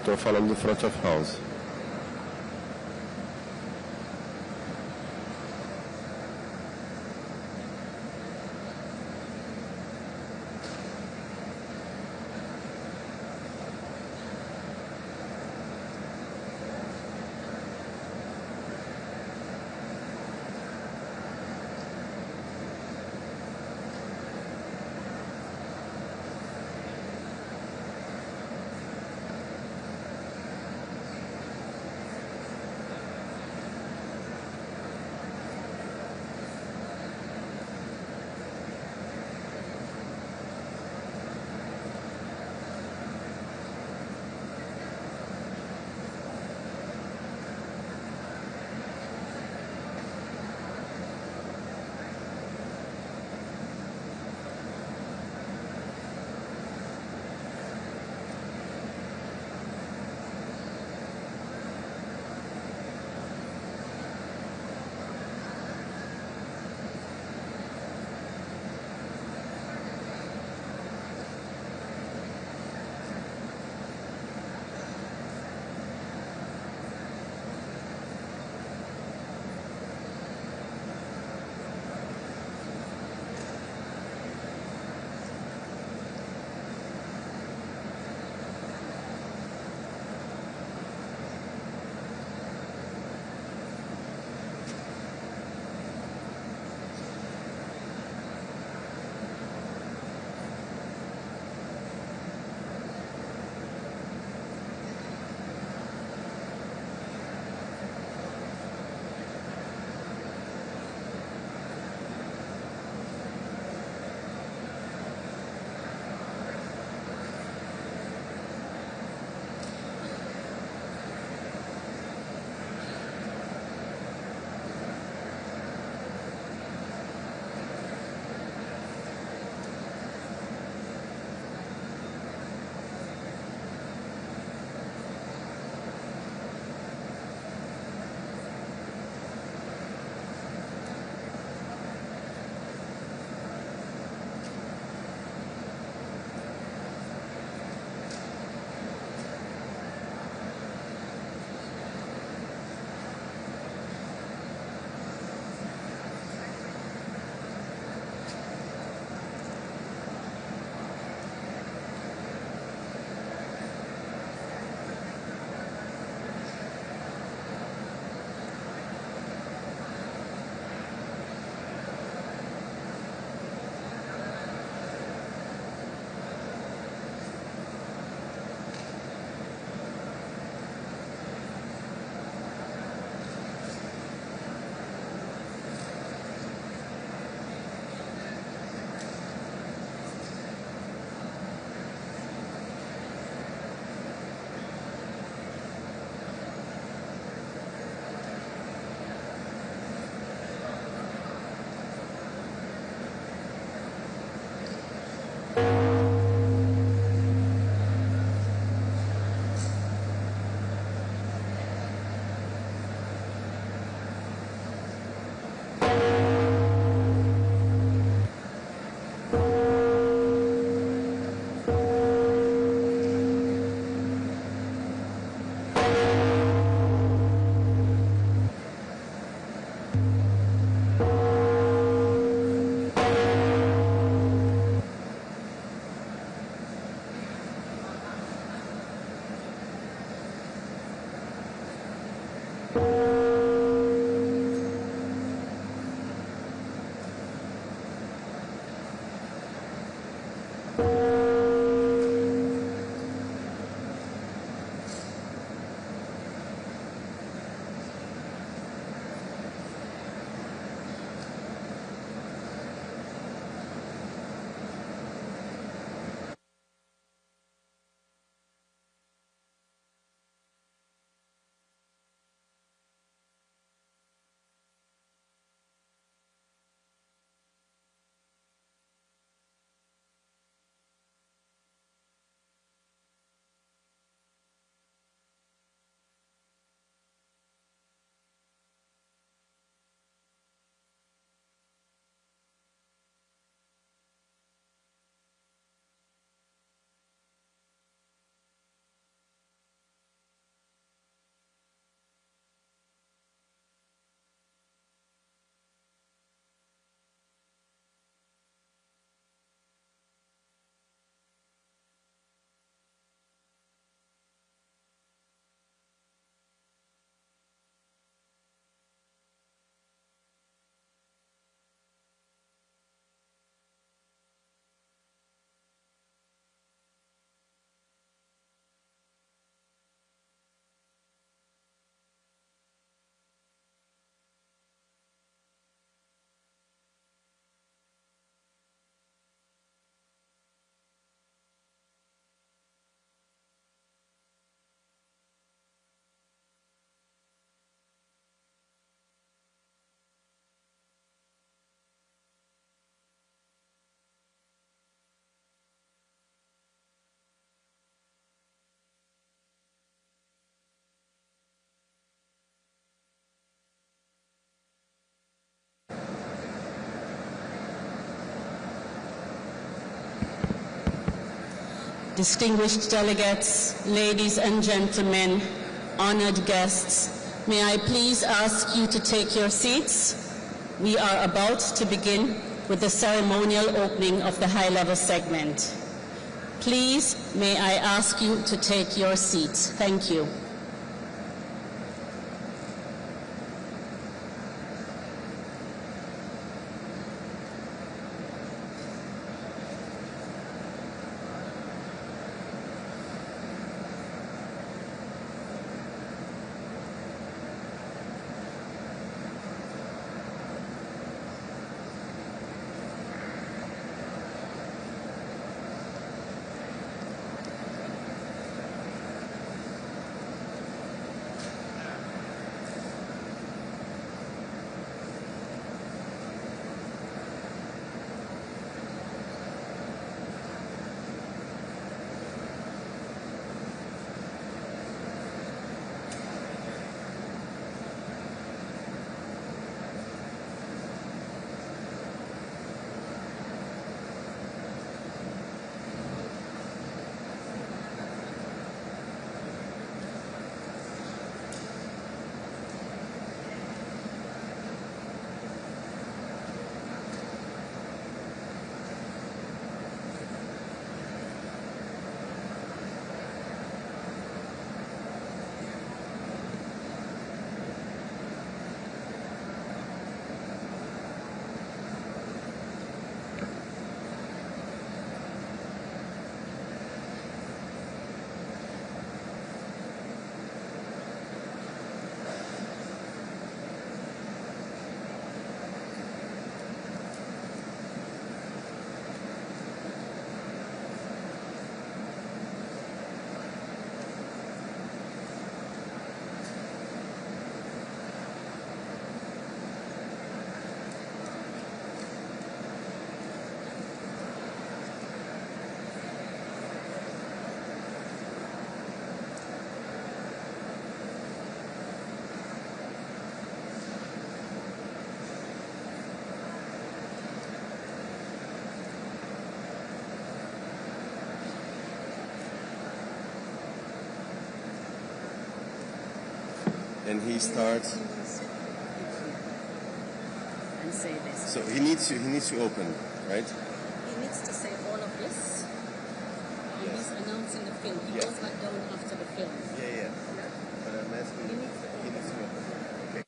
Estou falando do front of house. distinguished delegates, ladies and gentlemen, honored guests, may I please ask you to take your seats? We are about to begin with the ceremonial opening of the high-level segment. Please, may I ask you to take your seats? Thank you. And he starts. And say this. So he needs to open, right? He needs to say all of this. Yes. He's announcing the film. He goes back down after the film. Yeah. But I'm asking. He needs to open. Okay.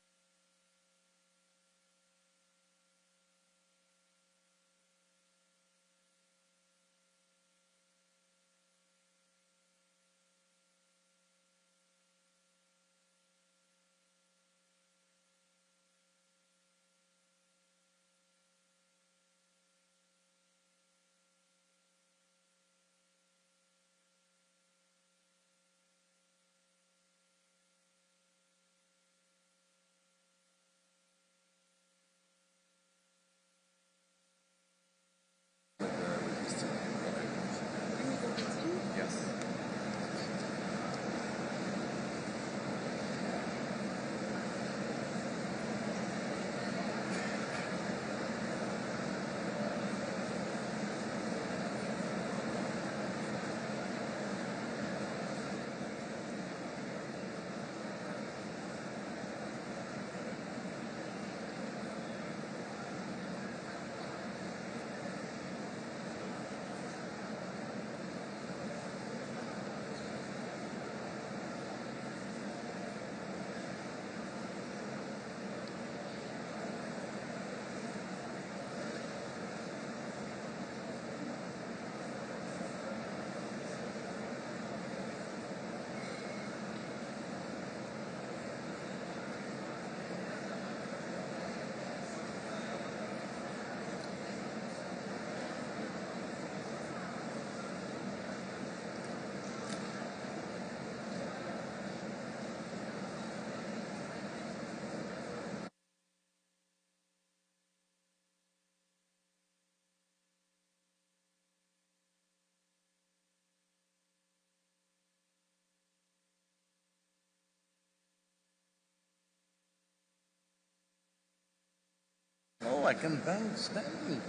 Oh, I can bounce standing.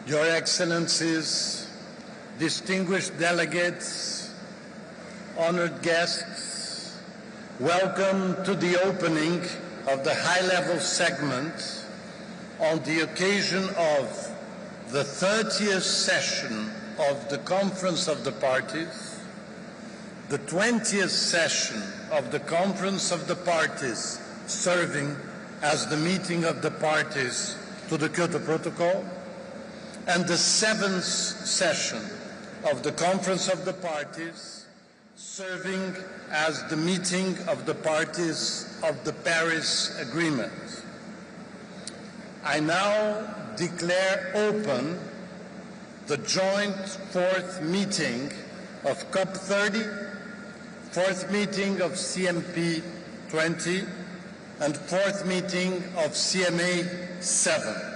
Your Excellencies, distinguished delegates, honored guests, welcome to the opening of the high-level segment on the occasion of the 30th session of the Conference of the Parties, the 20th session of the Conference of the Parties serving as the meeting of the parties to the Kyoto Protocol, and the 7th session of the Conference of the Parties serving as the meeting of the parties of the Paris Agreement. I now declare open the joint fourth meeting of COP30, fourth meeting of CMP20, and fourth meeting of CMA7.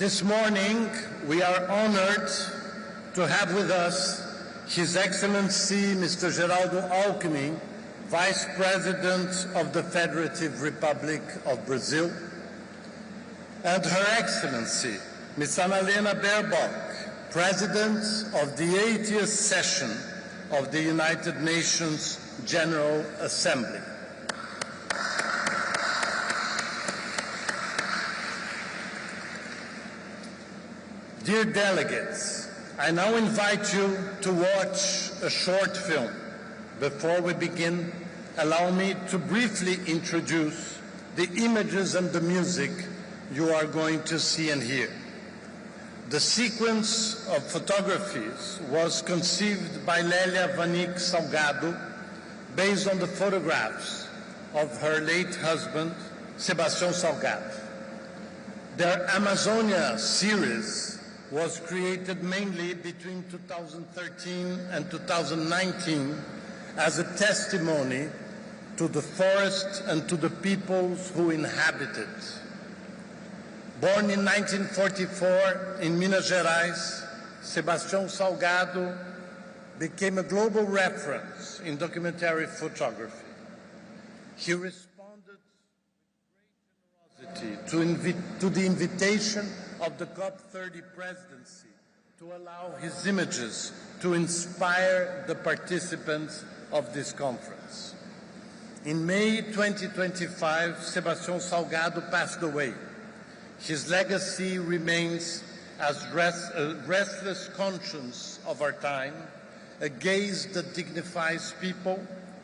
This morning, we are honored to have with us His Excellency Mr. Geraldo Alckmin, Vice President of the Federative Republic of Brazil, and Her Excellency Ms. Annalena Baerbock, President of the 80th session of the United Nations General Assembly. Dear delegates, I now invite you to watch a short film. Before we begin, allow me to briefly introduce the images and the music you are going to see and hear. The sequence of photographies was conceived by Lélia Vanik Salgado based on the photographs of her late husband, Sebastião Salgado. Their Amazonia series was created mainly between 2013 and 2019 as a testimony to the forest and to the peoples who inhabit it. Born in 1944 in Minas Gerais, Sebastião Salgado became a global reference in documentary photography. He responded with great generosity to the invitation of the COP30 presidency to allow his images to inspire the participants of this conference. In May 2025, Sebastião Salgado passed away. His legacy remains as a restless conscience of our time, a gaze that dignifies people,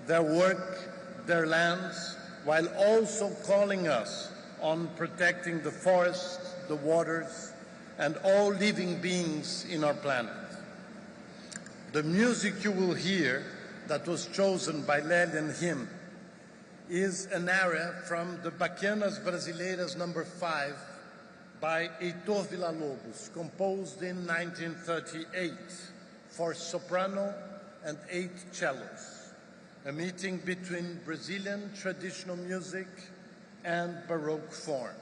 their work, their lands, while also calling us on protecting the forests, the waters, and all living beings in our planet. The music you will hear that was chosen by Lélia and him is an aria from the Baquianas Brasileiras No. 5 by Heitor Villa-Lobos, composed in 1938 for soprano and 8 cellos, a meeting between Brazilian traditional music and Baroque form.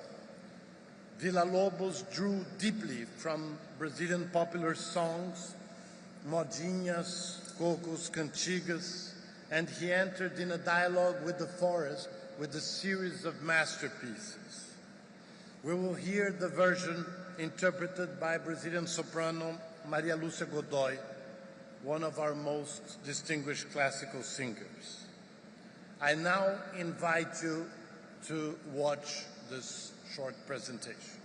Villa-Lobos drew deeply from Brazilian popular songs, modinhas, cocos, cantigas, and he entered in a dialogue with the forest with a series of masterpieces. We will hear the version interpreted by Brazilian soprano Maria Lúcia Godoy, one of our most distinguished classical singers. I now invite you to watch this short presentation.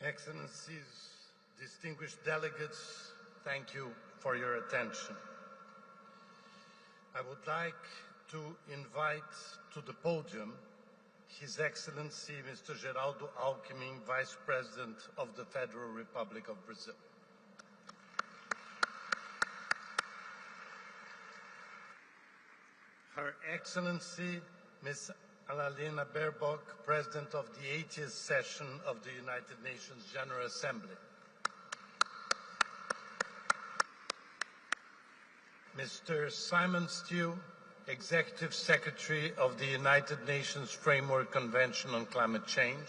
Excellencies, distinguished delegates, thank you for your attention. I would like to invite to the podium His Excellency Mr. Geraldo Alckmin, Vice President of the Federal Republic of Brazil. Her Excellency Ms. Annalena Baerbock, President of the 80th session of the United Nations General Assembly. Mr. Simon Stiell, Executive Secretary of the United Nations Framework Convention on Climate Change.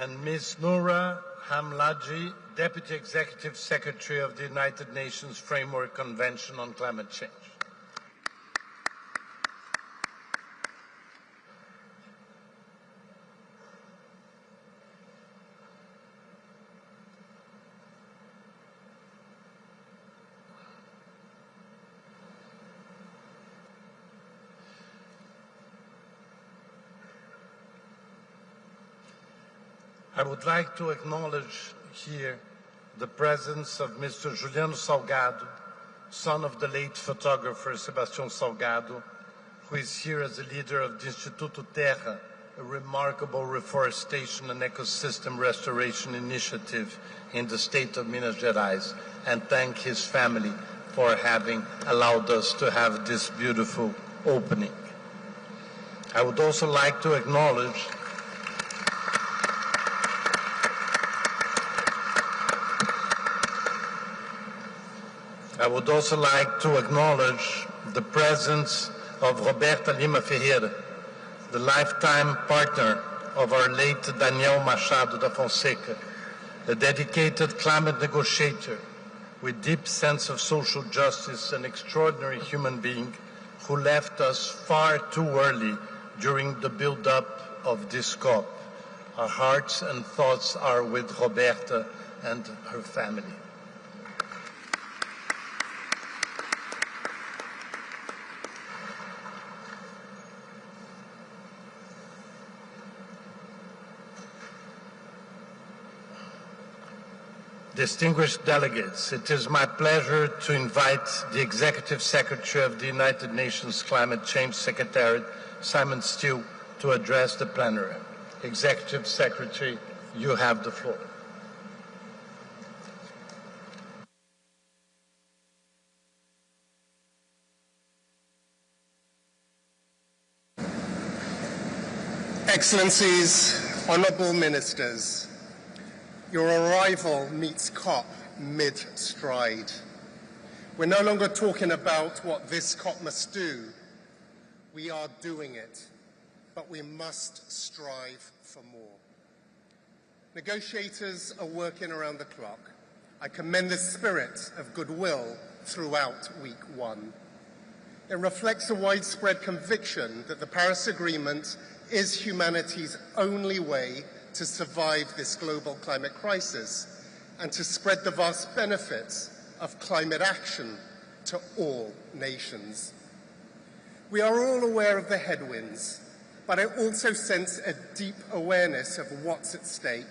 and Ms. Noura Hamladji, Deputy Executive Secretary of the United Nations Framework Convention on Climate Change. I would like to acknowledge here the presence of Mr. Juliano Salgado, son of the late photographer Sebastião Salgado, who is here as a leader of the Instituto Terra, a remarkable reforestation and ecosystem restoration initiative in the state of Minas Gerais, and thank his family for having allowed us to have this beautiful opening. I would also like to acknowledge the presence of Roberta Lima Ferreira, the lifetime partner of our late Daniel Machado da Fonseca, a dedicated climate negotiator with deep sense of social justice, an extraordinary human being who left us far too early during the build-up of this COP. Our hearts and thoughts are with Roberta and her family. Distinguished delegates, it is my pleasure to invite the Executive Secretary of the United Nations Climate Change Secretariat, Simon Stiell, to address the plenary. Executive Secretary, you have the floor. Excellencies, honourable ministers, your arrival meets COP mid-stride. We're no longer talking about what this COP must do. We are doing it, but we must strive for more. Negotiators are working around the clock. I commend the spirit of goodwill throughout week one. It reflects a widespread conviction that the Paris Agreement is humanity's only way to survive this global climate crisis and to spread the vast benefits of climate action to all nations. We are all aware of the headwinds, but I also sense a deep awareness of what's at stake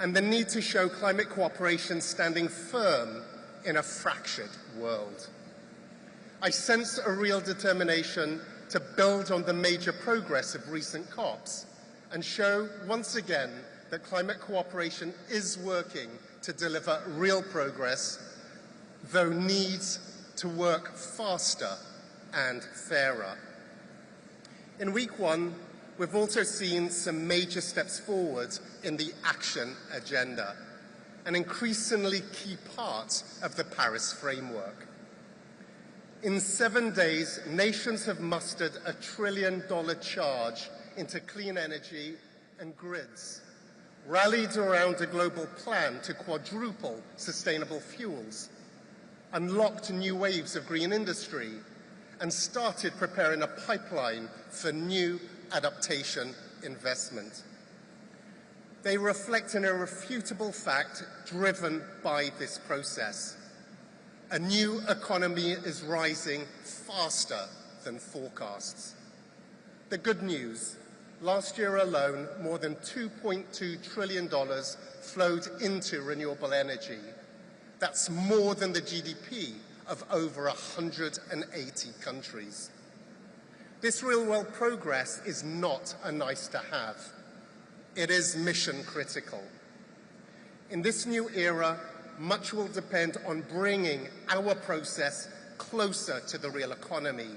and the need to show climate cooperation standing firm in a fractured world. I sense a real determination to build on the major progress of recent COPs and show once again that climate cooperation is working to deliver real progress, though needs to work faster and fairer. In week one, we've also seen some major steps forward in the action agenda, an increasingly key part of the Paris framework. In 7 days, nations have mustered a $1 trillion charge into clean energy and grids, rallied around a global plan to quadruple sustainable fuels, unlocked new waves of green industry, and started preparing a pipeline for new adaptation investment. They reflect an irrefutable fact driven by this process. A new economy is rising faster than forecasts. The good news, last year alone, more than $2.2 trillion flowed into renewable energy. That's more than the GDP of over 180 countries. This real-world progress is not a nice to have. It is mission critical. In this new era, much will depend on bringing our process closer to the real economy,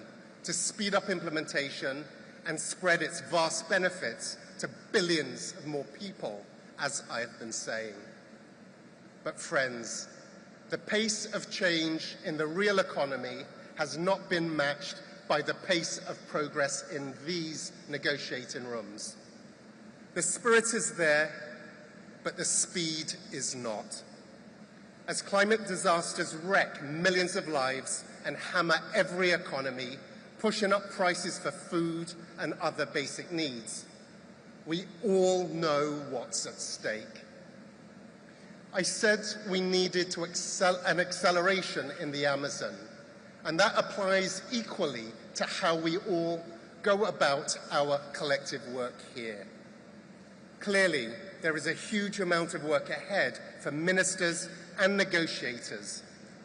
to speed up implementation and spread its vast benefits to billions of more people, as I have been saying. But friends, the pace of change in the real economy has not been matched by the pace of progress in these negotiating rooms. The spirit is there, but the speed is not. As climate disasters wreck millions of lives and hammer every economy, pushing up prices for food and other basic needs, we all know what's at stake. I said we needed an acceleration in the Amazon, and that applies equally to how we all go about our collective work here. Clearly, there is a huge amount of work ahead for ministers and negotiators.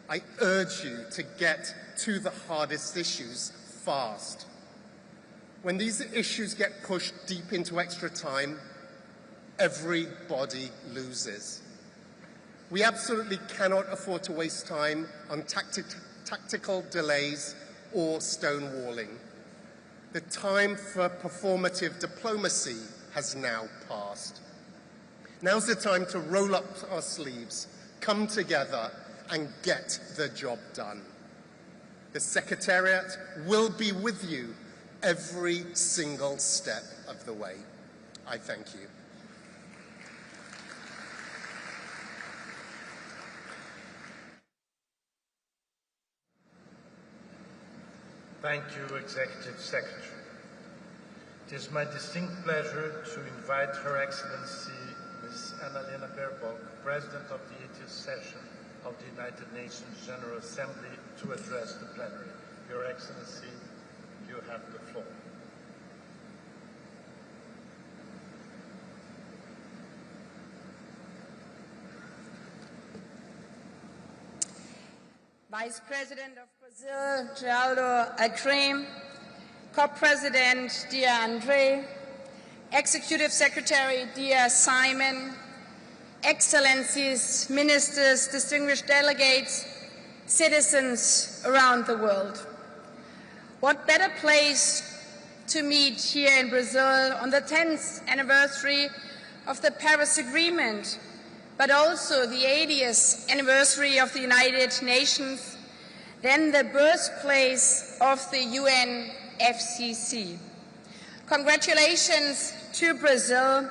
I urge you to get to the hardest issues fast. When these issues get pushed deep into extra time, everybody loses. We absolutely cannot afford to waste time on tactical delays or stonewalling. The time for performative diplomacy has now passed. Now's the time to roll up our sleeves, come together, and get the job done. The Secretariat will be with you every single step of the way. I thank you. Thank you, Executive Secretary. It is my distinct pleasure to invite Her Excellency Ms. Annalena Baerbock, President of the 80th session of the United Nations General Assembly, to address the plenary. Your Excellency, you have the floor. Vice President of Brazil, Geraldo, Alckmin, COP President, dear Andre, Executive Secretary, dear Simon, Excellencies, Ministers, distinguished delegates, citizens around the world. What better place to meet here in Brazil on the 10th anniversary of the Paris Agreement, but also the 80th anniversary of the United Nations, then the birthplace of the UNFCCC. Congratulations to Brazil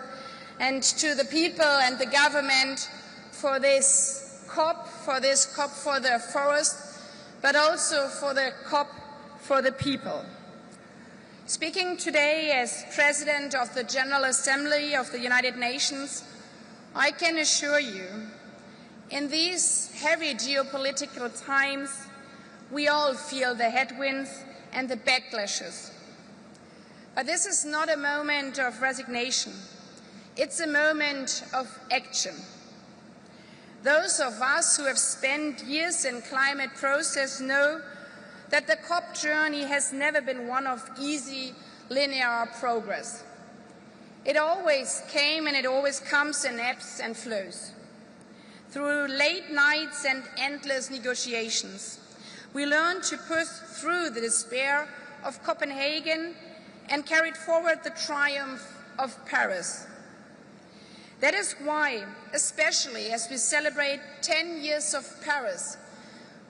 and to the people and the government for this COP for the forest, but also for the COP for the people. Speaking today as President of the General Assembly of the United Nations, I can assure you, in these heavy geopolitical times, we all feel the headwinds and the backlashes. But this is not a moment of resignation. It's a moment of action. Those of us who have spent years in climate process know that the COP journey has never been one of easy, linear progress. It always came and it always comes in ebbs and flows. Through late nights and endless negotiations, we learned to push through the despair of Copenhagen and carried forward the triumph of Paris. That is why, especially as we celebrate 10 years of Paris,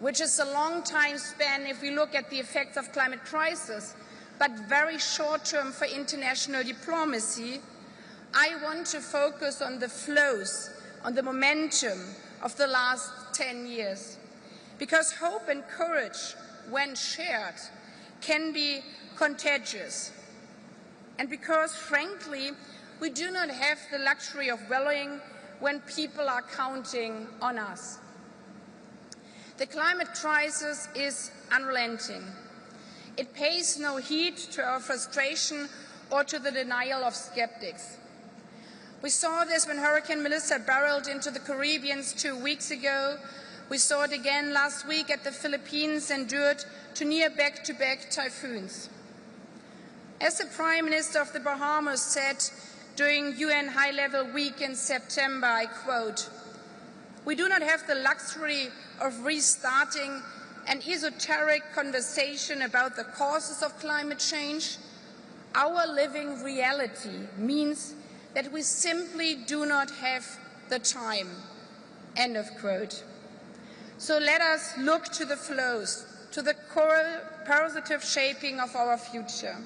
which is a long time span if we look at the effects of climate crisis, but very short-term for international diplomacy, I want to focus on the flows, on the momentum of the last 10 years. Because hope and courage, when shared, can be contagious. And because, frankly, we do not have the luxury of wallowing when people are counting on us. The climate crisis is unrelenting. It pays no heed to our frustration or to the denial of skeptics. We saw this when Hurricane Melissa barreled into the Caribbean 2 weeks ago. We saw it again last week at the Philippines, endured to near back-to-back typhoons. As the Prime Minister of the Bahamas said during UN High-Level Week in September, I quote, "We do not have the luxury of restarting an esoteric conversation about the causes of climate change. Our living reality means that we simply do not have the time." End of quote. So let us look to the flows, to the positive shaping of our future.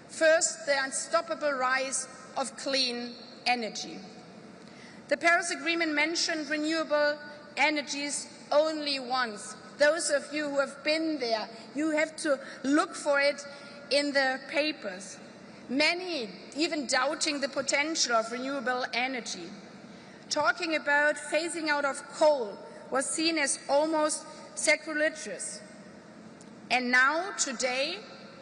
First, the unstoppable rise of clean energy. The Paris Agreement mentioned renewable energies only once. Those of you who have been there, you have to look for it in the papers. Many even doubting the potential of renewable energy. Talking about phasing out of coal was seen as almost sacrilegious. And now, today,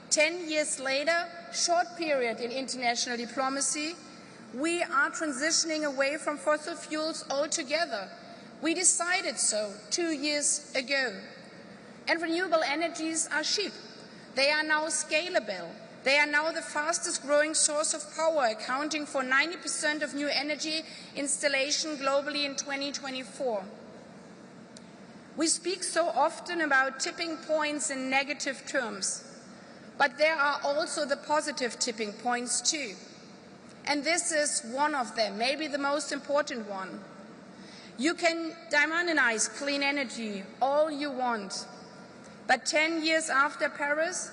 10 years later, short period in international diplomacy, we are transitioning away from fossil fuels altogether. We decided so 2 years ago. And renewable energies are cheap. They are now scalable. They are now the fastest growing source of power, accounting for 90% of new energy installation globally in 2024. We speak so often about tipping points in negative terms, but there are also the positive tipping points too. And this is one of them, maybe the most important one. You can demonize clean energy all you want, but 10 years after Paris,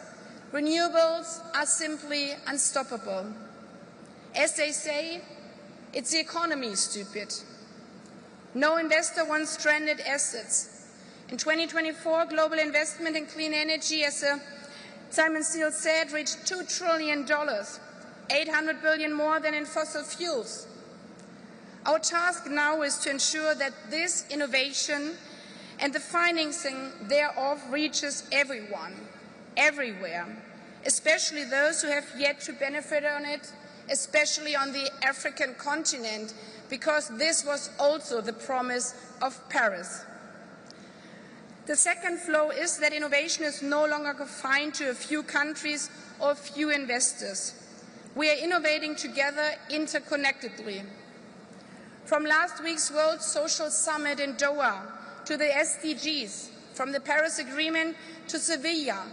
renewables are simply unstoppable. As they say, it's the economy, stupid. No investor wants stranded assets. In 2024, global investment in clean energy, as Simon Stiell said, reached $2 trillion, 800 billion more than in fossil fuels. Our task now is to ensure that this innovation and the financing thereof reaches everyone, everywhere, especially those who have yet to benefit on it, especially on the African continent, because this was also the promise of Paris. The second flow is that innovation is no longer confined to a few countries or a few investors. We are innovating together interconnectedly. From last week's World Social Summit in Doha to the SDGs, from the Paris Agreement to Sevilla,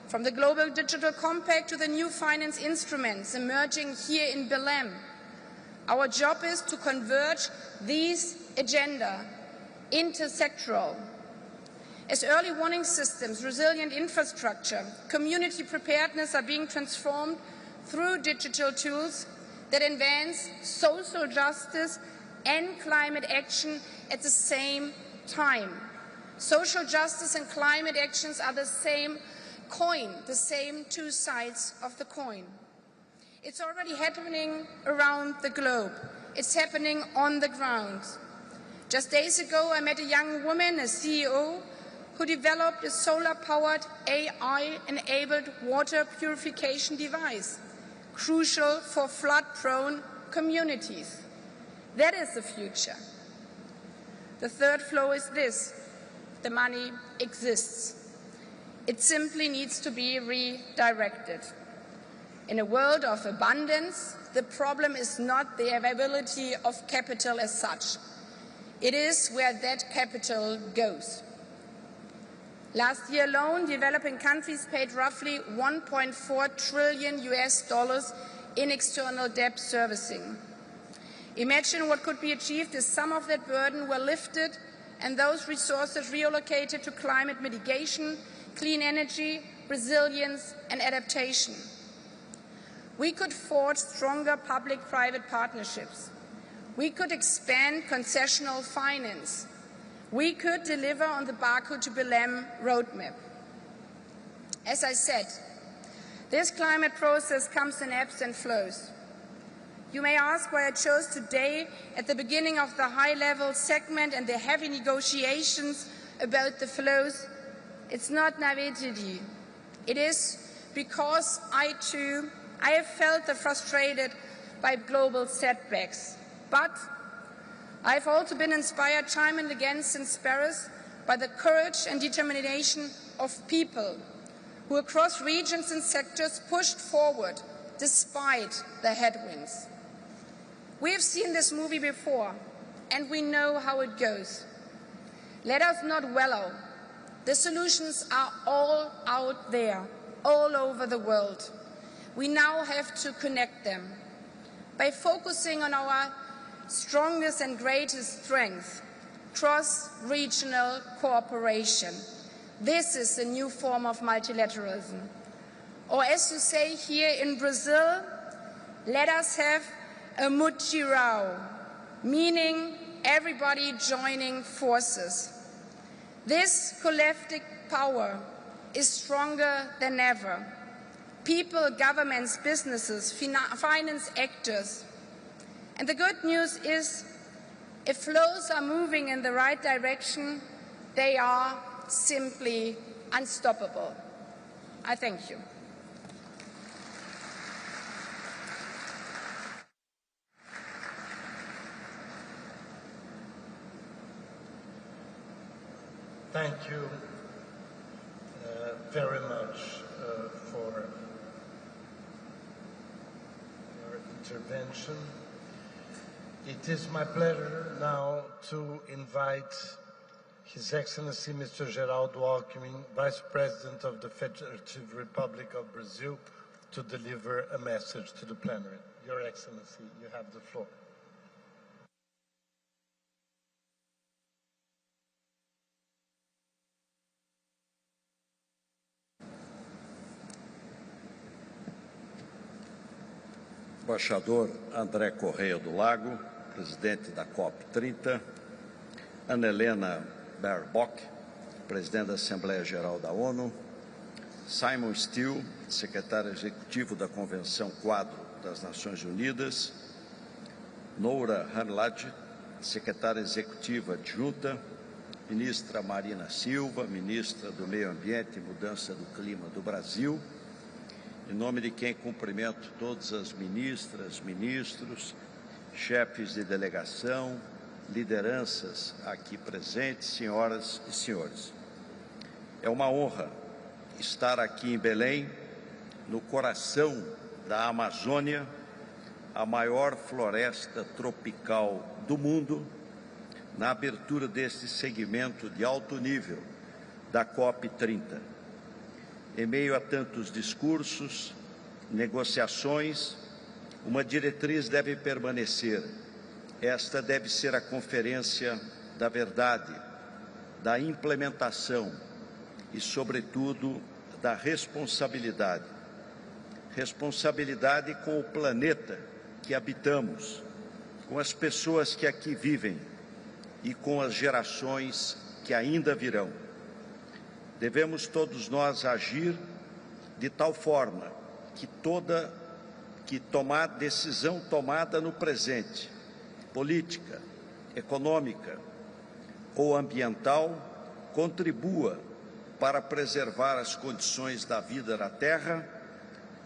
from the Global Digital Compact to the new finance instruments emerging here in Belem, our job is to converge these agenda intersectoral. As early warning systems, resilient infrastructure, community preparedness are being transformed through digital tools that advance social justice and climate action at the same time. Social justice and climate actions are the same coin, the same two sides of the coin. It's already happening around the globe. It's happening on the ground. Just days ago, I met a young woman, a CEO, who developed a solar-powered, AI-enabled water purification device, crucial for flood-prone communities. That is the future. The third flow is this: the money exists. It simply needs to be redirected. In a world of abundance, the problem is not the availability of capital as such. It is where that capital goes. Last year alone, developing countries paid roughly $1.4 trillion in external debt servicing. Imagine what could be achieved if some of that burden were lifted and those resources reallocated to climate mitigation, clean energy, resilience and adaptation. We could forge stronger public-private partnerships. We could expand concessional finance. We could deliver on the Baku to Belem roadmap. As I said, this climate process comes in ebbs and flows. You may ask why I chose today, at the beginning of the high-level segment and the heavy negotiations about the flows. It's not naivety. It is because I have felt frustrated by global setbacks. But I've also been inspired time and again since Paris by the courage and determination of people who across regions and sectors pushed forward despite the headwinds. We have seen this movie before, and we know how it goes. Let us not wallow. The solutions are all out there, all over the world. We now have to connect them by focusing on our strongest and greatest strength, cross-regional cooperation. This is a new form of multilateralism. Or as you say here in Brazil, let us have a mutirão, meaning everybody joining forces. This collective power is stronger than ever. People, governments, businesses, finance actors. And the good news is, if flows are moving in the right direction, they are simply unstoppable. I thank you. Thank you very much for your intervention. It is my pleasure now to invite His Excellency Mr. Geraldo Alckmin, Vice President of the Federative Republic of Brazil, to deliver a message to the plenary. Your Excellency, you have the floor. Embaixador André Correa do Lago, presidente da COP30, Annalena Baerbock, presidente da Assembleia Geral da ONU, Simon Stiell, secretário executivo da Convenção Quadro das Nações Unidas, Noura Hanlad, secretária executiva adjunta, ministra Marina Silva, ministra do Meio Ambiente e Mudança do Clima do Brasil, em nome de quem cumprimento todas as ministras, ministros, chefes de delegação, lideranças aqui presentes, senhoras e senhores. É uma honra estar aqui em Belém, no coração da Amazônia, a maior floresta tropical do mundo, na abertura deste segmento de alto nível da COP30. Em meio a tantos discursos, negociações, uma diretriz deve permanecer. Esta deve ser a conferência da verdade, da implementação e, sobretudo, da responsabilidade. Responsabilidade com o planeta que habitamos, com as pessoas que aqui vivem e com as gerações que ainda virão. Devemos todos nós agir de tal forma que decisão tomada no presente, política, econômica ou ambiental, contribua para preservar as condições da vida na Terra,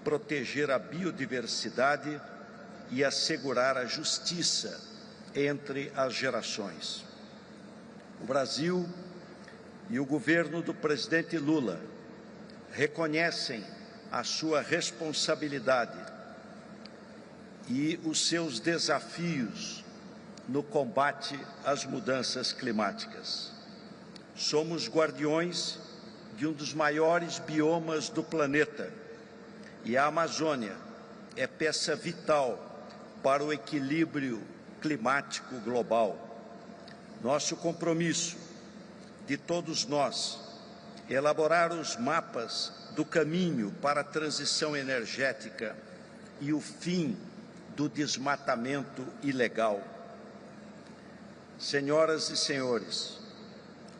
proteger a biodiversidade e assegurar a justiça entre as gerações. O Brasil e o governo do presidente Lula reconhecem a sua responsabilidade e os seus desafios no combate às mudanças climáticas. Somos guardiões de um dos maiores biomas do planeta e a Amazônia é peça vital para o equilíbrio climático global. Nosso compromisso de todos nós, elaborar os mapas do caminho para a transição energética e o fim do desmatamento ilegal. Senhoras e senhores,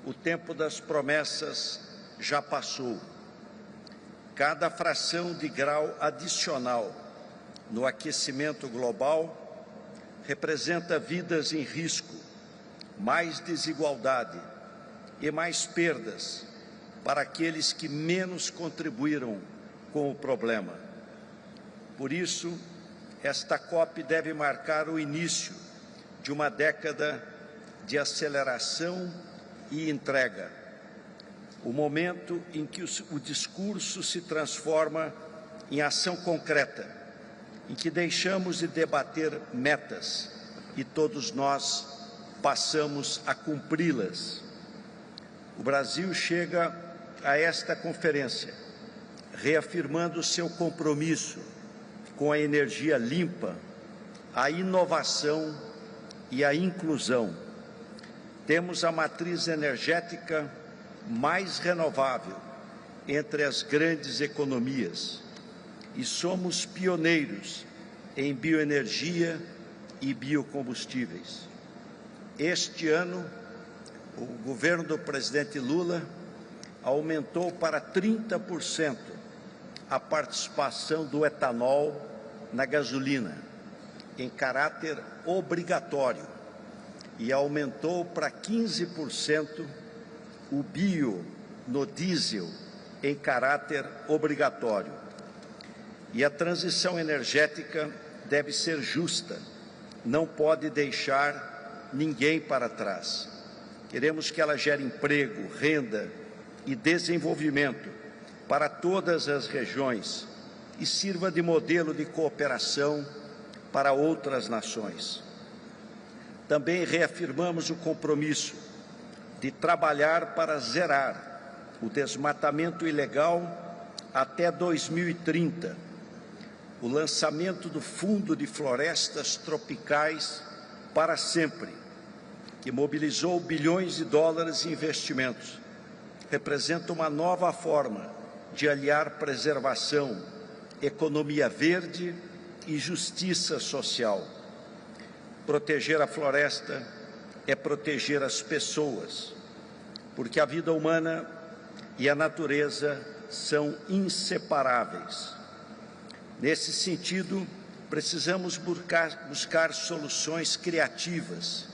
o tempo das promessas já passou. Cada fração de grau adicional no aquecimento global representa vidas em risco, mais desigualdade e mais perdas para aqueles que menos contribuíram com o problema. Por isso, esta COP deve marcar o início de uma década de aceleração e entrega, o momento em que o discurso se transforma em ação concreta, em que deixamos de debater metas e todos nós passamos a cumpri-las. O Brasil chega a esta conferência reafirmando seu compromisso com a energia limpa, a inovação e a inclusão. Temos a matriz energética mais renovável entre as grandes economias e somos pioneiros em bioenergia e biocombustíveis. Este ano, o governo do presidente Lula aumentou para 30% a participação do etanol na gasolina, em caráter obrigatório, e aumentou para 15% o bio no diesel, em caráter obrigatório. E a transição energética deve ser justa, não pode deixar ninguém para trás. Queremos que ela gere emprego, renda e desenvolvimento para todas as regiões e sirva de modelo de cooperação para outras nações. Também reafirmamos o compromisso de trabalhar para zerar o desmatamento ilegal até 2030, o lançamento do Fundo de Florestas Tropicais para sempre, que mobilizou bilhões de dólares em investimentos, representa uma nova forma de aliar preservação, economia verde e justiça social. Proteger a floresta é proteger as pessoas, porque a vida humana e a natureza são inseparáveis. Nesse sentido, precisamos buscar soluções criativas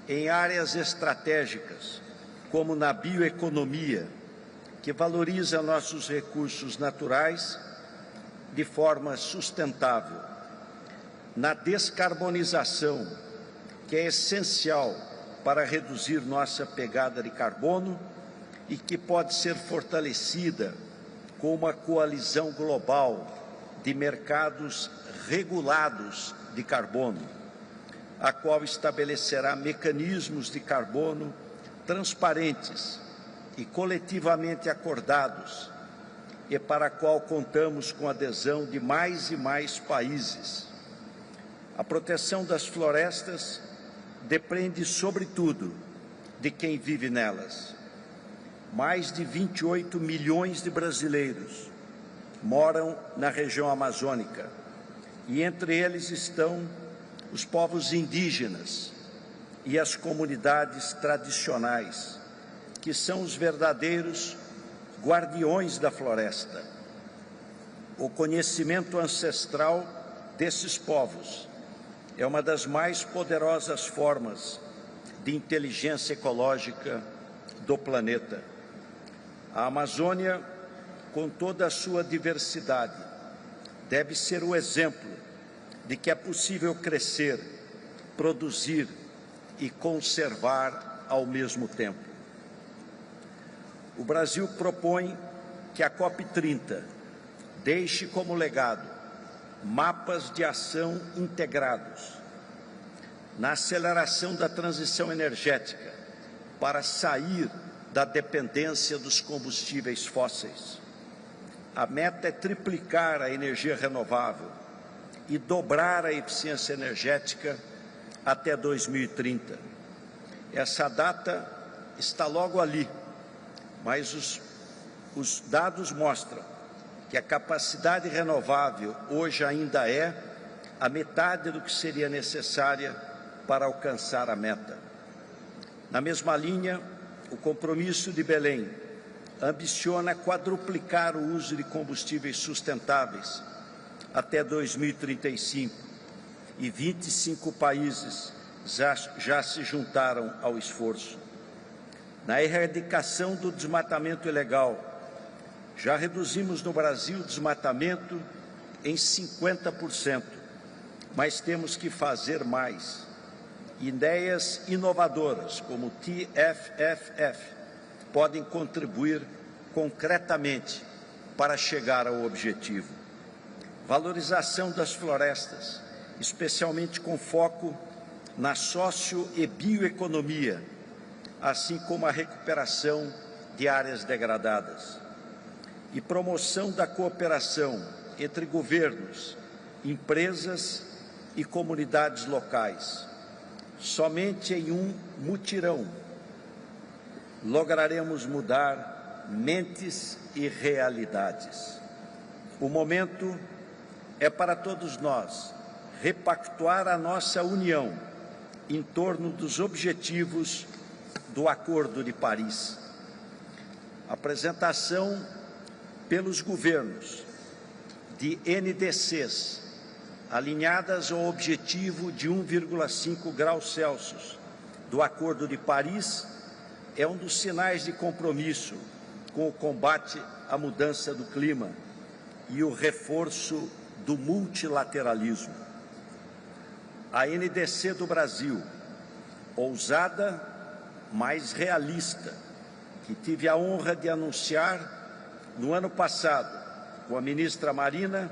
em áreas estratégicas, como na bioeconomia, que valoriza nossos recursos naturais de forma sustentável, na descarbonização, que é essencial para reduzir nossa pegada de carbono e que pode ser fortalecida com uma coalizão global de mercados regulados de carbono, a qual estabelecerá mecanismos de carbono transparentes e coletivamente acordados, e para a qual contamos com a adesão de mais e mais países. A proteção das florestas depende, sobretudo, de quem vive nelas. Mais de 28 milhões de brasileiros moram na região amazônica, e entre eles estão os povos indígenas e as comunidades tradicionais, que são os verdadeiros guardiões da floresta. O conhecimento ancestral desses povos é uma das mais poderosas formas de inteligência ecológica do planeta. A Amazônia, com toda a sua diversidade, deve ser o exemplo de que é possível crescer, produzir e conservar ao mesmo tempo. O Brasil propõe que a COP30 deixe como legado mapas de ação integrados na aceleração da transição energética para sair da dependência dos combustíveis fósseis. A meta é triplicar a energia renovável e dobrar a eficiência energética até 2030. Essa data está logo ali, mas os dados mostram que a capacidade renovável hoje ainda é a metade do que seria necessária para alcançar a meta. Na mesma linha, o compromisso de Belem ambiciona quadruplicar o uso de combustíveis sustentáveis até 2035, e 25 países já se juntaram ao esforço. Na erradicação do desmatamento ilegal, já reduzimos no Brasil o desmatamento em 50%, mas temos que fazer mais. Ideias inovadoras, como o TFFF, podem contribuir concretamente para chegar ao objetivo. Valorização das florestas, especialmente com foco na socio- e bioeconomia, assim como a recuperação de áreas degradadas. E promoção da cooperação entre governos, empresas e comunidades locais. Somente em um mutirão lograremos mudar mentes e realidades. O momento é para todos nós repactuar a nossa união em torno dos objetivos do Acordo de Paris. Apresentação pelos governos de NDCs alinhadas ao objetivo de 1,5 graus Celsius do Acordo de Paris é um dos sinais de compromisso com o combate à mudança do clima e o reforço do multilateralismo. A NDC do Brasil, ousada, mas realista, que tive a honra de anunciar no ano passado com a ministra Marina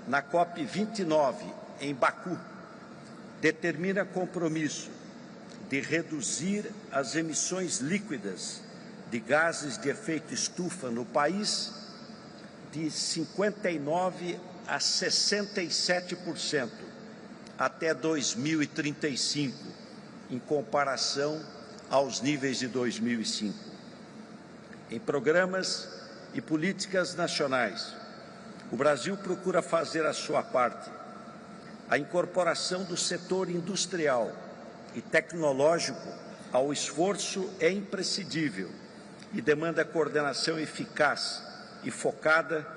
na COP29 em Baku, determina compromisso de reduzir as emissões líquidas de gases de efeito estufa no país de 59% a 67% até 2035, em comparação aos níveis de 2005. Em programas e políticas nacionais, o Brasil procura fazer a sua parte. A incorporação do setor industrial e tecnológico ao esforço é imprescindível e demanda coordenação eficaz e focada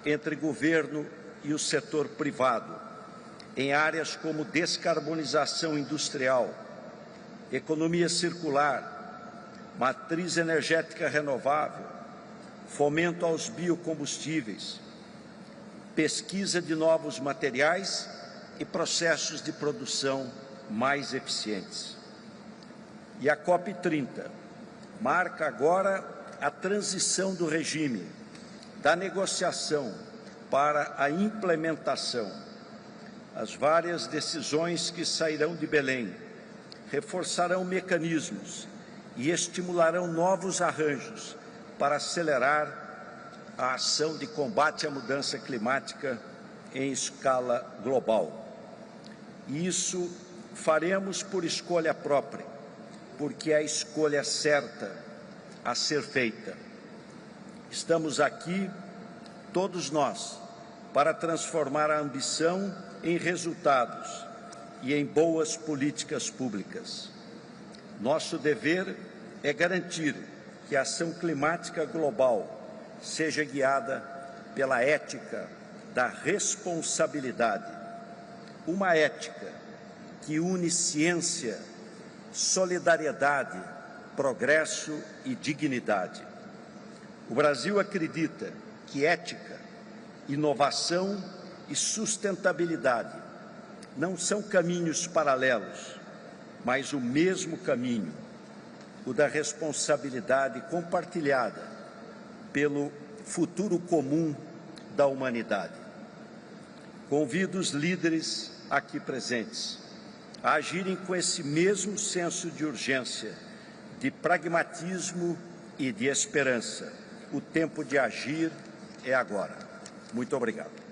entre governo e o setor privado, em áreas como descarbonização industrial, economia circular, matriz energética renovável, fomento aos biocombustíveis, pesquisa de novos materiais e processos de produção mais eficientes. E a COP30 marca agora a transição do regime da negociação para a implementação. As várias decisões que sairão de Belém reforçarão mecanismos e estimularão novos arranjos para acelerar a ação de combate à mudança climática em escala global. E isso faremos por escolha própria, porque é a escolha certa a ser feita. Estamos aqui, todos nós, para transformar a ambição em resultados e em boas políticas públicas. Nosso dever é garantir que a ação climática global seja guiada pela ética da responsabilidade, uma ética que une ciência, solidariedade, progresso e dignidade. O Brasil acredita que ética, inovação e sustentabilidade não são caminhos paralelos, mas o mesmo caminho, o da responsabilidade compartilhada pelo futuro comum da humanidade. Convido os líderes aqui presentes a agirem com esse mesmo senso de urgência, de pragmatismo e de esperança. O tempo de agir é agora. Muito obrigado.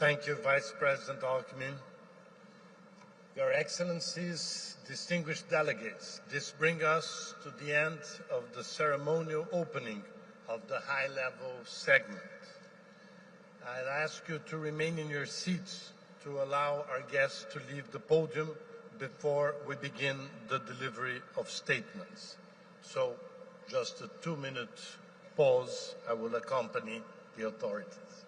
Thank you, Vice President Alckmin. Your Excellencies, distinguished delegates, this brings us to the end of the ceremonial opening of the high-level segment. I'd ask you to remain in your seats to allow our guests to leave the podium before we begin the delivery of statements. So, just a 2-minute pause. I will accompany the authorities.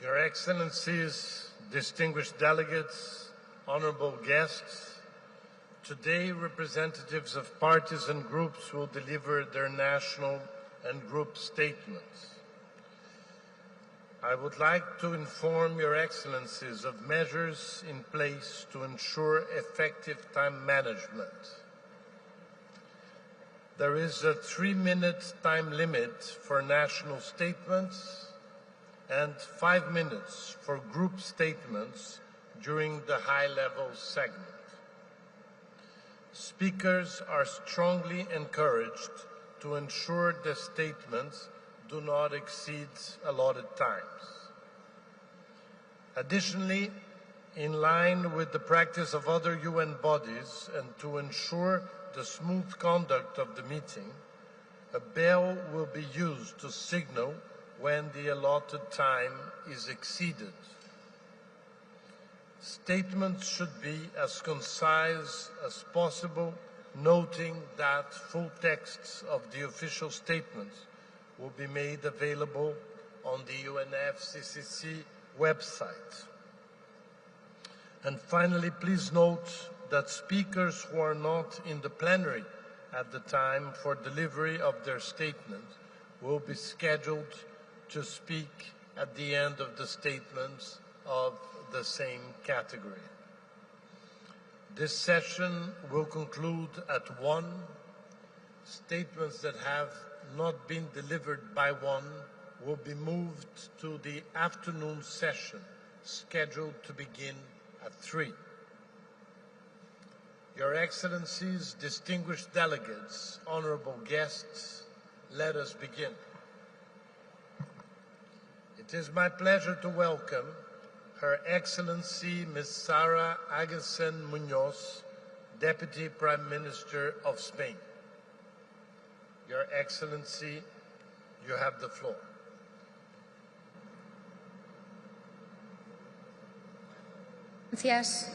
Your Excellencies, distinguished delegates, honorable guests, today representatives of parties and groups will deliver their national and group statements. I would like to inform Your Excellencies of measures in place to ensure effective time management. There is a 3-minute time limit for national statements and 5 minutes for group statements during the high-level segment. Speakers are strongly encouraged to ensure the statements do not exceed allotted times. Additionally, in line with the practice of other UN bodies and to ensure the smooth conduct of the meeting, a bell will be used to signal when the allotted time is exceeded. Statements should be as concise as possible, noting that full texts of the official statements will be made available on the UNFCCC website. And finally, please note that speakers who are not in the plenary at the time for delivery of their statement will be scheduled to speak at the end of the statements of the same category. This session will conclude at 1. Statements that have not been delivered by 1 will be moved to the afternoon session, scheduled to begin at 3. Your Excellencies, distinguished delegates, honorable guests, let us begin. It is my pleasure to welcome Her Excellency Ms. Sara Aguesen Munoz, Deputy Prime Minister of Spain. Your Excellency, you have the floor. Gracias.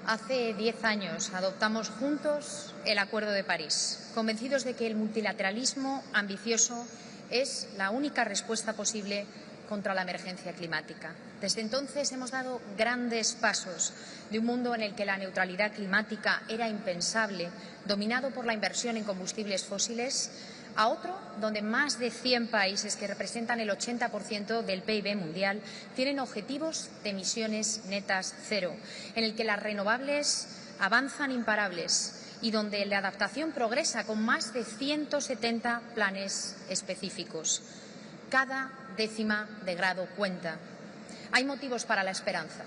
Hace 10 años adoptamos juntos el Acuerdo de París, convencidos de que el multilateralismo ambicioso es la única respuesta posible contra la emergencia climática. Desde entonces hemos dado grandes pasos de un mundo en el que la neutralidad climática era impensable, dominado por la inversión en combustibles fósiles, a otro donde más de 100 países que representan el 80% del PIB mundial tienen objetivos de emisiones netas cero, en el que las renovables avanzan imparables y donde la adaptación progresa con más de 170 planes específicos. Cada décima de grado cuenta. Hay motivos para la esperanza,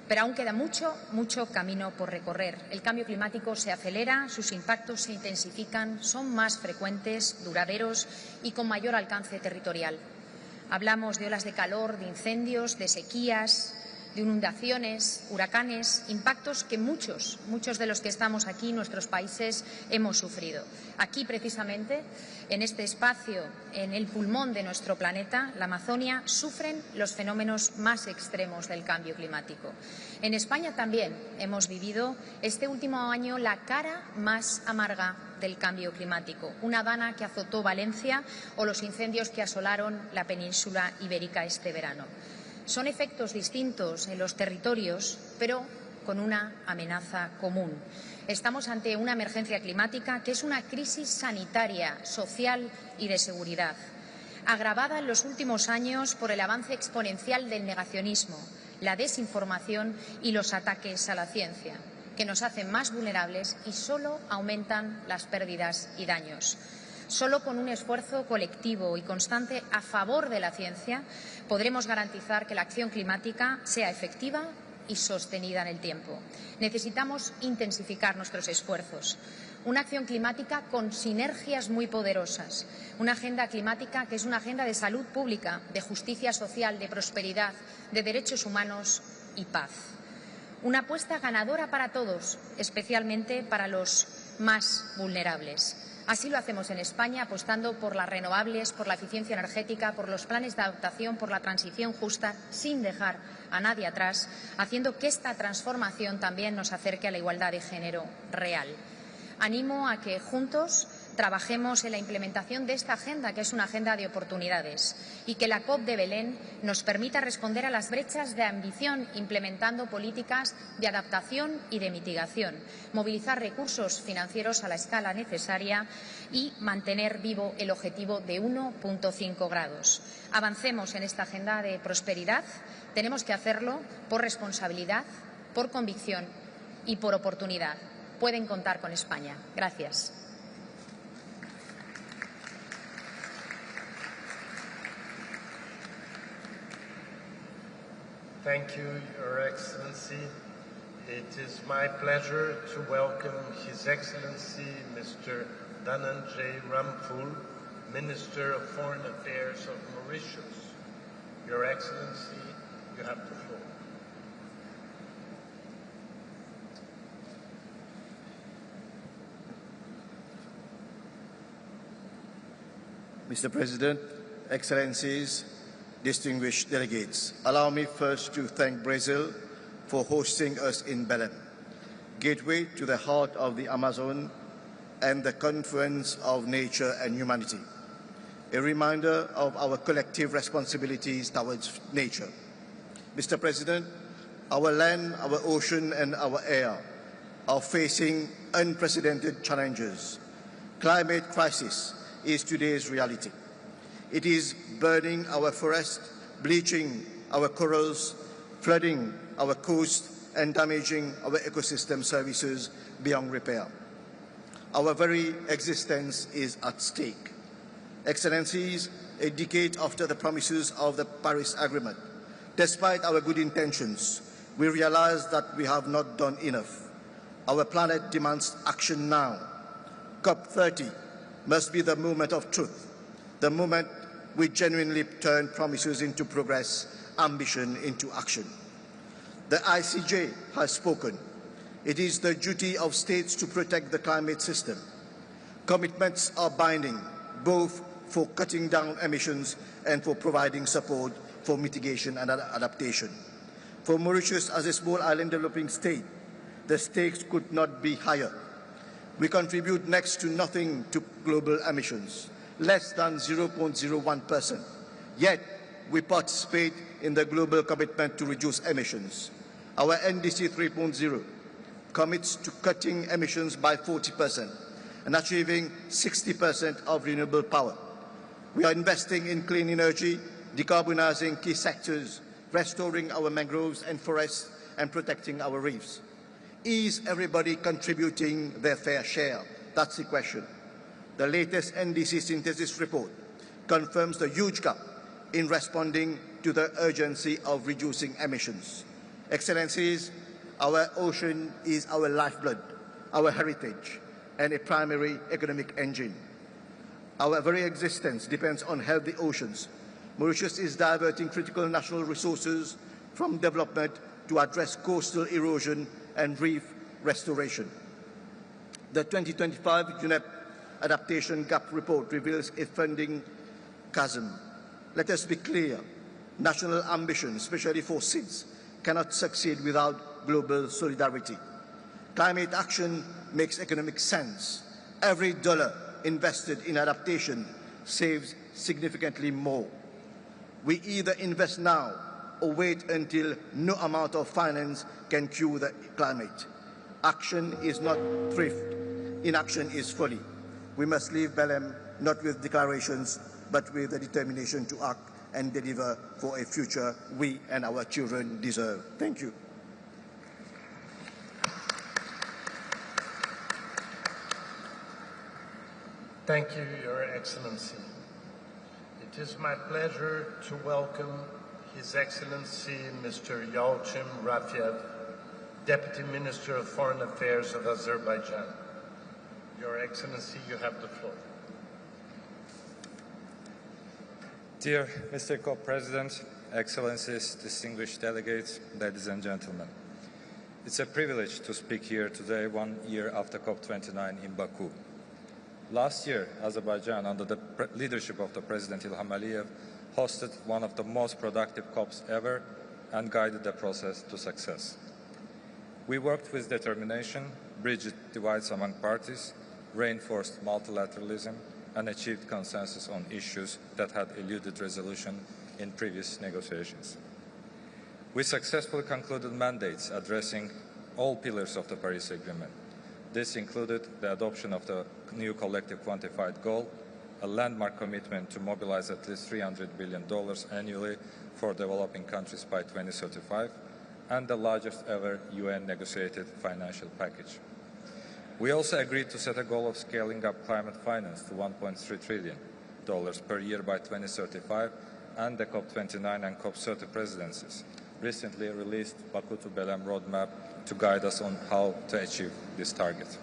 pero aún queda mucho camino por recorrer. El cambio climático se acelera, sus impactos se intensifican, son más frecuentes, duraderos y con mayor alcance territorial. Hablamos de olas de calor, de incendios, de sequías, de inundaciones, huracanes, impactos que muchos de los que estamos aquí, nuestros países, hemos sufrido. Aquí, precisamente, en este espacio, en el pulmón de nuestro planeta, la Amazonia, sufren los fenómenos más extremos del cambio climático. En España también hemos vivido este último año la cara más amarga del cambio climático, una dana que azotó Valencia o los incendios que asolaron la península ibérica este verano. Son efectos distintos en los territorios, pero con una amenaza común. Estamos ante una emergencia climática que es una crisis sanitaria, social y de seguridad, agravada en los últimos años por el avance exponencial del negacionismo, la desinformación y los ataques a la ciencia, que nos hacen más vulnerables y solo aumentan las pérdidas y daños. Solo con un esfuerzo colectivo y constante a favor de la ciencia podremos garantizar que la acción climática sea efectiva y sostenida en el tiempo. Necesitamos intensificar nuestros esfuerzos. Una acción climática con sinergias muy poderosas. Una agenda climática que es una agenda de salud pública, de justicia social, de prosperidad, de derechos humanos y paz. Una apuesta ganadora para todos, especialmente para los más vulnerables. Así lo hacemos en España, apostando por las renovables, por la eficiencia energética, por los planes de adaptación, por la transición justa, sin dejar a nadie atrás, haciendo que esta transformación también nos acerque a la igualdad de género real. Animo a que juntos trabajemos en la implementación de esta agenda, que es una agenda de oportunidades, y que la COP de Belén nos permita responder a las brechas de ambición implementando políticas de adaptación y de mitigación, movilizar recursos financieros a la escala necesaria y mantener vivo el objetivo de 1,5 grados. Avancemos en esta agenda de prosperidad. Tenemos que hacerlo por responsabilidad, por convicción y por oportunidad. Pueden contar con España. Gracias. Thank you, Your Excellency. It is my pleasure to welcome His Excellency Mr. Dhananjay Ramphul, Minister of Foreign Affairs of Mauritius. Your Excellency, you have the floor. Mr. President, Excellencies, distinguished delegates, allow me first to thank Brazil for hosting us in Belem, gateway to the heart of the Amazon and the confluence of nature and humanity, a reminder of our collective responsibilities towards nature. Mr. President, our land, our ocean and our air are facing unprecedented challenges. Climate crisis is today's reality. It is burning our forests, bleaching our corals, flooding our coasts, and damaging our ecosystem services beyond repair. Our very existence is at stake. Excellencies, a decade after the promises of the Paris Agreement, despite our good intentions, we realize that we have not done enough. Our planet demands action now. COP30 must be the moment of truth, the moment we genuinely turn promises into progress, ambition into action. The ICJ has spoken. It is the duty of states to protect the climate system. Commitments are binding, both for cutting down emissions and for providing support for mitigation and adaptation. For Mauritius, as a small island developing state, the stakes could not be higher. We contribute next to nothing to global emissions, less than 0.01%. Yet, we participate in the global commitment to reduce emissions. Our NDC 3.0 commits to cutting emissions by 40% and achieving 60% of renewable power. We are investing in clean energy, decarbonizing key sectors, restoring our mangroves and forests, and protecting our reefs. Is everybody contributing their fair share? That's the question. The latest NDC synthesis report confirms the huge gap in responding to the urgency of reducing emissions. Excellencies, our ocean is our lifeblood, our heritage, and a primary economic engine. Our very existence depends on healthy oceans. Mauritius is diverting critical national resources from development to address coastal erosion and reef restoration. The 2025 UNEP Adaptation Gap Report reveals a funding chasm. Let us be clear, national ambition, especially for SIDS, cannot succeed without global solidarity. Climate action makes economic sense. Every dollar invested in adaptation saves significantly more. We either invest now or wait until no amount of finance can cure the climate. Action is not thrift. Inaction is folly. We must leave Belem not with declarations, but with the determination to act and deliver for a future we and our children deserve. Thank you. Thank you, Your Excellency. It is my pleasure to welcome His Excellency Mr. Yalchim Rafiev, Deputy Minister of Foreign Affairs of Azerbaijan. Your Excellency, you have the floor. Dear Mr. Co-President, Excellencies, distinguished delegates, ladies and gentlemen. It's a privilege to speak here today, 1 year after COP29 in Baku. Last year, Azerbaijan, under the leadership of the President Ilham Aliyev, hosted one of the most productive COPs ever and guided the process to success. We worked with determination, bridged divides among parties, reinforced multilateralism, and achieved consensus on issues that had eluded resolution in previous negotiations. We successfully concluded mandates addressing all pillars of the Paris Agreement. This included the adoption of the new collective quantified goal, a landmark commitment to mobilize at least $300 billion annually for developing countries by 2035, and the largest ever UN negotiated financial package. We also agreed to set a goal of scaling up climate finance to $1.3 trillion per year by 2035, and the COP29 and COP30 presidencies recently released Baku to Belem roadmap to guide us on how to achieve this target.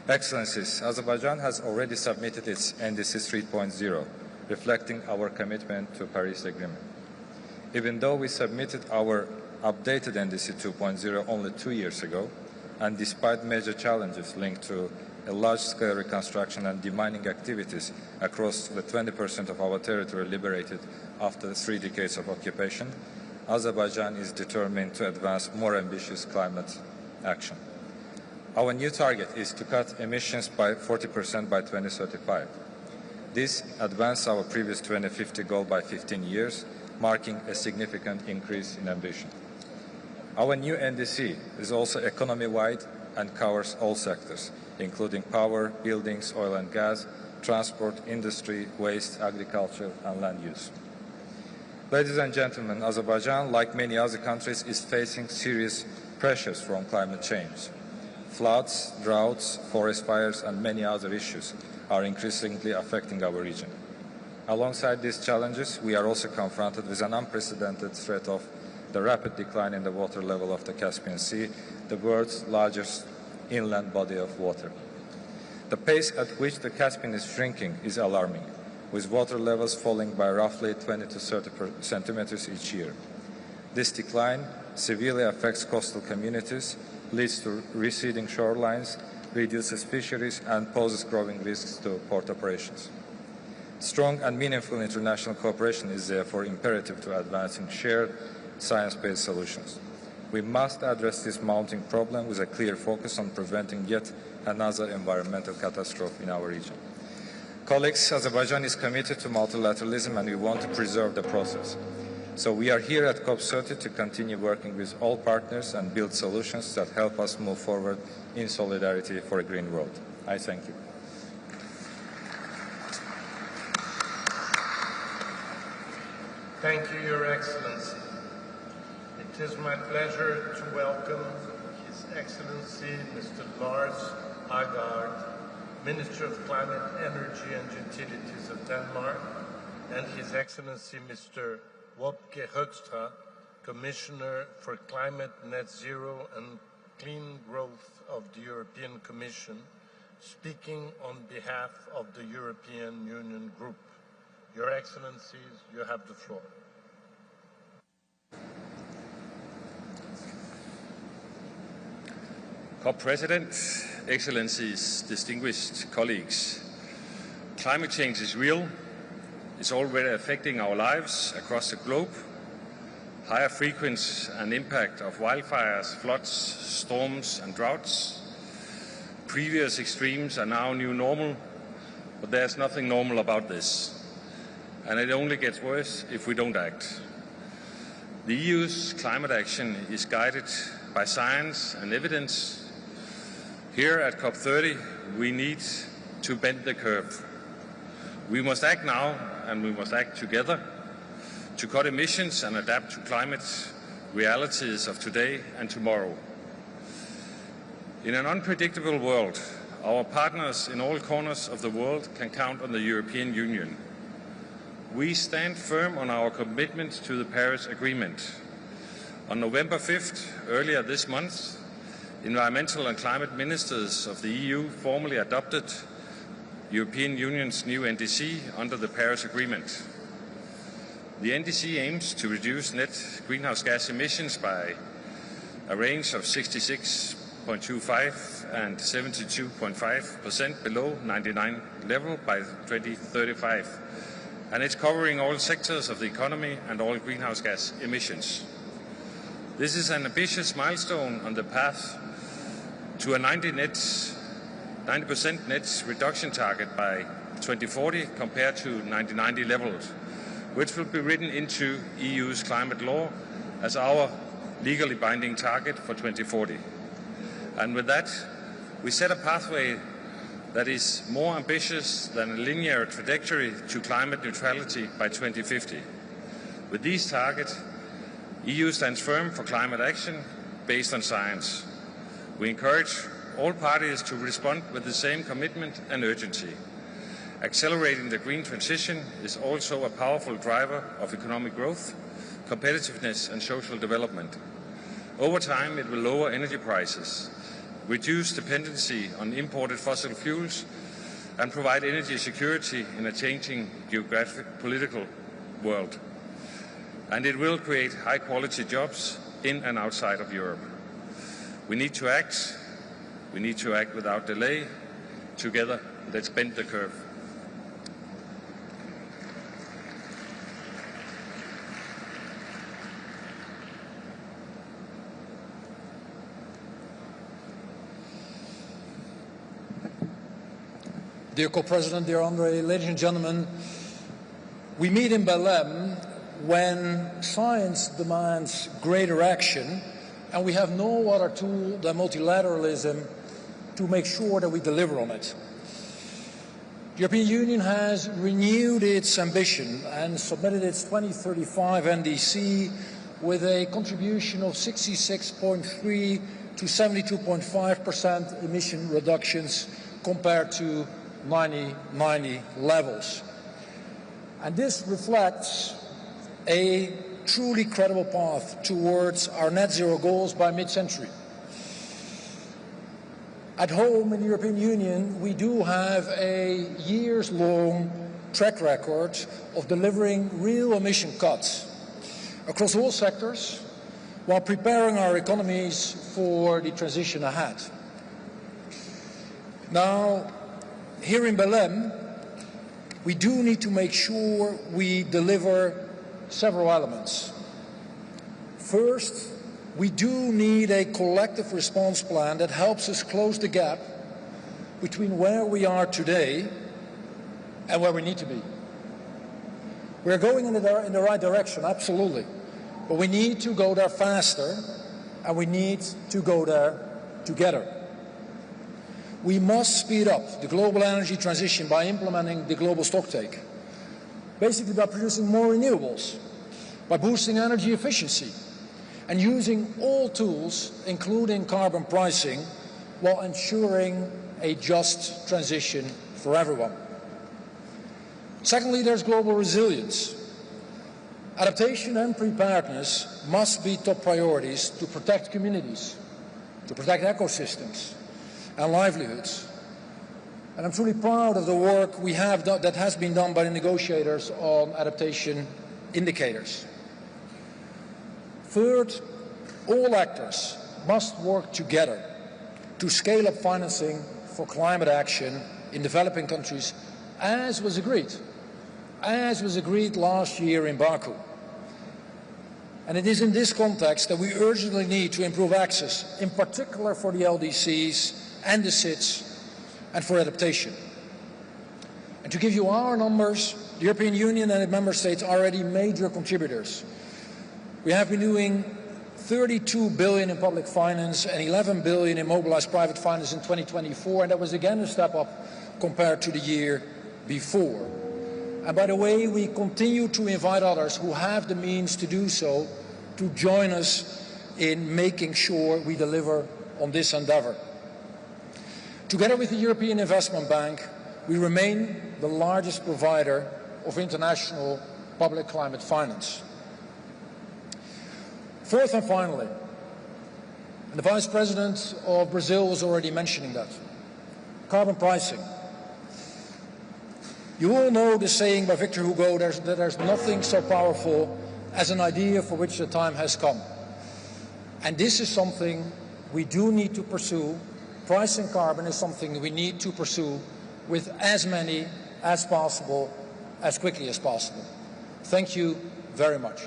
Excellencies, Azerbaijan has already submitted its NDC 3.0, reflecting our commitment to the Paris Agreement. Even though we submitted our updated NDC 2.0 only 2 years ago, and despite major challenges linked to a large-scale reconstruction and demining activities across the 20% of our territory liberated after 3 decades of occupation, Azerbaijan is determined to advance more ambitious climate action. Our new target is to cut emissions by 40% by 2035. This advances our previous 2050 goal by 15 years, marking a significant increase in ambition. Our new NDC is also economy-wide and covers all sectors, including power, buildings, oil and gas, transport, industry, waste, agriculture, and land use. Ladies and gentlemen, Azerbaijan, like many other countries, is facing serious pressures from climate change. Floods, droughts, forest fires, and many other issues are increasingly affecting our region. Alongside these challenges, we are also confronted with an unprecedented threat of the rapid decline in the water level of the Caspian Sea, the world's largest inland body of water. The pace at which the Caspian is shrinking is alarming, with water levels falling by roughly 20 to 30 centimeters each year. This decline severely affects coastal communities, leads to receding shorelines, reduces fisheries, and poses growing risks to port operations. Strong and meaningful international cooperation is therefore imperative to advancing shared science-based solutions. We must address this mounting problem with a clear focus on preventing yet another environmental catastrophe in our region. Colleagues, Azerbaijan is committed to multilateralism, and we want to preserve the process. So we are here at COP30 to continue working with all partners and build solutions that help us move forward in solidarity for a green world. I thank you. Thank you, Your Excellency. It is my pleasure to welcome His Excellency Mr. Lars Agard, Minister of Climate, Energy and Utilities of Denmark, and His Excellency Mr. Wopke Hoekstra, Commissioner for Climate, Net Zero and Clean Growth of the European Commission, speaking on behalf of the European Union Group. Your Excellencies, you have the floor. COP President, Excellencies, distinguished colleagues, climate change is real. It's already affecting our lives across the globe. Higher frequency and impact of wildfires, floods, storms and droughts. Previous extremes are now new normal, but there's nothing normal about this. And it only gets worse if we don't act. The EU's climate action is guided by science and evidence. Here at COP30, we need to bend the curve. We must act now, and we must act together to cut emissions and adapt to climate realities of today and tomorrow. In an unpredictable world, our partners in all corners of the world can count on the European Union. We stand firm on our commitment to the Paris Agreement. On November 5th, earlier this month, environmental and climate ministers of the EU formally adopted European Union's new NDC under the Paris Agreement. The NDC aims to reduce net greenhouse gas emissions by a range of 66.25 and 72.5% below 99 level by 2035. And it's covering all sectors of the economy and all greenhouse gas emissions. This is an ambitious milestone on the path to a 90 net 90% net reduction target by 2040 compared to 1990 levels, which will be written into EU's climate law as our legally binding target for 2040. And with that, we set a pathway that is more ambitious than a linear trajectory to climate neutrality by 2050. With these targets, EU stands firm for climate action based on science. We encourage all parties to respond with the same commitment and urgency. Accelerating the green transition is also a powerful driver of economic growth, competitiveness and social development. Over time, it will lower energy prices, reduce dependency on imported fossil fuels, and provide energy security in a changing geographic political world. And it will create high-quality jobs in and outside of Europe. We need to act. We need to act without delay. Together, let's bend the curve. Dear Co-President, dear Andre, ladies and gentlemen, we meet in Belem when science demands greater action and we have no other tool than multilateralism to make sure that we deliver on it. The European Union has renewed its ambition and submitted its 2035 NDC with a contribution of 66.3 to 72.5% emission reductions compared to 1990 levels. And this reflects a truly credible path towards our net zero goals by mid-century. At home in the European Union, we do have a years-long track record of delivering real emission cuts across all sectors while preparing our economies for the transition ahead. Now, here in Belem, we do need to make sure we deliver several elements. First, we do need a collective response plan that helps us close the gap between where we are today and where we need to be. We're going in the right direction, absolutely, but we need to go there faster and we need to go there together. We must speed up the global energy transition by implementing the global stocktake, basically by producing more renewables, by boosting energy efficiency, and using all tools, including carbon pricing, while ensuring a just transition for everyone. Secondly, there's global resilience. Adaptation and preparedness must be top priorities to protect communities, to protect ecosystems and livelihoods. And I'm truly proud of the work we have done, that has been done by the negotiators on adaptation indicators. Third, all actors must work together to scale up financing for climate action in developing countries, as was agreed last year in Baku. And it is in this context that we urgently need to improve access, in particular for the LDCs and the SIDS, and for adaptation. And to give you our numbers, the European Union and its member states are already major contributors. We have been doing 32 billion in public finance and 11 billion in mobilized private finance in 2024, and that was again a step up compared to the year before. And by the way, we continue to invite others who have the means to do so to join us in making sure we deliver on this endeavor. Together with the European Investment Bank, we remain the largest provider of international public climate finance. Fourth and finally, and the Vice President of Brazil was already mentioning that, carbon pricing. You all know the saying by Victor Hugo that there's nothing so powerful as an idea for which the time has come. And this is something we do need to pursue. Pricing carbon is something we need to pursue with as many as possible, as quickly as possible. Thank you very much.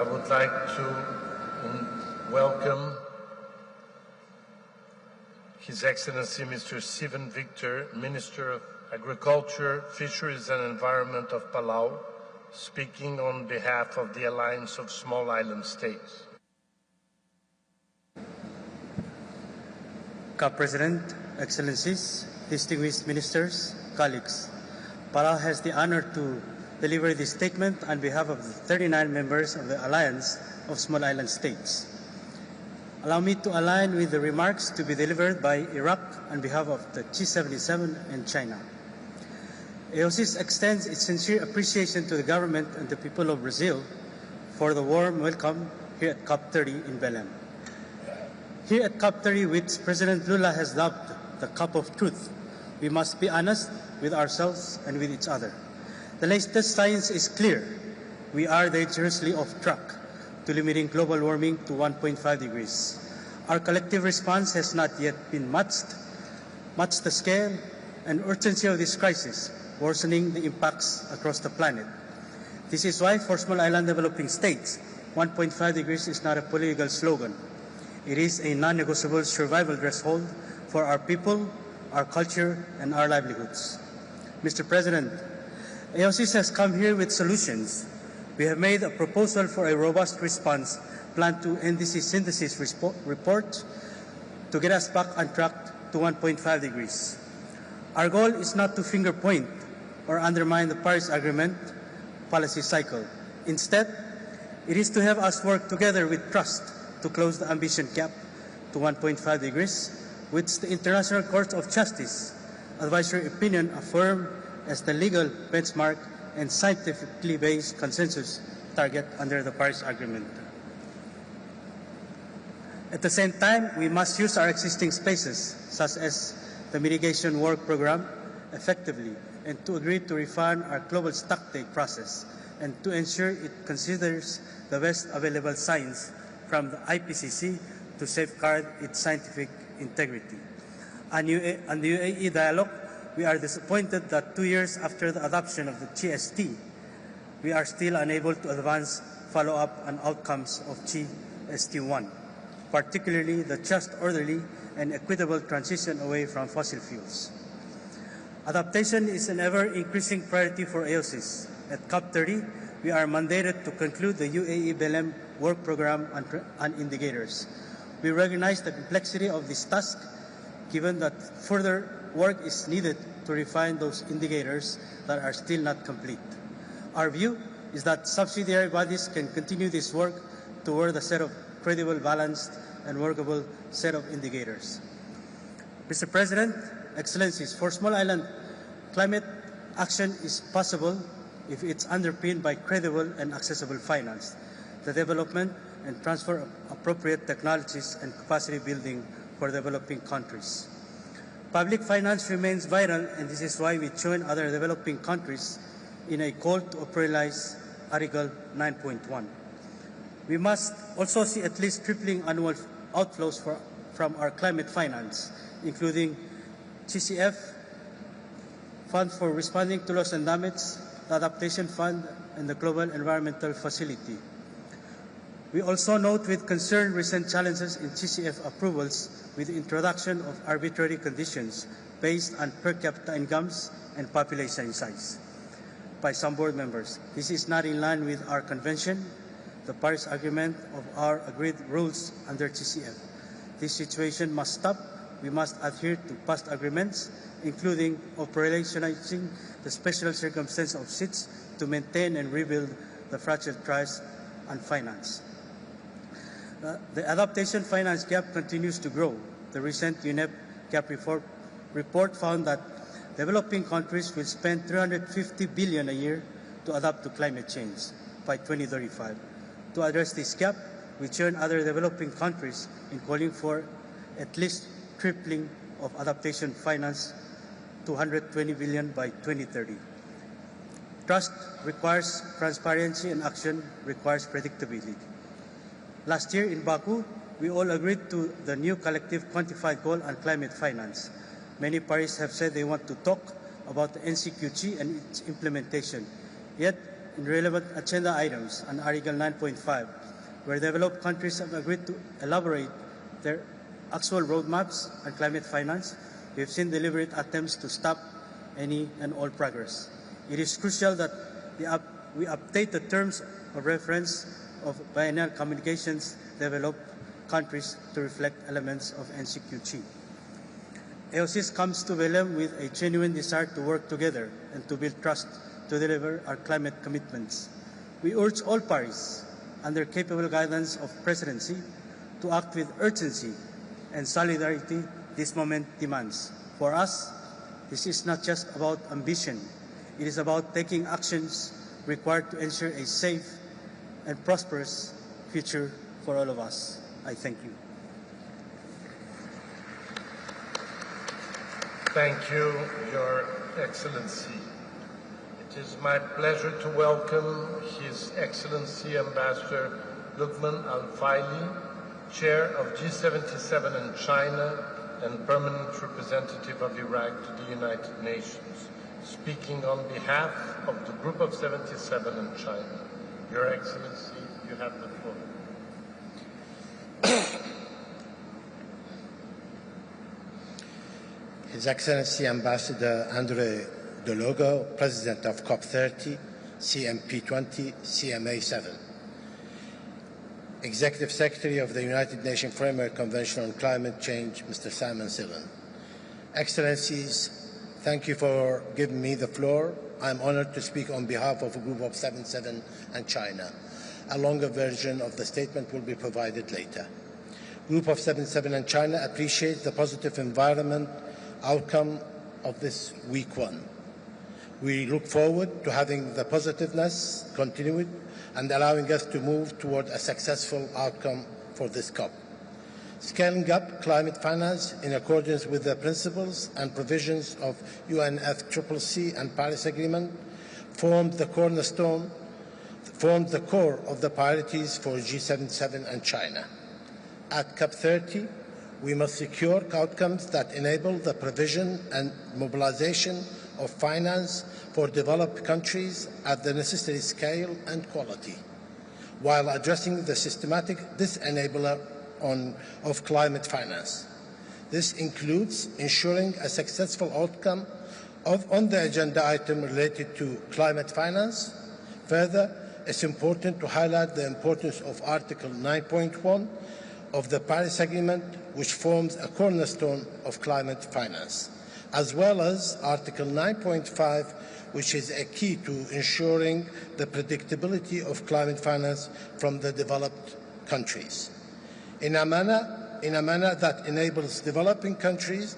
I would like to welcome His Excellency Mr. Steven Victor, Minister of Agriculture, Fisheries and Environment of Palau, speaking on behalf of the Alliance of Small Island States. COP President, Excellencies, distinguished ministers, colleagues, Palau has the honor to deliver this statement on behalf of the 39 members of the Alliance of Small Island States. Allow me to align with the remarks to be delivered by Iraq on behalf of the G77 and China. AOCIS extends its sincere appreciation to the government and the people of Brazil for the warm welcome here at COP30 in Belem. Here at COP30, which President Lula has dubbed the Cup of Truth, we must be honest with ourselves and with each other. The latest science is clear. We are dangerously off track to limiting global warming to 1.5 degrees. Our collective response has not yet been matched the scale and urgency of this crisis, worsening the impacts across the planet. This is why for small island developing states, 1.5 degrees is not a political slogan. It is a non-negotiable survival threshold for our people, our culture, and our livelihoods. Mr. President, AOCIS has come here with solutions. We have made a proposal for a robust response plan to NDC synthesis report to get us back on track to 1.5 degrees. Our goal is not to finger point or undermine the Paris Agreement policy cycle. Instead, it is to have us work together with trust to close the ambition gap to 1.5 degrees, which the International Court of Justice advisory opinion affirmed as the legal benchmark and scientifically based consensus target under the Paris Agreement. At the same time, we must use our existing spaces, such as the mitigation work program, effectively, and to agree to refine our global stocktake process and to ensure it considers the best available science from the IPCC to safeguard its scientific integrity. On the UAE dialogue, we are disappointed that 2 years after the adoption of the GST, we are still unable to advance follow-up on outcomes of GST1, particularly the just, orderly, and equitable transition away from fossil fuels. Adaptation is an ever-increasing priority for AOCIS. At COP30, we are mandated to conclude the UAE Belem work program on indicators. We recognize the complexity of this task, given that further work is needed to refine those indicators that are still not complete. Our view is that subsidiary bodies can continue this work toward a set of credible, balanced, and workable set of indicators. Mr. President, Excellencies, for small island, climate action is possible if it's underpinned by credible and accessible finance, the development and transfer of appropriate technologies and capacity building for developing countries. Public finance remains vital, and this is why we join other developing countries in a call to operationalize Article 9.1. We must also see at least tripling annual outflows from our climate finance, including CCF, Fund for Responding to Loss and Damage, the Adaptation Fund, and the Global Environmental Facility. We also note with concern recent challenges in CCF approvals with the introduction of arbitrary conditions based on per capita incomes and population size by some board members. This is not in line with our convention, the Paris Agreement, of our agreed rules under CCF. This situation must stop. We must adhere to past agreements, including operationalizing the special circumstance of seats to maintain and rebuild the fragile trust and finance. The adaptation finance gap continues to grow. The recent UNEP gap report found that developing countries will spend $350 billion a year to adapt to climate change by 2035. To address this gap, we join other developing countries in calling for at least tripling of adaptation finance to $120 billion by 2030. Trust requires transparency, and action requires predictability. Last year in Baku, we all agreed to the new collective quantified goal on climate finance. Many parties have said they want to talk about the NCQG and its implementation. Yet, in relevant agenda items on Article 9.5, where developed countries have agreed to elaborate their actual roadmaps on climate finance, we have seen deliberate attempts to stop any and all progress. It is crucial that we update the terms of reference of biennial communications developed countries to reflect elements of NCQG. AOCIS comes to Belem with a genuine desire to work together and to build trust to deliver our climate commitments. We urge all parties, under capable guidance of Presidency, to act with urgency and solidarity this moment demands. For us, this is not just about ambition. It is about taking actions required to ensure a safe and prosperous future for all of us. I thank you. Thank you, Your Excellency. It is my pleasure to welcome His Excellency Ambassador Luqman Al-Faili, Chair of G77 in China and Permanent Representative of Iraq to the United Nations, speaking on behalf of the Group of 77 in China. Your Excellency, you have the floor. His Excellency Ambassador Andre de Lago, President of COP30, CMP20, CMA7. Executive Secretary of the United Nations Framework Convention on Climate Change, Mr. Simon Sillon. Excellencies, thank you for giving me the floor. I'm honored to speak on behalf of a group of 77 and China. A longer version of the statement will be provided later. Group of 77 and China appreciates the positive environment outcome of this week one. We look forward to having the positiveness continued and allowing us to move toward a successful outcome for this COP. Scaling up climate finance in accordance with the principles and provisions of UNFCCC and Paris Agreement formed the core of the priorities for G77 and China. At COP30, we must secure outcomes that enable the provision and mobilization of finance for developed countries at the necessary scale and quality, while addressing the systematic disenabler of climate finance. This includes ensuring a successful outcome on the agenda item related to climate finance. Further, it's important to highlight the importance of Article 9.1 of the Paris Agreement, which forms a cornerstone of climate finance, as well as Article 9.5, which is a key to ensuring the predictability of climate finance from the developed countries, in a manner that enables developing countries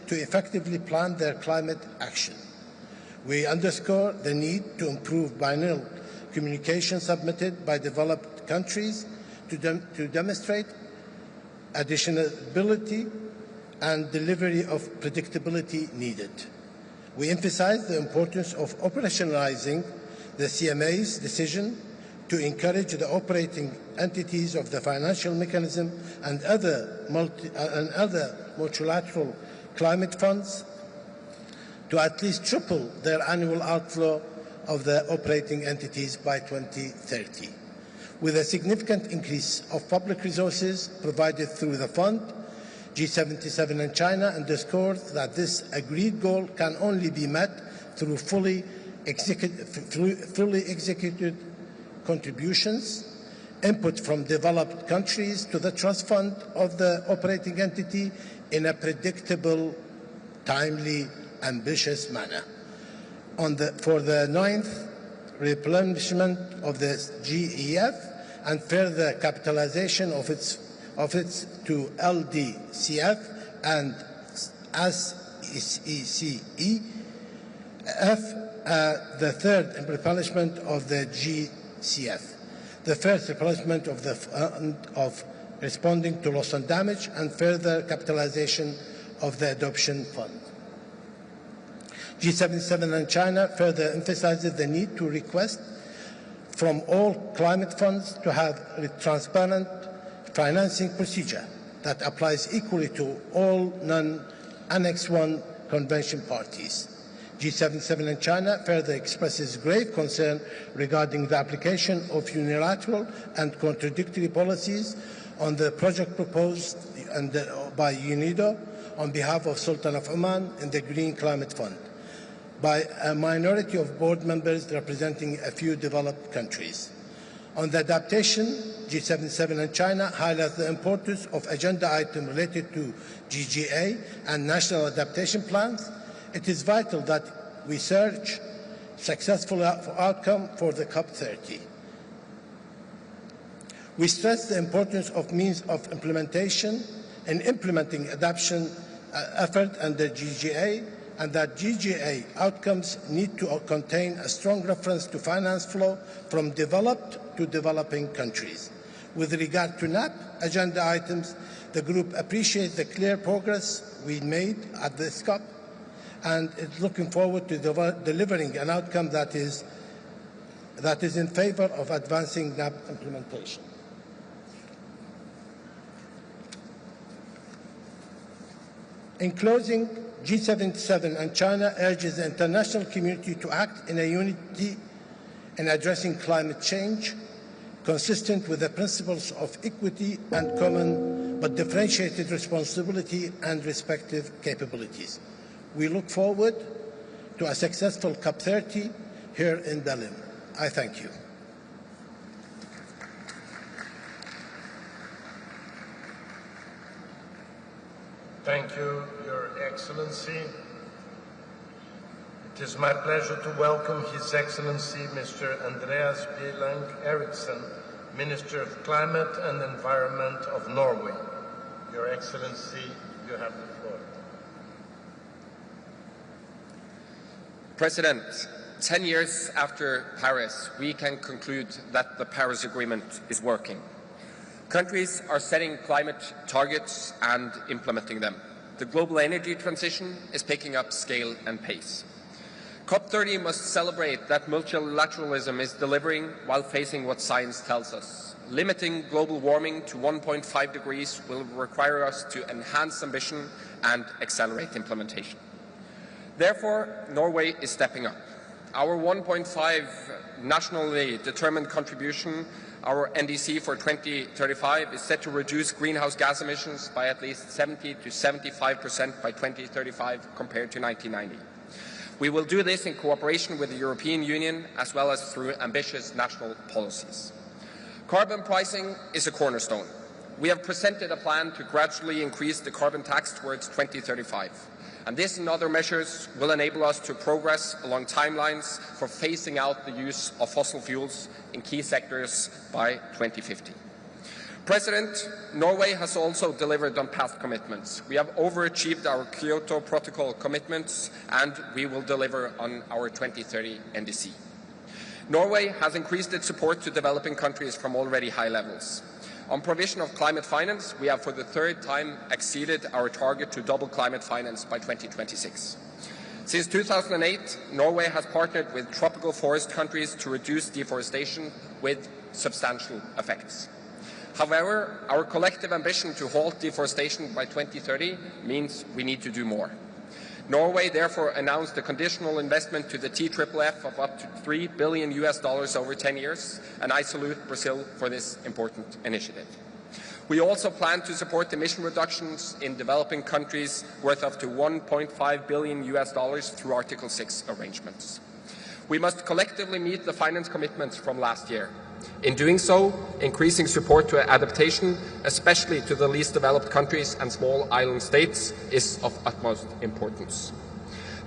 to effectively plan their climate action. We underscore the need to improve biennial communication submitted by developed countries to demonstrate additionality and delivery of predictability needed. We emphasize the importance of operationalizing the CMA's decision to encourage the operating entities of the financial mechanism and other multilateral climate funds to at least triple their annual outflow of the operating entities by 2030. With a significant increase of public resources provided through the fund, G77 and China underscores that this agreed goal can only be met through fully executed contributions, input from developed countries to the trust fund of the operating entity in a predictable, timely, ambitious manner. For the 9th replenishment of the GEF and further capitalization of its to LDCF and SECEF, the third replenishment of the GCF, the first replenishment of the fund of responding to loss and damage, and further capitalization of the adoption fund. G77 and China further emphasizes the need to request from all climate funds to have a transparent financing procedure that applies equally to all non-Annex 1 Convention parties. G77 and China further expresses grave concern regarding the application of unilateral and contradictory policies on the project proposed by UNIDO on behalf of Sultan of Oman in the Green Climate Fund by a minority of board members representing a few developed countries. On the adaptation, G77 and China highlight the importance of agenda items related to GGA and national adaptation plans. It is vital that we search successful outcome for the COP30. We stress the importance of means of implementation in implementing adaptation effort under GGA, and that GGA outcomes need to contain a strong reference to finance flow from developed to developing countries. With regard to NAP agenda items, the group appreciates the clear progress we made at this COP and is looking forward to delivering an outcome that is in favor of advancing NAP implementation. In closing, G77 and China urges the international community to act in a unity in addressing climate change, consistent with the principles of equity and common but differentiated responsibility and respective capabilities. We look forward to a successful COP30 here in Belem. I thank you. Thank you, Your Excellency. It is my pleasure to welcome His Excellency Mr. Andreas Bjelland Eriksen, Minister of Climate and Environment of Norway. Your Excellency, you have the floor. President, 10 years after Paris, we can conclude that the Paris Agreement is working. Countries are setting climate targets and implementing them. The global energy transition is picking up scale and pace. COP30 must celebrate that multilateralism is delivering while facing what science tells us. Limiting global warming to 1.5 degrees will require us to enhance ambition and accelerate implementation. Therefore, Norway is stepping up. Our 1.5 nationally determined contribution, our NDC for 2035, is set to reduce greenhouse gas emissions by at least 70 to 75% by 2035 compared to 1990. We will do this in cooperation with the European Union as well as through ambitious national policies. Carbon pricing is a cornerstone. We have presented a plan to gradually increase the carbon tax towards 2035. And this and other measures will enable us to progress along timelines for phasing out the use of fossil fuels in key sectors by 2050. President, Norway has also delivered on past commitments. We have overachieved our Kyoto Protocol commitments, and we will deliver on our 2030 NDC. Norway has increased its support to developing countries from already high levels. On provision of climate finance, we have for the third time exceeded our target to double climate finance by 2026. Since 2008, Norway has partnered with tropical forest countries to reduce deforestation with substantial effects. However, our collective ambition to halt deforestation by 2030 means we need to do more. Norway therefore announced a conditional investment to the TFFF of up to $3 billion over 10 years, and I salute Brazil for this important initiative. We also plan to support emission reductions in developing countries worth up to $1.5 billion through Article 6 arrangements. We must collectively meet the finance commitments from last year. In doing so, increasing support to adaptation, especially to the least developed countries and small island states, is of utmost importance.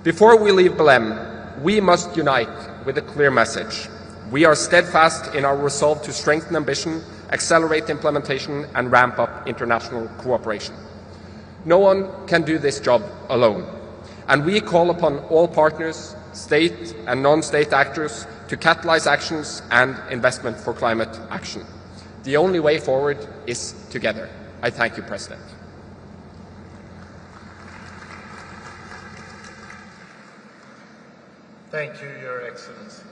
Before we leave Belem, we must unite with a clear message. We are steadfast in our resolve to strengthen ambition, accelerate implementation, and ramp up international cooperation. No one can do this job alone, and we call upon all partners, state and non-state actors, to catalyze actions and investment for climate action. The only way forward is together. I thank you, President. Thank you, Your Excellency.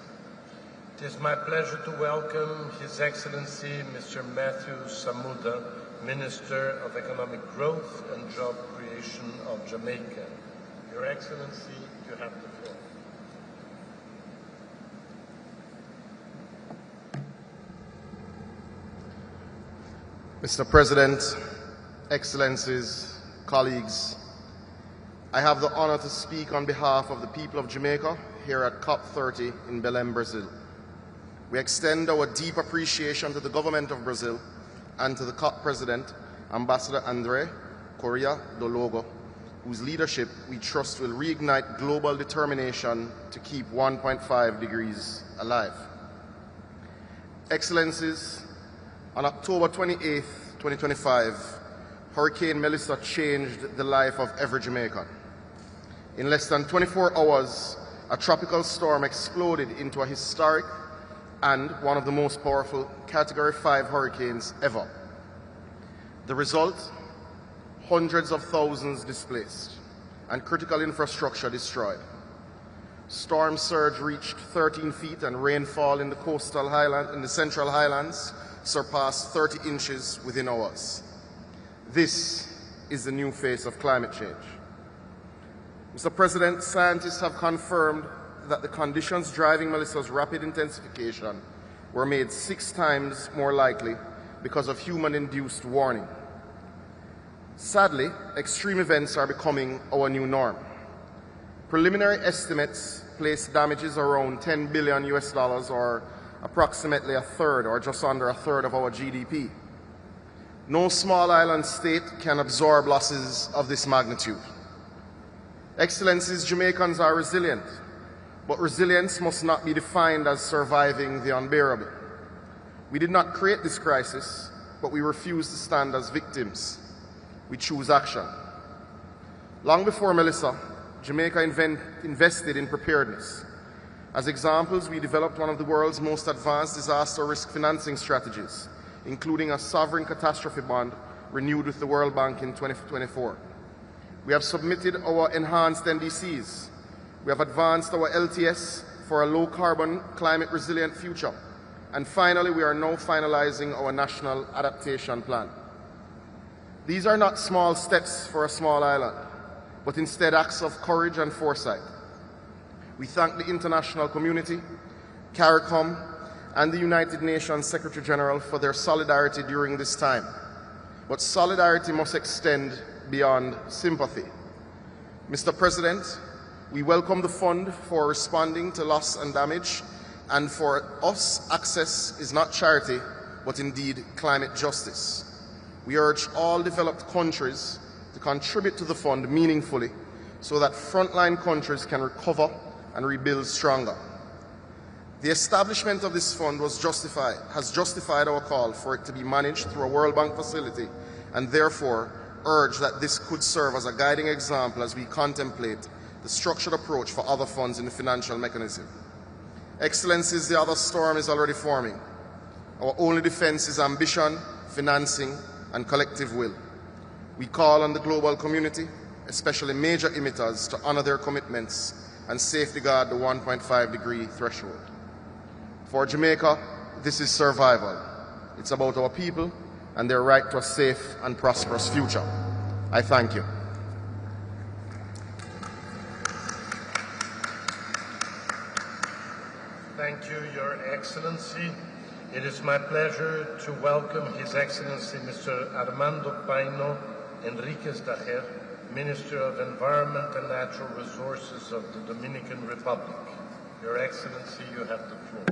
It is my pleasure to welcome His Excellency Mr. Matthew Samuda, Minister of Economic Growth and Job Creation of Jamaica. Your Excellency, you have the floor. Mr. President, Excellencies, colleagues, I have the honor to speak on behalf of the people of Jamaica here at COP30 in Belem, Brazil. We extend our deep appreciation to the government of Brazil and to the COP President, Ambassador Correa do Lago, whose leadership we trust will reignite global determination to keep 1.5 degrees alive. Excellencies, on October 28, 2025, Hurricane Melissa changed the life of every Jamaican. In less than 24 hours, a tropical storm exploded into a historic and one of the most powerful Category 5 hurricanes ever. The result? Hundreds of thousands displaced and critical infrastructure destroyed. Storm surge reached 13 feet and rainfall in the central highlands surpassed 30 inches within hours. This is the new face of climate change. Mr. President, scientists have confirmed that the conditions driving Melissa's rapid intensification were made 6 times more likely because of human-induced warning. Sadly, extreme events are becoming our new norm. Preliminary estimates place damages around $10 billion or approximately a third or just under a third of our GDP. No small island state can absorb losses of this magnitude. Excellencies, Jamaicans are resilient, but resilience must not be defined as surviving the unbearable. We did not create this crisis, but we refuse to stand as victims. We choose action. Long before Melissa, Jamaica invested in preparedness. As examples, we developed one of the world's most advanced disaster risk financing strategies, including a sovereign catastrophe bond renewed with the World Bank in 2024. We have submitted our enhanced NDCs. We have advanced our LTS for a low-carbon, climate-resilient future. And finally, we are now finalizing our national adaptation plan. These are not small steps for a small island, but instead acts of courage and foresight. We thank the international community, CARICOM, and the United Nations Secretary General for their solidarity during this time. But solidarity must extend beyond sympathy. Mr. President, we welcome the fund for responding to loss and damage, and for us, access is not charity, but indeed climate justice. We urge all developed countries to contribute to the fund meaningfully so that frontline countries can recover and rebuild stronger. The establishment of this fund has justified our call for it to be managed through a World Bank facility, and therefore urge that this could serve as a guiding example as we contemplate the structured approach for other funds in the financial mechanism. Excellencies, the other storm is already forming. Our only defense is ambition, financing, and collective will. We call on the global community, especially major emitters, to honor their commitments and safeguard the 1.5 degree threshold. For Jamaica, this is survival. It's about our people and their right to a safe and prosperous future. I thank you. Thank you, Your Excellency. It is my pleasure to welcome His Excellency Mr. Armando Paino Enriquez Daher, Minister of Environment and Natural Resources of the Dominican Republic. Your Excellency, you have the floor.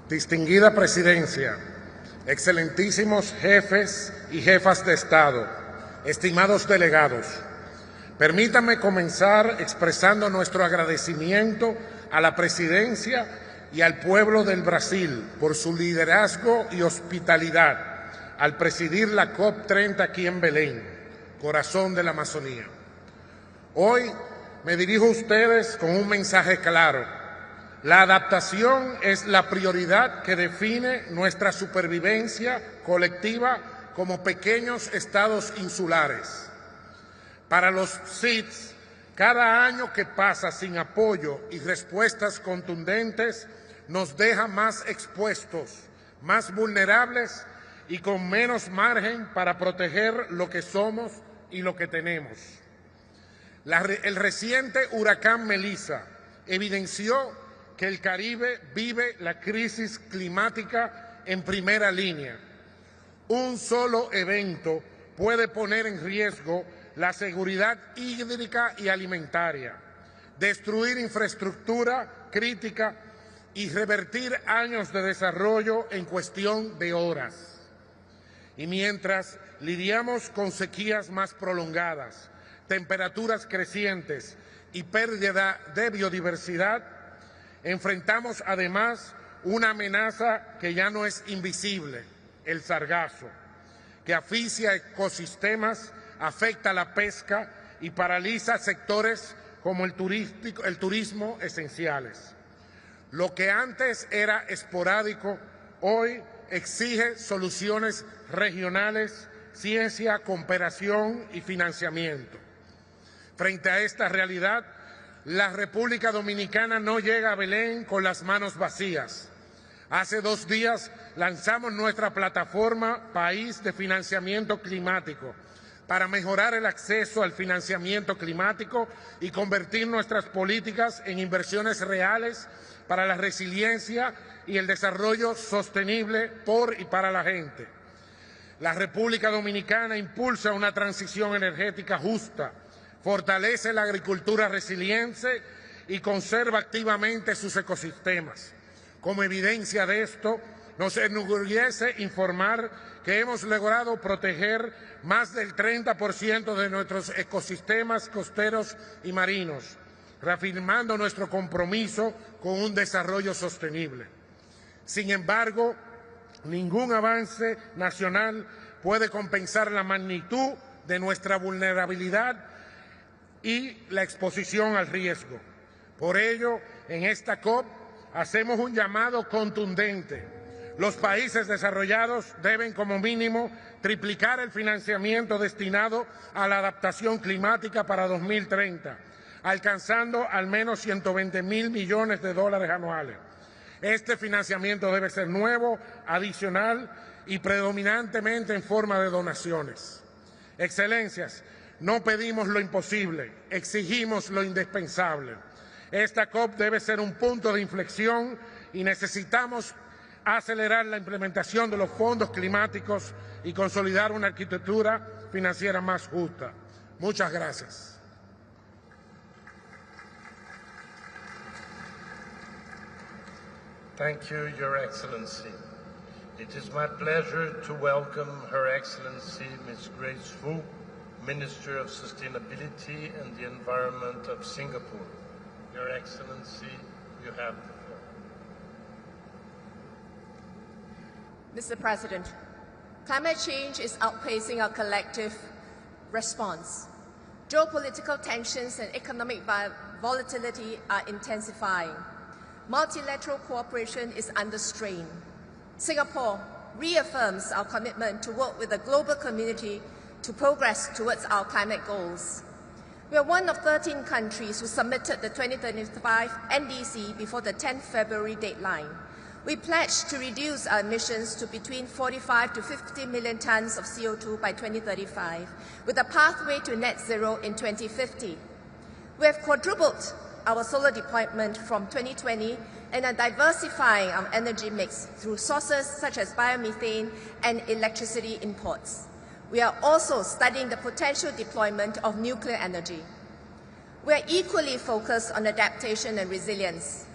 Distinguida Presidencia, excelentísimos jefes y jefas de Estado, estimados delegados, permítanme comenzar expresando nuestro agradecimiento a la Presidencia y al pueblo del Brasil por su liderazgo y hospitalidad al presidir la COP30 aquí en Belén, corazón de la Amazonía. Hoy me dirijo a ustedes con un mensaje claro. La adaptación es la prioridad que define nuestra supervivencia colectiva como pequeños estados insulares. Para los SIDS, cada año que pasa sin apoyo y respuestas contundentes nos deja más expuestos, más vulnerables y con menos margen para proteger lo que somos y lo que tenemos. El reciente huracán Melissa evidenció que el Caribe vive la crisis climática en primera línea. Un solo evento puede poner en riesgo la seguridad hídrica y alimentaria, destruir infraestructura crítica y revertir años de desarrollo en cuestión de horas. Y mientras lidiamos con sequías más prolongadas, temperaturas crecientes y pérdida de biodiversidad, enfrentamos además una amenaza que ya no es invisible, el sargazo, que asfixia ecosistemas, afecta la pesca y paraliza sectores como el turismo esenciales. Lo que antes era esporádico, hoy exige soluciones regionales, ciencia, cooperación y financiamiento. Frente a esta realidad, la República Dominicana no llega a Belén con las manos vacías. Hace 2 días lanzamos nuestra plataforma País de Financiamiento Climático para mejorar el acceso al financiamiento climático y convertir nuestras políticas en inversiones reales para la resiliencia y el desarrollo sostenible por y para la gente. La República Dominicana impulsa una transición energética justa, fortalece la agricultura resiliente y conserva activamente sus ecosistemas. Como evidencia de esto, nos enorgullece informar que hemos logrado proteger más del 30% de nuestros ecosistemas costeros y marinos, reafirmando nuestro compromiso con un desarrollo sostenible. Sin embargo, ningún avance nacional puede compensar la magnitud de nuestra vulnerabilidad y la exposición al riesgo. Por ello, en esta COP hacemos un llamado contundente. Los países desarrollados deben, como mínimo, triplicar el financiamiento destinado a la adaptación climática para 2030, alcanzando al menos $120.000 millones anuales. Este financiamiento debe ser nuevo, adicional y predominantemente en forma de donaciones. Excelencias, no pedimos lo imposible, exigimos lo indispensable. Esta COP debe ser un punto de inflexión y necesitamos acelerar la implementación de los fondos climáticos y consolidar una arquitectura financiera más justa. Muchas gracias. Thank you, Your Excellency. It is my pleasure to welcome Her Excellency Ms. Grace Fu, Minister of Sustainability and the Environment of Singapore. Your Excellency, you have the floor. Mr. President, climate change is outpacing our collective response. Geopolitical tensions and economic volatility are intensifying. Multilateral cooperation is under strain. Singapore reaffirms our commitment to work with the global community to progress towards our climate goals. We are one of 13 countries who submitted the 2035 NDC before the 10th February deadline. We pledged to reduce our emissions to between 45 to 50 million tons of CO2 by 2035, with a pathway to net zero in 2050. We have quadrupled our solar deployment from 2020 and are diversifying our energy mix through sources such as biomethane and electricity imports. We are also studying the potential deployment of nuclear energy. We are equally focused on adaptation and resilience.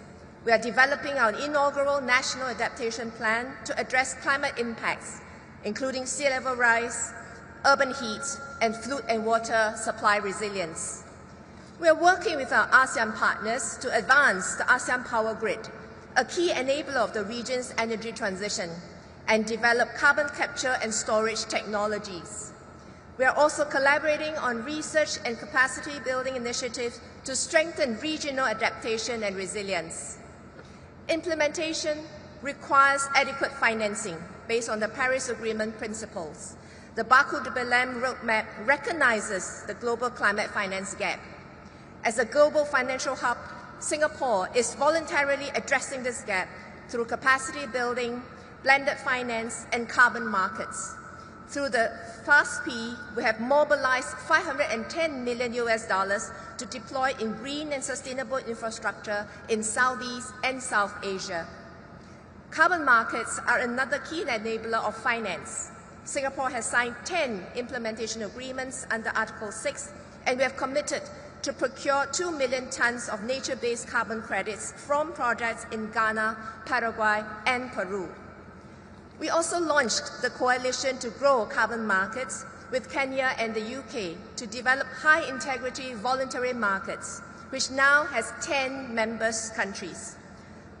We are developing our inaugural National Adaptation Plan to address climate impacts, including sea level rise, urban heat, and food and water supply resilience. We are working with our ASEAN partners to advance the ASEAN Power Grid, a key enabler of the region's energy transition, and develop carbon capture and storage technologies. We are also collaborating on research and capacity building initiatives to strengthen regional adaptation and resilience. Implementation requires adequate financing based on the Paris Agreement principles. The Baku to Belem roadmap recognizes the global climate finance gap. As a global financial hub, Singapore is voluntarily addressing this gap through capacity building, blended finance, and carbon markets. Through the FAST-P, we have mobilized $510 million to deploy in green and sustainable infrastructure in Southeast and South Asia. Carbon markets are another key enabler of finance. Singapore has signed 10 implementation agreements under Article 6, and we have committed to procure 2 million tons of nature-based carbon credits from projects in Ghana, Paraguay, and Peru. We also launched the Coalition to Grow Carbon Markets with Kenya and the UK to develop high-integrity voluntary markets, which now has 10 member countries.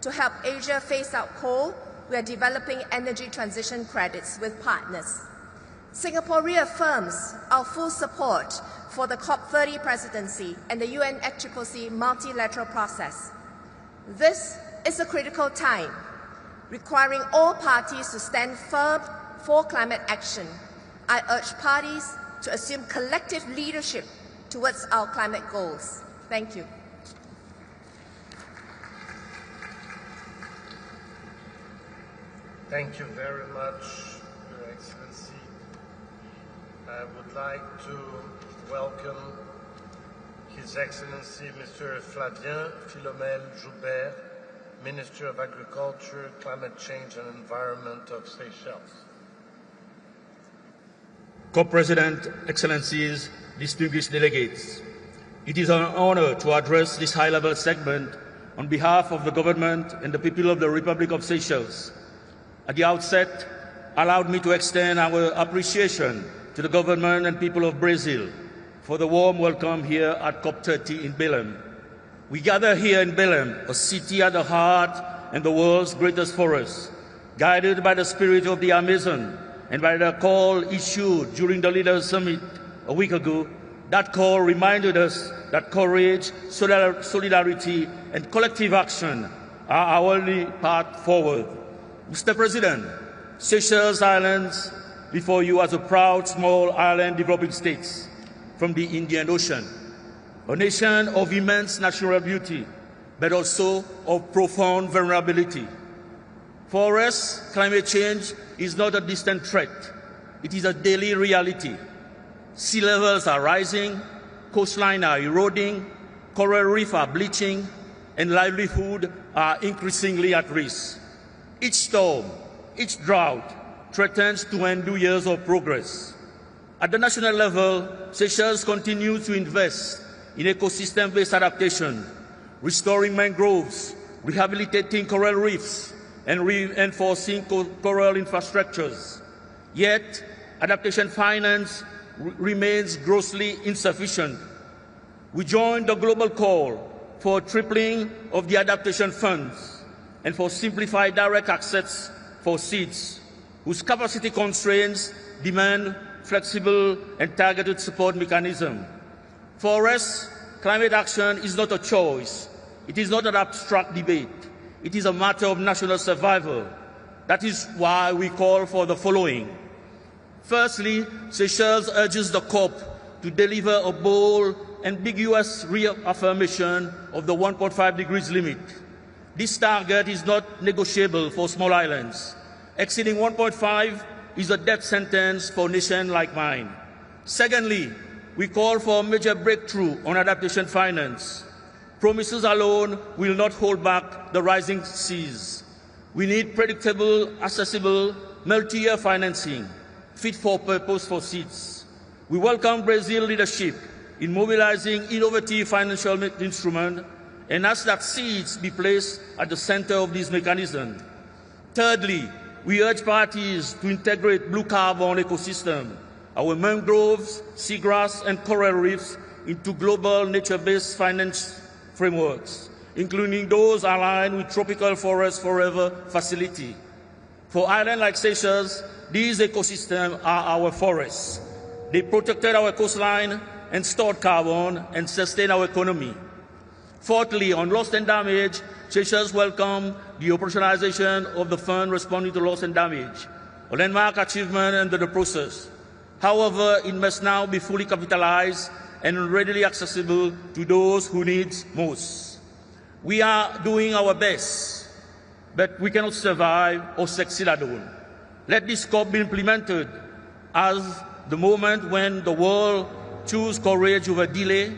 To help Asia phase out coal, we are developing energy transition credits with partners. Singapore reaffirms our full support for the COP30 presidency and the UNFCCC multilateral process. This is a critical time, requiring all parties to stand firm for climate action. I urge parties to assume collective leadership towards our climate goals. Thank you. Thank you very much, Your Excellency. I would like to welcome His Excellency Mr. Flavien Philomèle-Joubert, Minister of Agriculture, Climate Change and Environment of Seychelles. Co-President, Excellencies, distinguished delegates, it is an honor to address this high-level segment on behalf of the government and the people of the Republic of Seychelles. At the outset, allow me to extend our appreciation to the government and people of Brazil for the warm welcome here at COP30 in Belem. We gather here in Belem, a city at the heart and the world's greatest forest, guided by the spirit of the Amazon and by the call issued during the Leaders' Summit a week ago. That call reminded us that courage, solidarity, and collective action are our only path forward. Mr. President, Seychelles Islands before you as a proud small island developing states from the Indian Ocean, a nation of immense natural beauty, but also of profound vulnerability. For us, climate change is not a distant threat. It is a daily reality. Sea levels are rising, coastlines are eroding, coral reefs are bleaching, and livelihoods are increasingly at risk. Each storm, each drought threatens to undo years of progress. At the national level, Seychelles continues to invest in ecosystem-based adaptation, restoring mangroves, rehabilitating coral reefs, and reinforcing coral infrastructures. Yet, adaptation finance remains grossly insufficient. We join the global call for a tripling of the adaptation funds and for simplified direct access for seeds, whose capacity constraints demand flexible and targeted support mechanisms. For us, climate action is not a choice. It is not an abstract debate. It is a matter of national survival. That is why we call for the following. Firstly, Seychelles urges the COP to deliver a bold, ambiguous reaffirmation of the 1.5 degrees limit. This target is not negotiable for small islands. Exceeding 1.5 is a death sentence for a nation like mine. Secondly, we call for a major breakthrough on adaptation finance. Promises alone will not hold back the rising seas. We need predictable, accessible, multi-year financing, fit for purpose for seeds. We welcome Brazil's leadership in mobilizing innovative financial instruments and ask that seeds be placed at the center of this mechanism. Thirdly, we urge parties to integrate blue carbon ecosystem, our mangroves, seagrass, and coral reefs into global nature-based finance frameworks, including those aligned with Tropical Forest Forever facility. For islands like Seychelles, these ecosystems are our forests. They protected our coastline and stored carbon and sustain our economy. Fourthly, on loss and damage, Seychelles welcome the operationalization of the fund responding to loss and damage, a landmark achievement under the process. However, it must now be fully capitalized and readily accessible to those who need it most. We are doing our best, but we cannot survive or succeed alone. Let this COP be implemented as the moment when the world chooses courage over delay,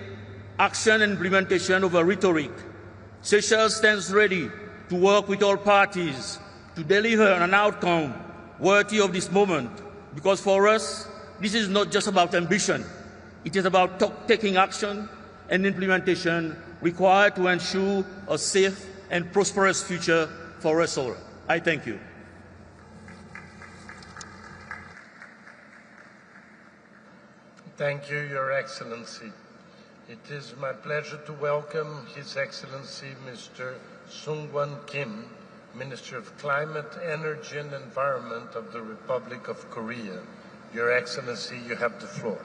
action and implementation over rhetoric. Seychelles stands ready to work with all parties to deliver an outcome worthy of this moment, because for us, this is not just about ambition. It is about taking action and implementation required to ensure a safe and prosperous future for us all. I thank you. Thank you, Your Excellency. It is my pleasure to welcome His Excellency Mr. Sungwon Kim, Minister of Climate, Energy and Environment of the Republic of Korea. Your Excellency, you have the floor.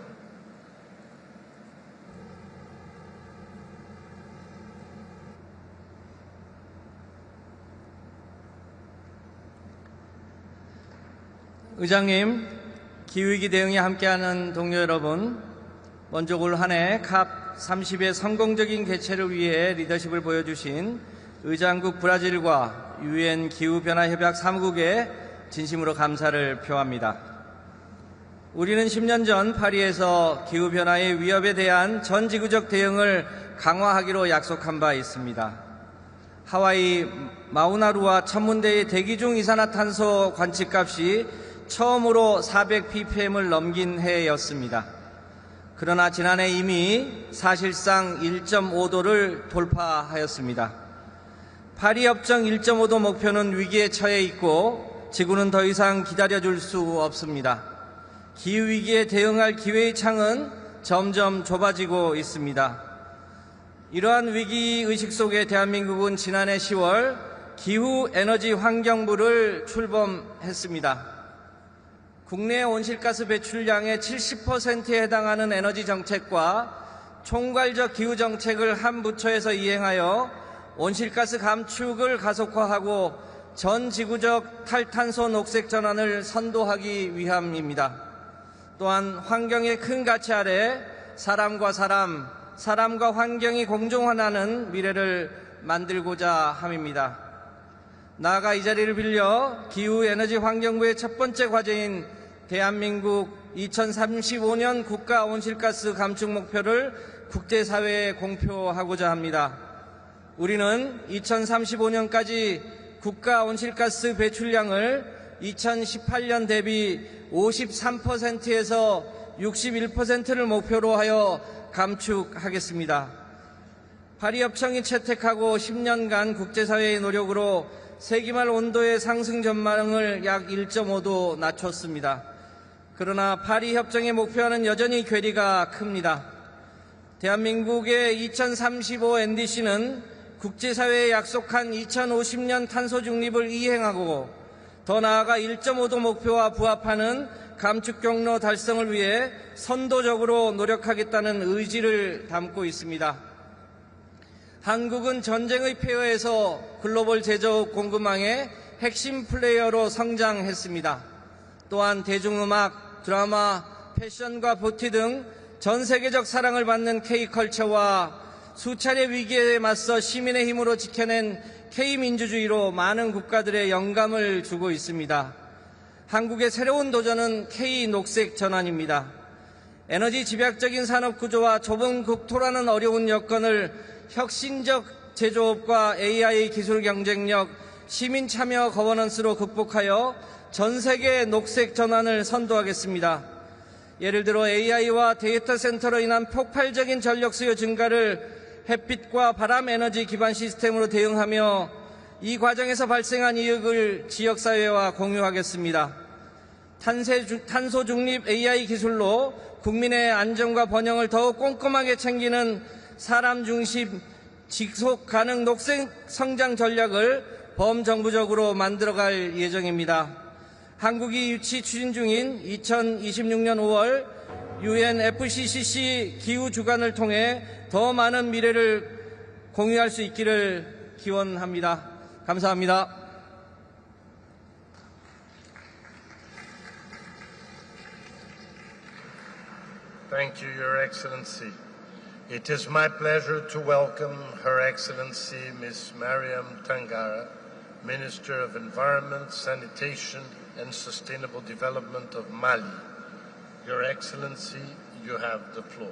의장님, 기후위기 대응에 함께하는 동료 여러분, 먼저 올 한 해 COP30의 성공적인 개최를 위해 리더십을 보여주신 의장국 브라질과 UN 기후변화협약 사무국에 진심으로 감사를 표합니다. 우리는 10년 전 파리에서 기후변화의 위협에 대한 전 지구적 대응을 강화하기로 약속한 바 있습니다. 하와이 마우나루와 천문대의 대기 중 이산화탄소 관측값이 처음으로 400ppm을 넘긴 해였습니다. 그러나 지난해 이미 사실상 1.5도를 돌파하였습니다. 파리협정 1.5도 목표는 위기에 처해 있고 지구는 더 이상 기다려줄 수 없습니다. 기후위기에 대응할 기회의 창은 점점 좁아지고 있습니다. 이러한 위기의식 속에 대한민국은 지난해 10월 기후에너지환경부를 출범했습니다. 국내 온실가스 배출량의 70%에 해당하는 에너지 정책과 총괄적 기후 정책을 한 부처에서 이행하여 온실가스 감축을 가속화하고 전 지구적 탈탄소 녹색 전환을 선도하기 위함입니다. 또한 환경의 큰 가치 아래 사람과 사람, 사람과 환경이 공존하는 미래를 만들고자 함입니다. 나아가 이 자리를 빌려 기후에너지환경부의 첫 번째 과제인 대한민국 2035년 국가 온실가스 감축 목표를 국제사회에 공표하고자 합니다. 우리는 2035년까지 국가 온실가스 배출량을 2018년 대비 53%에서 61%를 목표로 하여 감축하겠습니다. 파리협정이 채택하고 10년간 국제사회의 노력으로 세기말 온도의 상승 전망을 약 1.5도 낮췄습니다. 그러나 파리협정의 목표와는 여전히 괴리가 큽니다. 대한민국의 2035 NDC는 국제사회에 약속한 2050년 탄소 중립을 이행하고 더 나아가 1.5도 목표와 부합하는 감축 경로 달성을 위해 선도적으로 노력하겠다는 의지를 담고 있습니다. 한국은 전쟁의 폐허에서 글로벌 제조업 공급망의 핵심 플레이어로 성장했습니다. 또한 대중음악, 드라마, 패션과 뷰티 등 전 세계적 사랑을 받는 K컬처와 수차례 위기에 맞서 시민의 힘으로 지켜낸 K민주주의로 많은 국가들의 영감을 주고 있습니다. 한국의 새로운 도전은 K녹색 전환입니다. 에너지 집약적인 산업 구조와 좁은 국토라는 어려운 여건을 혁신적 제조업과 AI 기술 경쟁력, 시민 참여 거버넌스로 극복하여 전 세계 녹색 전환을 선도하겠습니다. 예를 들어 AI와 데이터 센터로 인한 폭발적인 전력 수요 증가를 햇빛과 바람 에너지 기반 시스템으로 대응하며 이 과정에서 발생한 이익을 지역사회와 공유하겠습니다. 탄소 중립 AI 기술로 국민의 안전과 번영을 더욱 꼼꼼하게 챙기는 사람 중심 지속 가능 녹색 성장 전략을 범정부적으로 만들어갈 예정입니다. 한국이 유치 추진 중인 2026년 5월 UNFCCC 기후 주간을 통해 더 많은 미래를 공유할 수 있기를 기원합니다. 감사합니다. Thank you, Your Excellency. It is my pleasure to welcome Her Excellency Ms. Mariam Tangara, Minister of Environment, Sanitation and Sustainable Development of Mali. Your Excellency, you have the floor.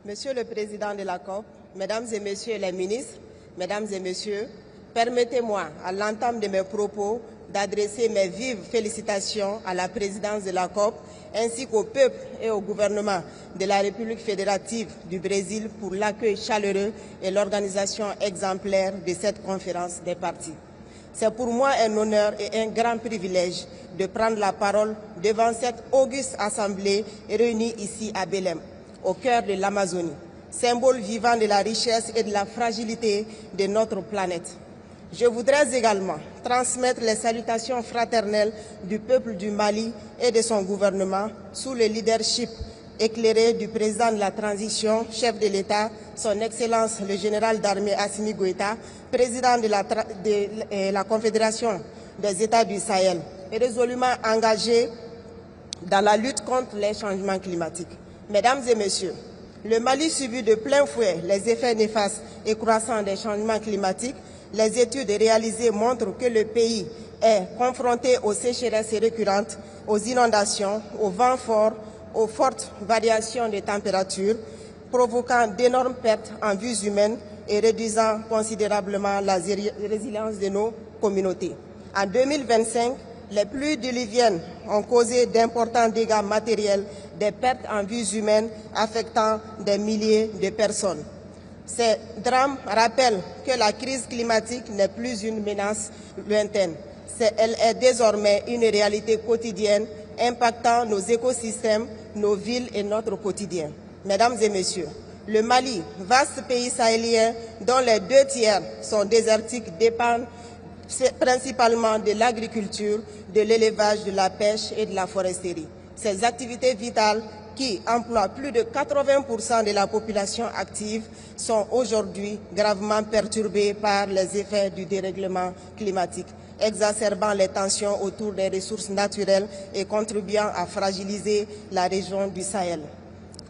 Monsieur le Président de la COP, Mesdames et Messieurs les ministres, Mesdames et Messieurs, permettez-moi, à l'entame de mes propos, d'adresser mes vives félicitations à la présidence de la COP, ainsi qu'au peuple et au gouvernement de la République fédérative du Brésil pour l'accueil chaleureux et l'organisation exemplaire de cette conférence des parties. C'est pour moi un honneur et un grand privilège de prendre la parole devant cette auguste assemblée réunie ici à Belem, au cœur de l'Amazonie, symbole vivant de la richesse et de la fragilité de notre planète. Je voudrais également transmettre les salutations fraternelles du peuple du Mali et de son gouvernement sous le leadership éclairé du président de la transition, chef de l'État, son Excellence le général d'armée Assimi Goïta, président de la Confédération des États du Sahel, et résolument engagé dans la lutte contre les changements climatiques. Mesdames et Messieurs, le Mali subit de plein fouet les effets néfastes et croissants des changements climatiques. Les études réalisées montrent que le pays est confronté aux sécheresses récurrentes, aux inondations, aux vents forts, aux fortes variations de température, provoquant d'énormes pertes en vies humaines et réduisant considérablement la résilience de nos communautés. En 2025, les pluies diluviennes ont causé d'importants dégâts matériels, des pertes en vies humaines affectant des milliers de personnes. Ces drames rappellent que la crise climatique n'est plus une menace lointaine. Elle est désormais une réalité quotidienne impactant nos écosystèmes, nos villes et notre quotidien. Mesdames et Messieurs, le Mali, vaste pays sahélien dont les 2/3 sont désertiques, dépend principalement de l'agriculture, de l'élevage, de la pêche et de la foresterie. Ces activités vitales qui emploient plus de 80% de la population active sont aujourd'hui gravement perturbées par les effets du dérèglement climatique, exacerbant les tensions autour des ressources naturelles et contribuant à fragiliser la région du Sahel.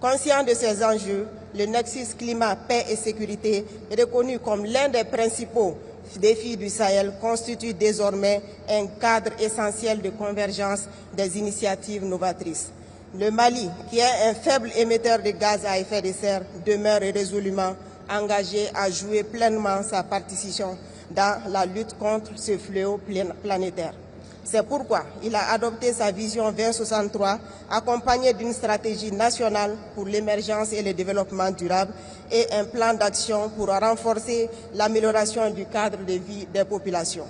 Conscient de ces enjeux, le nexus climat, paix et sécurité, reconnu comme l'un des principaux défis du Sahel, constitue désormais un cadre essentiel de convergence des initiatives novatrices. Le Mali, qui est un faible émetteur de gaz à effet de serre, demeure résolument engagé à jouer pleinement sa partition dans la lutte contre ce fléau planétaire. C'est pourquoi il a adopté sa vision 2063, accompagnée d'une stratégie nationale pour l'émergence et le développement durable et un plan d'action pour renforcer l'amélioration du cadre de vie des populations.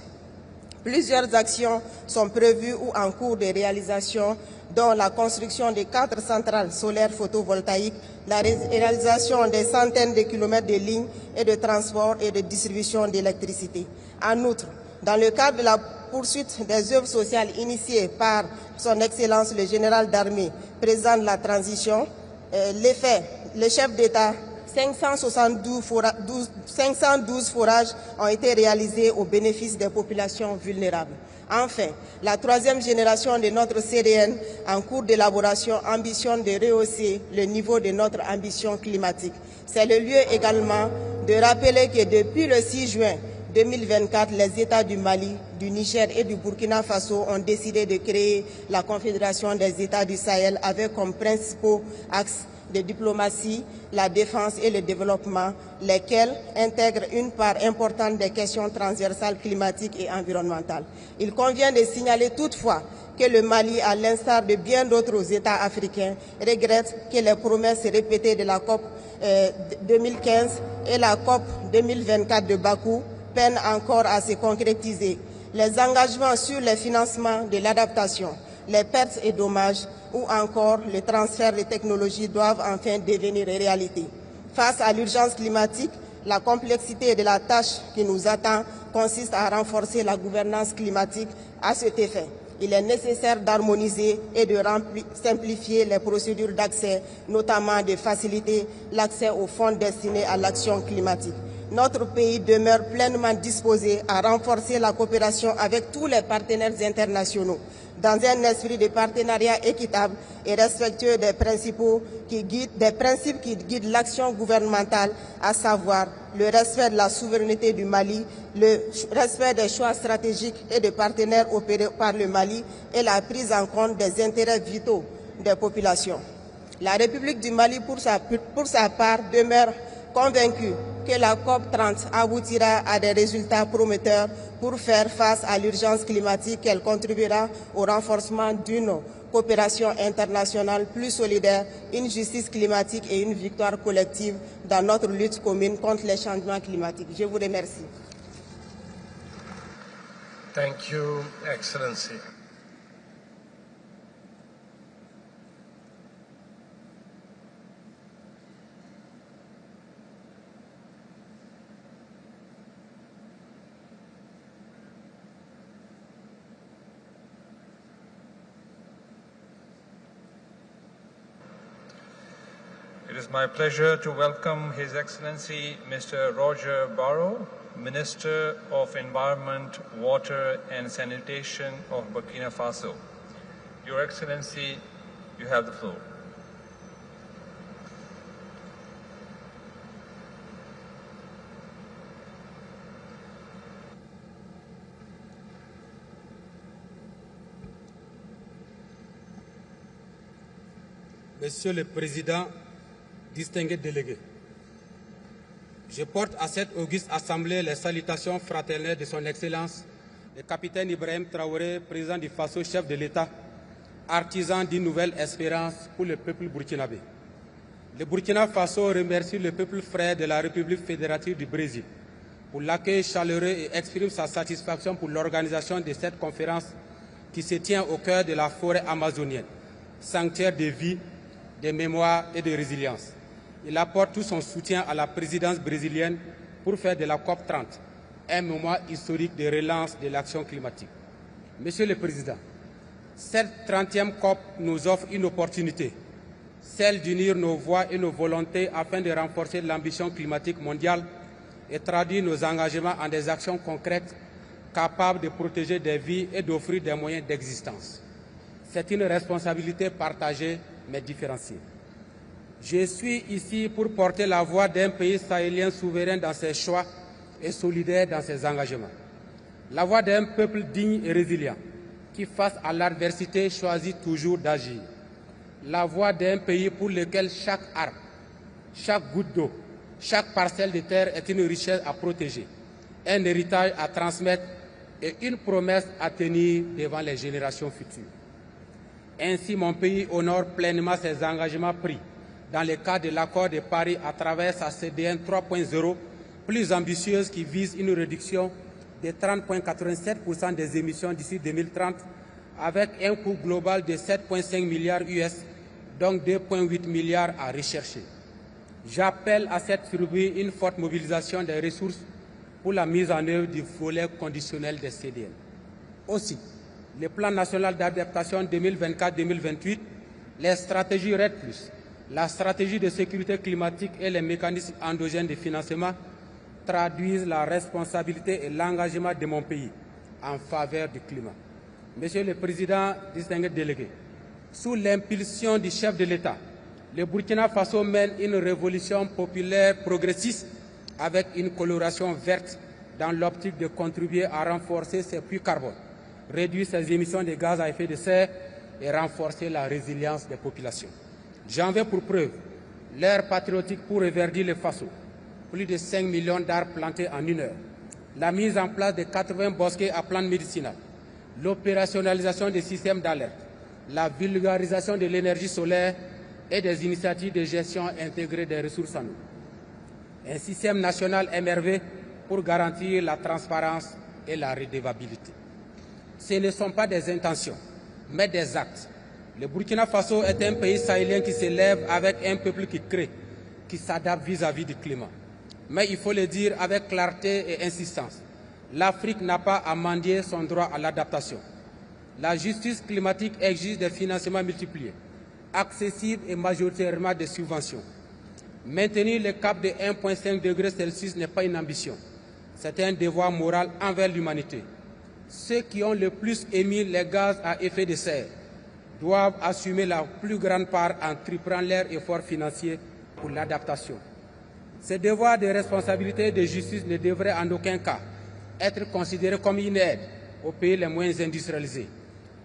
Plusieurs actions sont prévues ou en cours de réalisation, dont la construction de 4 centrales solaires photovoltaïques, la réalisation des centaines de kilomètres de lignes et de transport et de distribution d'électricité. En outre, dans le cadre de la poursuite des œuvres sociales initiées par son Excellence le général d'armée, président de la transition, le chef d'État, 512 forages ont été réalisés au bénéfice des populations vulnérables. Enfin, la 3e génération de notre CDN, en cours d'élaboration, ambitionne de rehausser le niveau de notre ambition climatique. C'est le lieu également de rappeler que depuis le 6 juin 2024, les États du Mali, du Niger et du Burkina Faso ont décidé de créer la Confédération des États du Sahel avec comme principaux axes de diplomatie, la défense et le développement, lesquels intègrent une part importante des questions transversales climatiques et environnementales. Il convient de signaler toutefois que le Mali, à l'instar de bien d'autres États africains, regrette que les promesses répétées de la COP 2015 et la COP 2024 de Bakou peinent encore à se concrétiser. Les engagements sur le financement de l'adaptation, les pertes et dommages ou encore le transfert de technologies doivent enfin devenir réalité. Face à l'urgence climatique, la complexité de la tâche qui nous attend consiste à renforcer la gouvernance climatique à cet effet. Il est nécessaire d'harmoniser et de simplifier les procédures d'accès, notamment de faciliter l'accès aux fonds destinés à l'action climatique. Notre pays demeure pleinement disposé à renforcer la coopération avec tous les partenaires internationaux. dans un esprit de partenariat équitable et respectueux des principes qui guident l'action gouvernementale, à savoir le respect de la souveraineté du Mali, le respect des choix stratégiques et de partenaires opérés par le Mali et la prise en compte des intérêts vitaux des populations. La République du Mali, pour sa part, demeure convaincue que la COP30 aboutira à des résultats prometteurs pour faire face à l'urgence climatique, qu'elle contribuera au renforcement d'une coopération internationale plus solidaire, une justice climatique et une victoire collective dans notre lutte commune contre les changements climatiques. Je vous remercie. Thank you, Excellency. It is my pleasure to welcome His Excellency Mr. Roger Barrow, Minister of Environment, Water and Sanitation of Burkina Faso. Your Excellency, you have the floor. Monsieur le Président, distingués délégués, je porte à cette auguste assemblée les salutations fraternelles de son Excellence, le capitaine Ibrahim Traoré, président du Faso, chef de l'État, artisan d'une nouvelle espérance pour le peuple burkinabé. Le Burkina Faso remercie le peuple frère de la République fédérative du Brésil pour l'accueil chaleureux et exprime sa satisfaction pour l'organisation de cette conférence qui se tient au cœur de la forêt amazonienne, sanctuaire de vie, de mémoire et de résilience. Il apporte tout son soutien à la présidence brésilienne pour faire de la COP30 un moment historique de relance de l'action climatique. Monsieur le Président, cette 30e COP nous offre une opportunité, celle d'unir nos voix et nos volontés afin de renforcer l'ambition climatique mondiale et traduire nos engagements en des actions concrètes capables de protéger des vies et d'offrir des moyens d'existence. C'est une responsabilité partagée mais différenciée. Je suis ici pour porter la voix d'un pays sahélien souverain dans ses choix et solidaire dans ses engagements. La voix d'un peuple digne et résilient qui, face à l'adversité, choisit toujours d'agir. La voix d'un pays pour lequel chaque arbre, chaque goutte d'eau, chaque parcelle de terre est une richesse à protéger, un héritage à transmettre et une promesse à tenir devant les générations futures. Ainsi, mon pays honore pleinement ses engagements pris dans le cadre de l'accord de Paris à travers sa CDN 3.0, plus ambitieuse qui vise une réduction de 30,87% des émissions d'ici 2030, avec un coût global de 7,5 milliards US, donc 2,8 milliards à rechercher. J'appelle à cette survie une forte mobilisation des ressources pour la mise en œuvre du volet conditionnel des CDN. Aussi, le plan national d'adaptation 2024-2028, les stratégies RED+, la stratégie de sécurité climatique et les mécanismes endogènes de financement traduisent la responsabilité et l'engagement de mon pays en faveur du climat. Monsieur le Président, distingués délégués, sous l'impulsion du chef de l'État, le Burkina Faso mène une révolution populaire progressiste avec une coloration verte dans l'optique de contribuer à renforcer ses puits carbone, réduire ses émissions de gaz à effet de serre et renforcer la résilience des populations. J'en veux pour preuve l'ère patriotique pour reverdir le Faso, plus de 5 millions d'arbres plantés en 1 heure, la mise en place de 80 bosquets à plantes médicinales, l'opérationnalisation des systèmes d'alerte, la vulgarisation de l'énergie solaire et des initiatives de gestion intégrée des ressources en eau. Un système national MRV pour garantir la transparence et la redevabilité. Ce ne sont pas des intentions, mais des actes. Le Burkina Faso est un pays sahélien qui s'élève avec un peuple qui crée, qui s'adapte vis-à-vis du climat. Mais il faut le dire avec clarté et insistance, l'Afrique n'a pas à mendier son droit à l'adaptation. La justice climatique exige des financements multipliés, accessibles et majoritairement des subventions. Maintenir le cap de 1,5 degré Celsius n'est pas une ambition, c'est un devoir moral envers l'humanité. ceux qui ont le plus émis les gaz à effet de serre doivent assumer la plus grande part en triplant leurs efforts financiers pour l'adaptation. Ce devoir de responsabilité et de justice ne devrait en aucun cas être considéré comme une aide aux pays les moins industrialisés.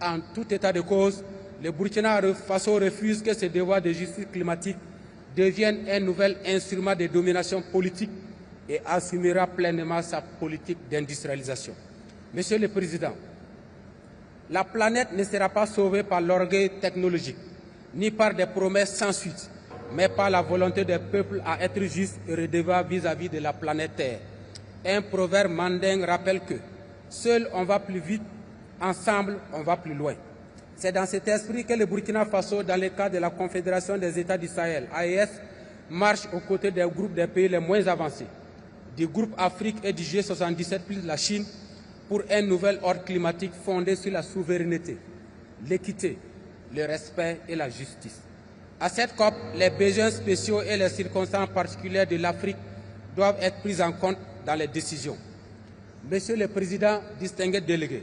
En tout état de cause, le Burkina Faso refuse que ce devoir de justice climatique devienne un nouvel instrument de domination politique et assumera pleinement sa politique d'industrialisation. Monsieur le Président, la planète ne sera pas sauvée par l'orgueil technologique, ni par des promesses sans suite, mais par la volonté des peuples à être justes et redevables vis-à-vis de la planète Terre. Un proverbe mandingue rappelle que seul on va plus vite, ensemble on va plus loin. C'est dans cet esprit que le Burkina Faso, dans le cadre de la Confédération des États du Sahel, AES, marche aux côtés des groupes des pays les moins avancés, du groupe Afrique et du G77 plus la Chine, pour un nouvel ordre climatique fondé sur la souveraineté, l'équité, le respect et la justice. À cette COP, les besoins spéciaux et les circonstances particulières de l'Afrique doivent être pris en compte dans les décisions. Monsieur le Président, distingués délégués,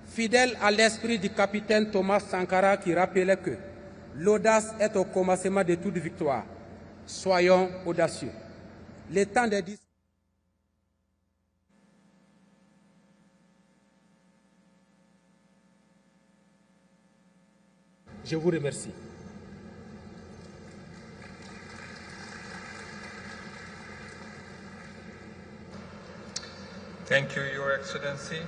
fidèle à l'esprit du capitaine Thomas Sankara qui rappelait que l'audace est au commencement de toute victoire, soyons audacieux. Le temps des Je vous remercie. Thank you, Your Excellency.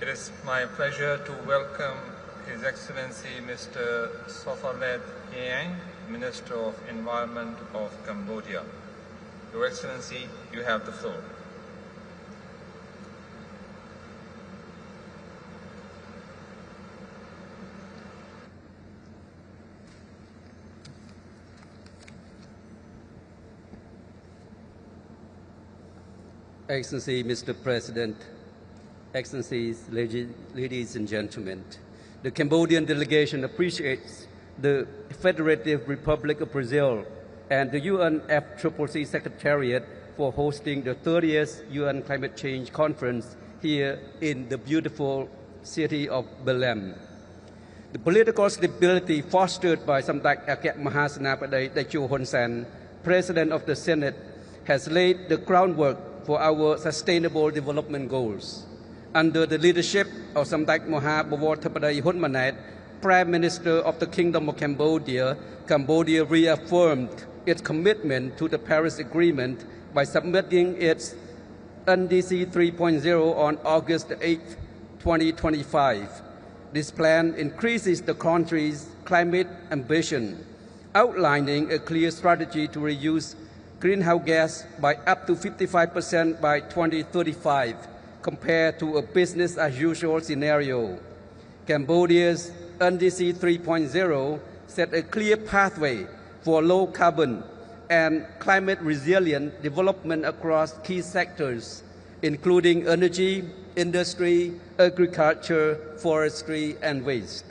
It is my pleasure to welcome His Excellency Mr. Sophalet Hieng, Minister of Environment of Cambodia. Your Excellency, you have the floor. Excellency, Mr. President, Excellencies, ladies and gentlemen, the Cambodian delegation appreciates the Federative Republic of Brazil and the UNFCCC Secretariat for hosting the 30th UN Climate Change Conference here in the beautiful city of Belem. The political stability fostered by Samdech Akek Mahasenapadei Techo Hun Sen, President of the Senate, has laid the groundwork for our sustainable development goals. Under the leadership of Samdech Maha Bawor Thapadei Hun Manet, Prime Minister of the Kingdom of Cambodia, Cambodia reaffirmed its commitment to the Paris Agreement by submitting its NDC 3.0 on August 8, 2025. This plan increases the country's climate ambition, outlining a clear strategy to reduce greenhouse gas by up to 55% by 2035, compared to a business-as-usual scenario. Cambodia's NDC 3.0 set a clear pathway for low-carbon and climate-resilient development across key sectors, including energy, industry, agriculture, forestry, and waste.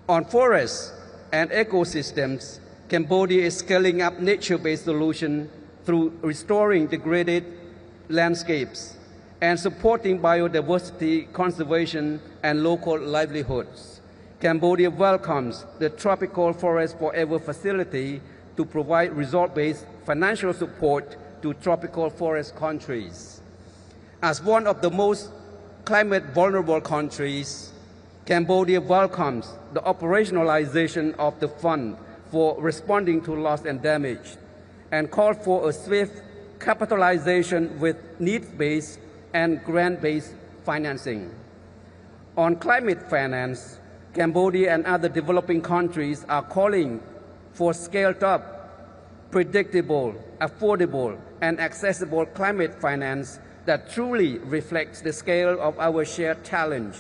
On forests and ecosystems, Cambodia is scaling up nature-based solutions through restoring degraded landscapes and supporting biodiversity conservation and local livelihoods. Cambodia welcomes the Tropical Forest Forever facility to provide resort-based financial support to tropical forest countries. As one of the most climate-vulnerable countries, Cambodia welcomes the operationalization of the fund for responding to loss and damage, and called for a swift capitalization with needs-based and grant-based financing. On climate finance, Cambodia and other developing countries are calling for scaled-up, predictable, affordable, and accessible climate finance that truly reflects the scale of our shared challenge.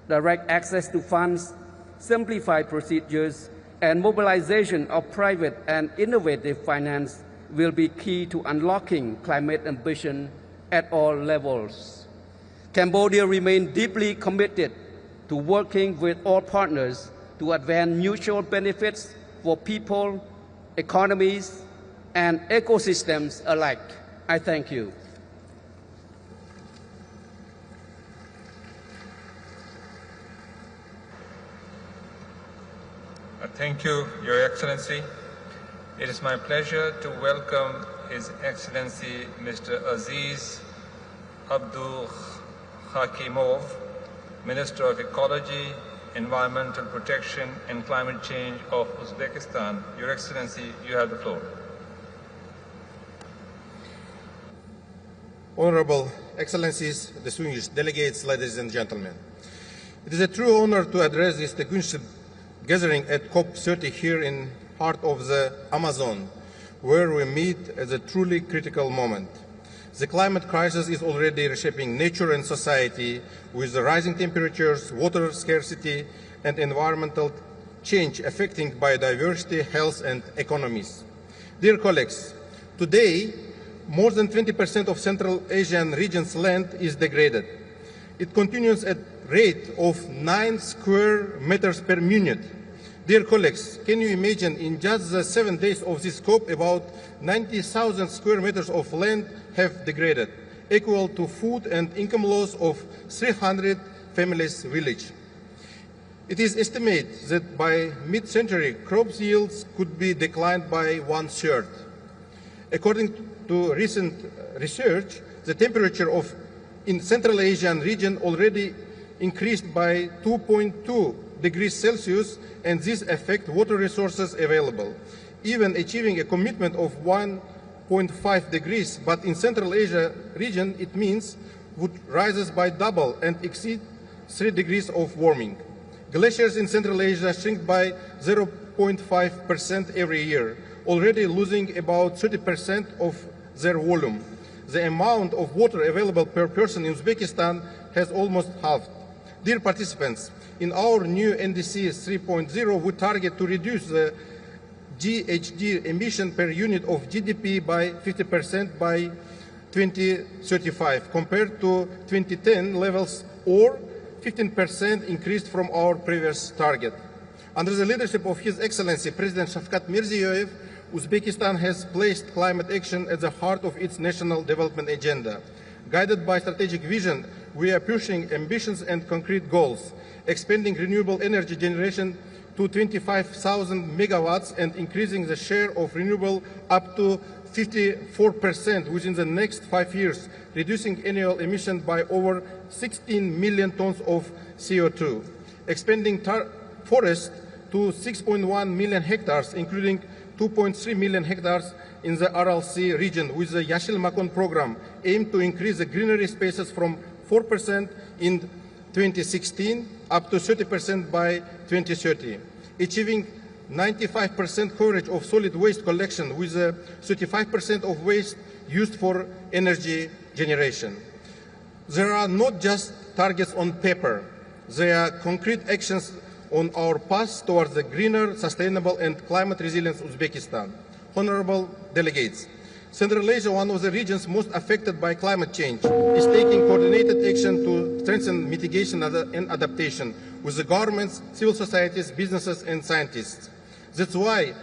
Direct access to funds, simplified procedures, and mobilization of private and innovative finance will be key to unlocking climate ambition at all levels. Cambodia remains deeply committed to working with all partners to advance mutual benefits for people, economies, and ecosystems alike. I thank you. Thank you, Your Excellency. It is my pleasure to welcome His Excellency Mr. Aziz Abdul Hakimov, Minister of Ecology, Environmental Protection and Climate Change of Uzbekistan. Your Excellency, you have the floor. Honorable Excellencies, distinguished delegates, ladies and gentlemen. It is a true honor to address this distinguished gathering at COP30 here in heart of the Amazon, where we meet at a truly critical moment. The climate crisis is already reshaping nature and society with the rising temperatures, water scarcity, and environmental change affecting biodiversity, health, and economies. Dear colleagues, today, more than 20% of Central Asian region's land is degraded. It continues at a rate of 9 square meters per minute. Dear colleagues, can you imagine in just the 7 days of this COP, about 90,000 square meters of land have degraded, equal to food and income loss of 300 families' village. It is estimated that by mid-century, crop yields could be declined by 1/3. According to recent research, the temperature in Central Asian region already increased by 2.2 degrees Celsius, and this affects water resources available. Even achieving a commitment of 1.5 degrees, but in Central Asia region, it means would rises by double and exceed 3 degrees of warming. Glaciers in Central Asia shrink by 0.5% every year, already losing about 30% of their volume. The amount of water available per person in Uzbekistan has almost halved. Dear participants, in our new NDC 3.0, we target to reduce the GHG emission per unit of GDP by 50% by 2035 compared to 2010 levels, or 15% increased from our previous target. Under the leadership of His Excellency President Shavkat Mirziyoyev, Uzbekistan has placed climate action at the heart of its national development agenda. Guided by strategic vision, we are pushing ambitions and concrete goals, expanding renewable energy generation to 25,000 megawatts and increasing the share of renewable up to 54% within the next 5 years, reducing annual emission by over 16 million tons of CO2, expanding forests to 6.1 million hectares, including 2.3 million hectares in the RLC region, with the Yashil Makon program aimed to increase the greenery spaces from 4% in 2016 up to 30% by 2030, achieving 95% coverage of solid waste collection with 35% of waste used for energy generation. There are not just targets on paper, there are concrete actions on our path towards a greener, sustainable and climate resilient Uzbekistan. Honorable delegates, Central Asia, one of the regions most affected by climate change, is taking coordinated action to strengthen mitigation and adaptation with the governments, civil societies, businesses and scientists. That's why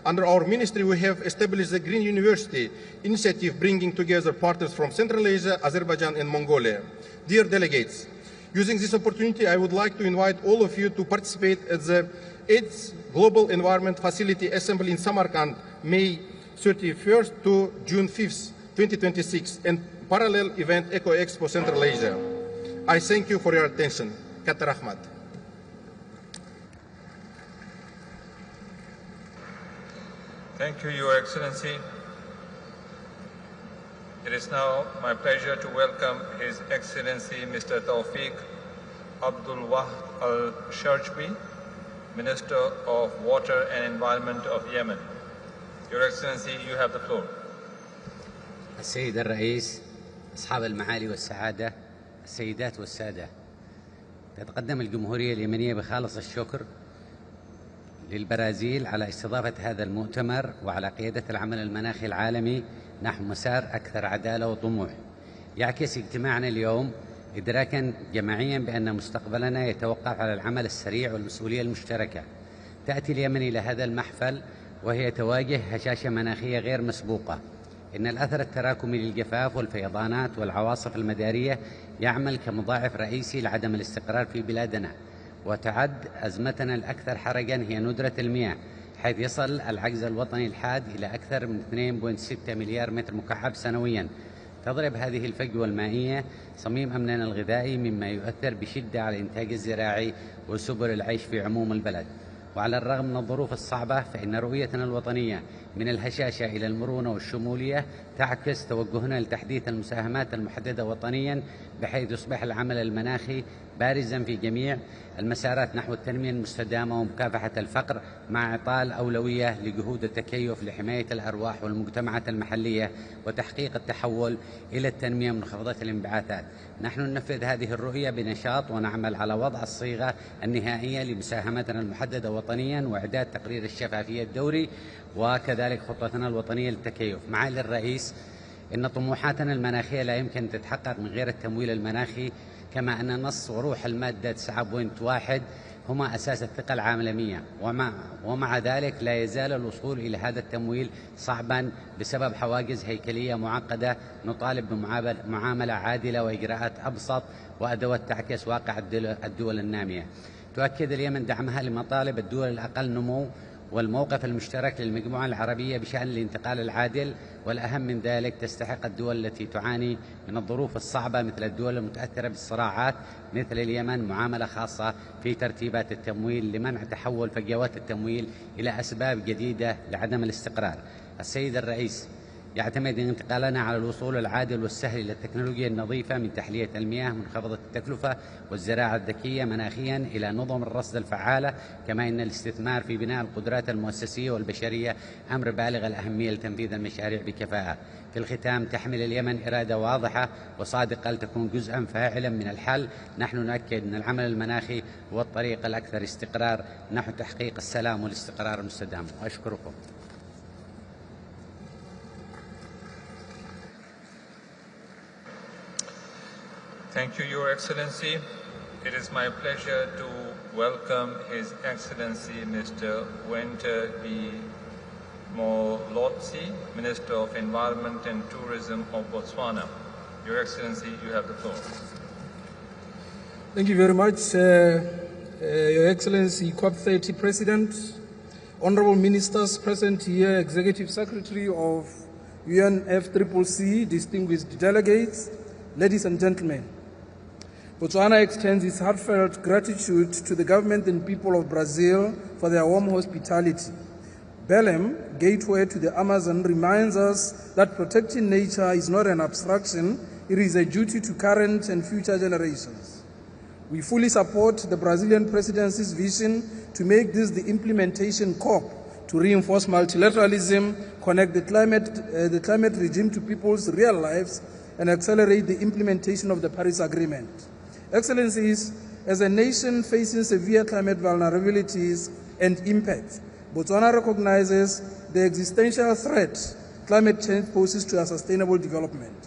under our ministry we have established the Green University initiative, bringing together partners from Central Asia, Azerbaijan and Mongolia. Dear delegates, using this opportunity, I would like to invite all of you to participate at the 8th Global Environment Facility Assembly in Samarkand, May 31st to June 5th, 2026, and parallel event Eco Expo Central Asia. I thank you for your attention. Katar Ahmad. Thank you, Your Excellency. It is now my pleasure to welcome His Excellency Mr. Tawfiq Abdul Wahab Al-Sharjbi, Minister of Water and Environment of Yemen. Your Excellency, you have the floor. السيد الرئيس، أصحاب المعالي والسعادة، السيدات والسادة، تتقدم الجمهورية اليمنية بخالص الشكر للبرازيل على استضافة هذا المؤتمر وعلى قيادة العمل المناخي العالمي نحو مسار أكثر عدالة وطموح. يعكس اجتماعنا اليوم إدراكا جماعيا بأن مستقبلنا يتوقف على العمل السريع والمسؤولية المشتركة. تأتي اليمن إلى هذا المحفل وهي تواجه هشاشة مناخية غير مسبوقة. إن الأثر التراكمي للجفاف والفيضانات والعواصف المدارية يعمل كمضاعف رئيسي لعدم الاستقرار في بلادنا، وتعد أزمتنا الأكثر حرجاً هي ندرة المياه، حيث يصل العجز الوطني الحاد إلى أكثر من 2.6 مليار متر مكعب سنوياً. تضرب هذه الفجوة المائية صميم أمننا الغذائي، مما يؤثر بشدة على الإنتاج الزراعي وسبل العيش في عموم البلد. وعلى الرغم من الظروف الصعبة فإن رؤيتنا الوطنية من الهشاشة إلى المرونة والشمولية تعكس توجهنا لتحديث المساهمات المحددة وطنيا، بحيث يصبح العمل المناخي بارزا في جميع المسارات نحو التنمية المستدامة ومكافحة الفقر، مع إعطاء الأولوية لجهود التكيف لحماية الأرواح والمجتمعات المحلية وتحقيق التحول إلى التنمية منخفضة الانبعاثات. نحن ننفذ هذه الرؤية بنشاط ونعمل على وضع الصيغة النهائية لمساهمتنا المحددة وطنيا وإعداد تقرير الشفافية الدوري وكذلك خطتنا الوطنية للتكيف. معالي الرئيس، إن طموحاتنا المناخية لا يمكن أن تتحقق من غير التمويل المناخي، كما أن نص وروح المادة 9.1 هما أساس الثقة العالمية، ومع ذلك لا يزال الوصول إلى هذا التمويل صعبا بسبب حواجز هيكلية معقدة. نطالب بمعاملة عادلة وإجراءات أبسط وأدوات تعكس واقع الدول النامية. تؤكد اليمن دعمها لمطالب الدول الأقل نمو والموقف المشترك للمجموعة العربية بشأن الانتقال العادل، والأهم من ذلك تستحق الدول التي تعاني من الظروف الصعبة مثل الدول المتأثرة بالصراعات مثل اليمن معاملة خاصة في ترتيبات التمويل لمنع تحول فجوات التمويل إلى أسباب جديدة لعدم الاستقرار. السيد الرئيس، يعتمد انتقالنا على الوصول العادل والسهل إلى التكنولوجيا النظيفة من تحلية المياه منخفضة التكلفة والزراعة الذكية مناخيا إلى نظم الرصد الفعالة، كما أن الاستثمار في بناء القدرات المؤسسية والبشرية أمر بالغ الأهمية لتنفيذ المشاريع بكفاءة. في الختام، تحمل اليمن إرادة واضحة وصادقة لتكون جزءا فاعلا من الحل. نحن نؤكد أن العمل المناخي هو الطريق الأكثر استقرار نحو تحقيق السلام والاستقرار المستدام. وأشكركم. Thank you, Your Excellency. It is my pleasure to welcome His Excellency Mr. Wente B. Molotsi, Minister of Environment and Tourism of Botswana. Your Excellency, you have the floor. Thank you very much, Your Excellency, COP30 President, Honorable Ministers present here, Executive Secretary of UNFCCC, distinguished delegates, ladies and gentlemen. Botswana extends its heartfelt gratitude to the government and people of Brazil for their warm hospitality. Belem, gateway to the Amazon, reminds us that protecting nature is not an abstraction, it is a duty to current and future generations. We fully support the Brazilian presidency's vision to make this the implementation COP to reinforce multilateralism, connect the climate regime to people's real lives, and accelerate the implementation of the Paris Agreement. Excellencies, as a nation facing severe climate vulnerabilities and impacts, Botswana recognizes the existential threat climate change poses to our sustainable development.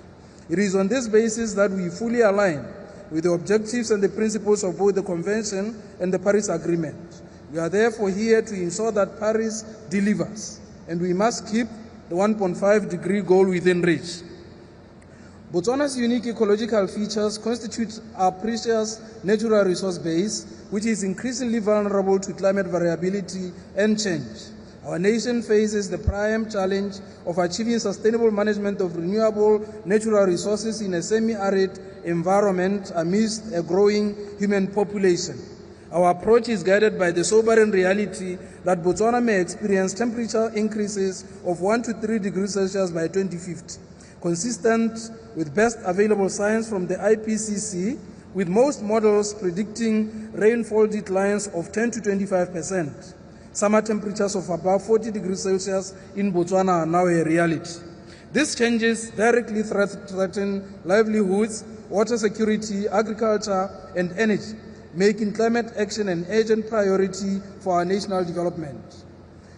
It is on this basis that we fully align with the objectives and the principles of both the Convention and the Paris Agreement. We are therefore here to ensure that Paris delivers, and we must keep the 1.5-degree goal within reach. Botswana's unique ecological features constitute our precious natural resource base, which is increasingly vulnerable to climate variability and change. Our nation faces the prime challenge of achieving sustainable management of renewable natural resources in a semi-arid environment amidst a growing human population. Our approach is guided by the sobering reality that Botswana may experience temperature increases of 1 to 3 degrees Celsius by 2050. Consistent with best available science from the IPCC, with most models predicting rainfall declines of 10 to 25%. Summer temperatures of above 40 degrees Celsius in Botswana are now a reality. These changes directly threaten livelihoods, water security, agriculture, and energy, making climate action an urgent priority for our national development.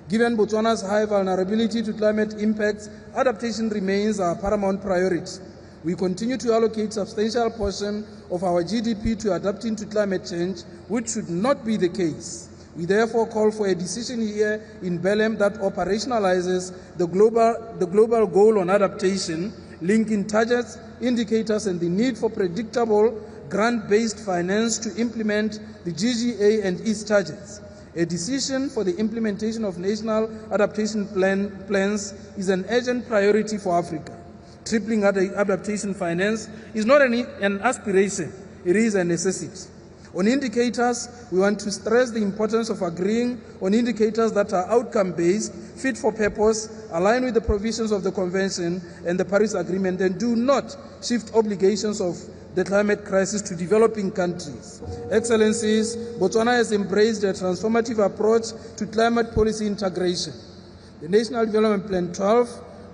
Given Botswana's high vulnerability to climate impacts, adaptation remains our paramount priority. We continue to allocate substantial portion of our GDP to adapting to climate change, which should not be the case. We therefore call for a decision here in Belem that operationalizes the global goal on adaptation, linking targets, indicators, and the need for predictable grant-based finance to implement the GGA and its targets. A decision for the implementation of national adaptation plans is an urgent priority for Africa. Tripling adaptation finance is not an aspiration, it is a necessity. On indicators, we want to stress the importance of agreeing on indicators that are outcome-based, fit for purpose, align with the provisions of the Convention and the Paris Agreement, and do not shift obligations of the climate crisis to developing countries. Excellencies, Botswana has embraced a transformative approach to climate policy integration. The National Development Plan 12,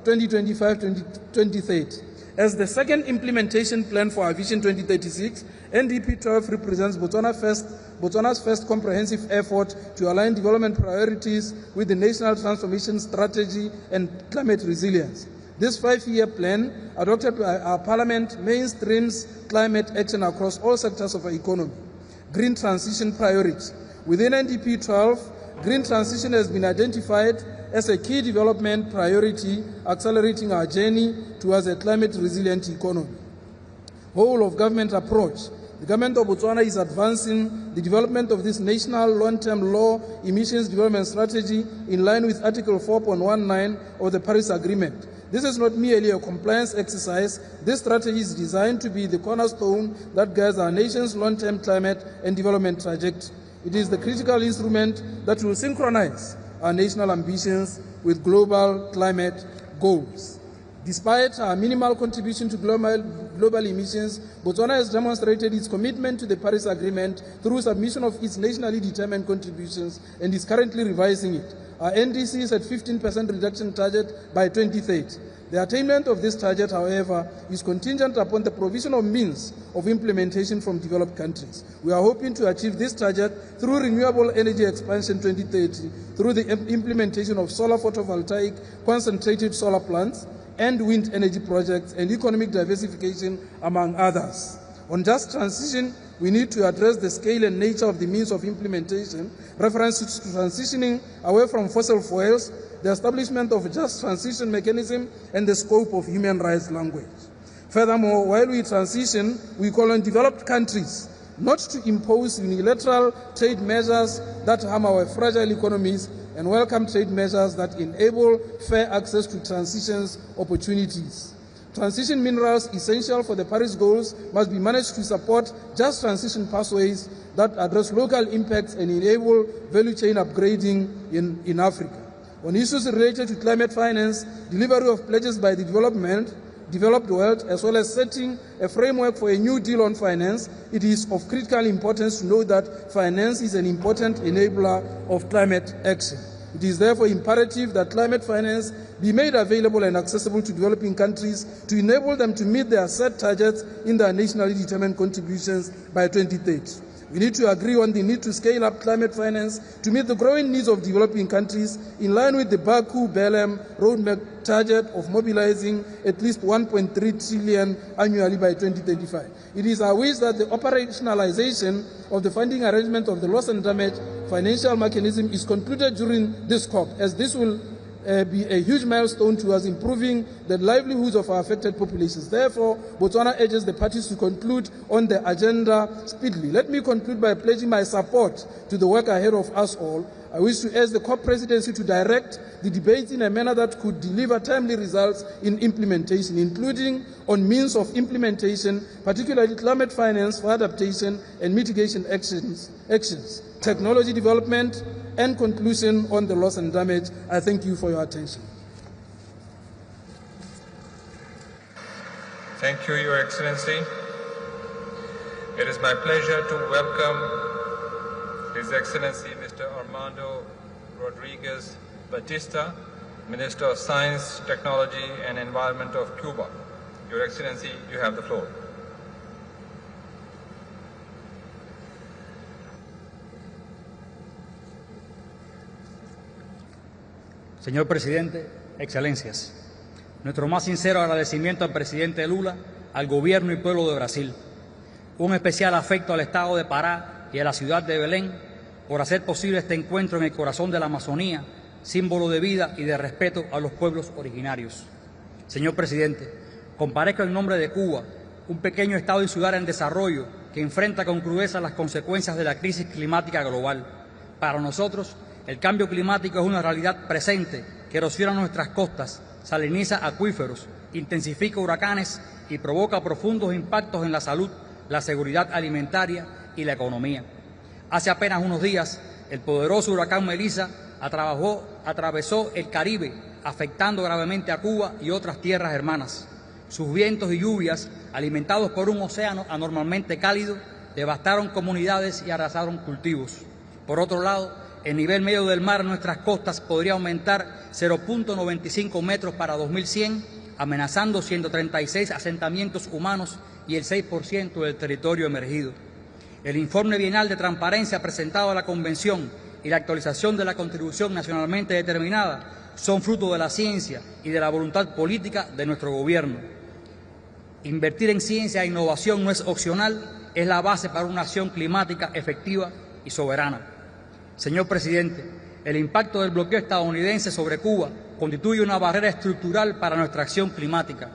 2025-2030. As the second implementation plan for our Vision 2036, NDP 12 represents Botswana's first comprehensive effort to align development priorities with the National Transformation Strategy and climate resilience. This 5-year plan, adopted by our Parliament, mainstreams climate action across all sectors of our economy. Green transition priority. Within NDP 12, green transition has been identified as a key development priority, accelerating our journey towards a climate-resilient economy. Whole of government approach. The government of Botswana is advancing the development of this national long-term low emissions development strategy in line with Article 4.19 of the Paris Agreement. This is not merely a compliance exercise. This strategy is designed to be the cornerstone that guides our nation's long-term climate and development trajectory. It is the critical instrument that will synchronize our national ambitions with global climate goals. Despite our minimal contribution to global emissions, Botswana has demonstrated its commitment to the Paris Agreement through submission of its nationally determined contributions and is currently revising it. Our NDC is at 15% reduction target by 2030. The attainment of this target, however, is contingent upon the provision of means of implementation from developed countries. We are hoping to achieve this target through renewable energy expansion 2030, through the implementation of solar photovoltaic concentrated solar plants, and wind energy projects and economic diversification, among others. On just transition, we need to address the scale and nature of the means of implementation, references to transitioning away from fossil fuels, the establishment of a just transition mechanism, and the scope of human rights language. Furthermore, while we transition, we call on developed countries not to impose unilateral trade measures that harm our fragile economies and welcome trade measures that enable fair access to transition's opportunities. Transition minerals essential for the Paris goals must be managed to support just transition pathways that address local impacts and enable value chain upgrading in Africa. On issues related to climate finance, delivery of pledges by the developed world, as well as setting a framework for a new deal on finance, it is of critical importance to know that finance is an important enabler of climate action. It is therefore imperative that climate finance be made available and accessible to developing countries to enable them to meet their set targets in their nationally determined contributions by 2030. We need to agree on the need to scale up climate finance to meet the growing needs of developing countries in line with the Belem roadmap target of mobilizing at least 1.3 trillion annually by 2035. It is our wish that the operationalization of the funding arrangement of the loss and damage financial mechanism is concluded during this COP, as this will be a huge milestone towards improving the livelihoods of our affected populations. Therefore, Botswana urges the parties to conclude on the agenda speedily. Let me conclude by pledging my support to the work ahead of us all. I wish to urge the COP presidency to direct the debates in a manner that could deliver timely results in implementation, including on means of implementation, particularly climate finance for adaptation and mitigation actions, technology development, and conclusion on the loss and damage. I thank you for your attention. Thank you, Your Excellency. It is my pleasure to welcome His Excellency Mr. Armando Rodriguez Batista, Minister of Science, Technology and Environment of Cuba. Your Excellency, you have the floor. Señor Presidente, Excelencias, nuestro más sincero agradecimiento al Presidente Lula, al Gobierno y pueblo de Brasil. Un especial afecto al Estado de Pará y a la ciudad de Belén por hacer posible este encuentro en el corazón de la Amazonía, símbolo de vida y de respeto a los pueblos originarios. Señor Presidente, comparezco en nombre de Cuba, un pequeño Estado y ciudad en desarrollo que enfrenta con crudeza las consecuencias de la crisis climática global. Para nosotros, el cambio climático es una realidad presente que erosiona nuestras costas, saliniza acuíferos, intensifica huracanes y provoca profundos impactos en la salud, la seguridad alimentaria y la economía. Hace apenas unos días, el poderoso huracán Melissa atravesó el Caribe, afectando gravemente a Cuba y otras tierras hermanas. Sus vientos y lluvias, alimentados por un océano anormalmente cálido, devastaron comunidades y arrasaron cultivos. Por otro lado, el nivel medio del mar en nuestras costas podría aumentar 0.95 metros para 2100, amenazando 136 asentamientos humanos y el 6% del territorio emergido. El informe bienal de transparencia presentado a la Convención y la actualización de la contribución nacionalmente determinada son fruto de la ciencia y de la voluntad política de nuestro gobierno. Invertir en ciencia e innovación no es opcional, es la base para una acción climática efectiva y soberana. Señor presidente, el impacto del bloqueo estadounidense sobre Cuba constituye una barrera estructural para nuestra acción climática.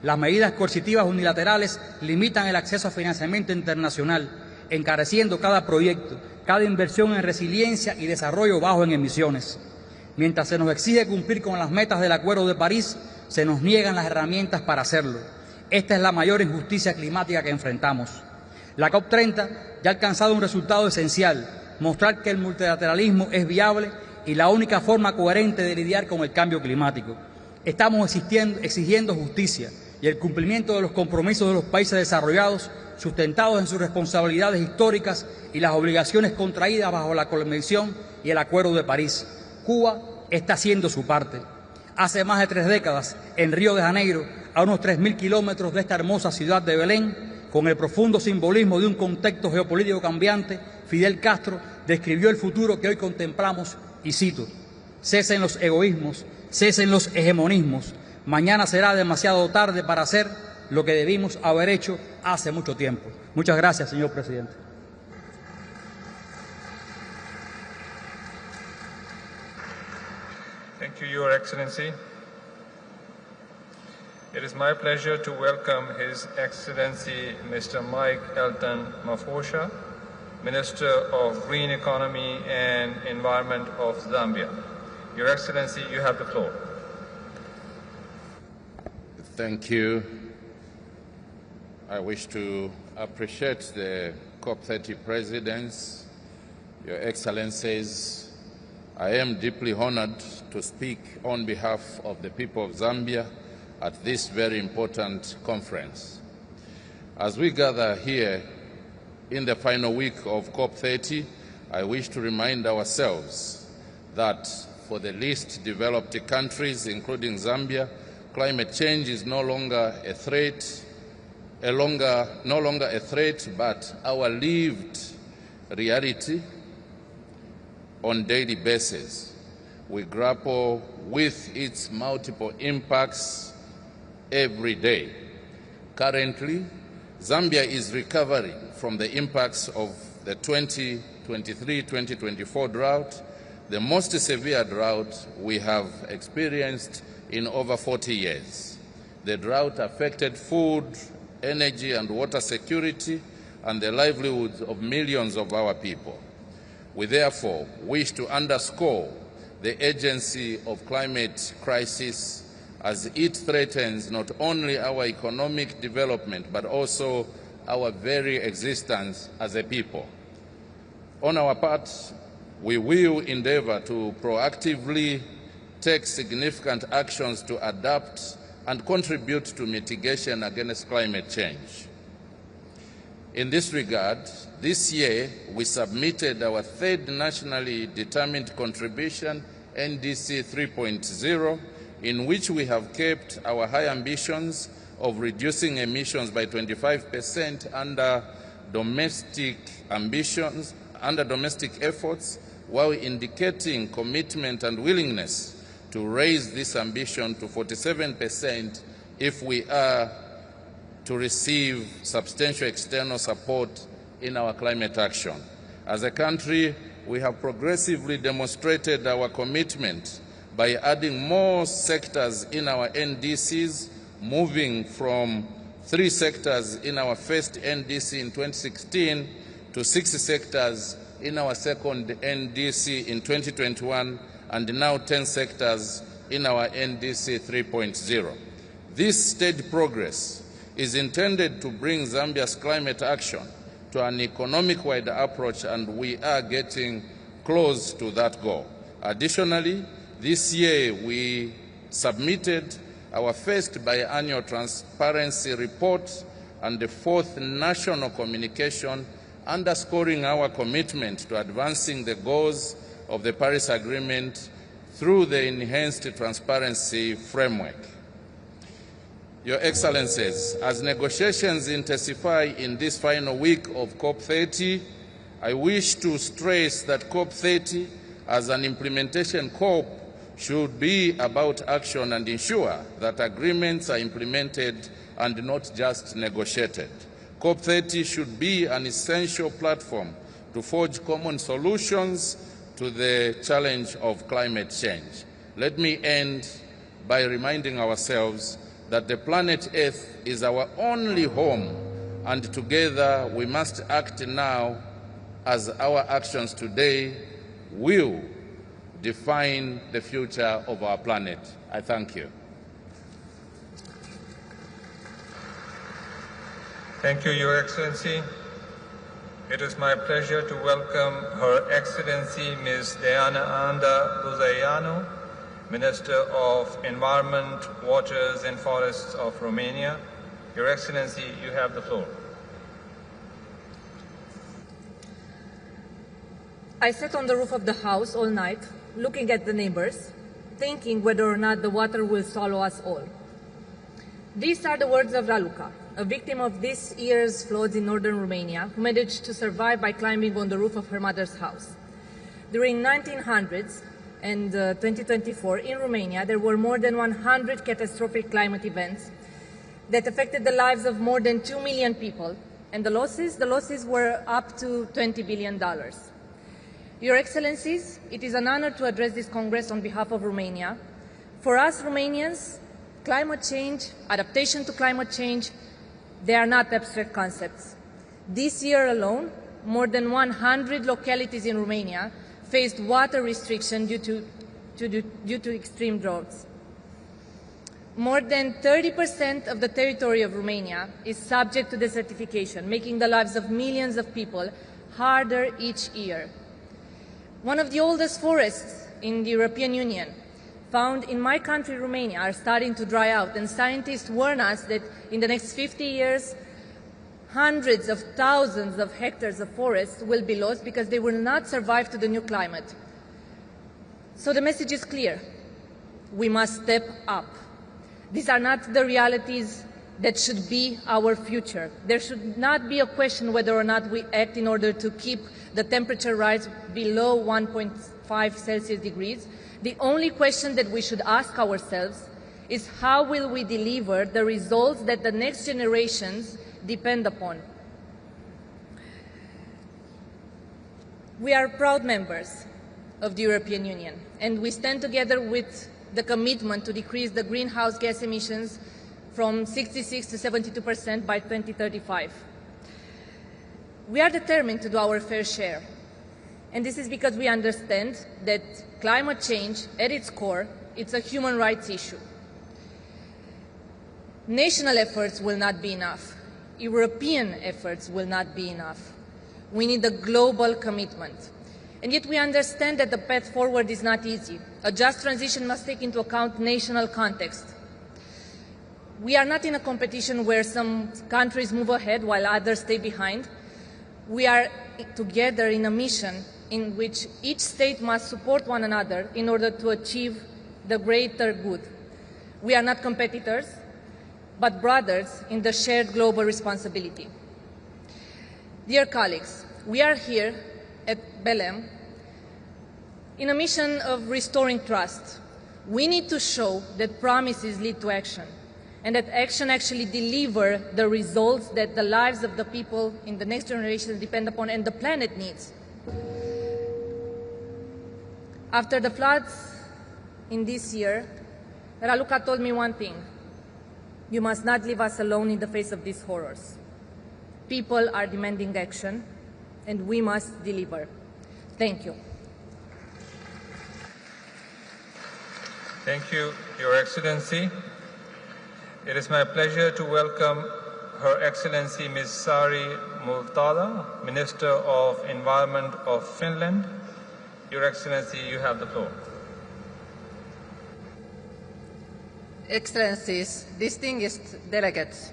Las medidas coercitivas unilaterales limitan el acceso a financiamiento internacional, encareciendo cada proyecto, cada inversión en resiliencia y desarrollo bajo en emisiones. Mientras se nos exige cumplir con las metas del Acuerdo de París, se nos niegan las herramientas para hacerlo. Esta es la mayor injusticia climática que enfrentamos. La COP30 ya ha alcanzado un resultado esencial: mostrar que el multilateralismo es viable y la única forma coherente de lidiar con el cambio climático. Estamos exigiendo justicia y el cumplimiento de los compromisos de los países desarrollados, sustentados en sus responsabilidades históricas y las obligaciones contraídas bajo la Convención y el Acuerdo de París. Cuba está haciendo su parte. Hace más de 3 décadas, en Río de Janeiro, a unos 3.000 kilómetros de esta hermosa ciudad de Belem, con el profundo simbolismo de un contexto geopolítico cambiante, Fidel Castro describió el futuro que hoy contemplamos y cito: cesen los egoísmos, cesen los hegemonismos, mañana será demasiado tarde para hacer lo que debimos haber hecho hace mucho tiempo. Muchas gracias, señor presidente. Thank you, Your Excellency. It is my pleasure to welcome His Excellency Mr. Mike Elton Mafosha, Minister of Green Economy and Environment of Zambia. Your Excellency, you have the floor. Thank you. I wish to appreciate the COP30 presidents, Your Excellencies. I am deeply honored to speak on behalf of the people of Zambia at this very important conference. As we gather here in the final week of COP30, I wish to remind ourselves that for the least developed countries, including Zambia, climate change is no longer a threat, but our lived reality on a daily basis. We grapple with its multiple impacts every day. Currently, Zambia is recovering from the impacts of the 2023-2024 drought, the most severe drought we have experienced in over 40 years. The drought affected food, energy and water security and the livelihoods of millions of our people. We therefore wish to underscore the urgency of climate crisis as it threatens not only our economic development but also our very existence as a people. On our part, we will endeavor to proactively take significant actions to adapt and contribute to mitigation against climate change. In this regard, this year we submitted our third nationally determined contribution, NDC 3.0, in which we have kept our high ambitions of reducing emissions by 25% under domestic efforts, while indicating commitment and willingness to raise this ambition to 47% if we are to receive substantial external support in our climate action. As a country, we have progressively demonstrated our commitment by adding more sectors in our NDCs, moving from 3 sectors in our first NDC in 2016 to 6 sectors in our second NDC in 2021, and now 10 sectors in our NDC 3.0. This steady progress is intended to bring Zambia's climate action to an economic-wide approach, and we are getting close to that goal. Additionally, this year we submitted our first biannual transparency report and the 4th national communication underscoring our commitment to advancing the goals of the Paris Agreement through the enhanced transparency framework. Your Excellencies, as negotiations intensify in this final week of COP30, I wish to stress that COP30 as an implementation COP should be about action and ensure that agreements are implemented and not just negotiated. COP30 should be an essential platform to forge common solutions to the challenge of climate change. Let me end by reminding ourselves that the planet Earth is our only home, and together we must act now, as our actions today will define the future of our planet. I thank you. Thank you, Your Excellency. It is my pleasure to welcome Her Excellency Ms. Diana Anda Luzaianu, Minister of Environment, Waters and Forests of Romania. Your Excellency, you have the floor. I sat on the roof of the house all night, looking at the neighbors, thinking whether or not the water will swallow us all. These are the words of Raluca, a victim of this year's floods in northern Romania, who managed to survive by climbing on the roof of her mother's house. During 1900s and 2024, in Romania, there were more than 100 catastrophic climate events that affected the lives of more than 2 million people, and the losses were up to $20 billion. Your Excellencies, it is an honor to address this Congress on behalf of Romania. For us Romanians, climate change, adaptation to climate change, they are not abstract concepts. This year alone, more than 100 localities in Romania faced water restriction due to extreme droughts. More than 30% of the territory of Romania is subject to desertification, making the lives of millions of people harder each year. One of the oldest forests in the European Union, found in my country, Romania, are starting to dry out, and scientists warn us that in the next 50 years, hundreds of thousands of hectares of forests will be lost because they will not survive to the new climate. So the message is clear. We must step up. These are not the realities that should be our future. There should not be a question whether or not we act in order to keep the temperature rise below 1.5 Celsius degrees. The only question that we should ask ourselves is how will we deliver the results that the next generations depend upon. We are proud members of the European Union, and we stand together with the commitment to decrease the greenhouse gas emissions from 66 to 72% by 2035. We are determined to do our fair share, and this is because we understand that climate change, at its core, it's a human rights issue. National efforts will not be enough. European efforts will not be enough. We need a global commitment. And yet we understand that the path forward is not easy. A just transition must take into account national context. We are not in a competition where some countries move ahead while others stay behind. We are together in a mission in which each state must support one another in order to achieve the greater good. We are not competitors, but brothers in the shared global responsibility. Dear colleagues, we are here at Belem in a mission of restoring trust. We need to show that promises lead to action, and that action actually deliver the results that the lives of the people in the next generation depend upon and the planet needs. After the floods in this year, Raluca told me one thing. You must not leave us alone in the face of these horrors. People are demanding action, and we must deliver. Thank you. Thank you, Your Excellency. It is my pleasure to welcome Her Excellency Ms. Sari Multala, Minister of Environment of Finland. Your Excellency, you have the floor. Excellencies, distinguished delegates,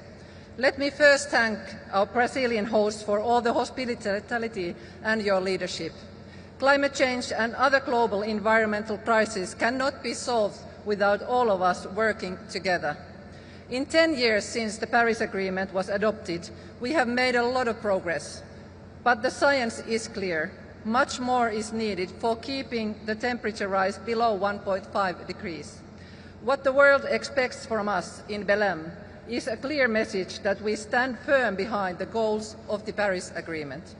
let me first thank our Brazilian hosts for all the hospitality and your leadership. Climate change and other global environmental crises cannot be solved without all of us working together. In 10 years since the Paris Agreement was adopted, we have made a lot of progress. But the science is clear. Much more is needed for keeping the temperature rise below 1.5 degrees. What the world expects from us in Belem is a clear message that we stand firm behind the goals of the Paris Agreement.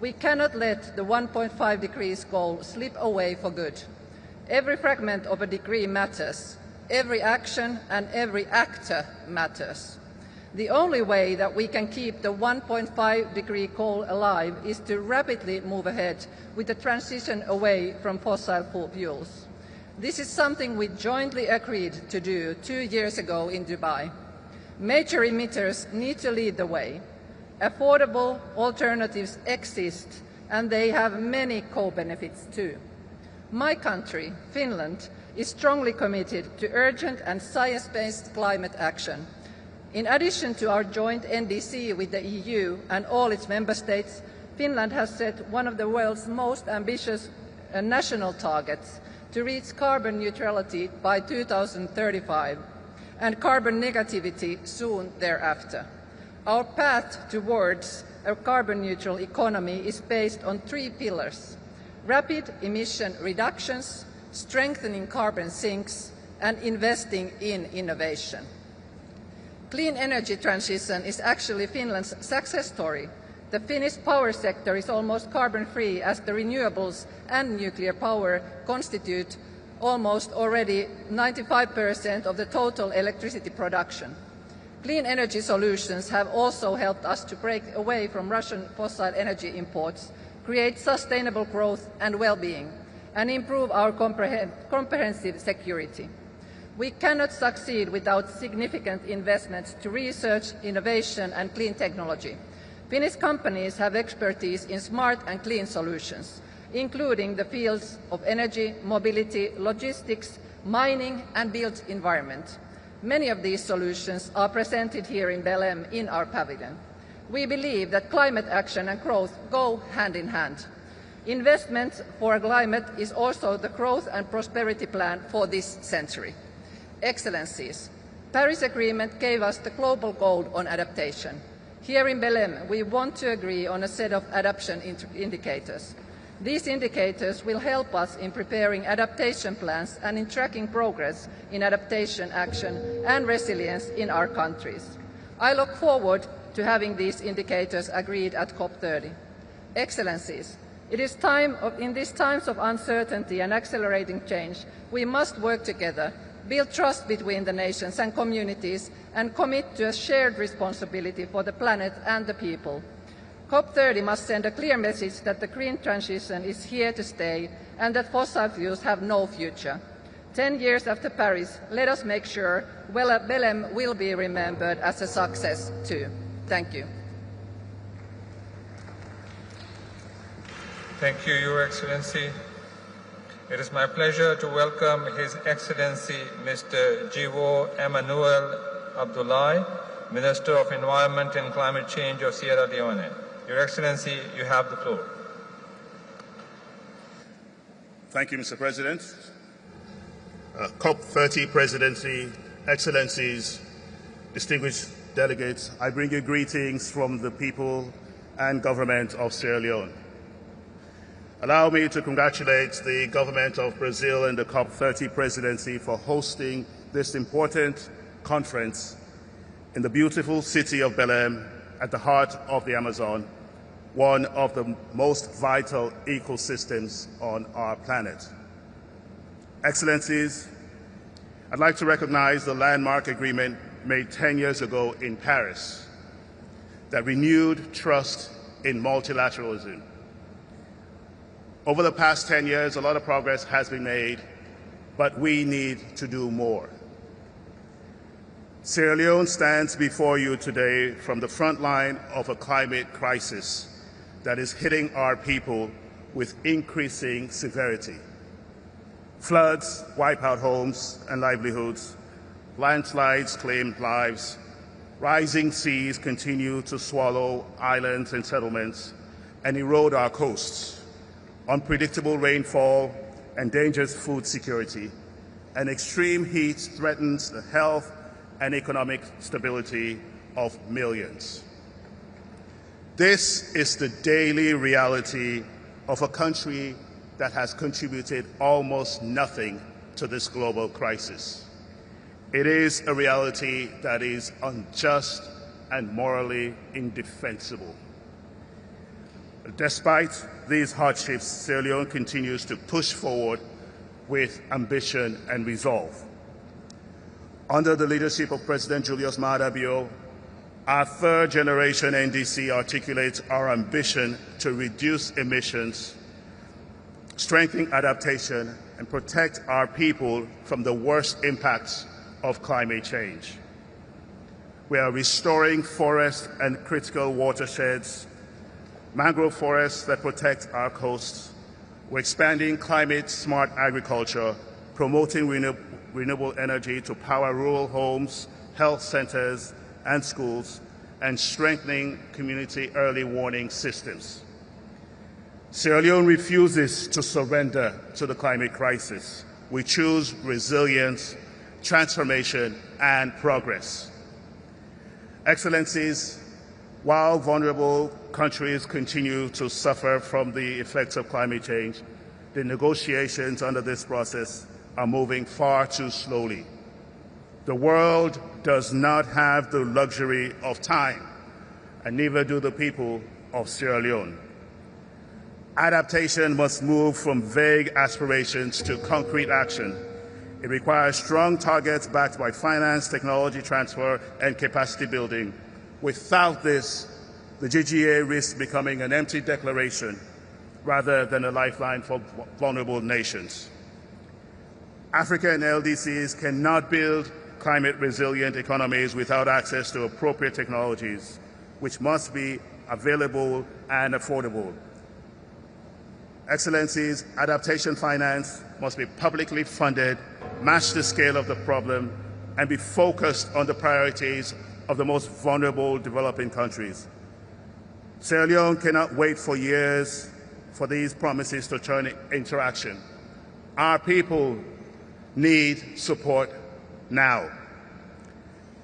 We cannot let the 1.5 degrees goal slip away for good. Every fragment of a degree matters. Every action and every actor matters. The only way that we can keep the 1.5 degree goal alive is to rapidly move ahead with the transition away from fossil fuels. This is something we jointly agreed to do 2 years ago in Dubai. Major emitters need to lead the way. Affordable alternatives exist, and they have many co-benefits too. My country, Finland, is strongly committed to urgent and science-based climate action. In addition to our joint NDC with the EU and all its member states, Finland has set one of the world's most ambitious national targets to reach carbon neutrality by 2035 and carbon negativity soon thereafter. Our path towards a carbon neutral economy is based on 3 pillars: rapid emission reductions, strengthening carbon sinks, and investing in innovation. Clean energy transition is actually Finland's success story. The Finnish power sector is almost carbon-free, as the renewables and nuclear power constitute almost already 95% of the total electricity production. Clean energy solutions have also helped us to break away from Russian fossil energy imports, create sustainable growth and well-being, and improve our comprehensive security. We cannot succeed without significant investments to research, innovation and clean technology. Finnish companies have expertise in smart and clean solutions, including the fields of energy, mobility, logistics, mining and built environment. Many of these solutions are presented here in Belem in our pavilion. We believe that climate action and growth go hand in hand. Investment for climate is also the growth and prosperity plan for this century. Excellencies, Paris Agreement gave us the global goal on adaptation. Here in Belem, we want to agree on a set of adaptation indicators. These indicators will help us in preparing adaptation plans and in tracking progress in adaptation action and resilience in our countries. I look forward to having these indicators agreed at COP30. Excellencies, in these times of uncertainty and accelerating change, we must work together, build trust between the nations and communities, and commit to a shared responsibility for the planet and the people. COP30 must send a clear message that the green transition is here to stay and that fossil fuels have no future. 10 years after Paris, let us make sure Belem will be remembered as a success too. Thank you. Thank you, Your Excellency. It is my pleasure to welcome His Excellency Mr. Jiwo Emmanuel Abdullahi, Minister of Environment and Climate Change of Sierra Leone. Your Excellency, you have the floor. Thank you, Mr. President. COP30 Presidency, Excellencies, distinguished delegates, I bring you greetings from the people and government of Sierra Leone. Allow me to congratulate the government of Brazil and the COP30 Presidency for hosting this important conference in the beautiful city of Belem at the heart of the Amazon, one of the most vital ecosystems on our planet. Excellencies, I'd like to recognize the landmark agreement made 10 years ago in Paris that renewed trust in multilateralism. Over the past 10 years, a lot of progress has been made, but we need to do more. Sierra Leone stands before you today from the front line of a climate crisis that is hitting our people with increasing severity. Floods wipe out homes and livelihoods. Landslides claim lives. Rising seas continue to swallow islands and settlements and erode our coasts. Unpredictable rainfall endangers food security, and extreme heat threatens the health and economic stability of millions. This is the daily reality of a country that has contributed almost nothing to this global crisis. It is a reality that is unjust and morally indefensible. Despite these hardships, Sierra Leone continues to push forward with ambition and resolve. Under the leadership of President Julius Maada Bio, our third-generation NDC articulates our ambition to reduce emissions, strengthen adaptation, and protect our people from the worst impacts of climate change. We are restoring forests and critical watersheds, mangrove forests that protect our coasts. We're expanding climate-smart agriculture, promoting renewable energy to power rural homes, health centers, and schools, and strengthening community early warning systems. Sierra Leone refuses to surrender to the climate crisis. We choose resilience, transformation, and progress. Excellencies, while vulnerable countries continue to suffer from the effects of climate change, the negotiations under this process are moving far too slowly. The world does not have the luxury of time, and neither do the people of Sierra Leone. Adaptation must move from vague aspirations to concrete action. It requires strong targets backed by finance, technology transfer, and capacity building. Without this, the GGA risks becoming an empty declaration rather than a lifeline for vulnerable nations. Africa and LDCs cannot build climate-resilient economies without access to appropriate technologies, which must be available and affordable. Excellencies, adaptation finance must be publicly funded, match the scale of the problem, and be focused on the priorities of the most vulnerable developing countries. Sierra Leone cannot wait for years for these promises to turn into action. Our people need support now.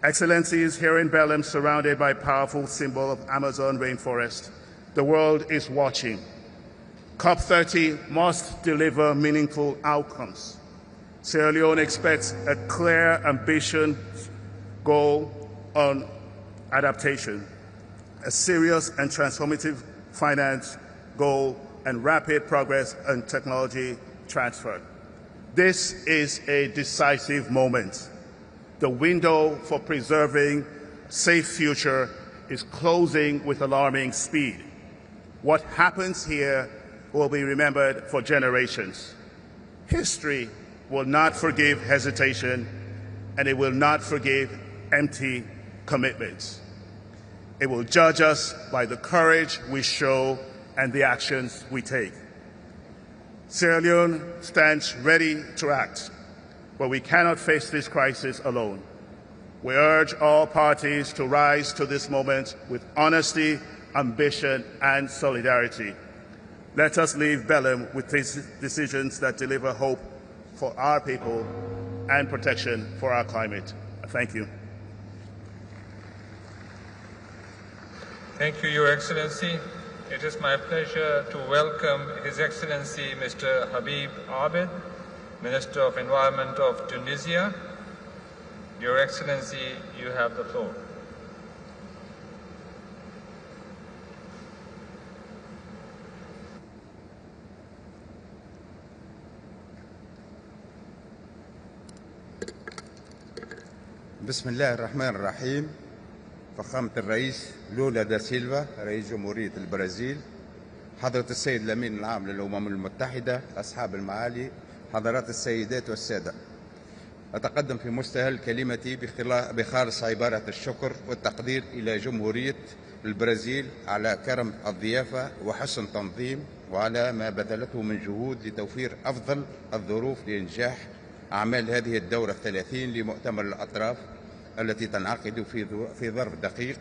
Excellencies, here in Belem, surrounded by a powerful symbol of Amazon rainforest, the world is watching. COP30 must deliver meaningful outcomes. Sierra Leone expects a clear, ambitious goal on adaptation, a serious and transformative finance goal, and rapid progress on technology transfer. This is a decisive moment. The window for preserving a safe future is closing with alarming speed. What happens here will be remembered for generations. History will not forgive hesitation, and it will not forgive empty commitments. It will judge us by the courage we show and the actions we take. Sierra Leone stands ready to act, but we cannot face this crisis alone. We urge all parties to rise to this moment with honesty, ambition, and solidarity. Let us leave Belem with decisions that deliver hope for our people and protection for our climate. Thank you. Thank you, Your Excellency. It is my pleasure to welcome His Excellency Mr. Habib Abed, Minister of Environment of Tunisia. Your Excellency, you have the floor. بسم الله الرحمن الرحيم. فخامة الرئيس لولا دا سيلفا رئيس جمهورية البرازيل، حضرة السيد الأمين العام للأمم المتحدة، أصحاب المعالي، حضرات السيدات والسادة، أتقدم في مستهل كلمتي بخالص عبارة الشكر والتقدير إلى جمهورية البرازيل على كرم الضيافة وحسن تنظيم، وعلى ما بذلته من جهود لتوفير أفضل الظروف لإنجاح أعمال هذه الدورة 30 لمؤتمر الأطراف التي تنعقد في ظرف دقيق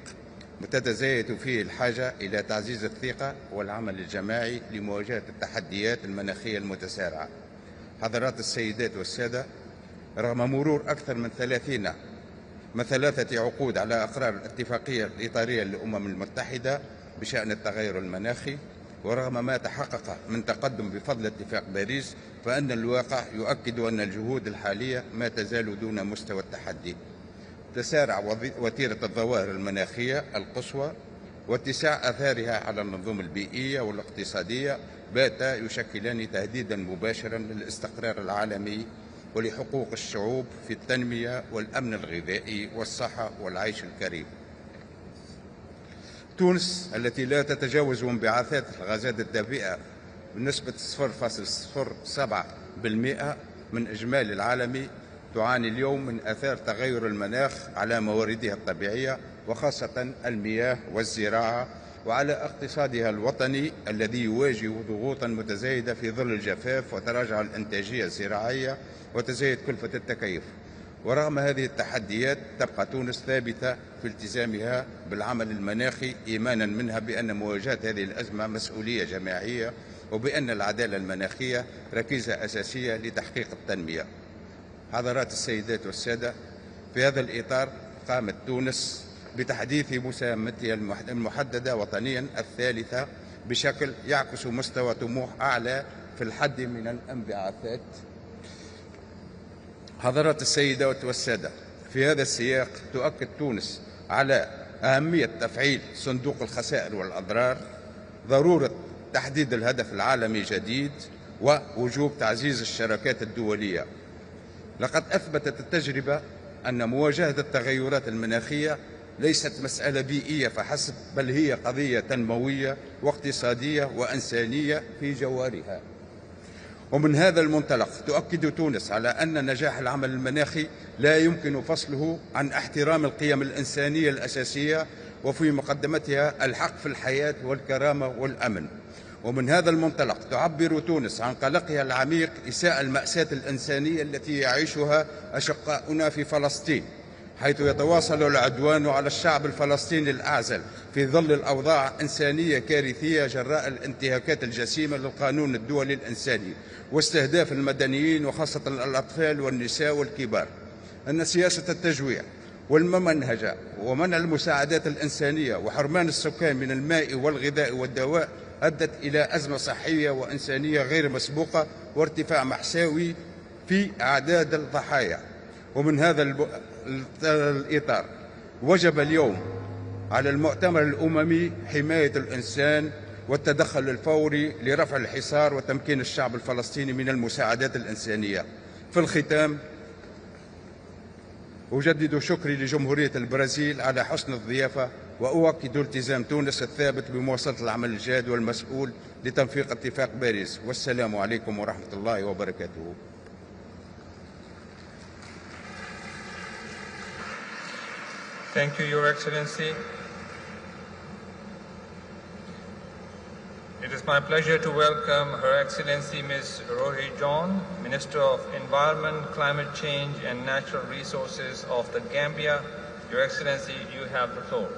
متتزايد فيه الحاجة إلى تعزيز الثقة والعمل الجماعي لمواجهة التحديات المناخية المتسارعة. حضرات السيدات والسادة، رغم مرور أكثر من 3 عقود على إقرار الاتفاقية الإطارية للأمم المتحدة بشأن التغير المناخي، ورغم ما تحقق من تقدم بفضل اتفاق باريس، فإن الواقع يؤكد أن الجهود الحالية ما تزال دون مستوى التحدي. تسارع وتيرة الظواهر المناخية القصوى واتساع آثارها على النظم البيئية والاقتصادية باتا يشكلان تهديدا مباشرا للاستقرار العالمي ولحقوق الشعوب في التنمية والأمن الغذائي والصحة والعيش الكريم. تونس التي لا تتجاوز انبعاثات الغازات الدافئة بنسبة 0.07% من إجمالي العالمي، تعاني اليوم من آثار تغير المناخ على مواردها الطبيعية وخاصة المياه والزراعة، وعلى اقتصادها الوطني الذي يواجه ضغوطا متزايدة في ظل الجفاف وتراجع الإنتاجية الزراعية وتزايد كلفة التكيف. ورغم هذه التحديات تبقى تونس ثابتة في التزامها بالعمل المناخي، إيمانا منها بأن مواجهة هذه الأزمة مسؤولية جماعية، وبأن العدالة المناخية ركيزة أساسية لتحقيق التنمية. حضرات السيدات والسادة، في هذا الإطار قامت تونس بتحديث مساهمتها المحددة وطنيا الثالثة بشكل يعكس مستوى طموح أعلى في الحد من الانبعاثات. حضرات السيدات والسادة، في هذا السياق تؤكد تونس على أهمية تفعيل صندوق الخسائر والأضرار، ضرورة تحديد الهدف العالمي جديد، ووجوب تعزيز الشراكات الدولية. لقد أثبتت التجربة أن مواجهة التغيرات المناخية ليست مسألة بيئية فحسب، بل هي قضية تنموية واقتصادية وإنسانية في جوهرها. ومن هذا المنطلق تؤكد تونس على أن نجاح العمل المناخي لا يمكن فصله عن احترام القيم الإنسانية الأساسية، وفي مقدمتها الحق في الحياة والكرامة والأمن. ومن هذا المنطلق تعبر تونس عن قلقها العميق إساءة المأساة الإنسانية التي يعيشها أشقاؤنا في فلسطين، حيث يتواصل العدوان على الشعب الفلسطيني الأعزل في ظل الأوضاع إنسانية كارثية جراء الانتهاكات الجسيمة للقانون الدولي الإنساني واستهداف المدنيين وخاصة الأطفال والنساء والكبار. أن سياسة التجويع والممنهجة ومنع المساعدات الإنسانية وحرمان السكان من الماء والغذاء والدواء أدت إلى أزمة صحية وإنسانية غير مسبوقة وارتفاع مأساوي في أعداد الضحايا. ومن هذا الإطار وجب اليوم على المؤتمر الأممي حماية الإنسان والتدخل الفوري لرفع الحصار وتمكين الشعب الفلسطيني من المساعدات الإنسانية. في الختام أجدد شكري لجمهورية البرازيل على حسن الضيافة، وأؤكد التزام تونس الثابت بمواصلة العمل الجاد والمسؤول لتنفيذ اتفاق باريس. والسلام عليكم ورحمة الله وبركاته. Thank you, Your Excellency. It is my pleasure to welcome Her Excellency Ms. Rohi John, Minister of Environment, Climate Change and Natural Resources of the Gambia. Your Excellency, you have the floor.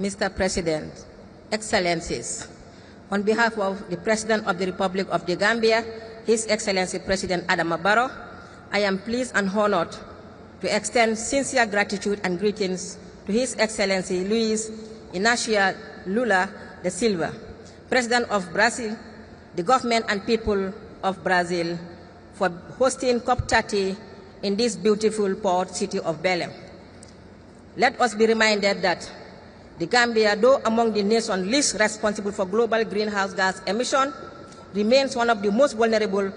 Mr. President, Excellencies, on behalf of the President of the Republic of the Gambia, His Excellency President Adama Barrow, I am pleased and honored to extend sincere gratitude and greetings to His Excellency Luiz Inácio Lula da Silva, President of Brazil, the government and people of Brazil, for hosting COP30 in this beautiful port city of Belem. Let us be reminded that the Gambia, though among the nations least responsible for global greenhouse gas emission, remains one of the most vulnerable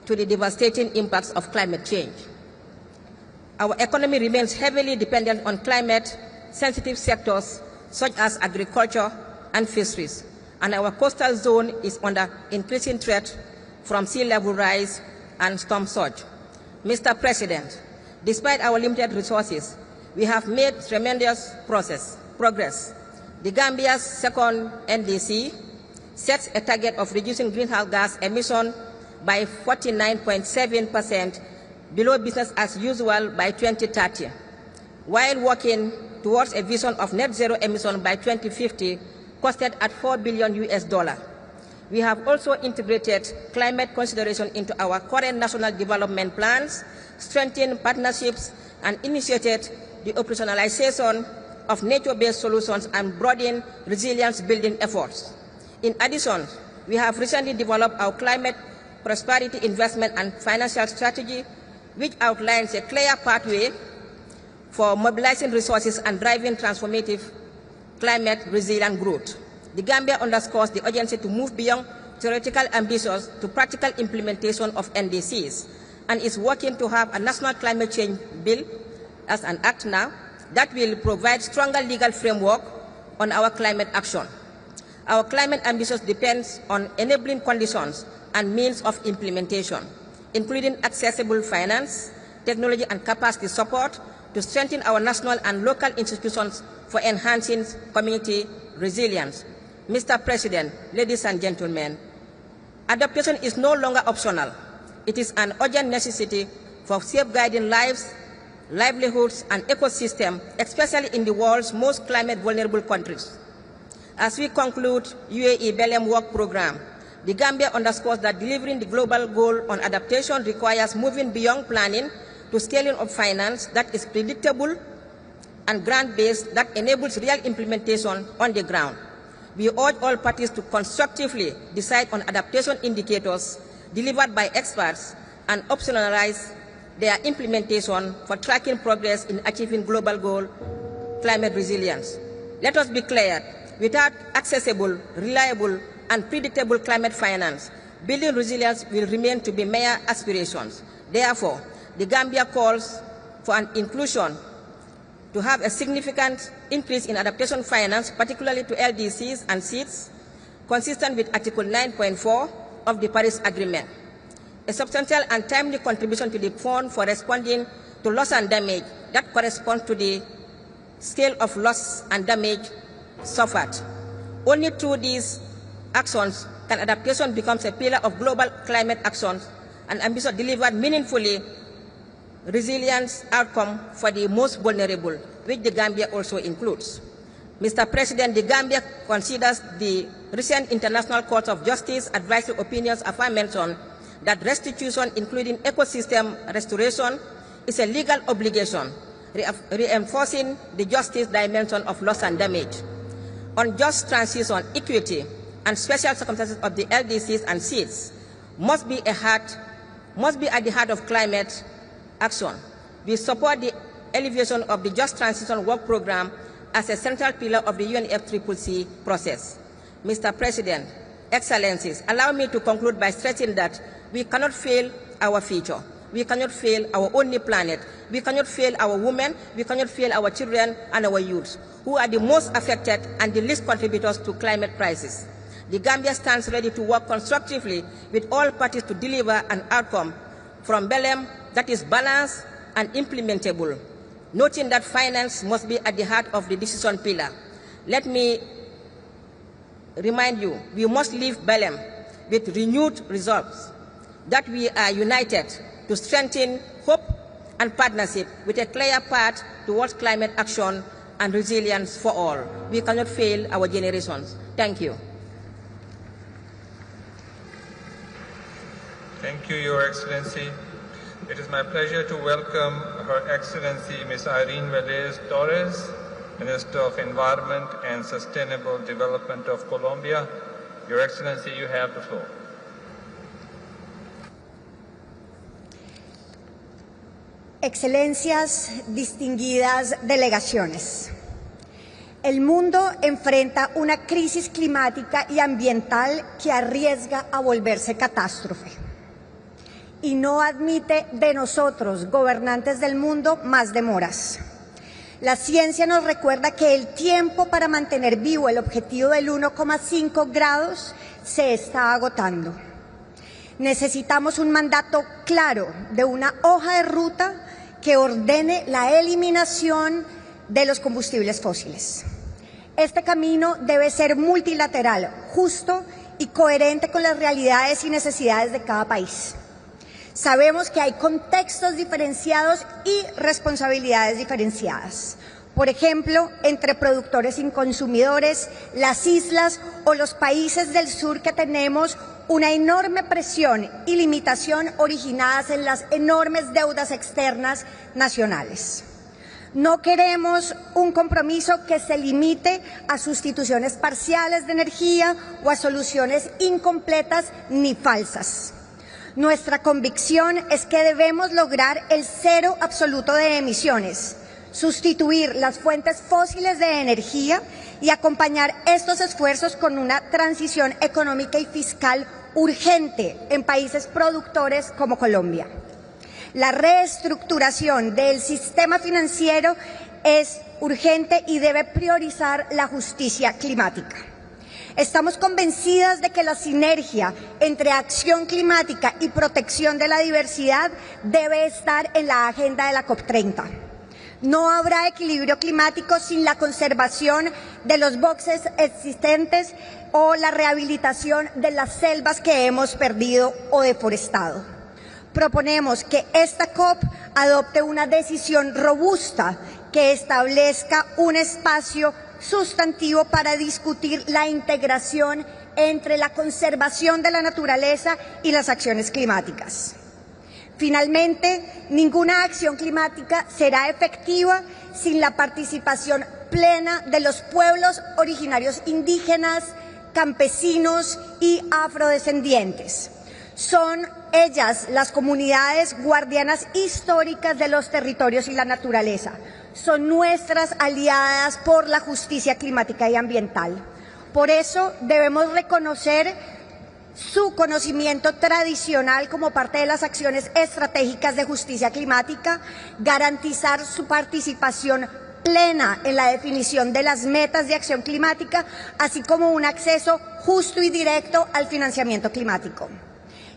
to the devastating impacts of climate change. Our economy remains heavily dependent on climate-sensitive sectors such as agriculture and fisheries, and our coastal zone is under increasing threat from sea level rise and storm surge. Mr. President, despite our limited resources, we have made tremendous progress. The Gambia's second NDC sets a target of reducing greenhouse gas emissions by 49.7% below business as usual by 2030, while working towards a vision of net zero emission by 2050, costed at $4 billion US. We have also integrated climate consideration into our current national development plans, strengthened partnerships, and initiated the operationalization of nature-based solutions and broadened resilience-building efforts. In addition, we have recently developed our climate prosperity investment and financial strategy, which outlines a clear pathway for mobilizing resources and driving transformative climate resilient growth. The Gambia underscores the urgency to move beyond theoretical ambitions to practical implementation of NDCs and is working to have a national climate change bill as an act now that will provide stronger legal framework on our climate action. Our climate ambitions depends on enabling conditions and means of implementation, including accessible finance, technology and capacity support to strengthen our national and local institutions for enhancing community resilience. Mr. President, ladies and gentlemen, adaptation is no longer optional. It is an urgent necessity for safeguarding lives, livelihoods, and ecosystems, especially in the world's most climate vulnerable countries. As we conclude UAE Belem work program, the Gambia underscores that delivering the global goal on adaptation requires moving beyond planning to scaling of finance that is predictable and grant-based that enables real implementation on the ground. We urge all parties to constructively decide on adaptation indicators delivered by experts and optionalize their implementation for tracking progress in achieving global goal climate resilience. Let us be clear, without accessible, reliable, and predictable climate finance, building resilience will remain to be mere aspirations. Therefore, the Gambia calls for an inclusion to have a significant increase in adaptation finance, particularly to LDCs and seeds, consistent with Article 9.4 of the Paris Agreement. A substantial and timely contribution to the fund for responding to loss and damage that corresponds to the scale of loss and damage suffered. Only through these actions can adaptation become a pillar of global climate actions and ambition delivered meaningfully resilience outcome for the most vulnerable, which the Gambia also includes. Mr. President, the Gambia considers the recent International Court of Justice advisory opinions aforementioned that restitution, including ecosystem restoration, is a legal obligation, reinforcing the justice dimension of loss and damage. On just transition, equity, and special circumstances of the LDCs and seeds must be at the heart of climate action. We support the elevation of the Just Transition Work Program as a central pillar of the UNFCCC process. Mr. President, Excellencies, allow me to conclude by stressing that we cannot fail our future. We cannot fail our only planet. We cannot fail our women. We cannot fail our children and our youth, who are the most affected and the least contributors to climate crisis. The Gambia stands ready to work constructively with all parties to deliver an outcome from Belem that is balanced and implementable, noting that finance must be at the heart of the decision pillar. Let me remind you, we must leave Belem with renewed resolve that we are united to strengthen hope and partnership with a clear path towards climate action and resilience for all. We cannot fail our generations. Thank you. Thank you, Your Excellency. It is my pleasure to welcome Her Excellency Ms. Irene Velez Torres, Minister of Environment and Sustainable Development of Colombia. Your Excellency, you have the floor. Excelencias, distinguidas delegaciones. El mundo enfrenta una crisis climática y ambiental que arriesga a volverse catástrofe. y no admite de nosotros, gobernantes del mundo, más demoras. La ciencia nos recuerda que el tiempo para mantener vivo el objetivo del 1,5 grados se está agotando. Necesitamos un mandato claro de una hoja de ruta que ordene la eliminación de los combustibles fósiles. Este camino debe ser multilateral, justo y coherente con las realidades y necesidades de cada país. Sabemos que hay contextos diferenciados y responsabilidades diferenciadas. Por ejemplo, entre productores y consumidores, las islas o los países del sur que tenemos una enorme presión y limitación originadas en las enormes deudas externas nacionales. No queremos un compromiso que se limite a sustituciones parciales de energía o a soluciones incompletas ni falsas. Nuestra convicción es que debemos lograr el cero absoluto de emisiones, sustituir las fuentes fósiles de energía y acompañar estos esfuerzos con una transición económica y fiscal urgente en países productores como Colombia. La reestructuración del sistema financiero es urgente y debe priorizar la justicia climática. Estamos convencidas de que la sinergia entre acción climática y protección de la diversidad debe estar en la agenda de la COP30. No habrá equilibrio climático sin la conservación de los bosques existentes o la rehabilitación de las selvas que hemos perdido o deforestado. Proponemos que esta COP adopte una decisión robusta que establezca un espacio sustantivo para discutir la integración entre la conservación de la naturaleza y las acciones climáticas. Finalmente, ninguna acción climática será efectiva sin la participación plena de los pueblos originarios indígenas, campesinos y afrodescendientes. Son ellas las comunidades guardianas históricas de los territorios y la naturaleza. Son nuestras aliadas por la justicia climática y ambiental. Por eso debemos reconocer su conocimiento tradicional como parte de las acciones estratégicas de justicia climática, garantizar su participación plena en la definición de las metas de acción climática, así como un acceso justo y directo al financiamiento climático.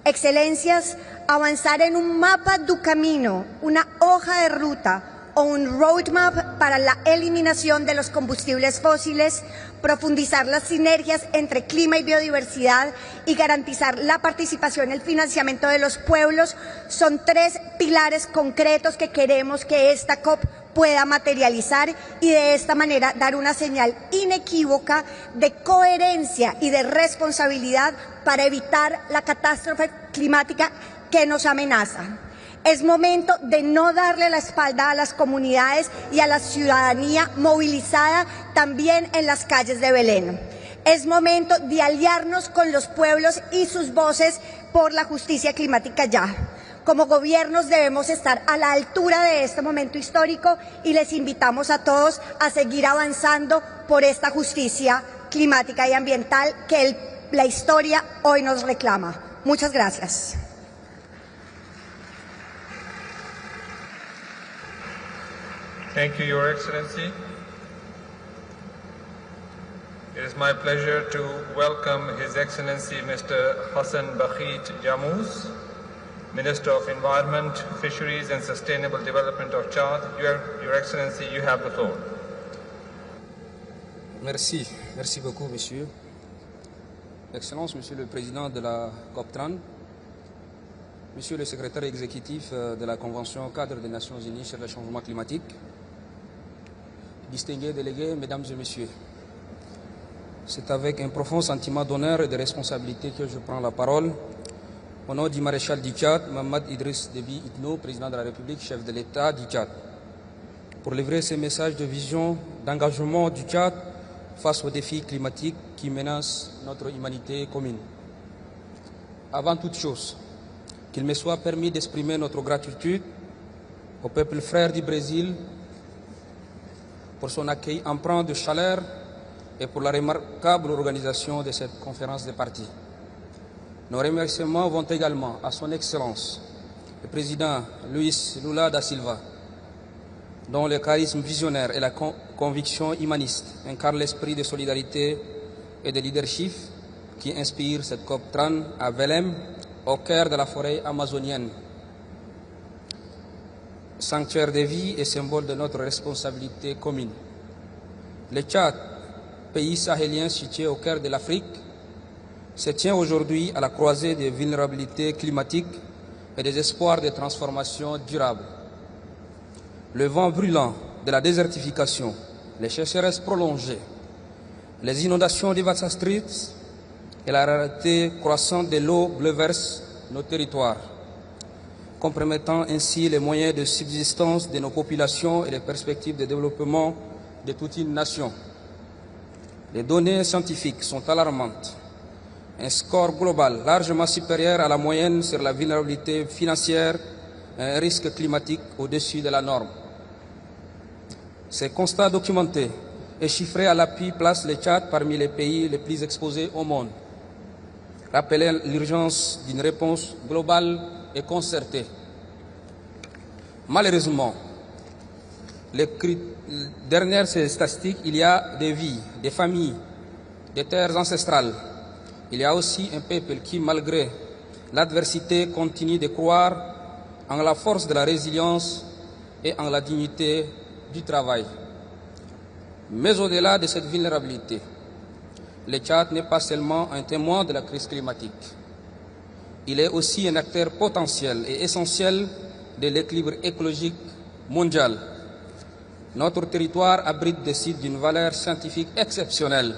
Excelencias, avanzar en un mapa du camino, una hoja de ruta o un roadmap para la eliminación de los combustibles fósiles, profundizar las sinergias entre clima y biodiversidad y garantizar la participación en el financiamiento de los pueblos son tres pilares concretos que queremos que esta COP pueda materializar y de esta manera dar una señal inequívoca de coherencia y de responsabilidad para evitar la catástrofe climática que nos amenaza. Es momento de no darle la espalda a las comunidades y a la ciudadanía movilizada también en las calles de Belem. Es momento de aliarnos con los pueblos y sus voces por la justicia climática ya. Como gobiernos debemos estar a la altura de este momento histórico y les invitamos a todos a seguir avanzando por esta justicia climática y ambiental que la historia hoy nos reclama. Muchas gracias. Thank you, Your Excellency. It is my pleasure to welcome His Excellency Mr. Hassan Bakhit Jamous, Minister of Environment, Fisheries and Sustainable Development of Chad. Your Excellency, you have the floor. Merci beaucoup, Monsieur. Excellence, Monsieur le Président de la COP30, Monsieur le Secrétaire exécutif de la Convention cadre des Nations Unies sur le changement climatique, distingués délégués, Mesdames et Messieurs, c'est avec un profond sentiment d'honneur et de responsabilité que je prends la parole au nom du maréchal du Tchad, Mohamed Idriss Déby Itno, président de la République, chef de l'État du Tchad, pour livrer ce message de vision, d'engagement du Tchad face aux défis climatiques qui menacent notre humanité commune. Avant toute chose, qu'il me soit permis d'exprimer notre gratitude au peuple frère du Brésil pour son accueil empreint de chaleur et pour la remarquable organisation de cette conférence des partis. Nos remerciements vont également à son Excellence, le président Luis Lula da Silva, dont le charisme visionnaire et la conviction humaniste incarnent l'esprit de solidarité et de leadership qui inspire cette COP30 à Belem, au cœur de la forêt amazonienne. Sanctuaire de vie et symbole de notre responsabilité commune. Le Tchad, pays sahélien situé au cœur de l'Afrique, se tient aujourd'hui à la croisée des vulnérabilités climatiques et des espoirs de transformation durable. Le vent brûlant de la désertification, les sécheresses prolongées, les inondations dévastatrices et la rareté croissante de l'eau bouleversent nos territoires, compromettant ainsi les moyens de subsistance de nos populations et les perspectives de développement de toute une nation. Les données scientifiques sont alarmantes. Un score global largement supérieur à la moyenne sur la vulnérabilité financière et un risque climatique au-dessus de la norme. Ces constats documentés et chiffrés à l'appui placent le Tchad parmi les pays les plus exposés au monde, rappelant l'urgence d'une réponse globale et concertée. Malheureusement, les dernières statistiques, il y a des vies, des familles, des terres ancestrales. Il y a aussi un peuple qui, malgré l'adversité, continue de croire en la force de la résilience et en la dignité du travail. Mais au-delà de cette vulnérabilité, le Tchad n'est pas seulement un témoin de la crise climatique. Il est aussi un acteur potentiel et essentiel de l'équilibre écologique mondial. Notre territoire abrite des sites d'une valeur scientifique exceptionnelle,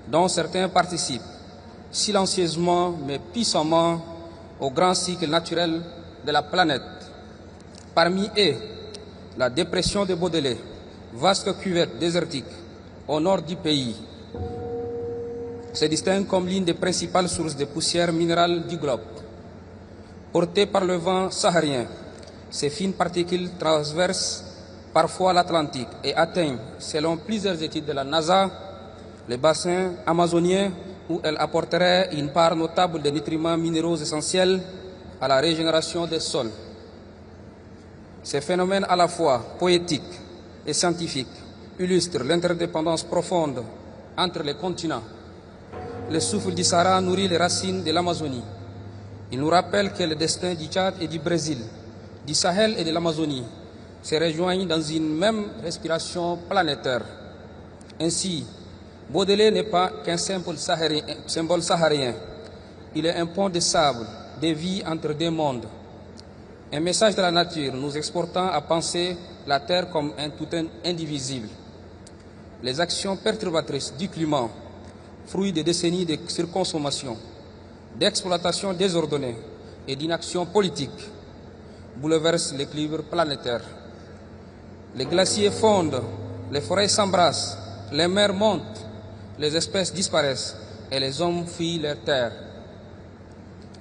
dont certains participent silencieusement mais puissamment au grand cycle naturel de la planète. Parmi eux, la dépression de Baudelaire, vaste cuvette désertique au nord du pays, se distingue comme l'une des principales sources de poussière minérale du globe. Portées par le vent saharien, ces fines particules traversent parfois l'Atlantique et atteignent, selon plusieurs études de la NASA, les bassins amazoniens où elles apporteraient une part notable de nutriments minéraux essentiels à la régénération des sols. Ces phénomènes à la fois poétiques et scientifiques illustrent l'interdépendance profonde entre les continents. Le souffle du Sahara nourrit les racines de l'Amazonie. Il nous rappelle que le destin du Tchad et du Brésil, du Sahel et de l'Amazonie se rejoignent dans une même respiration planétaire. Ainsi, Baudelaire n'est pas qu'un symbole saharien. Il est un pont de sable, de vie entre deux mondes. Un message de la nature nous exportant à penser la Terre comme un tout indivisible. Les actions perturbatrices du climat, fruit de décennies de surconsommation, d'exploitation désordonnée et d'inaction politique, bouleversent l'équilibre planétaire. Les glaciers fondent, les forêts s'embrassent, les mers montent, les espèces disparaissent et les hommes fuient leurs terres.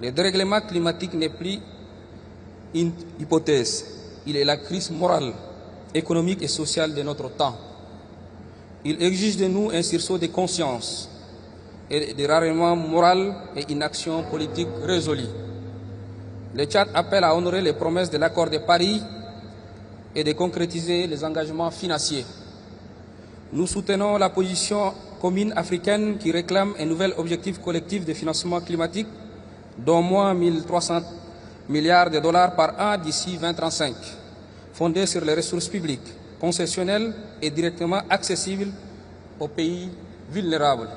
Le dérèglement climatique n'est plus une hypothèse, il est la crise morale, économique et sociale de notre temps. Il exige de nous un sursaut de conscience et des rarement moral et une action politique résolue. Le Tchad appelle à honorer les promesses de l'accord de Paris et de concrétiser les engagements financiers. Nous soutenons la position commune africaine qui réclame un nouvel objectif collectif de financement climatique d'au moins 1 300 milliards de dollars par an d'ici 2035, fondé sur les ressources publiques, concessionnelles et directement accessibles aux pays vulnérables.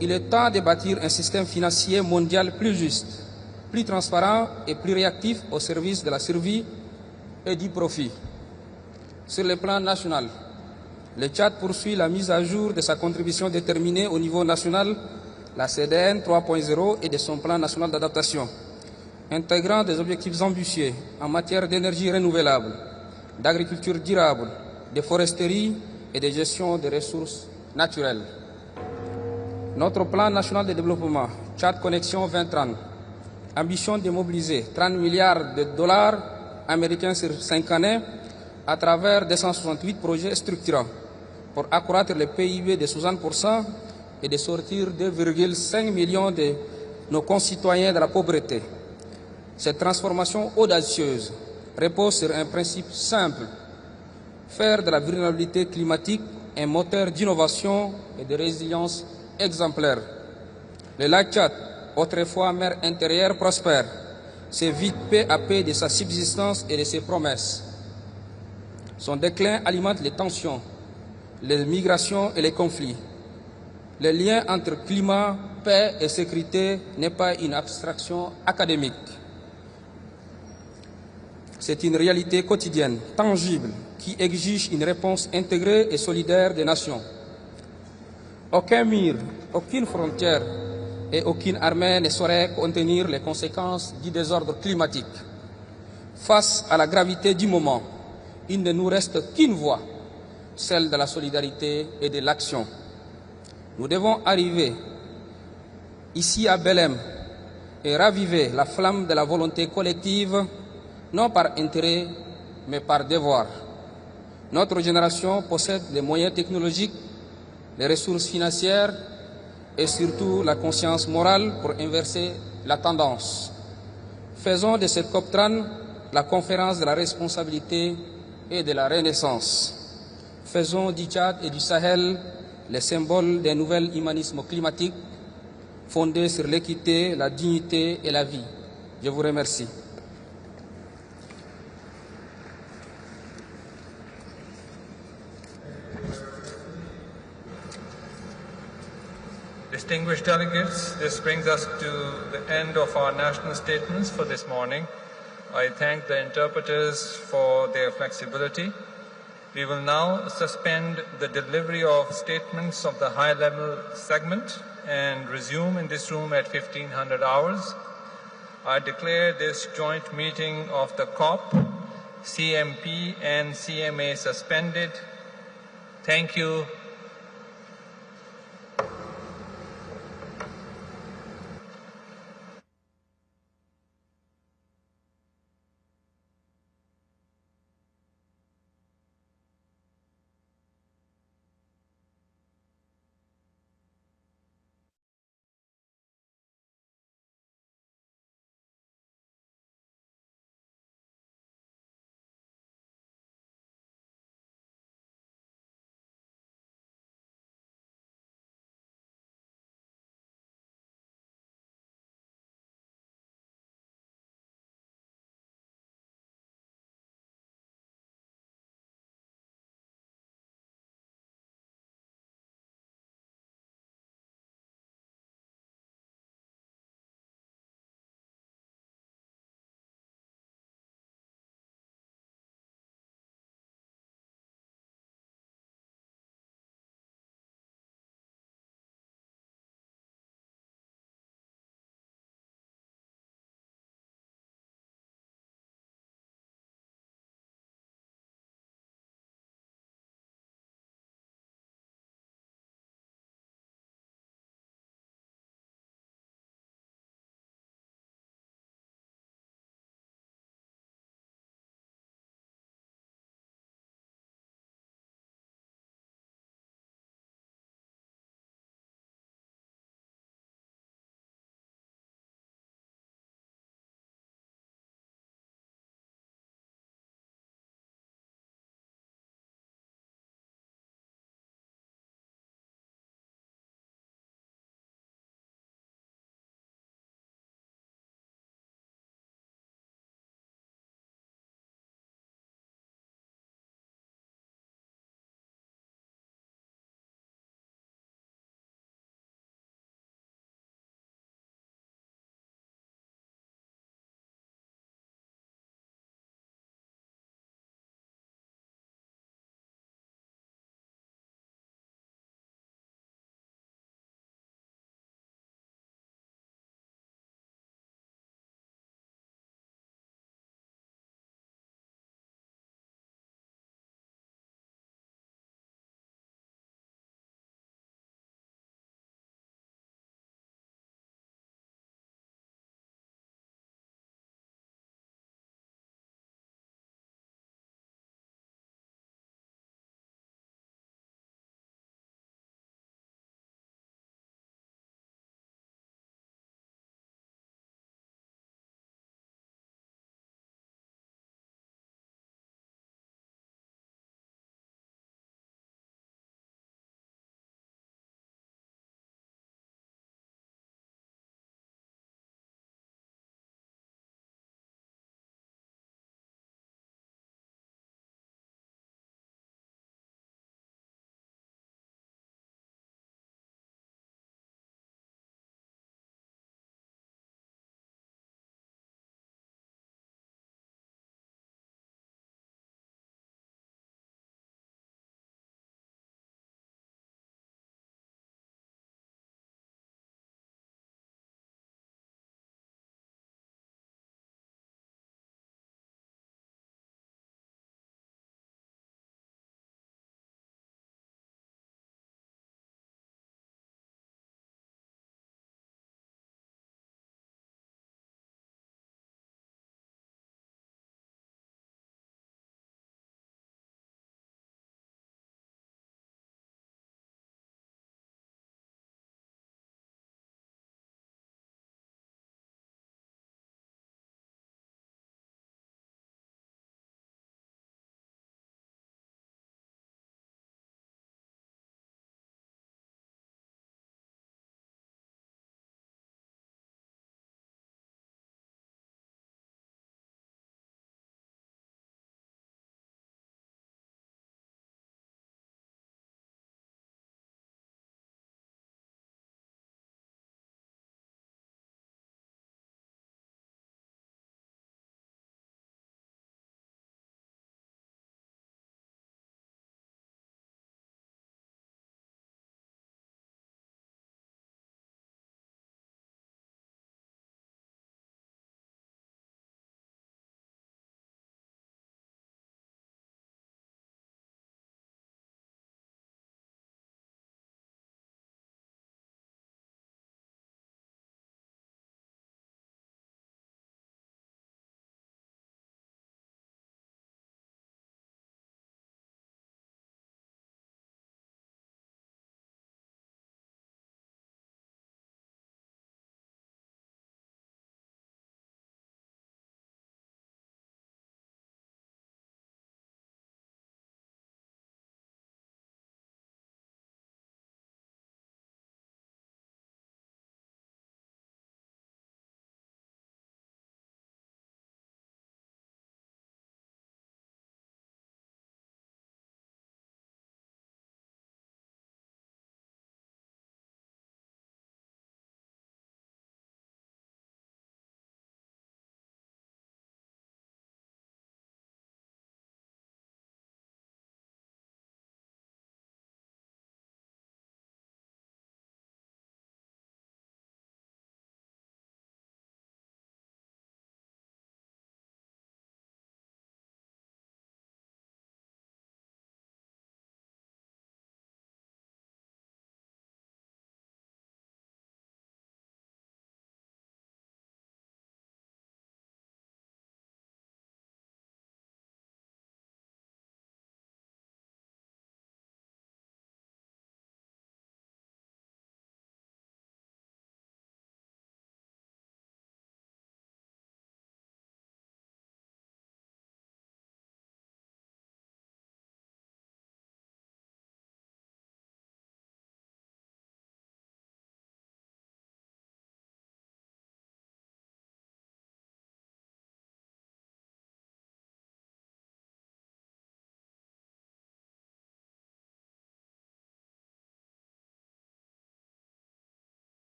Il est temps de bâtir un système financier mondial plus juste, plus transparent et plus réactif au service de la survie et du profit. Sur le plan national, le Tchad poursuit la mise à jour de sa contribution déterminée au niveau national, la CDN 3.0 et de son plan national d'adaptation, intégrant des objectifs ambitieux en matière d'énergie renouvelable, d'agriculture durable, de foresterie et de gestion des ressources naturelles. Notre plan national de développement, Tchad Connexion 2030, ambition de mobiliser 30 milliards de dollars américains sur 5 années à travers 268 projets structurants pour accroître le PIB de 60% et de sortir 2,5 millions de nos concitoyens de la pauvreté. Cette transformation audacieuse repose sur un principe simple: faire de la vulnérabilité climatique un moteur d'innovation et de résilience exemplaire. Le lac Tchad, autrefois mer intérieure prospère, s'est vide peu à peu de sa subsistance et de ses promesses. Son déclin alimente les tensions, les migrations et les conflits. Le lien entre climat, paix et sécurité n'est pas une abstraction académique. C'est une réalité quotidienne, tangible, qui exige une réponse intégrée et solidaire des nations. Aucun mur, aucune frontière et aucune armée ne saurait contenir les conséquences du désordre climatique. Face à la gravité du moment, il ne nous reste qu'une voie, celle de la solidarité et de l'action. Nous devons arriver ici à Belem et raviver la flamme de la volonté collective, non par intérêt, mais par devoir. Notre génération possède les moyens technologiques, les ressources financières et surtout la conscience morale pour inverser la tendance. Faisons de cette COP30 la conférence de la responsabilité et de la renaissance. Faisons du Tchad et du Sahel les symboles d'un nouvel humanisme climatique fondé sur l'équité, la dignité et la vie. Je vous remercie. Distinguished delegates, this brings us to the end of our national statements for this morning. I thank the interpreters for their flexibility. We will now suspend the delivery of statements of the high-level segment and resume in this room at 1500 hours. I declare this joint meeting of the COP, CMP and CMA suspended. Thank you.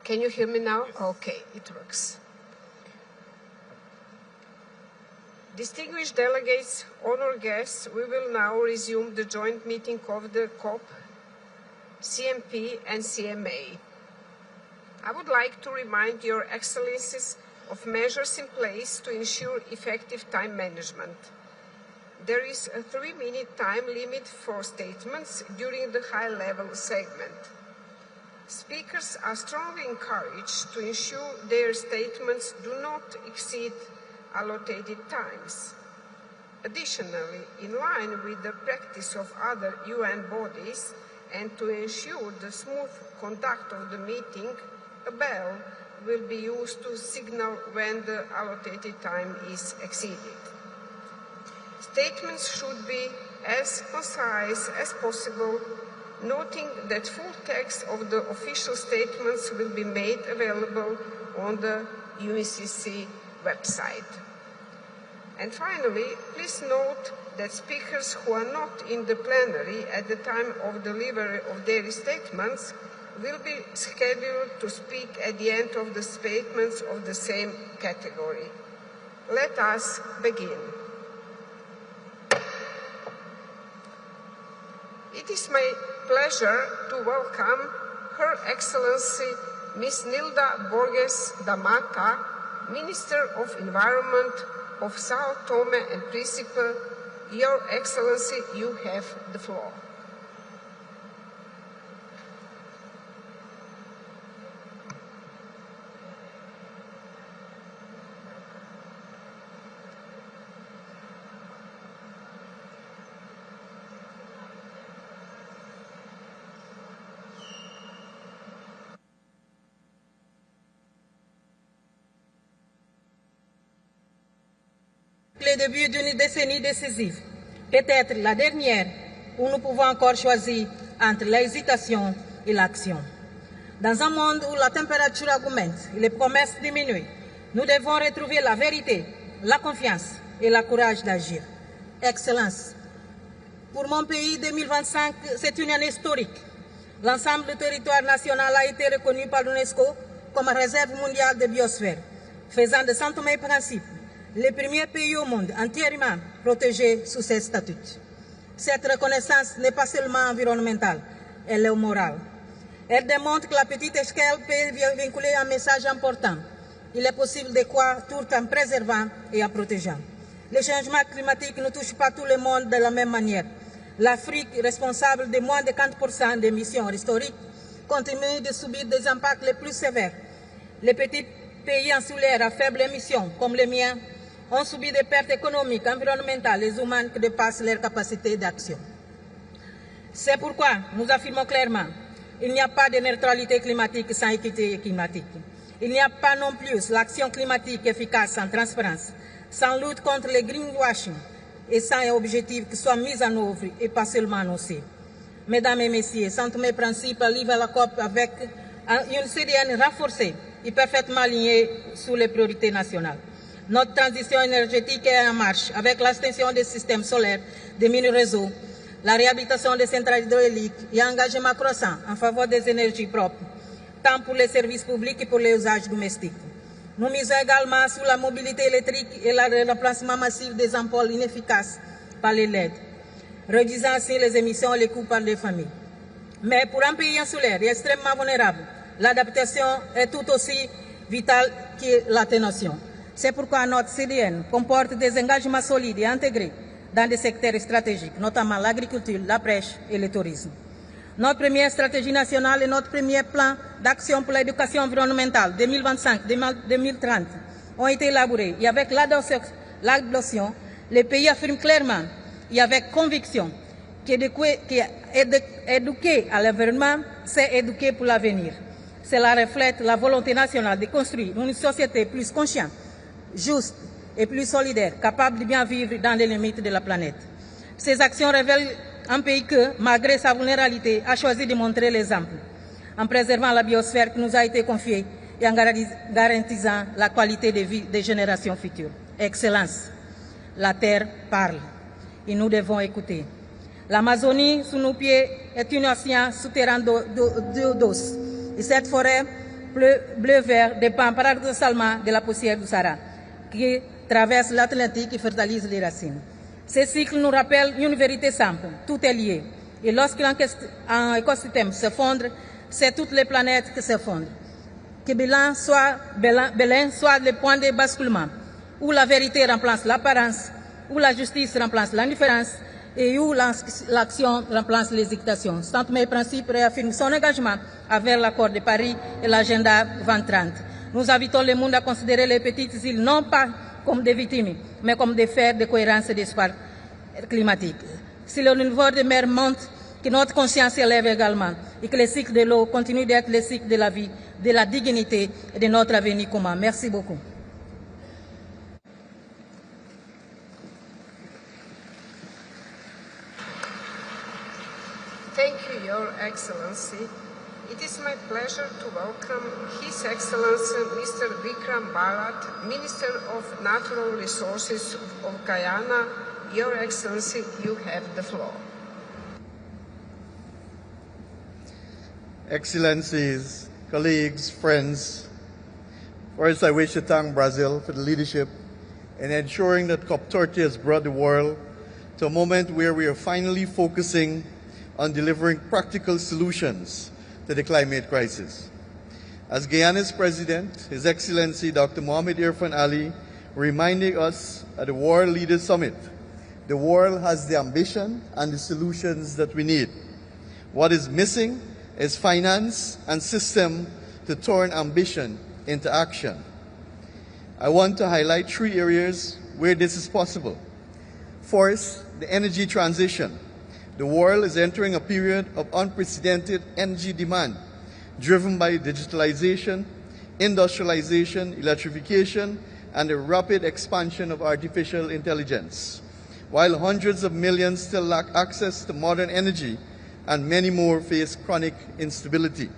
Can you hear me now? Okay, it works. Distinguished delegates, honored guests, we will now resume the joint meeting of the COP, CMP and CMA. I would like to remind Your Excellencies of measures in place to ensure effective time management. There is a 3-minute time limit for statements during the high-level segment. Speakers are strongly encouraged to ensure their statements do not exceed allocated times. Additionally, in line with the practice of other UN bodies and to ensure the smooth conduct of the meeting, a bell will be used to signal when the allocated time is exceeded. Statements should be as concise as possible, noting that full text of the official statements will be made available on the UNGA website. And finally, please note that speakers who are not in the plenary at the time of delivery of their statements will be scheduled to speak at the end of the statements of the same category. Let us begin. It is my pleasure to welcome Her Excellency Ms. Nilda Borges da Mata, Minister of Environment of Sao Tome and Principe. Your Excellency, you have the floor. Le début d'une décennie décisive, peut-être la dernière, où nous pouvons encore choisir entre l'hésitation et l'action. Dans un monde où la température augmente et les promesses diminuent, nous devons retrouver la vérité, la confiance et le courage d'agir. Excellence, pour mon pays, 2025, c'est une année historique. L'ensemble du territoire national a été reconnu par l'UNESCO comme réserve mondiale de biosphère, faisant de Sao Tomé et Principe le premier pays au monde entièrement protégé sous ces statuts. Cette reconnaissance n'est pas seulement environnementale, elle est morale. Elle démontre que la petite échelle peut vinculer un message important. Il est possible de croire tout en préservant et en protégeant. Le changement climatique ne touche pas tout le monde de la même manière. L'Afrique, responsable de moins de 40% d'émissions historiques, continue de subir des impacts les plus sévères. Les petits pays insulaires à faible émission, comme les miens, ont subi des pertes économiques, environnementales et humaines qui dépassent leur capacité d'action. C'est pourquoi nous affirmons clairement qu'il n'y a pas de neutralité climatique sans équité climatique. Il n'y a pas non plus l'action climatique efficace sans transparence, sans lutte contre le greenwashing et sans un objectif qui soit mis en œuvre et pas seulement annoncé. Mesdames et messieurs, Sao Tomé et Principe arrive à la COP avec une CDN renforcée et parfaitement alignée sur les priorités nationales. Notre transition énergétique est en marche avec l'extension des systèmes solaires, des mini-réseaux, la réhabilitation des centrales hydrauliques et un engagement croissant en faveur des énergies propres, tant pour les services publics que pour les usages domestiques. Nous misons également sur la mobilité électrique et le remplacement massif des ampoules inefficaces par les LED, réduisant ainsi les émissions et les coûts par les familles. Mais pour un pays insulaire et extrêmement vulnérable, l'adaptation est tout aussi vitale que l'atténuation. C'est pourquoi notre CDN comporte des engagements solides et intégrés dans des secteurs stratégiques, notamment l'agriculture, la pêche et le tourisme. Notre première stratégie nationale et notre premier plan d'action pour l'éducation environnementale 2025-2030 ont été élaborés et avec l'adoption, les pays affirment clairement et avec conviction qu'éduquer à l'environnement, c'est éduquer pour l'avenir. Cela reflète la volonté nationale de construire une société plus consciente, juste et plus solidaire, capable de bien vivre dans les limites de la planète. Ces actions révèlent un pays que, malgré sa vulnérabilité, a choisi de montrer l'exemple, en préservant la biosphère qui nous a été confiée et en garantissant la qualité de vie des générations futures. Excellence, la Terre parle et nous devons écouter. L'Amazonie, sous nos pieds, est un océan souterrain d'eau douce. Et cette forêt bleu-vert dépend paradoxalement de la poussière du Sahara, qui traverse l'Atlantique et fertilise les racines. Ce cycle nous rappelle une vérité simple, tout est lié. Et lorsqu'un écosystème s'effondre, c'est toutes les planètes qui s'effondrent. Que Belem soit le point de basculement, où la vérité remplace l'apparence, où la justice remplace l'indifférence et où l'action remplace l'hésitation. Tant mes principes réaffirment son engagement envers l'accord de Paris et l'agenda 2030. Nous invitons le monde à considérer les petites îles non pas comme des victimes, mais comme des fers de cohérence et d'espoir climatique. Si le niveau des mers monte, que notre conscience s'élève également et que le cycle de l'eau continue d'être le cycle de la vie, de la dignité et de notre avenir commun. Merci beaucoup. Thank you, Your Excellency. It is my pleasure to welcome His Excellency Mr. Vikram Bharat, Minister of Natural Resources of Guyana. Your Excellency, you have the floor. Excellencies, colleagues, friends, first I wish to thank Brazil for the leadership in ensuring that COP30 has brought the world to a moment where we are finally focusing on delivering practical solutions to the climate crisis. As Guyana's President, His Excellency Dr. Mohamed Irfan Ali reminded us at the World Leaders Summit, the world has the ambition and the solutions that we need. What is missing is finance and system to turn ambition into action. I want to highlight 3 areas where this is possible. First, the energy transition. The world is entering a period of unprecedented energy demand, driven by digitalization, industrialization, electrification, and the rapid expansion of artificial intelligence. While hundreds of millions still lack access to modern energy, and many more face chronic instability.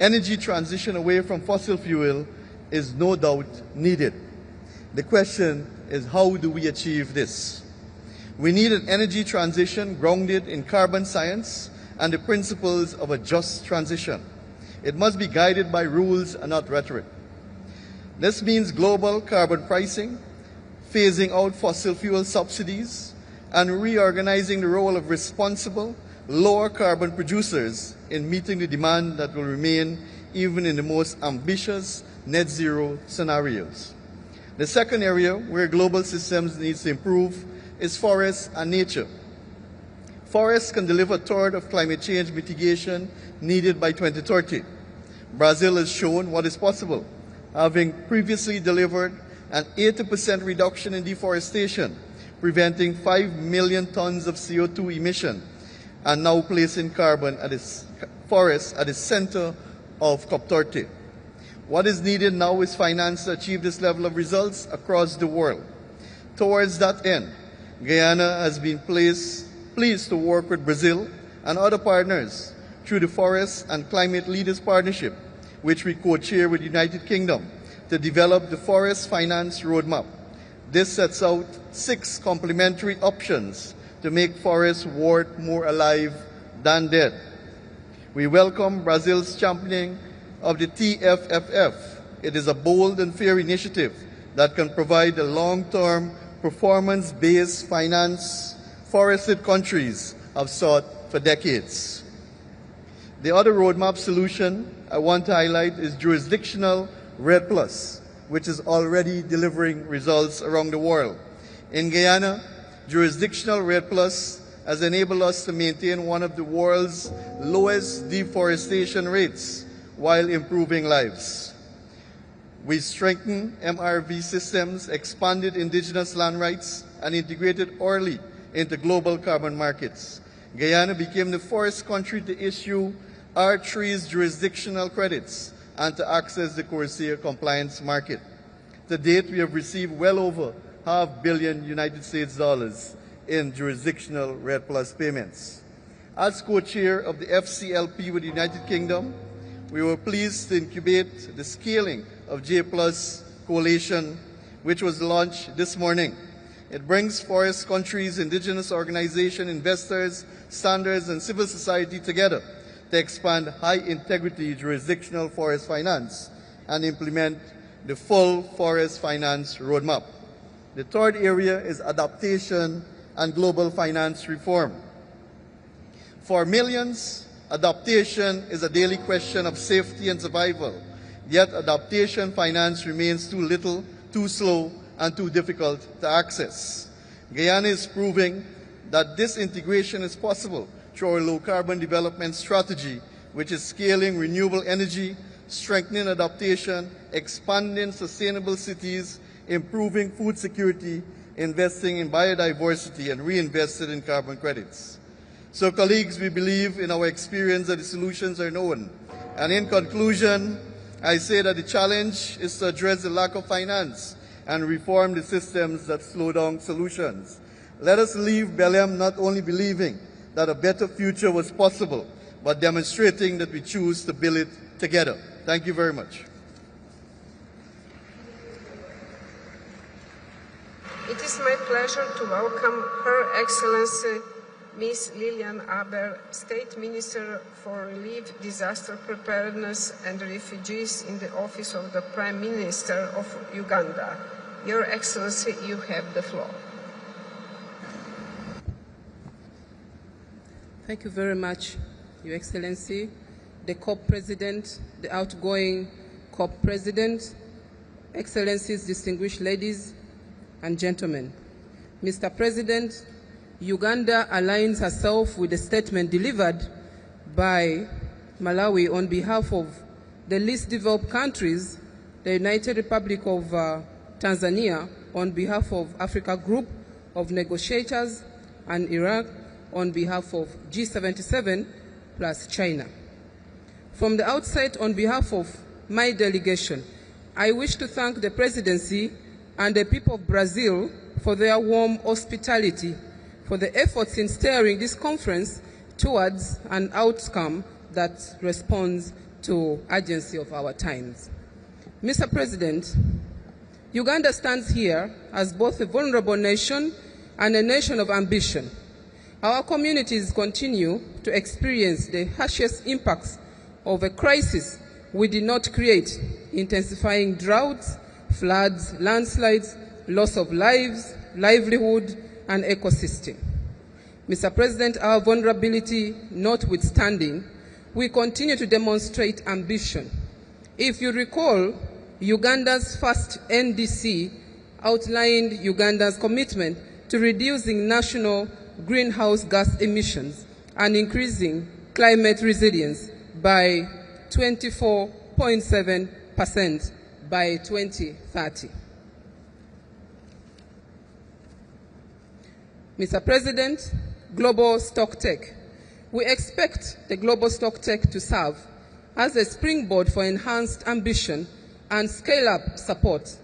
Energy transition away from fossil fuel is no doubt needed. The question is, how do we achieve this? We need an energy transition grounded in carbon science and the principles of a just transition. It must be guided by rules and not rhetoric. This means global carbon pricing, phasing out fossil fuel subsidies, and reorganizing the role of responsible, lower carbon producers in meeting the demand that will remain even in the most ambitious net zero scenarios. The second area where global systems need to improve is forests and nature. Forests can deliver a third of climate change mitigation needed by 2030. Brazil has shown what is possible, having previously delivered an 80% reduction in deforestation, preventing 5 million tons of CO2 emission, and now placing carbon at its forests at the center of COP30. What is needed now is finance to achieve this level of results across the world. Towards that end, Guyana has been pleased to work with Brazil and other partners through the Forest and Climate Leaders Partnership, which we co-chair with the United Kingdom, to develop the Forest Finance Roadmap. This sets out 6 complementary options to make forests worth more alive than dead. We welcome Brazil's championing of the TFFF. It is a bold and fair initiative that can provide a long-term performance-based finance forested countries have sought for decades. The other roadmap solution I want to highlight is jurisdictional REDD+, which is already delivering results around the world. In Guyana, jurisdictional REDD+ has enabled us to maintain one of the world's lowest deforestation rates while improving lives. We strengthened MRV systems, expanded indigenous land rights, and integrated early into global carbon markets. Guyana became the first country to issue R3's jurisdictional credits and to access the Correa compliance market. To date, we have received well over $500 million US in jurisdictional REDD+ payments. As co-chair of the FCLP with the United Kingdom, we were pleased to incubate the scaling of J+ Coalition, which was launched this morning. It brings forest countries, indigenous organizations, investors, standards, and civil society together to expand high-integrity jurisdictional forest finance and implement the full forest finance roadmap. The third area is adaptation and global finance reform. For millions, adaptation is a daily question of safety and survival, yet adaptation finance remains too little, too slow, and too difficult to access. Guyana is proving that this integration is possible through our low-carbon development strategy, which is scaling renewable energy, strengthening adaptation, expanding sustainable cities, improving food security, investing in biodiversity, and reinvested in carbon credits. So, colleagues, we believe in our experience that the solutions are known. And in conclusion, I say that the challenge is to address the lack of finance and reform the systems that slow down solutions. Let us leave Belem not only believing that a better future was possible, but demonstrating that we choose to build it together. Thank you very much. It is my pleasure to welcome Her Excellency Ms. Lilian Aber, State Minister for Relief, Disaster Preparedness and Refugees in the Office of the Prime Minister of Uganda. Your Excellency, you have the floor. Thank you very much, Your Excellency, the COP President, the outgoing COP President, Excellencies, distinguished ladies and gentlemen. Mr. President, Uganda aligns herself with the statement delivered by Malawi on behalf of the least developed countries, the United Republic of Tanzania on behalf of Africa Group of Negotiators, and Iraq on behalf of G77 plus China. From the outset, on behalf of my delegation, I wish to thank the Presidency and the people of Brazil for their warm hospitality, for the efforts in steering this conference towards an outcome that responds to urgency of our times. Mr. President, Uganda stands here as both a vulnerable nation and a nation of ambition. Our communities continue to experience the harshest impacts of a crisis we did not create, intensifying droughts, floods, landslides, loss of lives, livelihood, and ecosystem. Mr. President, our vulnerability notwithstanding, we continue to demonstrate ambition. If you recall, Uganda's first NDC outlined Uganda's commitment to reducing national greenhouse gas emissions and increasing climate resilience by 24.7% by 2030. Mr. President, global stocktake. We expect the global stocktake to serve as a springboard for enhanced ambition and scale-up support,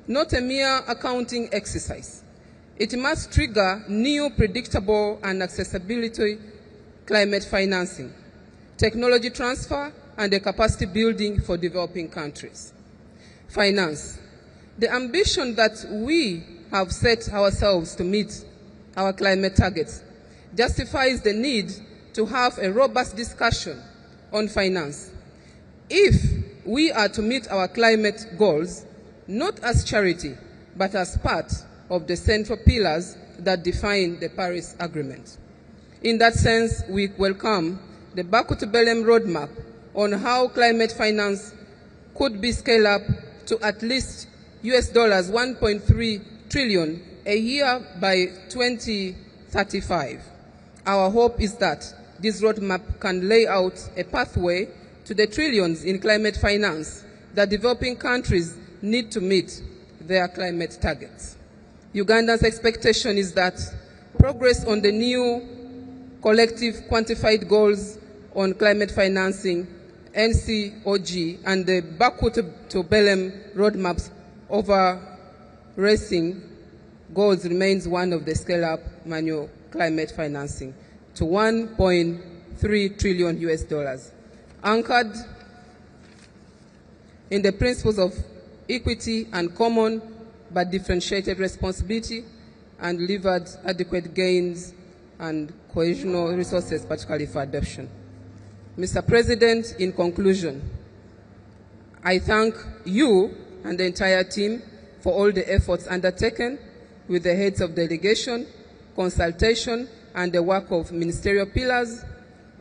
not a mere accounting exercise. It must trigger new predictable and accessibility climate financing, technology transfer, and a capacity building for developing countries. Finance. The ambition that we have set ourselves to meet our climate targets justifies the need to have a robust discussion on finance. If we are to meet our climate goals, not as charity, but as part of the central pillars that define the Paris Agreement. In that sense, we welcome the Baku to Belem roadmap on how climate finance could be scaled up to at least $1.3 trillion a year by 2035. Our hope is that this roadmap can lay out a pathway to the trillions in climate finance that developing countries need to meet their climate targets. Uganda's expectation is that progress on the new collective quantified goals on climate financing, NCOG, and the Baku to Belem roadmaps over racing goals remains one of the scale-up manual climate financing to $1.3 trillion, anchored in the principles of equity and common but differentiated responsibility, and delivered adequate gains and cohesional resources, particularly for adoption. Mr. President, in conclusion, I thank you and the entire team for all the efforts undertaken with the heads of delegation, consultation, and the work of ministerial pillars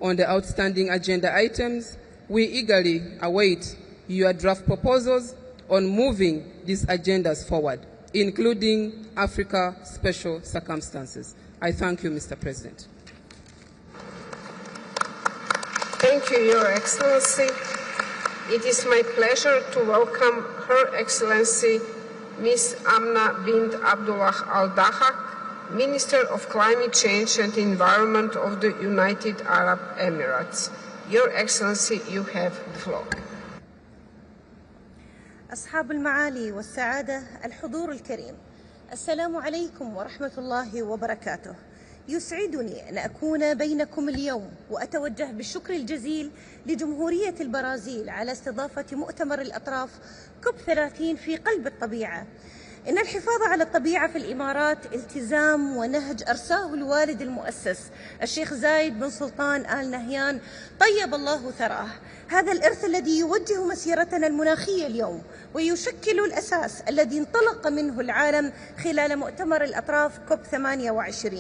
on the outstanding agenda items. We eagerly await your draft proposals on moving these agendas forward, including Africa special circumstances. I thank you, Mr. President. Thank you, Your Excellency. It is my pleasure to welcome Her Excellency Ms. Amna bint Abdullah Al Dahak, Minister of Climate Change and Environment of the United Arab Emirates. Your Excellency, you have the floor. أصحاب المعالي والسعادة، الحضور الكريم، السلام عليكم ورحمة الله وبركاته. يسعدني أن أكون بينكم اليوم وأتوجه بالشكر الجزيل لجمهورية البرازيل على استضافة مؤتمر الأطراف COP30 في قلب الطبيعة. إن الحفاظ على الطبيعة في الإمارات التزام ونهج أرساه الوالد المؤسس الشيخ زايد بن سلطان آل نهيان طيب الله ثراه. هذا الإرث الذي يوجه مسيرتنا المناخية اليوم ويشكل الأساس الذي انطلق منه العالم خلال مؤتمر الأطراف COP28.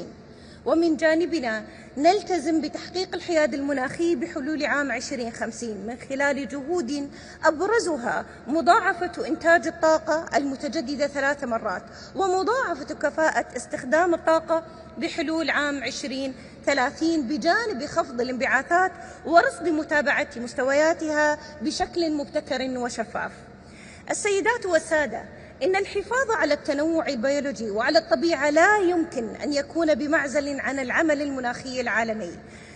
ومن جانبنا نلتزم بتحقيق الحياد المناخي بحلول عام 2050 من خلال جهود أبرزها مضاعفة إنتاج الطاقة المتجددة 3 مرات ومضاعفة كفاءة استخدام الطاقة بحلول عام 2030 بجانب خفض الانبعاثات ورصد متابعة مستوياتها بشكل مبتكر وشفاف. السيدات والسادة، إن الحفاظ على التنوع البيولوجي وعلى الطبيعة لا يمكن أن يكون بمعزل عن العمل المناخي العالمي.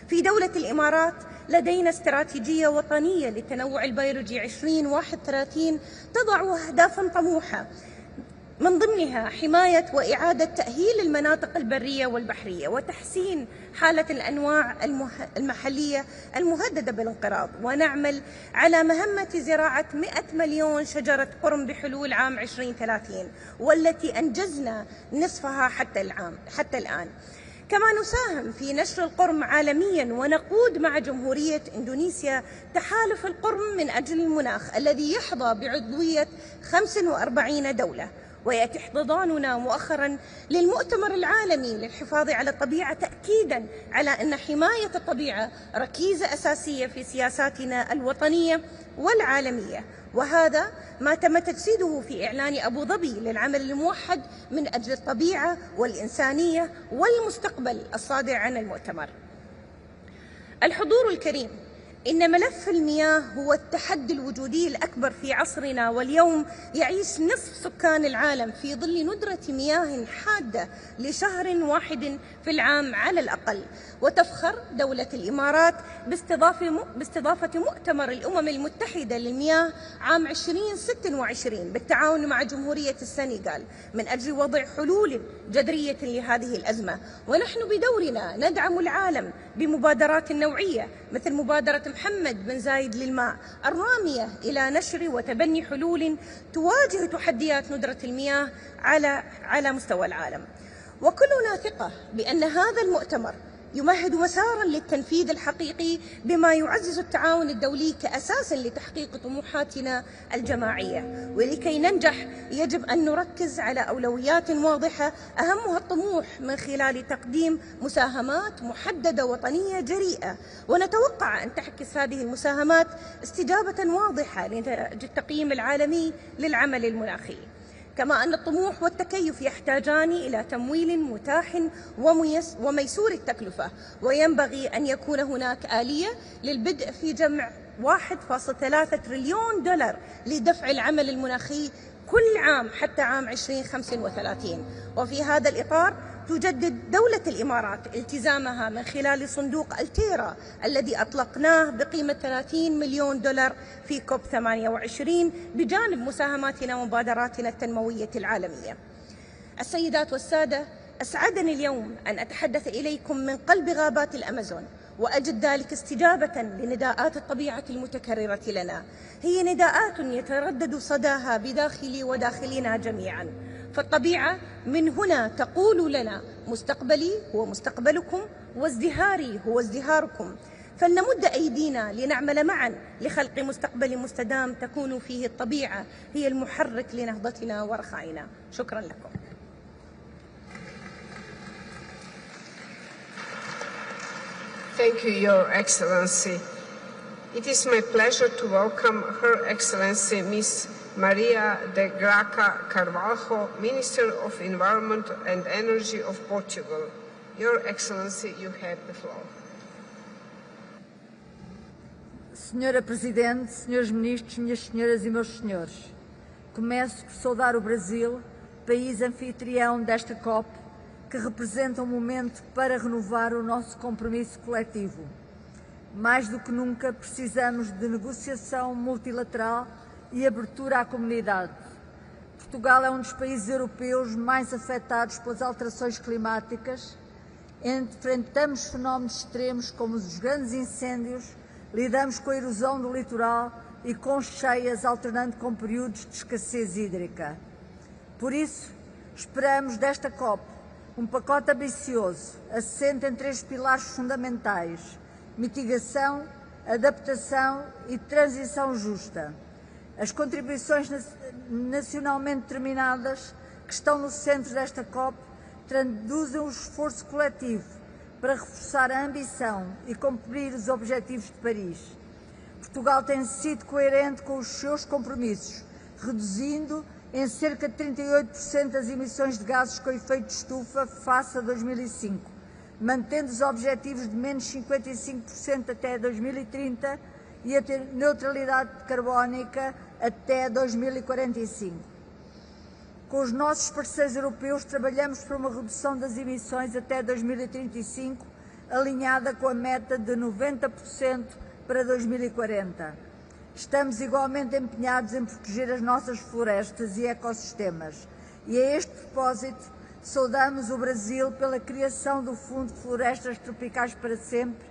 في دولة الإمارات لدينا استراتيجية وطنية للتنوع البيولوجي 2031 تضع أهدافا طموحة، من ضمنها حماية وإعادة تأهيل المناطق البرية والبحرية وتحسين حالة الأنواع المحلية المهددة بالانقراض، ونعمل على مهمة زراعة 100 مليون شجرة قرم بحلول عام 2030 والتي أنجزنا نصفها حتى الآن. كما نساهم في نشر القرم عالميا ونقود مع جمهورية إندونيسيا تحالف القرم من أجل المناخ الذي يحظى بعضوية 45 دولة. ويأتي احتضاننا مؤخرا للمؤتمر العالمي للحفاظ على الطبيعة تأكيدا على أن حماية الطبيعة ركيزة أساسية في سياساتنا الوطنية والعالمية، وهذا ما تم تجسيده في إعلان أبو ظبي للعمل الموحد من أجل الطبيعة والإنسانية والمستقبل الصادر عن المؤتمر. الحضور الكريم، إن ملف المياه هو التحدي الوجودي الأكبر في عصرنا، واليوم يعيش نصف سكان العالم في ظل ندرة مياه حادة لشهر واحد في العام على الأقل. وتفخر دولة الإمارات باستضافة مؤتمر الأمم المتحدة للمياه عام 2026 بالتعاون مع جمهورية السنغال من أجل وضع حلول جذرية لهذه الأزمة. ونحن بدورنا ندعم العالم بمبادرات نوعية مثل مبادرة محمد بن زايد للماء الرامية إلى نشر وتبني حلول تواجه تحديات ندرة المياه على مستوى العالم. وكلنا ثقة بأن هذا المؤتمر يمهد مسارا للتنفيذ الحقيقي بما يعزز التعاون الدولي كأساس لتحقيق طموحاتنا الجماعية. ولكي ننجح يجب أن نركز على أولويات واضحة أهمها الطموح من خلال تقديم مساهمات محددة وطنية جريئة، ونتوقع أن تعكس هذه المساهمات استجابة واضحة للتقييم العالمي للعمل المناخي. كما أن الطموح والتكيف يحتاجان إلى تمويل متاح وميسور التكلفة، وينبغي أن يكون هناك آلية للبدء في جمع 1.3 تريليون دولار لدفع العمل المناخي كل عام حتى عام 2035. وفي هذا الإطار تجدد دولة الإمارات التزامها من خلال صندوق التيرا الذي أطلقناه بقيمة 30 مليون دولار في COP28 بجانب مساهماتنا ومبادراتنا التنموية العالمية. السيدات والسادة، أسعدني اليوم أن أتحدث إليكم من قلب غابات الأمازون، وأجد ذلك استجابة لنداءات الطبيعة المتكررة لنا. هي نداءات يتردد صداها بداخلي وداخلنا جميعا، فالطبيعة من هنا تقول لنا: مستقبلي هو مستقبلكم، وازدهاري هو ازدهاركم. فلنمد أيدينا لنعمل معا لخلق مستقبل مستدام تكون فيه الطبيعة هي المحرك لنهضتنا ورخائنا. شكرا لكم. Thank you, Your Excellency. It is my pleasure to welcome Her Excellency Ms. Maria de Graca Carvalho, Minister of Environment and Energy of Portugal. Your Excellency, you have the floor. Senhora Presidente, Senhores Ministros, Minhas Senhoras e Meus Senhores, começo por saudar o Brasil, país anfitrião desta COP, que representa um momento para renovar o nosso compromisso coletivo. Mais do que nunca, precisamos de negociação multilateral e abertura à comunidade. Portugal é um dos países europeus mais afetados pelas alterações climáticas. Enfrentamos fenómenos extremos como os grandes incêndios, lidamos com a erosão do litoral e com cheias, alternando com períodos de escassez hídrica. Por isso, esperamos desta COP um pacote ambicioso, assente em 3 pilares fundamentais: mitigação, adaptação e transição justa. As contribuições nacionalmente determinadas que estão no centro desta COP traduzem o esforço coletivo para reforçar a ambição e cumprir os objetivos de Paris. Portugal tem sido coerente com os seus compromissos, reduzindo em cerca de 38% as emissões de gases com efeito de estufa face a 2005, mantendo os objetivos de menos 55% até 2030 e a neutralidade carbónica até 2045. Com os nossos parceiros europeus, trabalhamos por uma redução das emissões até 2035, alinhada com a meta de 90% para 2040. Estamos igualmente empenhados em proteger as nossas florestas e ecossistemas. E a este propósito, saudamos o Brasil pela criação do Fundo de Florestas Tropicais para Sempre.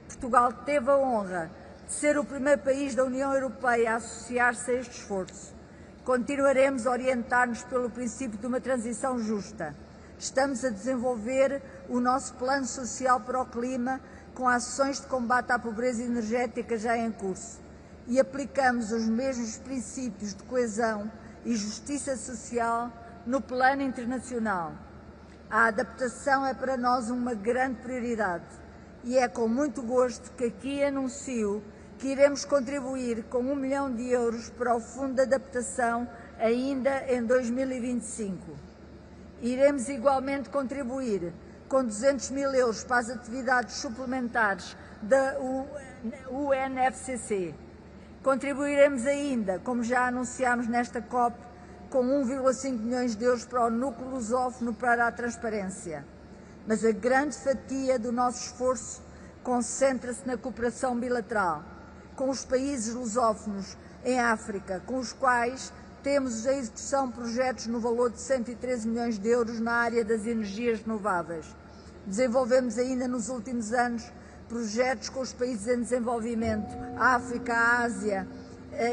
Portugal teve a honra de ser o primeiro país da União Europeia a associar-se a este esforço. Continuaremos a orientar-nos pelo princípio de uma transição justa. Estamos a desenvolver o nosso plano social para o clima com ações de combate à pobreza energética já em curso. E aplicamos os mesmos princípios de coesão e justiça social no plano internacional. A adaptação é para nós uma grande prioridade e é com muito gosto que aqui anuncio que iremos contribuir com 1 milhão de euros para o Fundo de Adaptação ainda em 2025. Iremos igualmente contribuir com 200 mil euros para as atividades suplementares da UNFCCC. Contribuiremos ainda, como já anunciámos nesta COP, com 1,5 milhões de euros para o núcleo lusófono para a transparência. Mas a grande fatia do nosso esforço concentra-se na cooperação bilateral com os países lusófonos em África, com os quais temos a execução de projetos no valor de 113 milhões de euros na área das energias renováveis. Desenvolvemos ainda nos últimos anos projetos com os países em desenvolvimento, a África, a Ásia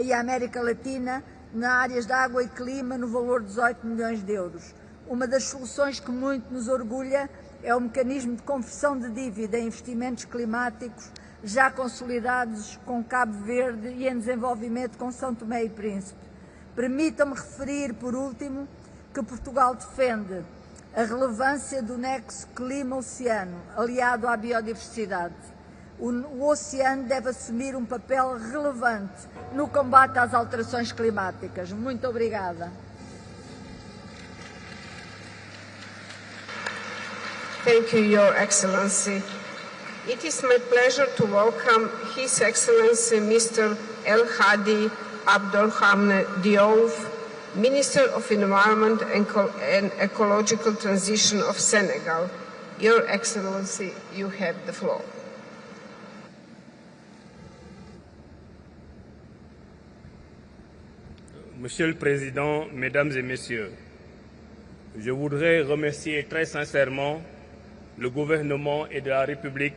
e a América Latina, na áreas de água e clima, no valor de 18 milhões de euros. Uma das soluções que muito nos orgulha é o mecanismo de conversão de dívida em investimentos climáticos, já consolidados com Cabo Verde e em desenvolvimento com São Tomé e Príncipe. Permitam-me referir, por último, que Portugal defende a relevância do nexo clima-oceano, aliado à biodiversidade. O oceano deve assumir um papel relevante no combate às alterações climáticas. Muito obrigada. Thank you, Your Excellency. It is my pleasure to welcome His Excellency Mr. El Hadi Abdulrahman Diouf, Minister of Environment and Ecological Transition of Senegal. Your Excellency, you have the floor. Monsieur le Président, Mesdames et Messieurs, je voudrais remercier très sincèrement le gouvernement et de la République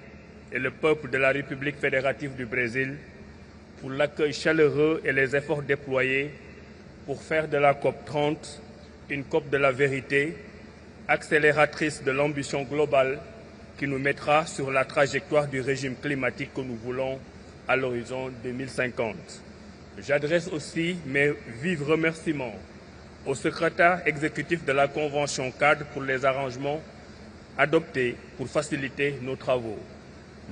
et le peuple de la République fédérative du Brésil pour l'accueil chaleureux et les efforts déployés pour faire de la COP30 une COP de la vérité, accélératrice de l'ambition globale qui nous mettra sur la trajectoire du régime climatique que nous voulons à l'horizon 2050. J'adresse aussi mes vifs remerciements au secrétaire exécutif de la Convention cadre pour les arrangements adoptés pour faciliter nos travaux.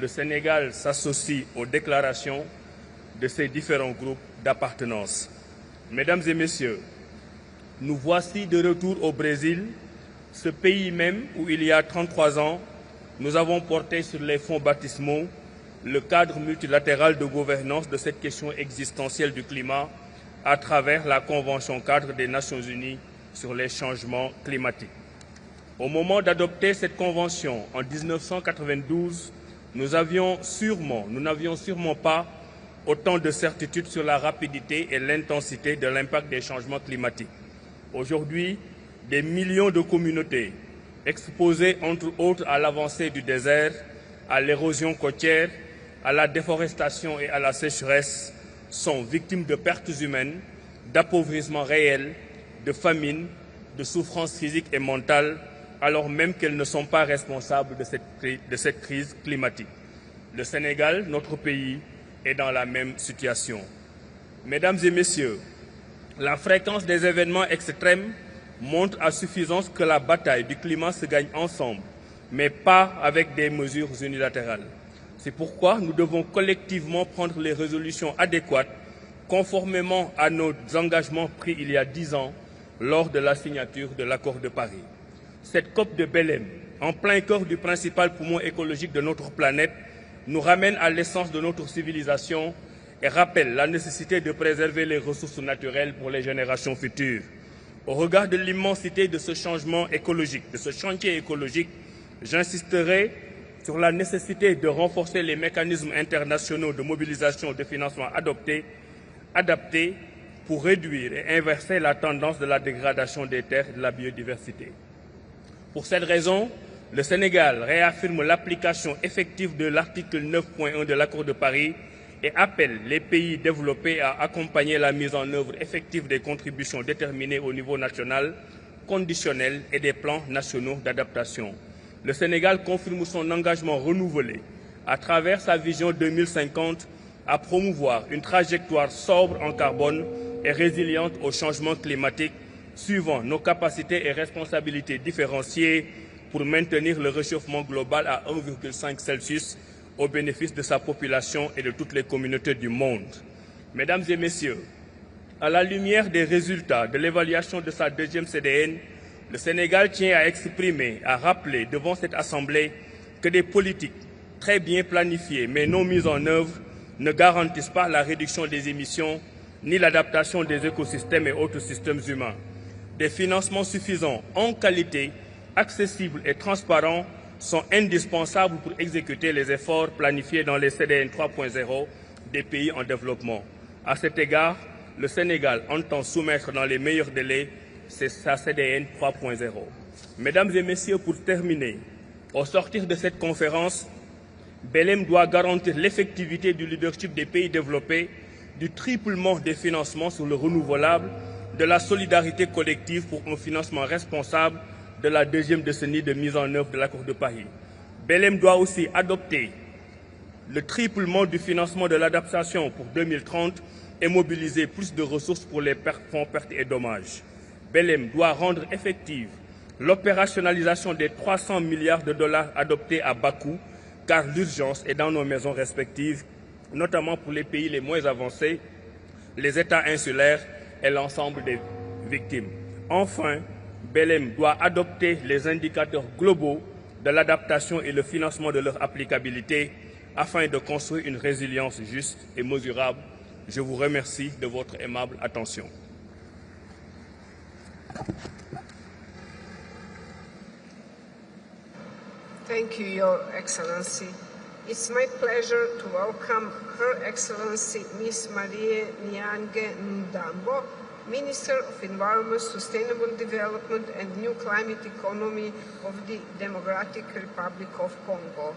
Le Sénégal s'associe aux déclarations de ces différents groupes d'appartenance. Mesdames et messieurs, nous voici de retour au Brésil, ce pays même où il y a 33 ans, nous avons porté sur les fonds baptismaux le cadre multilatéral de gouvernance de cette question existentielle du climat à travers la Convention cadre des Nations Unies sur les changements climatiques. Au moment d'adopter cette convention en 1992, nous n'avions sûrement pas autant de certitudes sur la rapidité et l'intensité de l'impact des changements climatiques. Aujourd'hui, des millions de communautés exposées entre autres à l'avancée du désert, à l'érosion côtière, à la déforestation et à la sécheresse sont victimes de pertes humaines, d'appauvrissement réel, de famine, de souffrances physiques et mentales, alors même qu'elles ne sont pas responsables de cette crise climatique. Le Sénégal, notre pays, est dans la même situation. Mesdames et messieurs, la fréquence des événements extrêmes montre à suffisance que la bataille du climat se gagne ensemble, mais pas avec des mesures unilatérales. C'est pourquoi nous devons collectivement prendre les résolutions adéquates, conformément à nos engagements pris il y a 10 ans lors de la signature de l'accord de Paris. Cette COP de Belem, en plein cœur du principal poumon écologique de notre planète, nous ramène à l'essence de notre civilisation et rappelle la nécessité de préserver les ressources naturelles pour les générations futures. Au regard de l'immensité de ce changement écologique, de ce chantier écologique, j'insisterai sur la nécessité de renforcer les mécanismes internationaux de mobilisation de financement adaptés pour réduire et inverser la tendance de la dégradation des terres et de la biodiversité. Pour cette raison, le Sénégal réaffirme l'application effective de l'article 9.1 de l'accord de Paris et appelle les pays développés à accompagner la mise en œuvre effective des contributions déterminées au niveau national, conditionnelles et des plans nationaux d'adaptation. Le Sénégal confirme son engagement renouvelé à travers sa vision 2050 à promouvoir une trajectoire sobre en carbone et résiliente au changement climatique, suivant nos capacités et responsabilités différenciées pour maintenir le réchauffement global à 1,5 Celsius au bénéfice de sa population et de toutes les communautés du monde. Mesdames et messieurs, à la lumière des résultats de l'évaluation de sa deuxième CDN, le Sénégal tient à exprimer, à rappeler devant cette Assemblée que des politiques très bien planifiées mais non mises en œuvre ne garantissent pas la réduction des émissions ni l'adaptation des écosystèmes et autres systèmes humains. Des financements suffisants en qualité, accessibles et transparents sont indispensables pour exécuter les efforts planifiés dans les CDN 3.0 des pays en développement. À cet égard, le Sénégal entend soumettre dans les meilleurs délais sa CDN 3.0. Mesdames et messieurs, pour terminer, au sortir de cette conférence, Belem doit garantir l'effectivité du leadership des pays développés, du triplement des financements sur le renouvelable, de la solidarité collective pour un financement responsable de la deuxième décennie de mise en œuvre de l'accord de Paris. Belem doit aussi adopter le triplement du financement de l'adaptation pour 2030 et mobiliser plus de ressources pour les fonds pertes et dommages. Belem doit rendre effective l'opérationnalisation des 300 milliards de dollars adoptés à bas coût, car l'urgence est dans nos maisons respectives, notamment pour les pays les moins avancés, les États insulaires et l'ensemble des victimes. Enfin, Belem doit adopter les indicateurs globaux de l'adaptation et le financement de leur applicabilité afin de construire une résilience juste et mesurable. Je vous remercie de votre aimable attention. Thank you, Your Excellency. It's my pleasure to welcome Her Excellency Ms. Marie Nyange Ndambo, Minister of Environment, Sustainable Development and New Climate Economy of the Democratic Republic of Congo.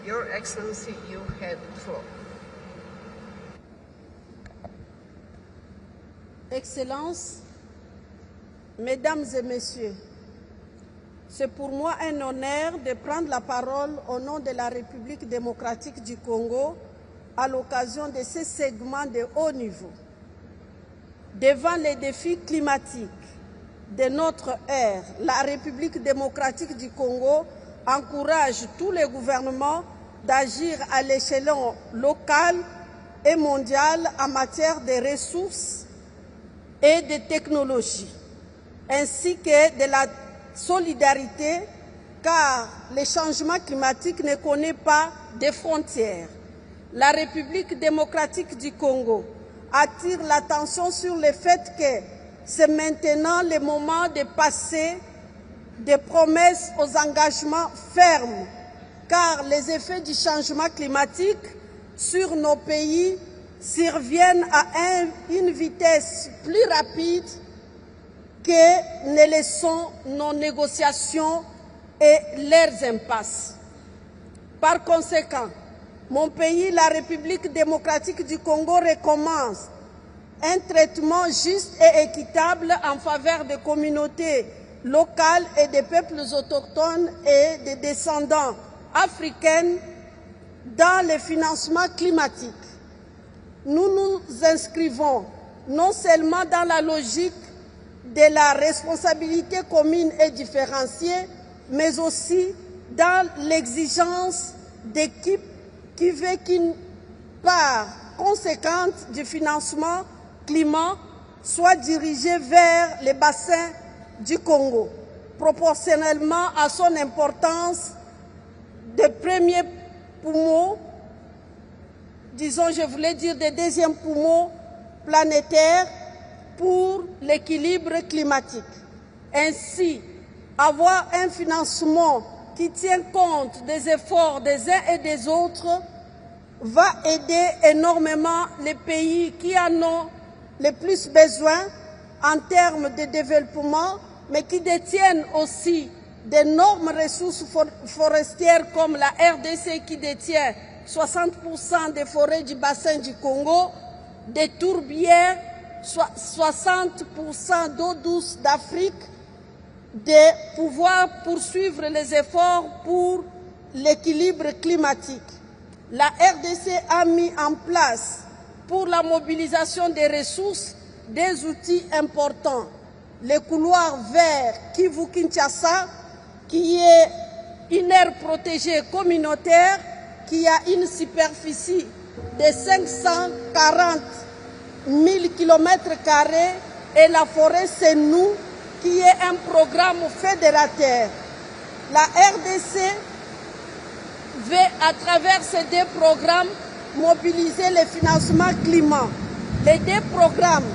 Your Excellency, you have the floor. Excellences, Mesdames et Messieurs, C'est pour moi un honneur de prendre la parole au nom de la République démocratique du Congo à l'occasion de ce segment de haut niveau. Devant les défis climatiques de notre ère, la République démocratique du Congo encourage tous les gouvernements d'agir à l'échelon local et mondial en matière de ressources et de technologies, ainsi que de la solidarité, car le changement climatique ne connaît pas de frontières. La République démocratique du Congo attire l'attention sur le fait que c'est maintenant le moment de passer des promesses aux engagements fermes, car les effets du changement climatique sur nos pays surviennent à une vitesse plus rapide que ne le sont nos négociations et leurs impasses. Par conséquent, mon pays, la République démocratique du Congo, recommande un traitement juste et équitable en faveur des communautés locales et des peuples autochtones et des descendants africains dans le financement climatique. Nous nous inscrivons non seulement dans la logique de la responsabilité commune et différenciée, mais aussi dans l'exigence d'équipe qui veut qu'une part conséquente du financement climat soit dirigée vers les bassins du Congo, proportionnellement à son importance de premier poumon, disons, je voulais dire de deuxième poumon planétaire pour l'équilibre climatique. Ainsi, avoir un financement qui tient compte des efforts des uns et des autres va aider énormément les pays qui en ont le plus besoin en termes de développement, mais qui détiennent aussi d'énormes ressources forestières comme la RDC qui détient 60% des forêts du bassin du Congo, des tourbières, 60% d'eau douce d'Afrique, de pouvoir poursuivre les efforts pour l'équilibre climatique. La RDC a mis en place pour la mobilisation des ressources des outils importants. Le couloir vert Kivu-Kinshasa, qui est une aire protégée communautaire, qui a une superficie de 540 000 km², et la forêt C'est Nous, qui est un programme fédérateur. La RDC veut, à travers ces deux programmes, mobiliser le financement climat. Les deux programmes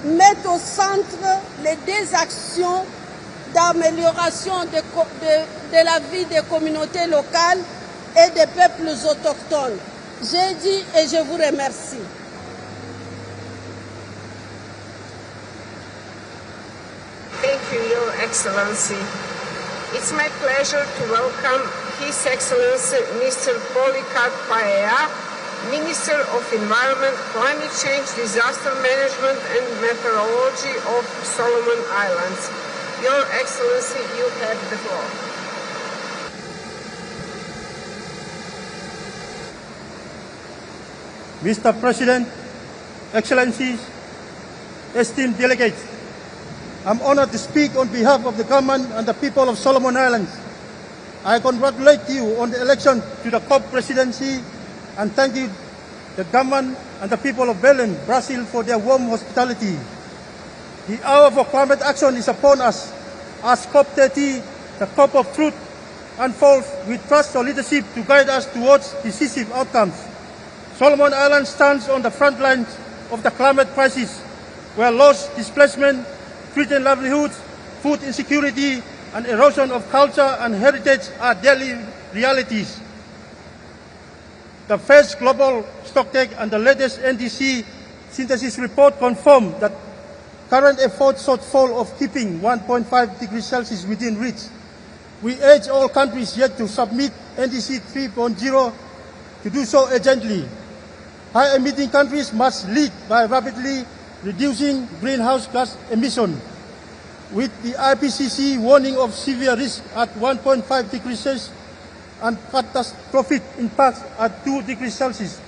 mettent au centre les deux actions d'amélioration de la vie des communautés locales et des peuples autochtones. J'ai dit et je vous remercie. Thank you, Your Excellency. It's my pleasure to welcome His Excellency Mr. Correa, Minister of Environment, Climate Change, Disaster Management and Meteorology of Solomon Islands. Your Excellency, you have the floor. Mr. President, Excellencies, esteemed delegates, I'm honored to speak on behalf of the government and the people of Solomon Islands. I congratulate you on the election to the COP presidency and thank you, the government and the people of Belem, Brazil, for their warm hospitality. The hour for climate action is upon us. As COP30, the COP of truth, unfolds, we trust your leadership to guide us towards decisive outcomes. Solomon Islands stands on the front lines of the climate crisis, where loss, displacement, threatened livelihoods, food insecurity, and erosion of culture and heritage are daily realities. The first global stocktake and the latest NDC synthesis report confirm that current efforts shortfall of keeping 1.5 degrees Celsius within reach. We urge all countries yet to submit NDC 3.0 to do so urgently. High-emitting countries must lead by rapidly reducing greenhouse gas emissions. with the IPCC warning of severe risk at 1.5 degrees Celsius and catastrophic impacts at 2 degrees Celsius.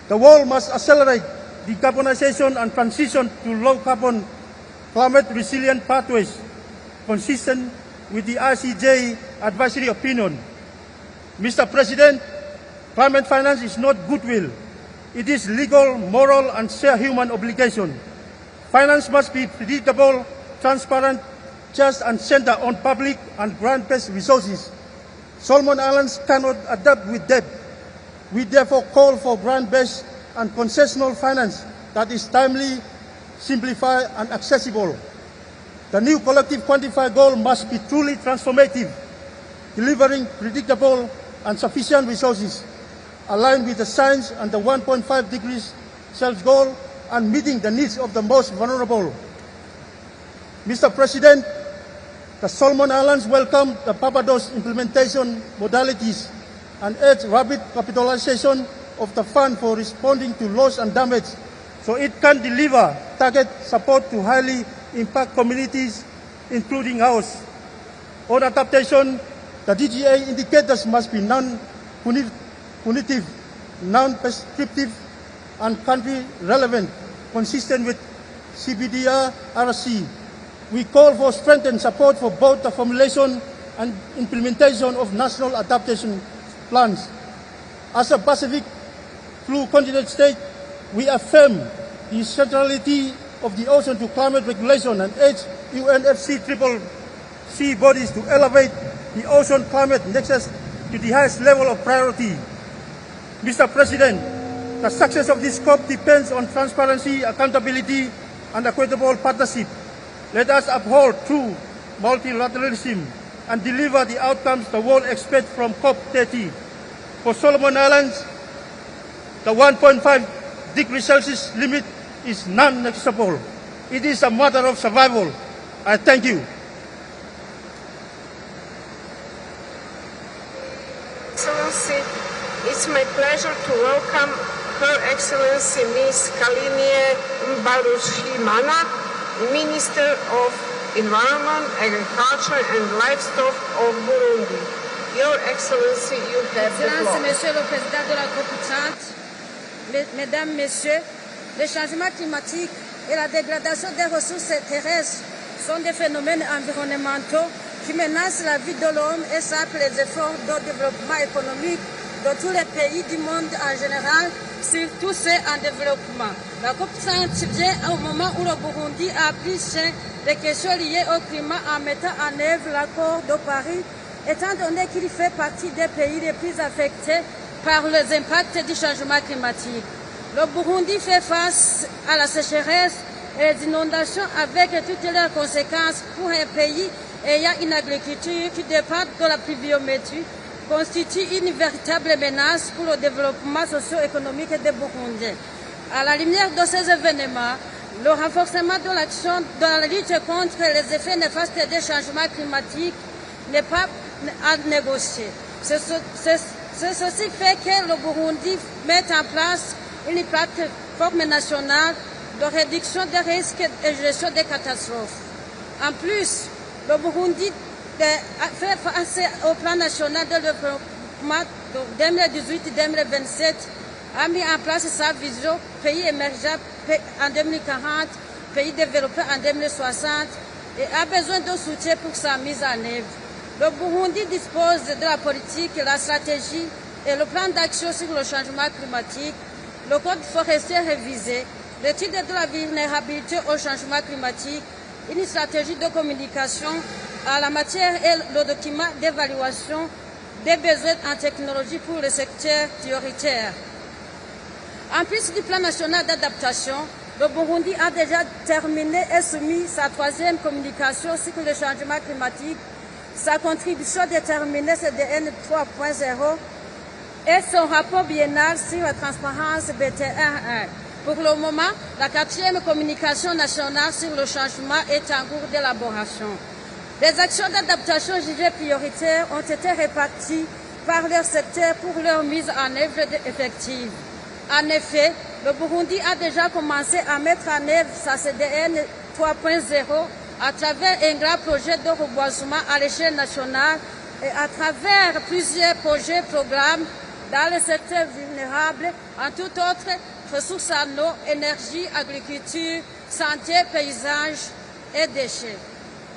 The world must accelerate decarbonization and transition to low-carbon, climate-resilient pathways consistent with the ICJ advisory opinion. Mr. President, climate finance is not goodwill. It is legal, moral, and shared human obligation. Finance must be predictable, transparent, just, and centered on public and grant-based resources. Solomon Islands cannot adapt with debt. We therefore call for grant-based and concessional finance that is timely, simplified, and accessible. The new collective quantified goal must be truly transformative, delivering predictable and sufficient resources, aligned with the science and the 1.5 degrees Celsius goal, and meeting the needs of the most vulnerable. Mr. President, the Solomon Islands welcome the Barbados implementation modalities and urge rapid capitalization of the fund for responding to loss and damage so it can deliver target support to highly impact communities, including ours. On adaptation, the DGA indicators must be non-punitive, non-prescriptive, and country relevant, consistent with CBDR RC. We call for strengthened support for both the formulation and implementation of national adaptation plans. As a Pacific Blue Continent state, we affirm the centrality of the ocean to climate regulation and urge UNFCCC bodies to elevate the ocean climate nexus to the highest level of priority. Mr. President, the success of this COP depends on transparency, accountability, and equitable partnership. Let us uphold true multilateralism and deliver the outcomes the world expects from COP30. For Solomon Islands, the 1.5 degrees Celsius limit is non-negotiable. It is a matter of survival. I thank you. Excellency, it's my pleasure to welcome Her Excellency Ms. Kaline Mbarushimana, Minister of Environment, Agriculture and Livestock of Burundi. Your Excellency, you have the floor. Monsieur le Président de la COP30, Mesdames, Messieurs, le changement climatique et la dégradation des ressources terrestres sont des phénomènes environnementaux qui menacent la vie de l'homme et sapent les efforts de développement économique de tous les pays du monde en général, surtout ceux en développement. La COP30 vient au moment où le Burundi a pris soin des questions liées au climat en mettant en œuvre l'accord de Paris, étant donné qu'il fait partie des pays les plus affectés par les impacts du changement climatique. Le Burundi fait face à la sécheresse et les inondations avec toutes leurs conséquences pour un pays ayant une agriculture qui dépend de la pluviométrie, constitue une véritable menace pour le développement socio-économique des Burundais. À la lumière de ces événements, le renforcement de l'action dans la lutte contre les effets néfastes des changements climatiques n'est pas à négocier. C'est ceci fait que le Burundi met en place une plateforme nationale de réduction des risques et gestion des catastrophes. En plus, le Burundi fait face au plan national de développement de 2018-2027, a mis en place sa vision pays émergent en 2040, pays développé en 2060 et a besoin de soutien pour sa mise en œuvre. Le Burundi dispose de la politique, la stratégie et le plan d'action sur le changement climatique, le code forestier révisé, l'étude de la vulnérabilité au changement climatique, une stratégie de communication à la matière et le document d'évaluation des besoins en technologie pour le secteur prioritaire. En plus du plan national d'adaptation, le Burundi a déjà terminé et soumis sa troisième communication sur le changement climatique, sa contribution déterminée CDN 3.0 et son rapport biennal sur la transparence BT1.1. Pour le moment, la quatrième communication nationale sur le changement est en cours d'élaboration. Les actions d'adaptation jugées prioritaires ont été réparties par leur secteur pour leur mise en œuvre effective. En effet, le Burundi a déjà commencé à mettre en œuvre sa CDN 3.0 à travers un grand projet de reboisement à l'échelle nationale et à travers plusieurs projets et programmes dans les secteurs vulnérables, en toute autre ressources en eau, énergie, agriculture, santé, paysage et déchets.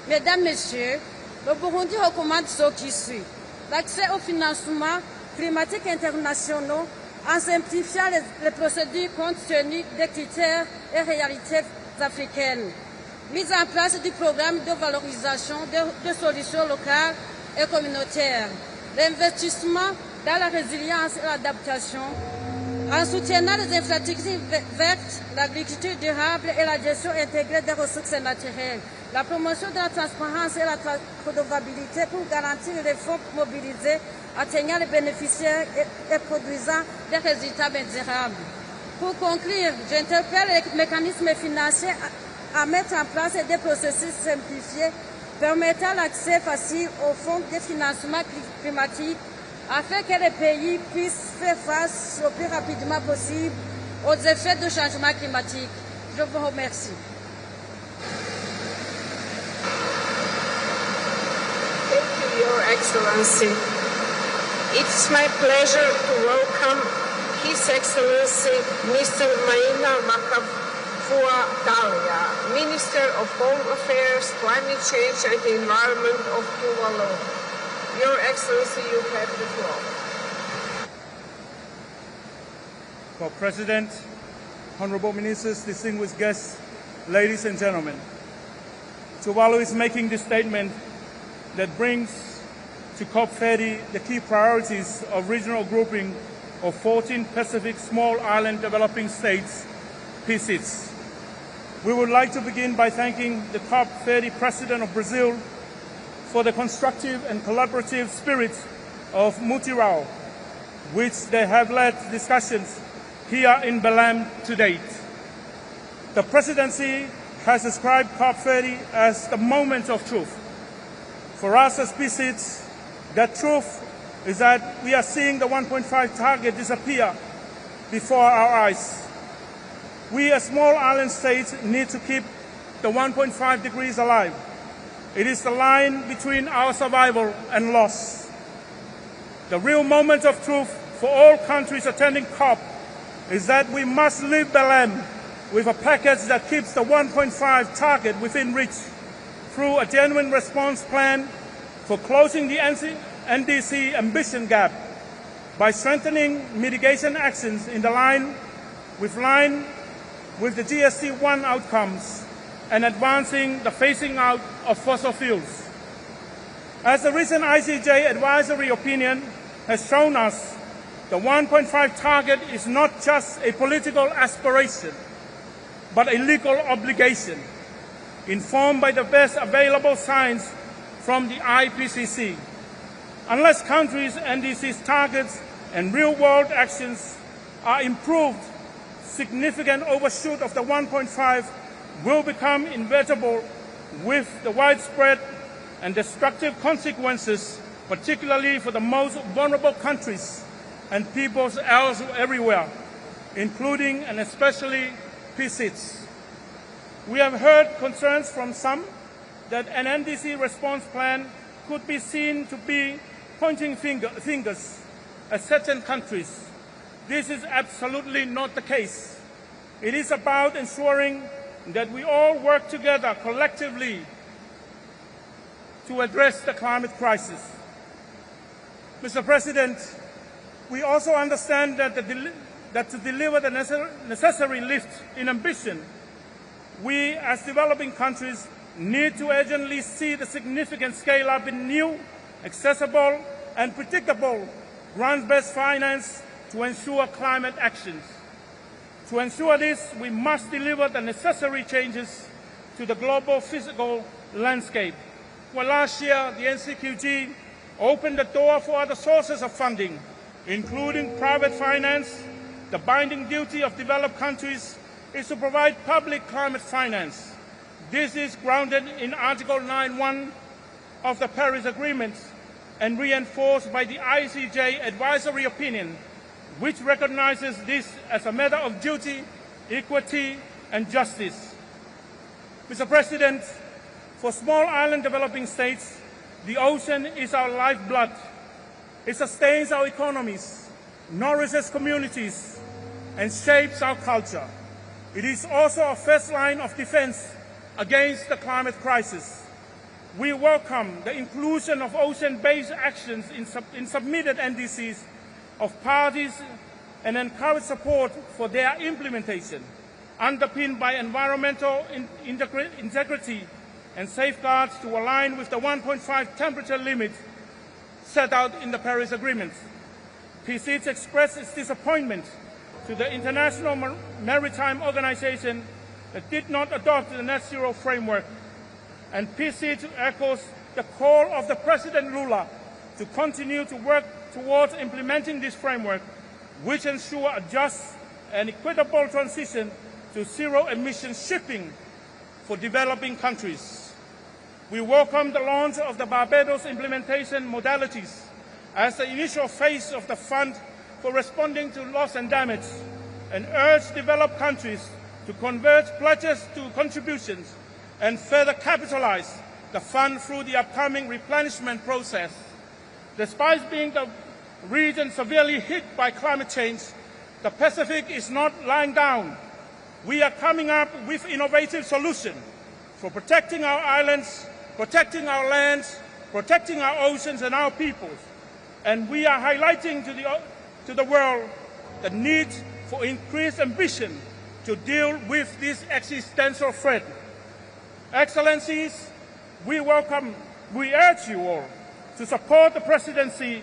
Mesdames, Messieurs, le Burundi recommande ce qui suit. L'accès au financement climatique internationaux en simplifiant les procédures compte tenu des critères et réalités africaines. Mise en place du programme de valorisation de solutions locales et communautaires. L'investissement dans la résilience et l'adaptation en soutenant les infrastructures vertes, l'agriculture durable et la gestion intégrée des ressources naturelles. La promotion de la transparence et la redevabilité pour garantir les fonds mobilisés atteignant les bénéficiaires et produisant des résultats durables. Pour conclure, j'interpelle les mécanismes financiers à mettre en place des processus simplifiés permettant l'accès facile aux fonds de financement climatique afin que les pays puissent faire face le plus rapidement possible aux effets du changement climatique. Je vous remercie. Thank you, Your Excellency. It's my pleasure to welcome His Excellency Mr. Maina Makafua Talia, Minister of Home Affairs, Climate Change and the Environment of Tuvalu. Your Excellency, you have the floor. Co-President, Honorable Ministers, distinguished guests, ladies and gentlemen, Tuvalu is making this statement that brings to COP30 the key priorities of regional grouping of 14 Pacific Small Island Developing States, PSIDS. We would like to begin by thanking the COP30 President of Brazil for the constructive and collaborative spirit of Mutirao, which they have led discussions here in Belem to date. The Presidency has described COP30 as the moment of truth. For us as PSIDS, that truth is that we are seeing the 1.5 target disappear before our eyes. We as small island states need to keep the 1.5 degrees alive. It is the line between our survival and loss. The real moment of truth for all countries attending COP is that we must leave Belem with a package that keeps the 1.5 target within reach through a genuine response plan for closing the NDC ambition gap by strengthening mitigation actions in line with the GST1 outcomes and advancing the phasing out of fossil fuels. As the recent ICJ advisory opinion has shown us, the 1.5 target is not just a political aspiration, but a legal obligation, informed by the best available science from the IPCC. Unless countries' NDC's targets and real-world actions are improved, significant overshoot of the 1.5 will become inevitable with the widespread and destructive consequences, particularly for the most vulnerable countries and peoples everywhere, including and especially PSIDS. We have heard concerns from some that an NDC response plan could be seen to be pointing fingers at certain countries. This is absolutely not the case. It is about ensuring that we all work together collectively to address the climate crisis. Mr. President, we also understand that, to deliver the necessary lift in ambition, we as developing countries need to urgently see the significant scale-up in new, accessible, and predictable grant-based finance to ensure climate actions. To ensure this, we must deliver the necessary changes to the global physical landscape. Well, last year, the NCQG opened the door for other sources of funding, including private finance. The binding duty of developed countries is to provide public climate finance. This is grounded in Article 9.1 of the Paris Agreement and reinforced by the ICJ advisory opinion, which recognizes this as a matter of duty, equity, and justice. Mr. President, For small island developing states, the ocean is our lifeblood. It sustains our economies, nourishes communities, and shapes our culture. It is also our first line of defense against the climate crisis. We welcome the inclusion of ocean-based actions in submitted NDCs of parties and encourage support for their implementation, underpinned by environmental integrity and safeguards to align with the 1.5 temperature limit set out in the Paris Agreement. PCIDS expressed its disappointment to the International Maritime Organization that did not adopt the net zero framework, and PCIDS echoes the call of the President Lula to continue to work towards implementing this framework, which ensure a just and equitable transition to zero-emission shipping for developing countries. We welcome the launch of the Barbados implementation modalities as the initial phase of the fund for responding to loss and damage, and urge developed countries to convert pledges to contributions and further capitalize the fund through the upcoming replenishment process. Despite being the region severely hit by climate change, the Pacific is not lying down. We are coming up with innovative solutions for protecting our islands, protecting our lands, protecting our oceans and our peoples. And we are highlighting to the world the need for increased ambition to deal with this existential threat. Excellencies, we urge you all to support the presidency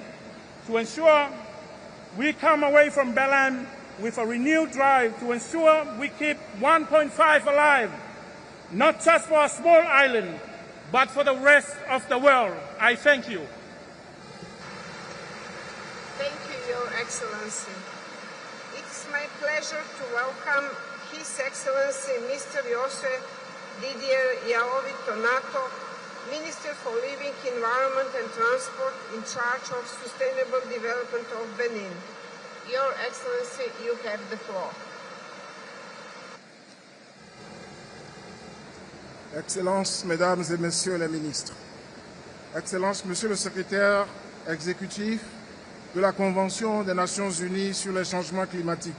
to ensure we come away from Belem with a renewed drive to ensure we keep 1.5 alive, not just for a small island, but for the rest of the world. I thank you. Thank you, Your Excellency. It's my pleasure to welcome His Excellency Mr. Jose Didier Yaovi Tonato, Minister for Living, Environment and Transport in charge of Sustainable Development of Benin. Your Excellency, you have the floor. Excellences, Mesdames et Messieurs les ministres, Excellences, Monsieur le Secrétaire exécutif de la Convention des Nations Unies sur les changements climatiques,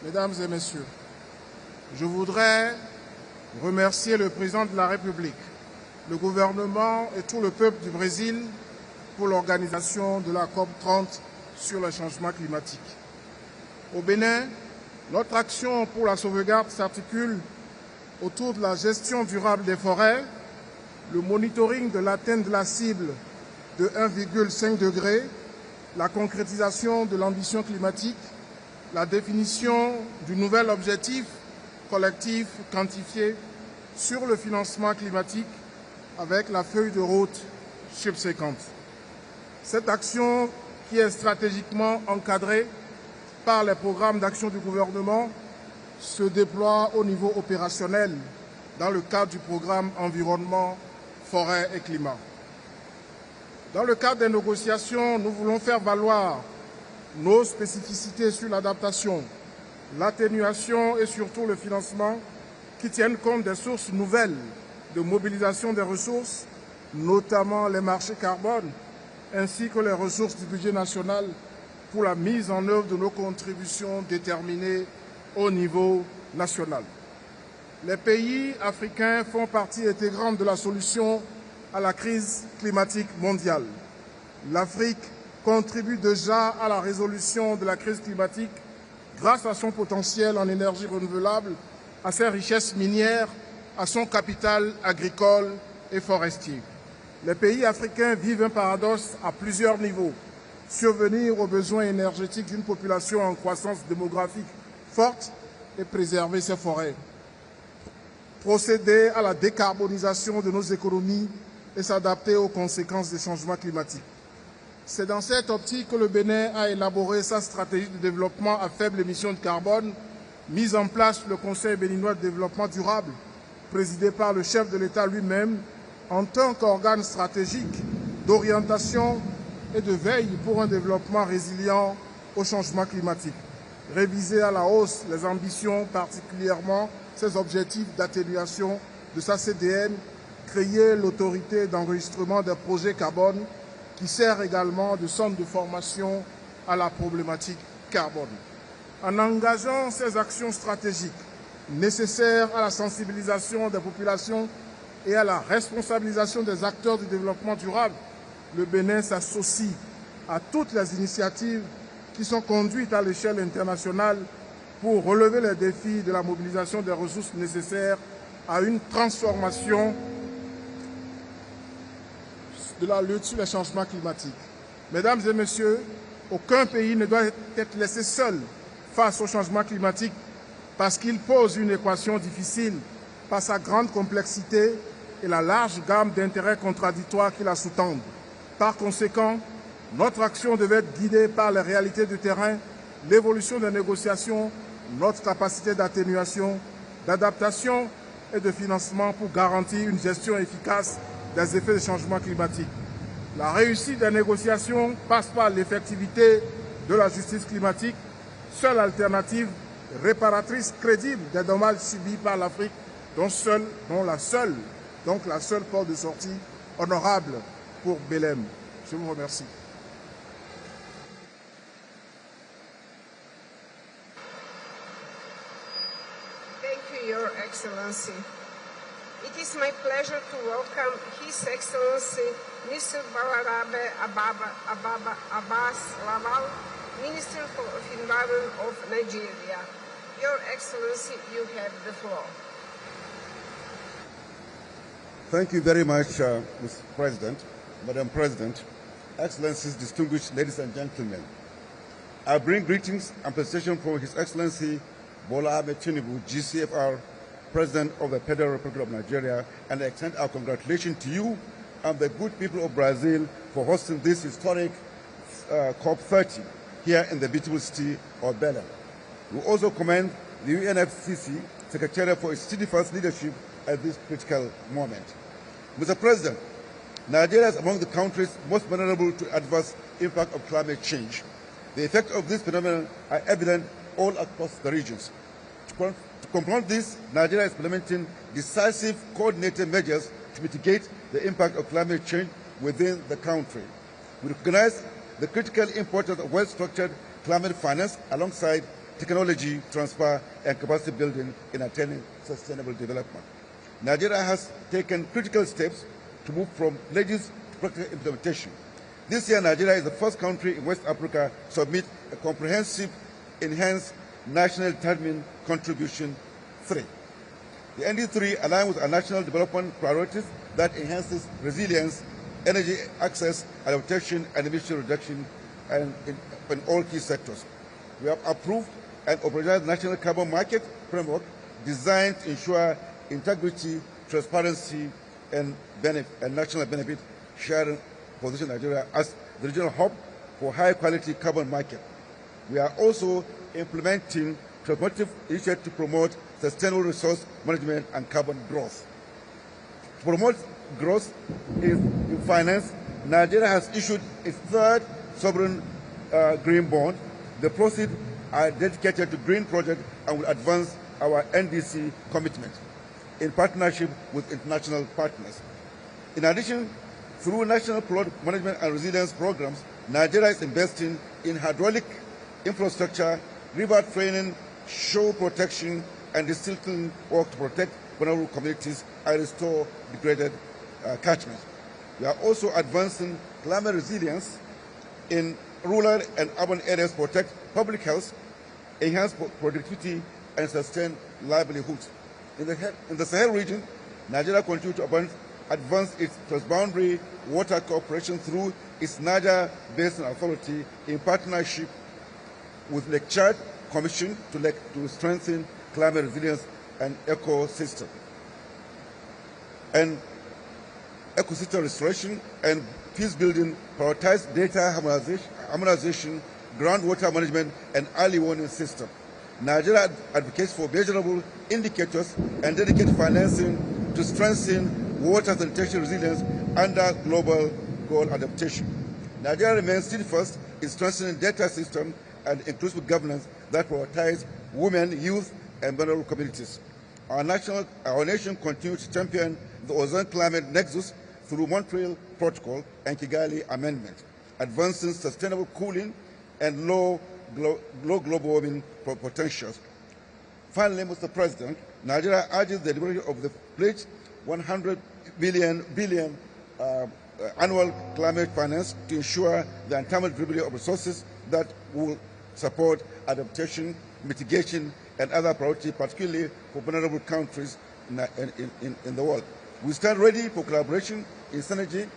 Mesdames et Messieurs, je voudrais remercier le Président de la République, le gouvernement et tout le peuple du Brésil pour l'organisation de la COP30 sur le changement climatique. Au Bénin, notre action pour la sauvegarde s'articule autour de la gestion durable des forêts, le monitoring de l'atteinte de la cible de 1,5 degré, la concrétisation de l'ambition climatique, la définition du nouvel objectif collectif quantifié sur le financement climatique avec la feuille de route subséquente. Cette action qui est stratégiquement encadrée par les programmes d'action du gouvernement se déploie au niveau opérationnel dans le cadre du programme Environnement, Forêt et Climat. Dans le cadre des négociations, nous voulons faire valoir nos spécificités sur l'adaptation, l'atténuation et surtout le financement qui tiennent compte des sources nouvelles de mobilisation des ressources, notamment les marchés carbone, ainsi que les ressources du budget national pour la mise en œuvre de nos contributions déterminées au niveau national. Les pays africains font partie intégrante de la solution à la crise climatique mondiale. L'Afrique contribue déjà à la résolution de la crise climatique grâce à son potentiel en énergie renouvelable, à ses richesses minières, à son capital agricole et forestier. Les pays africains vivent un paradoxe à plusieurs niveaux. Survenir aux besoins énergétiques d'une population en croissance démographique forte et préserver ses forêts. Procéder à la décarbonisation de nos économies et s'adapter aux conséquences des changements climatiques. C'est dans cette optique que le Bénin a élaboré sa stratégie de développement à faible émission de carbone, mise en place le Conseil béninois de développement durable, présidé par le chef de l'État lui-même, en tant qu'organe stratégique d'orientation et de veille pour un développement résilient au changement climatique. Réviser à la hausse les ambitions, particulièrement ses objectifs d'atténuation de sa CDN, créer l'autorité d'enregistrement des projets carbone qui sert également de centre de formation à la problématique carbone. En engageant ces actions stratégiques nécessaires à la sensibilisation des populations et à la responsabilisation des acteurs du développement durable, le Bénin s'associe à toutes les initiatives qui sont conduites à l'échelle internationale pour relever les défis de la mobilisation des ressources nécessaires à une transformation de la lutte sur les changements climatiques. Mesdames et messieurs, aucun pays ne doit être laissé seul face au changement climatique parce qu'il pose une équation difficile par sa grande complexité et la large gamme d'intérêts contradictoires qui la sous-tendent. Par conséquent, notre action devait être guidée par les réalités du terrain, l'évolution des négociations, notre capacité d'atténuation, d'adaptation et de financement pour garantir une gestion efficace des effets des changements climatiques. La réussite des négociations passe par l'effectivité de la justice climatique, seule alternative réparatrice crédible des dommages subis par l'Afrique, donc la seule porte de sortie honorable pour Belem. Je vous remercie. Thank you, Your Excellency. It is my pleasure to welcome His Excellency Mr. Balarabe Abbas Lawal, Minister of Environment of Nigeria. Your Excellency, you have the floor. Thank you very much, Mr. President, Madam President, Excellencies, distinguished ladies and gentlemen. I bring greetings and appreciation from His Excellency Bola Ahmed Tinubu, GCFR, President of the Federative Republic of Nigeria, and I extend our congratulations to you and the good people of Brazil for hosting this historic COP30 here in the beautiful city of Belem. We also commend the UNFCCC Secretariat for its steadfast leadership at this critical moment. Mr. President, Nigeria is among the countries most vulnerable to adverse impact of climate change. The effects of this phenomenon are evident all across the regions. To confront this, Nigeria is implementing decisive, coordinated measures to mitigate the impact of climate change within the country. We recognize the critical importance of well-structured climate finance alongside technology transfer and capacity building in attaining sustainable development. Nigeria has taken critical steps to move from pledges to practical implementation. This year, Nigeria is the first country in West Africa to submit a comprehensive, enhanced National Determined Contribution 3. The ND3 aligns with our national development priorities that enhances resilience, energy access, adaptation, and emission reduction in all key sectors. We have approved and operationalized national carbon market framework designed to ensure integrity, transparency, and national benefit sharing, position Nigeria as the regional hub for high-quality carbon market. We are also implementing transformative initiatives to promote sustainable resource management and carbon growth. To promote growth in finance, Nigeria has issued its third sovereign green bond. The proceeds are dedicated to green projects and will advance our NDC commitment in partnership with international partners. In addition, through national flood management and resilience programs, Nigeria is investing in hydraulic infrastructure, river training, shore protection, and distilling work to protect vulnerable communities and restore degraded catchments. We are also advancing climate resilience in rural and urban areas to protect public health, enhance productivity, and sustain livelihoods. In the Sahel region, Nigeria continues to advance its transboundary water cooperation through its Niger Basin Authority in partnership with Lake Chad Commission to strengthen climate resilience and ecosystem restoration and peace building, prioritize data harmonization, groundwater management, and early warning system. Nigeria advocates for measurable indicators and dedicated financing to strengthen water sanitation resilience under global goal adaptation. Nigeria remains steadfast in strengthening data systems and inclusive governance that prioritize women, youth, and vulnerable communities. Our nation continues to champion the ozone climate nexus through Montreal Protocol and Kigali Amendment, advancing sustainable cooling and low global warming potentials. Finally, Mr. President, Nigeria urges the delivery of the pledged 100 billion annual climate finance to ensure the untimely delivery of resources that will support adaptation, mitigation, and other priorities, particularly for vulnerable countries in the world. We stand ready for collaboration in synergy,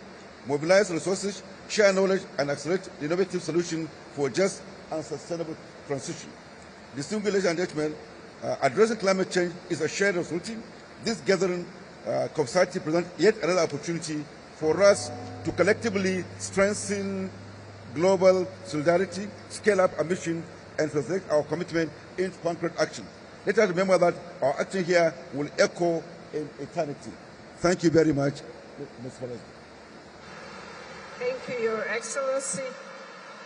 mobilize resources, share knowledge, and accelerate innovative solutions for just and sustainable transition. Distinguished ladies and gentlemen, addressing climate change is a shared responsibility. This gathering, COP30, presents yet another opportunity for us to collectively strengthen global solidarity, scale up ambition, and translate our commitment into concrete action. Let us remember that our action here will echo in eternity. Thank you very much, Ms. President. Thank you, Your Excellency.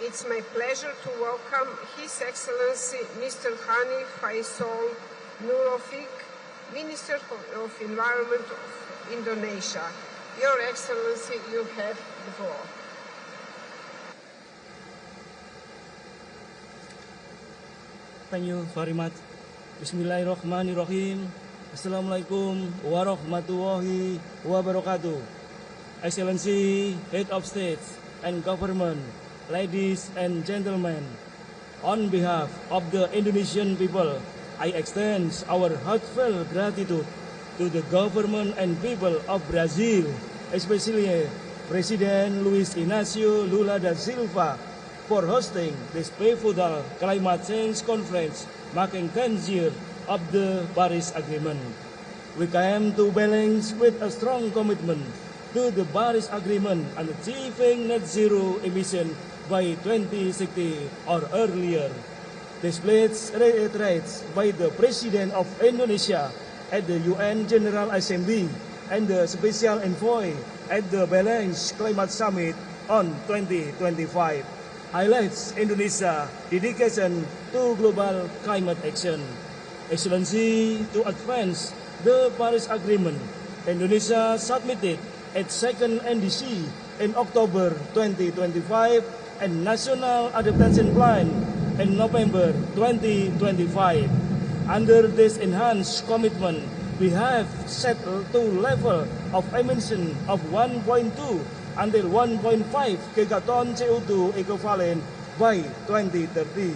It's my pleasure to welcome His Excellency Mr. Hani Faisal Nurofik, Minister of Environment of Indonesia. Your Excellency, you have the floor. Thank you very much. Bismillahirrahmanirrahim. Assalamualaikum warahmatullahi wabarakatuh. Excellency, Head of State and Government, ladies and gentlemen, on behalf of the Indonesian people, I extend our heartfelt gratitude to the government and people of Brazil, especially President Luiz Inácio Lula da Silva, for hosting this pivotal climate change conference marking 10 years of the Paris Agreement. We came to Belem with a strong commitment to the Paris Agreement and achieving net zero emission by 2060 or earlier. This pledge reiterates by the President of Indonesia at the UN General Assembly and the Special Envoy at the Belem Climate Summit on 2025. Highlights Indonesia's dedication to global climate action. Excellency, to advance the Paris Agreement, Indonesia submitted its second NDC in October 2025 and National Adaptation Plan in November 2025. Under this enhanced commitment, we have set to level of emission of 1.2 until 1.5 gigaton CO2 equivalent by 2030.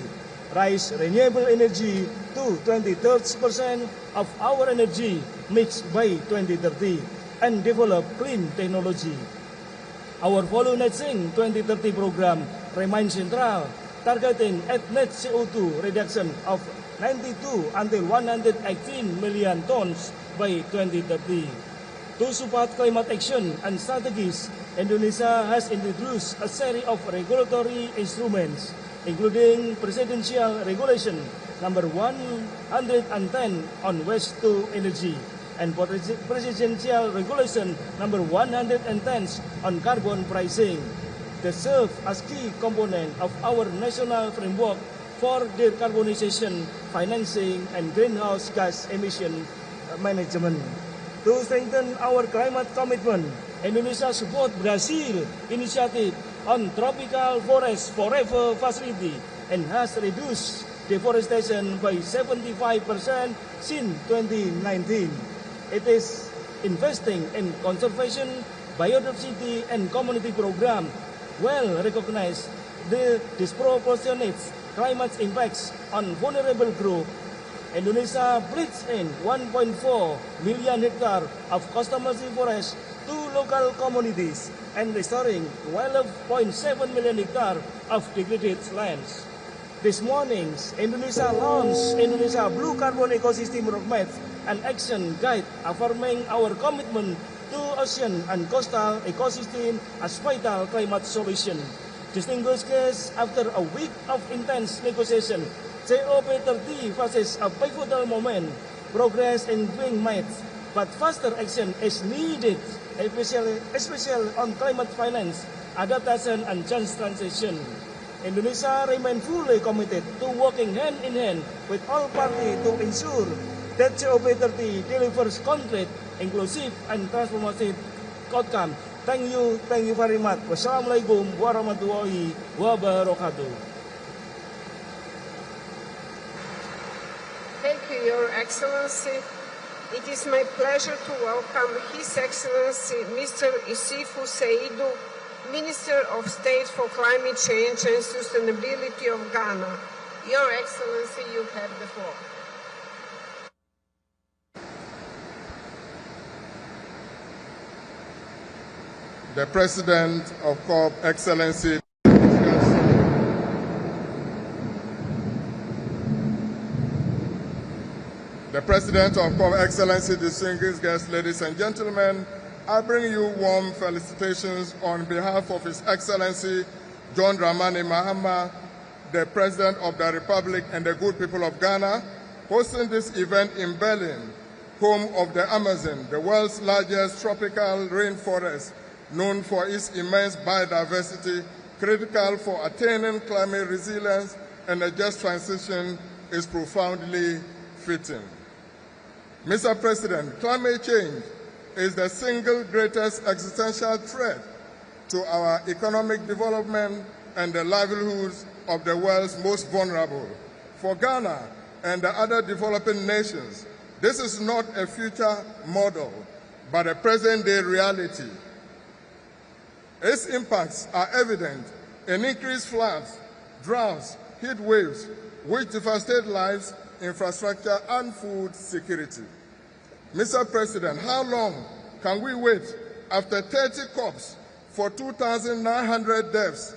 Raise renewable energy to 23% of our energy mix by 2030 and develop clean technology. Our Follow Net Sink 2030 program remains central, targeting at net CO2 reduction of 92 until 118 million tons by 2030. To support climate action and strategies, Indonesia has introduced a series of regulatory instruments, including Presidential Regulation number 110 on waste to energy and Presidential Regulation number 110 on carbon pricing. They serve as key component of our national framework for decarbonization, financing, and greenhouse gas emission management. To strengthen our climate commitment, Indonesia support Brazil initiative on tropical forest forever facility and has reduced deforestation by 75% since 2019. It is investing in conservation, biodiversity, and community program, well recognized the disproportionate climate impacts on vulnerable groups. Indonesia pledged in 1.4 million hectares of customary forest to local communities and restoring 12.7 million hectares of degraded lands. This morning, Indonesia launched Indonesia Blue Carbon Ecosystem Roadmap, an action guide affirming our commitment to ocean and coastal ecosystem as vital climate solution. Distinguished guests, after a week of intense negotiation, COP30 faces a pivotal moment. Progress is being made, but faster action is needed, especially on climate finance, adaptation, and just transition. Indonesia remains fully committed to working hand in hand with all parties to ensure that COP30 delivers concrete, inclusive, and transformative outcomes. Thank you very much. Wassalamualaikum warahmatullahi wabarakatuh. Thank you, Your Excellency. It is my pleasure to welcome His Excellency Mr. Isifu Seidu, Minister of State for Climate Change and Sustainability of Ghana. Your Excellency, you have the floor. The President of COP, Excellency The President of COP, Excellency, distinguished guests, ladies and gentlemen, I bring you warm felicitations on behalf of His Excellency John Dramani Mahama, the President of the Republic and the good people of Ghana, hosting this event in Belem, home of the Amazon, the world's largest tropical rainforest, known for its immense biodiversity, critical for attaining climate resilience and a just transition, is profoundly fitting. Mr. President, climate change is the single greatest existential threat to our economic development and the livelihoods of the world's most vulnerable. For Ghana and the other developing nations, this is not a future model, but a present-day reality. Its impacts are evident in increased floods, droughts, heat waves, which devastate lives, infrastructure, and food security. Mr. President, how long can we wait after 30 COPs for 2,900 deaths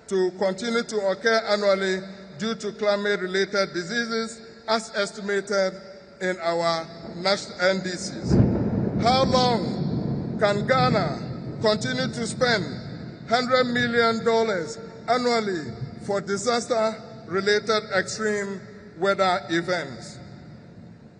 to continue to occur annually due to climate-related diseases as estimated in our national NDCs? How long can Ghana continue to spend $100 million annually for disaster-related extreme weather events?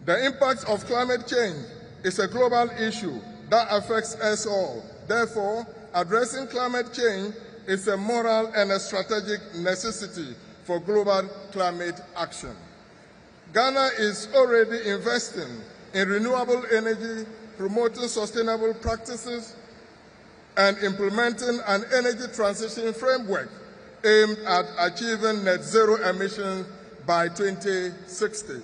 The impact of climate change is a global issue that affects us all. Therefore, addressing climate change is a moral and a strategic necessity for global climate action. Ghana is already investing in renewable energy, promoting sustainable practices, and implementing an energy transition framework aimed at achieving net zero emissions by 2060.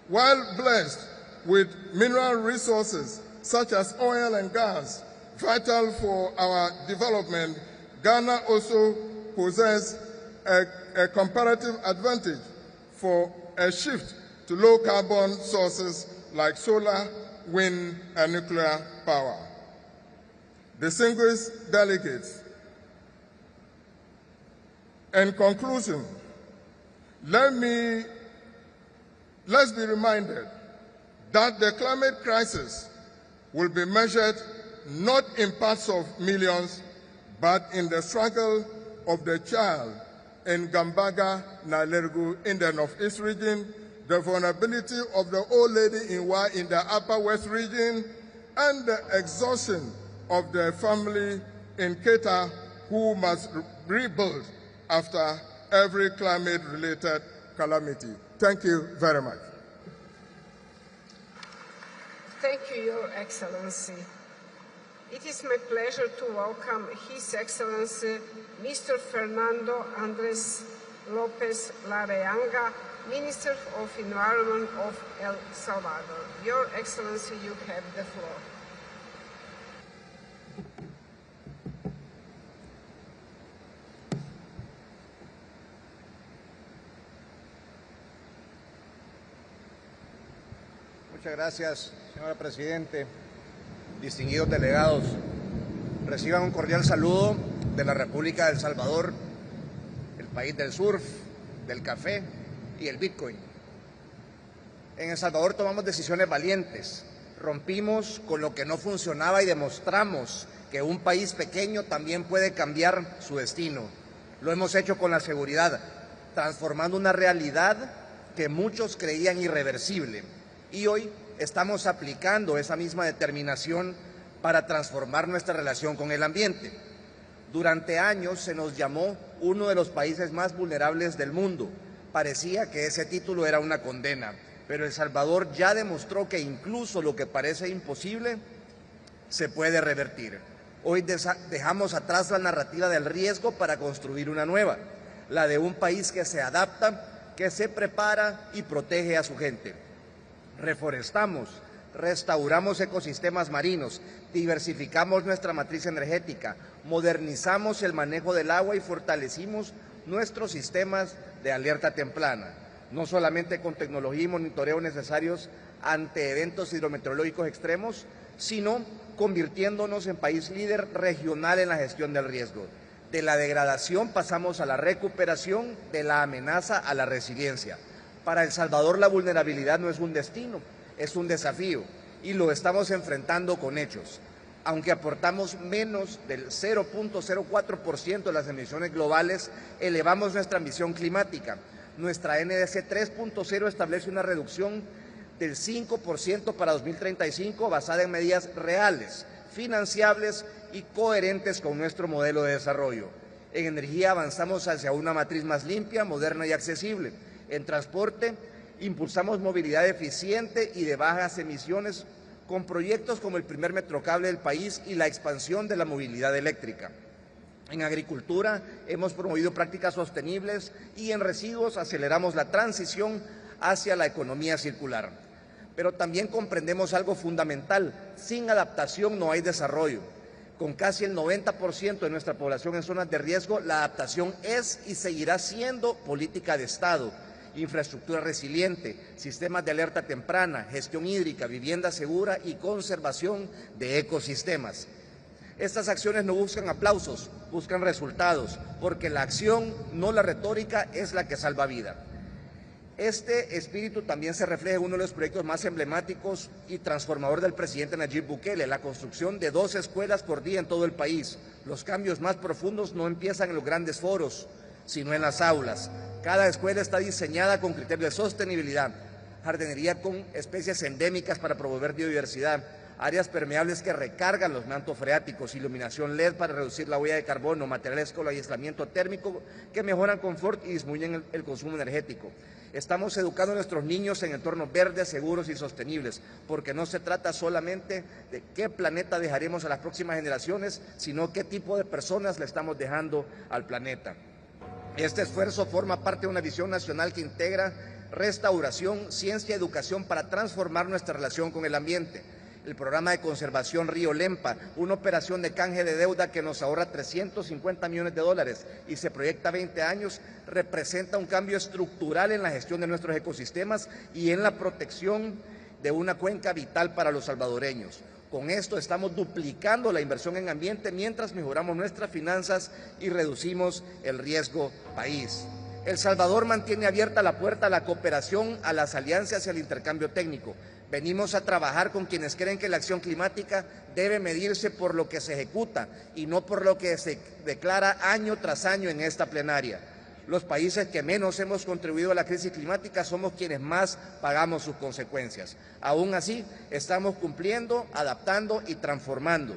While blessed with mineral resources such as oil and gas, vital for our development, Ghana also possesses a comparative advantage for a shift to low-carbon sources like solar, wind, and nuclear power. Distinguished delegates, in conclusion, let's be reminded that the climate crisis will be measured not in parts of millions, but in the struggle of the child in Gambaga, Nalergu in the Northeast region, the vulnerability of the old lady in Wa in the Upper West region, and the exhaustion of the family in Keta who must rebuild after every climate-related calamity. Thank you very much. Thank you, Your Excellency. It is my pleasure to welcome His Excellency Mr. Fernando Andres Lopez Lareanga, Minister of Environment of El Salvador. Your Excellency, you have the floor. Muchas gracias, señora Presidente. Distinguidos delegados, reciban un cordial saludo de la República de El Salvador, el país del surf, del café y el Bitcoin. En El Salvador tomamos decisiones valientes, rompimos con lo que no funcionaba y demostramos que un país pequeño también puede cambiar su destino. Lo hemos hecho con la seguridad, transformando una realidad que muchos creían irreversible. Y hoy estamos aplicando esa misma determinación para transformar nuestra relación con el ambiente. Durante años se nos llamó uno de los países más vulnerables del mundo. Parecía que ese título era una condena, pero El Salvador ya demostró que incluso lo que parece imposible se puede revertir. Hoy dejamos atrás la narrativa del riesgo para construir una nueva, la de un país que se adapta, que se prepara y protege a su gente. Reforestamos, restauramos ecosistemas marinos, diversificamos nuestra matriz energética, modernizamos el manejo del agua y fortalecimos nuestros sistemas de alerta temprana, no solamente con tecnología y monitoreo necesarios ante eventos hidrometeorológicos extremos, sino convirtiéndonos en país líder regional en la gestión del riesgo. De la degradación pasamos a la recuperación, de la amenaza a la resiliencia. Para El Salvador la vulnerabilidad no es un destino, es un desafío y lo estamos enfrentando con hechos. Aunque aportamos menos del 0.04% de las emisiones globales, elevamos nuestra ambición climática. Nuestra NDC 3.0 establece una reducción del 5% para 2035 basada en medidas reales, financiables y coherentes con nuestro modelo de desarrollo. En energía avanzamos hacia una matriz más limpia, moderna y accesible. En transporte impulsamos movilidad eficiente y de bajas emisiones con proyectos como el primer metrocable del país y la expansión de la movilidad eléctrica. En agricultura hemos promovido prácticas sostenibles y en residuos aceleramos la transición hacia la economía circular. Pero también comprendemos algo fundamental: sin adaptación no hay desarrollo. Con casi el 90% de nuestra población en zonas de riesgo, la adaptación es y seguirá siendo política de Estado. Infraestructura resiliente, sistemas de alerta temprana, gestión hídrica, vivienda segura y conservación de ecosistemas. Estas acciones no buscan aplausos, buscan resultados, porque la acción, no la retórica, es la que salva vida. Este espíritu también se refleja en uno de los proyectos más emblemáticos y transformador del presidente Nayib Bukele, la construcción de 2 escuelas por día en todo el país. Los cambios más profundos no empiezan en los grandes foros, sino en las aulas. Cada escuela está diseñada con criterios de sostenibilidad, jardinería con especies endémicas para promover biodiversidad, áreas permeables que recargan los mantos freáticos, iluminación LED para reducir la huella de carbono, materiales con aislamiento térmico que mejoran confort y disminuyen el consumo energético. Estamos educando a nuestros niños en entornos verdes, seguros y sostenibles, porque no se trata solamente de qué planeta dejaremos a las próximas generaciones, sino qué tipo de personas le estamos dejando al planeta. Este esfuerzo forma parte de una visión nacional que integra restauración, ciencia y educación para transformar nuestra relación con el ambiente. El programa de conservación Río Lempa, una operación de canje de deuda que nos ahorra $350 millones y se proyecta a 20 años, representa un cambio estructural en la gestión de nuestros ecosistemas y en la protección de una cuenca vital para los salvadoreños. Con esto estamos duplicando la inversión en ambiente mientras mejoramos nuestras finanzas y reducimos el riesgo país. El Salvador mantiene abierta la puerta a la cooperación, a las alianzas y al intercambio técnico. Venimos a trabajar con quienes creen que la acción climática debe medirse por lo que se ejecuta y no por lo que se declara año tras año en esta plenaria. Los países que menos hemos contribuido a la crisis climática somos quienes más pagamos sus consecuencias. Aún así, estamos cumpliendo, adaptando y transformando.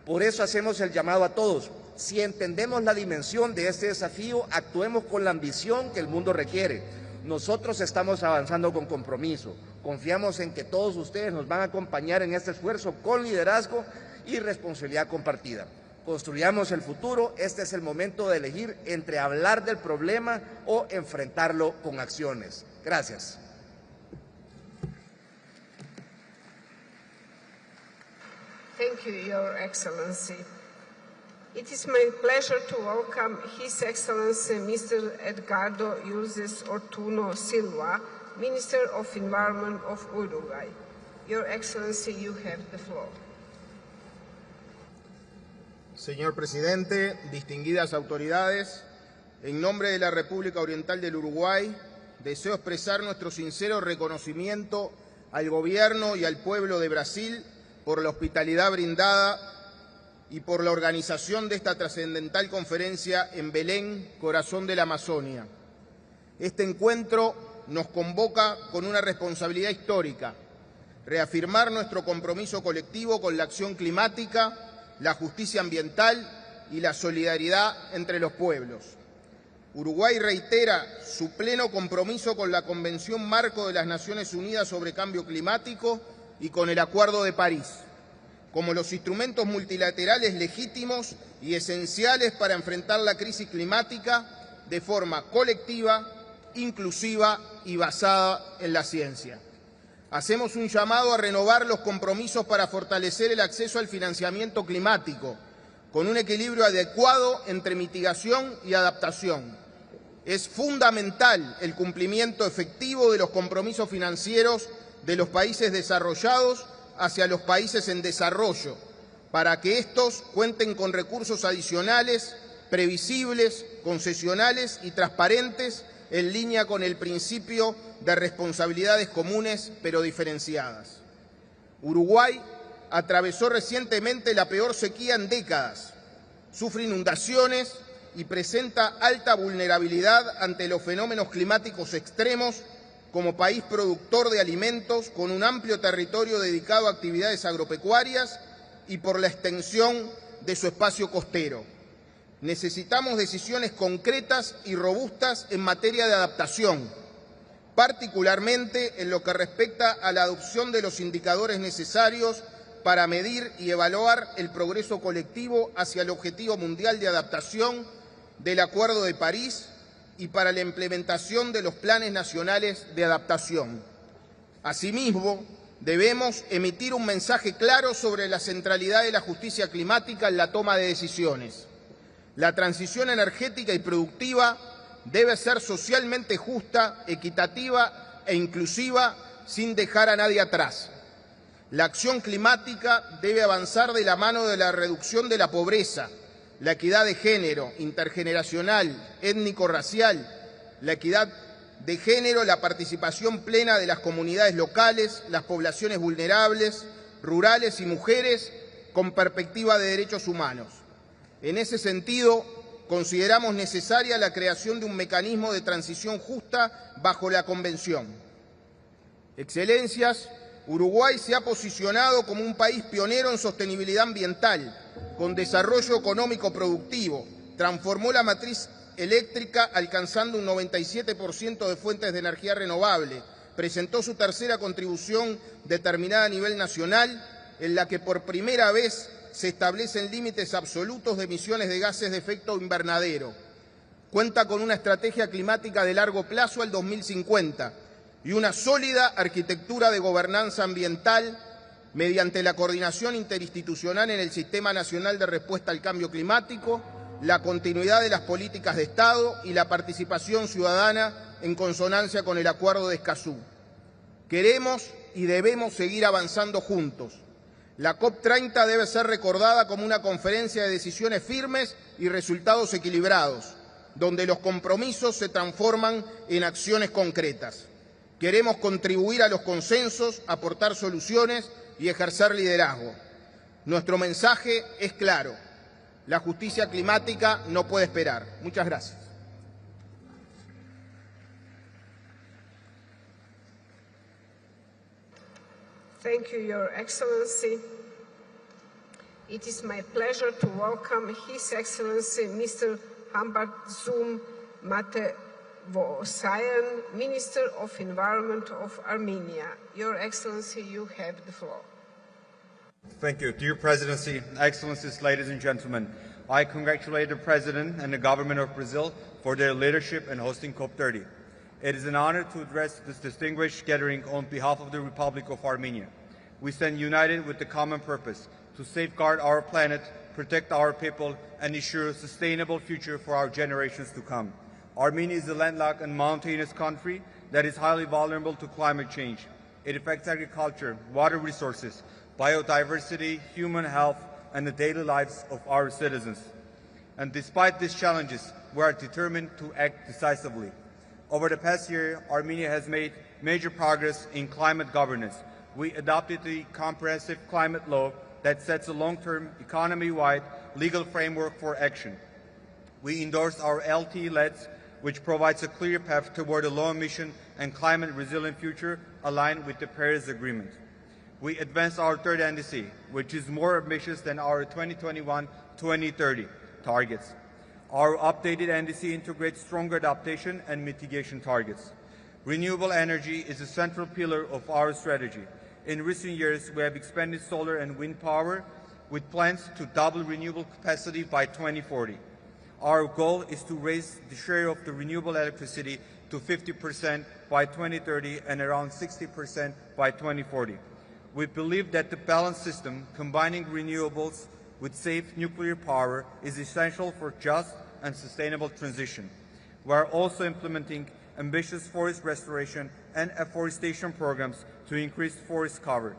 Por eso hacemos el llamado a todos. Si entendemos la dimensión de este desafío, actuemos con la ambición que el mundo requiere. Nosotros estamos avanzando con compromiso. Confiamos en que todos ustedes nos van a acompañar en este esfuerzo con liderazgo y responsabilidad compartida. Construyamos el futuro. Este es el momento de elegir entre hablar del problema o enfrentarlo con acciones. Gracias. Thank you, Your Excellency. It is my pleasure to welcome His Excellency Mr. Edgardo Ulces Ortuno Silva, Minister of Environment of Uruguay. Your Excellency, you have the floor. Señor Presidente, distinguidas autoridades, en nombre de la República Oriental del Uruguay, deseo expresar nuestro sincero reconocimiento al Gobierno y al pueblo de Brasil por la hospitalidad brindada y por la organización de esta trascendental conferencia en Belem, corazón de la Amazonia. Este encuentro nos convoca con una responsabilidad histórica: reafirmar nuestro compromiso colectivo con la acción climática, la justicia ambiental y la solidaridad entre los pueblos. Uruguay reitera su pleno compromiso con la Convención Marco de las Naciones Unidas sobre Cambio Climático y con el Acuerdo de París, como los instrumentos multilaterales legítimos y esenciales para enfrentar la crisis climática de forma colectiva, inclusiva y basada en la ciencia. Hacemos un llamado a renovar los compromisos para fortalecer el acceso al financiamiento climático, con un equilibrio adecuado entre mitigación y adaptación. Es fundamental el cumplimiento efectivo de los compromisos financieros de los países desarrollados hacia los países en desarrollo, para que estos cuenten con recursos adicionales, previsibles, concesionales y transparentes, en línea con el principio de responsabilidades comunes pero diferenciadas. Uruguay atravesó recientemente la peor sequía en décadas, sufre inundaciones y presenta alta vulnerabilidad ante los fenómenos climáticos extremos como país productor de alimentos con un amplio territorio dedicado a actividades agropecuarias y por la extensión de su espacio costero. Necesitamos decisiones concretas y robustas en materia de adaptación, particularmente en lo que respecta a la adopción de los indicadores necesarios para medir y evaluar el progreso colectivo hacia el objetivo mundial de adaptación del Acuerdo de París y para la implementación de los planes nacionales de adaptación. Asimismo, debemos emitir un mensaje claro sobre la centralidad de la justicia climática en la toma de decisiones. La transición energética y productiva debe ser socialmente justa, equitativa e inclusiva, sin dejar a nadie atrás. La acción climática debe avanzar de la mano de la reducción de la pobreza, la equidad de género, intergeneracional, étnico-racial, la equidad de género, la participación plena de las comunidades locales, las poblaciones vulnerables, rurales y mujeres con perspectiva de derechos humanos. En ese sentido, consideramos necesaria la creación de un mecanismo de transición justa bajo la Convención. Excelencias, Uruguay se ha posicionado como un país pionero en sostenibilidad ambiental, con desarrollo económico productivo, transformó la matriz eléctrica alcanzando un 97% de fuentes de energía renovable, presentó su tercera contribución determinada a nivel nacional, en la que por primera vez se establecen límites absolutos de emisiones de gases de efecto invernadero. Cuenta con una estrategia climática de largo plazo al 2050 y una sólida arquitectura de gobernanza ambiental mediante la coordinación interinstitucional en el Sistema Nacional de Respuesta al Cambio Climático, la continuidad de las políticas de Estado y la participación ciudadana en consonancia con el Acuerdo de Escazú. Queremos y debemos seguir avanzando juntos. La COP30 debe ser recordada como una conferencia de decisiones firmes y resultados equilibrados, donde los compromisos se transforman en acciones concretas. Queremos contribuir a los consensos, aportar soluciones y ejercer liderazgo. Nuestro mensaje es claro: la justicia climática no puede esperar. Muchas gracias. Thank you, Your Excellency. It is my pleasure to welcome His Excellency Mr. Hambarzum Matevosayan, Minister of Environment of Armenia. Your Excellency, you have the floor. Thank you. Dear Presidency, Excellencies, ladies and gentlemen, I congratulate the President and the Government of Brazil for their leadership in hosting COP30. It is an honor to address this distinguished gathering on behalf of the Republic of Armenia. We stand united with the common purpose to safeguard our planet, protect our people, and ensure a sustainable future for our generations to come. Armenia is a landlocked and mountainous country that is highly vulnerable to climate change. It affects agriculture, water resources, biodiversity, human health, and the daily lives of our citizens. And despite these challenges, we are determined to act decisively. Over the past year, Armenia has made major progress in climate governance. We adopted the comprehensive climate law that sets a long-term, economy-wide legal framework for action. We endorsed our LT-LEDs, which provides a clear path toward a low-emission and climate-resilient future aligned with the Paris Agreement. We advanced our third NDC, which is more ambitious than our 2021-2030 targets. Our updated NDC integrates stronger adaptation and mitigation targets. Renewable energy is a central pillar of our strategy. In recent years, we have expanded solar and wind power with plans to double renewable capacity by 2040. Our goal is to raise the share of the renewable electricity to 50% by 2030 and around 60% by 2040. We believe that the balanced system combining renewables with safe nuclear power is essential for just and sustainable transition. We are also implementing ambitious forest restoration and afforestation programs to increase forest cover.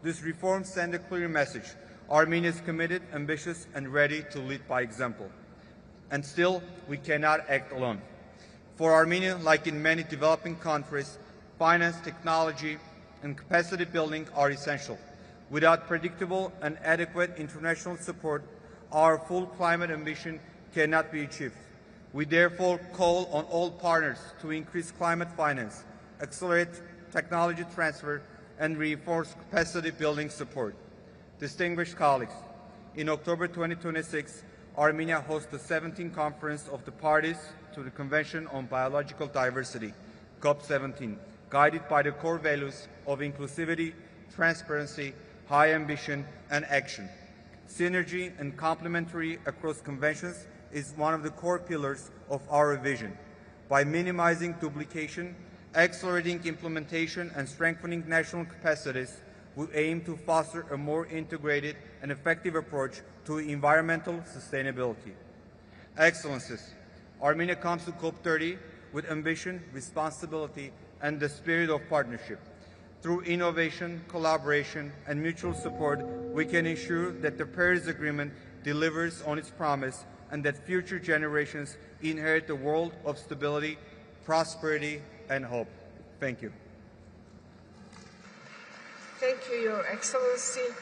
These reforms send a clear message. Armenia is committed, ambitious, and ready to lead by example. And still, we cannot act alone. For Armenia, like in many developing countries, finance, technology, and capacity building are essential. Without predictable and adequate international support, our full climate ambition cannot be achieved. We therefore call on all partners to increase climate finance, accelerate technology transfer, and reinforce capacity building support. Distinguished colleagues, in October 2026, Armenia hosts the 17th Conference of the Parties to the Convention on Biological Diversity, COP30, guided by the core values of inclusivity, transparency, high ambition, and action. Synergy and complementary across conventions is one of the core pillars of our vision. By minimizing duplication, accelerating implementation, and strengthening national capacities, we aim to foster a more integrated and effective approach to environmental sustainability. Excellencies, Armenia comes to COP30 with ambition, responsibility, and the spirit of partnership. Through innovation, collaboration, and mutual support, we can ensure that the Paris Agreement delivers on its promise and that future generations inherit a world of stability, prosperity, and hope. Thank you. Thank you, Your Excellency.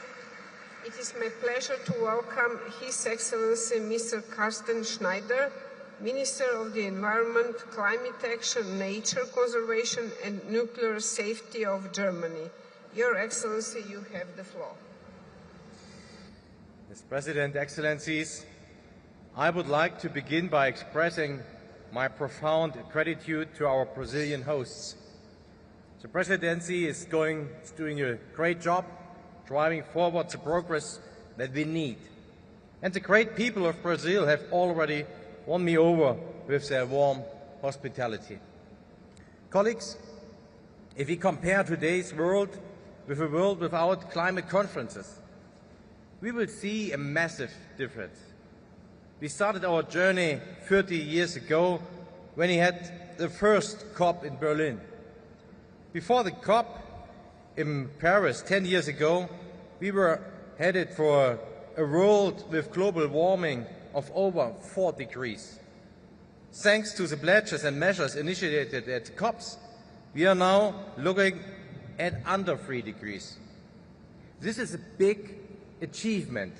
It is my pleasure to welcome His Excellency Mr. Carsten Schneider, Minister of the Environment, Climate Action, Nature Conservation and Nuclear Safety of Germany. Your Excellency, you have the floor. Mr. President, Excellencies, I would like to begin by expressing my profound gratitude to our Brazilian hosts. The Presidency is doing a great job driving forward the progress that we need. And the great people of Brazil have already won me over with their warm hospitality. Colleagues, if we compare today's world with a world without climate conferences, we will see a massive difference. We started our journey 30 years ago when we had the first COP in Berlin. Before the COP in Paris 10 years ago, we were headed for a world with global warming of over 4 degrees. Thanks to the pledges and measures initiated at COPs, we are now looking at under 3 degrees. This is a big achievement,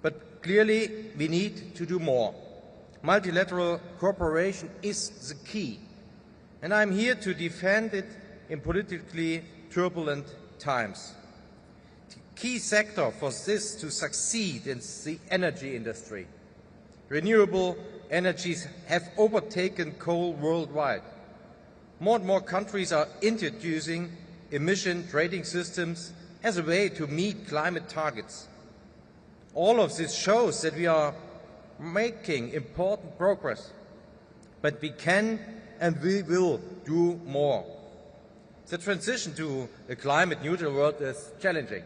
but clearly we need to do more. Multilateral cooperation is the key, and I'm here to defend it in politically turbulent times. The key sector for this to succeed is the energy industry. Renewable energies have overtaken coal worldwide. More and more countries are introducing emission trading systems as a way to meet climate targets. All of this shows that we are making important progress, but we can and we will do more. The transition to a climate-neutral world is challenging,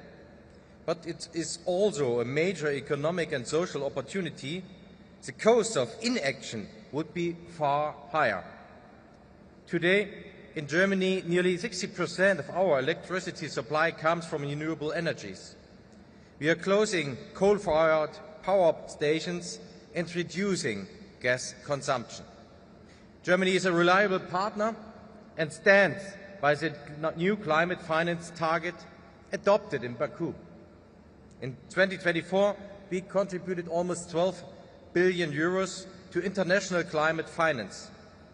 but it is also a major economic and social opportunity. The cost of inaction would be far higher. Today, in Germany, nearly 60% of our electricity supply comes from renewable energies. We are closing coal-fired power stations and reducing gas consumption. Germany is a reliable partner and stands by the new climate finance target adopted in Baku. In 2024, we contributed almost 12 billion euros to international climate finance.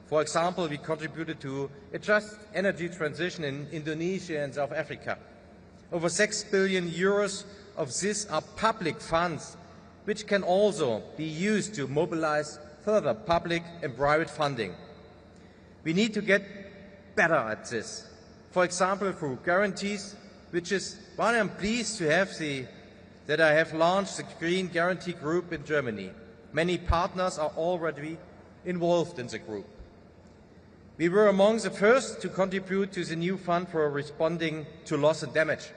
For example, we contributed to a just energy transition in Indonesia and South Africa. Over 6 billion euros of this are public funds, which can also be used to mobilize further public and private funding. We need to get better at this. For example, through guarantees, which is why I'm pleased to have that I have launched the Green Guarantee Group in Germany. Many partners are already involved in the group. We were among the first to contribute to the new fund for responding to loss and damage.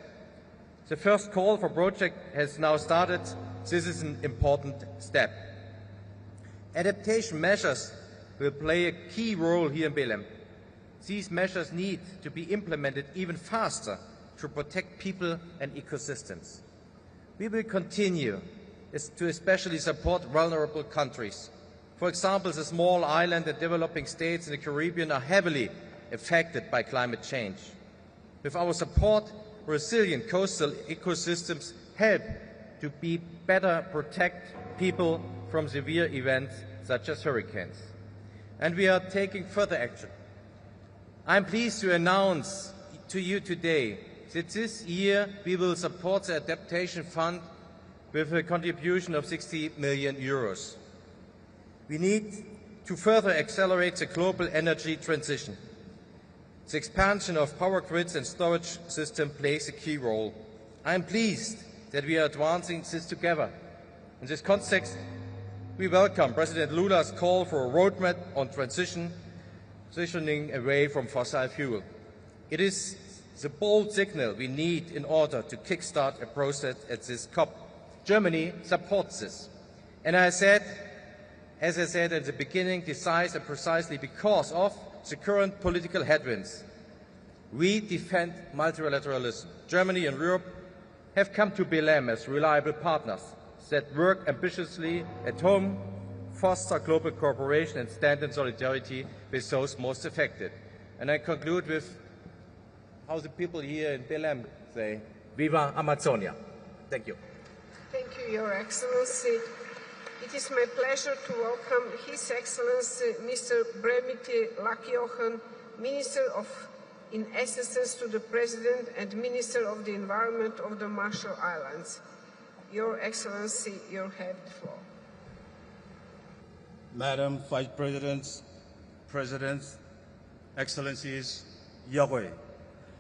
The first call for project has now started. This is an important step. Adaptation measures will play a key role here in Belem. These measures need to be implemented even faster to protect people and ecosystems. We will continue to especially support vulnerable countries. For example, the small island and developing states in the Caribbean are heavily affected by climate change. With our support, resilient coastal ecosystems help to better protect people from severe events such as hurricanes. And we are taking further action. I'm pleased to announce to you today that this year we will support the Adaptation Fund with a contribution of 60 million euros. We need to further accelerate the global energy transition. The expansion of power grids and storage systems plays a key role. I am pleased that we are advancing this together. In this context, we welcome President Lula's call for a roadmap on transitioning away from fossil fuel. It is the bold signal we need in order to kickstart a process at this COP. Germany supports this. And as I said at the beginning, decisive precisely because of the current political headwinds. We defend multilateralism. Germany and Europe have come to Belem as reliable partners that work ambitiously at home, foster global cooperation and stand in solidarity with those most affected. And I conclude with how the people here in Belem say, Viva Amazonia. Thank you. Thank you, Your Excellency. It is my pleasure to welcome His Excellency Mr. Bremiti Lakiochen, Minister in Assistance to the President and Minister of the Environment of the Marshall Islands. Your Excellency, you have the floor. Madam Vice Presidents, Presidents, Excellencies, Yahweh,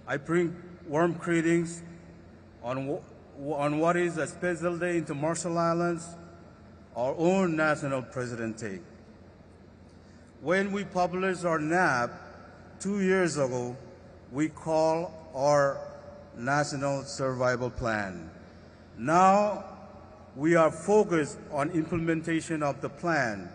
I bring warm greetings on what is a special day in the Marshall Islands, our own National President Day. When we published our NAP 2 years ago, we call our National Survival Plan. Now, we are focused on implementation of the plan.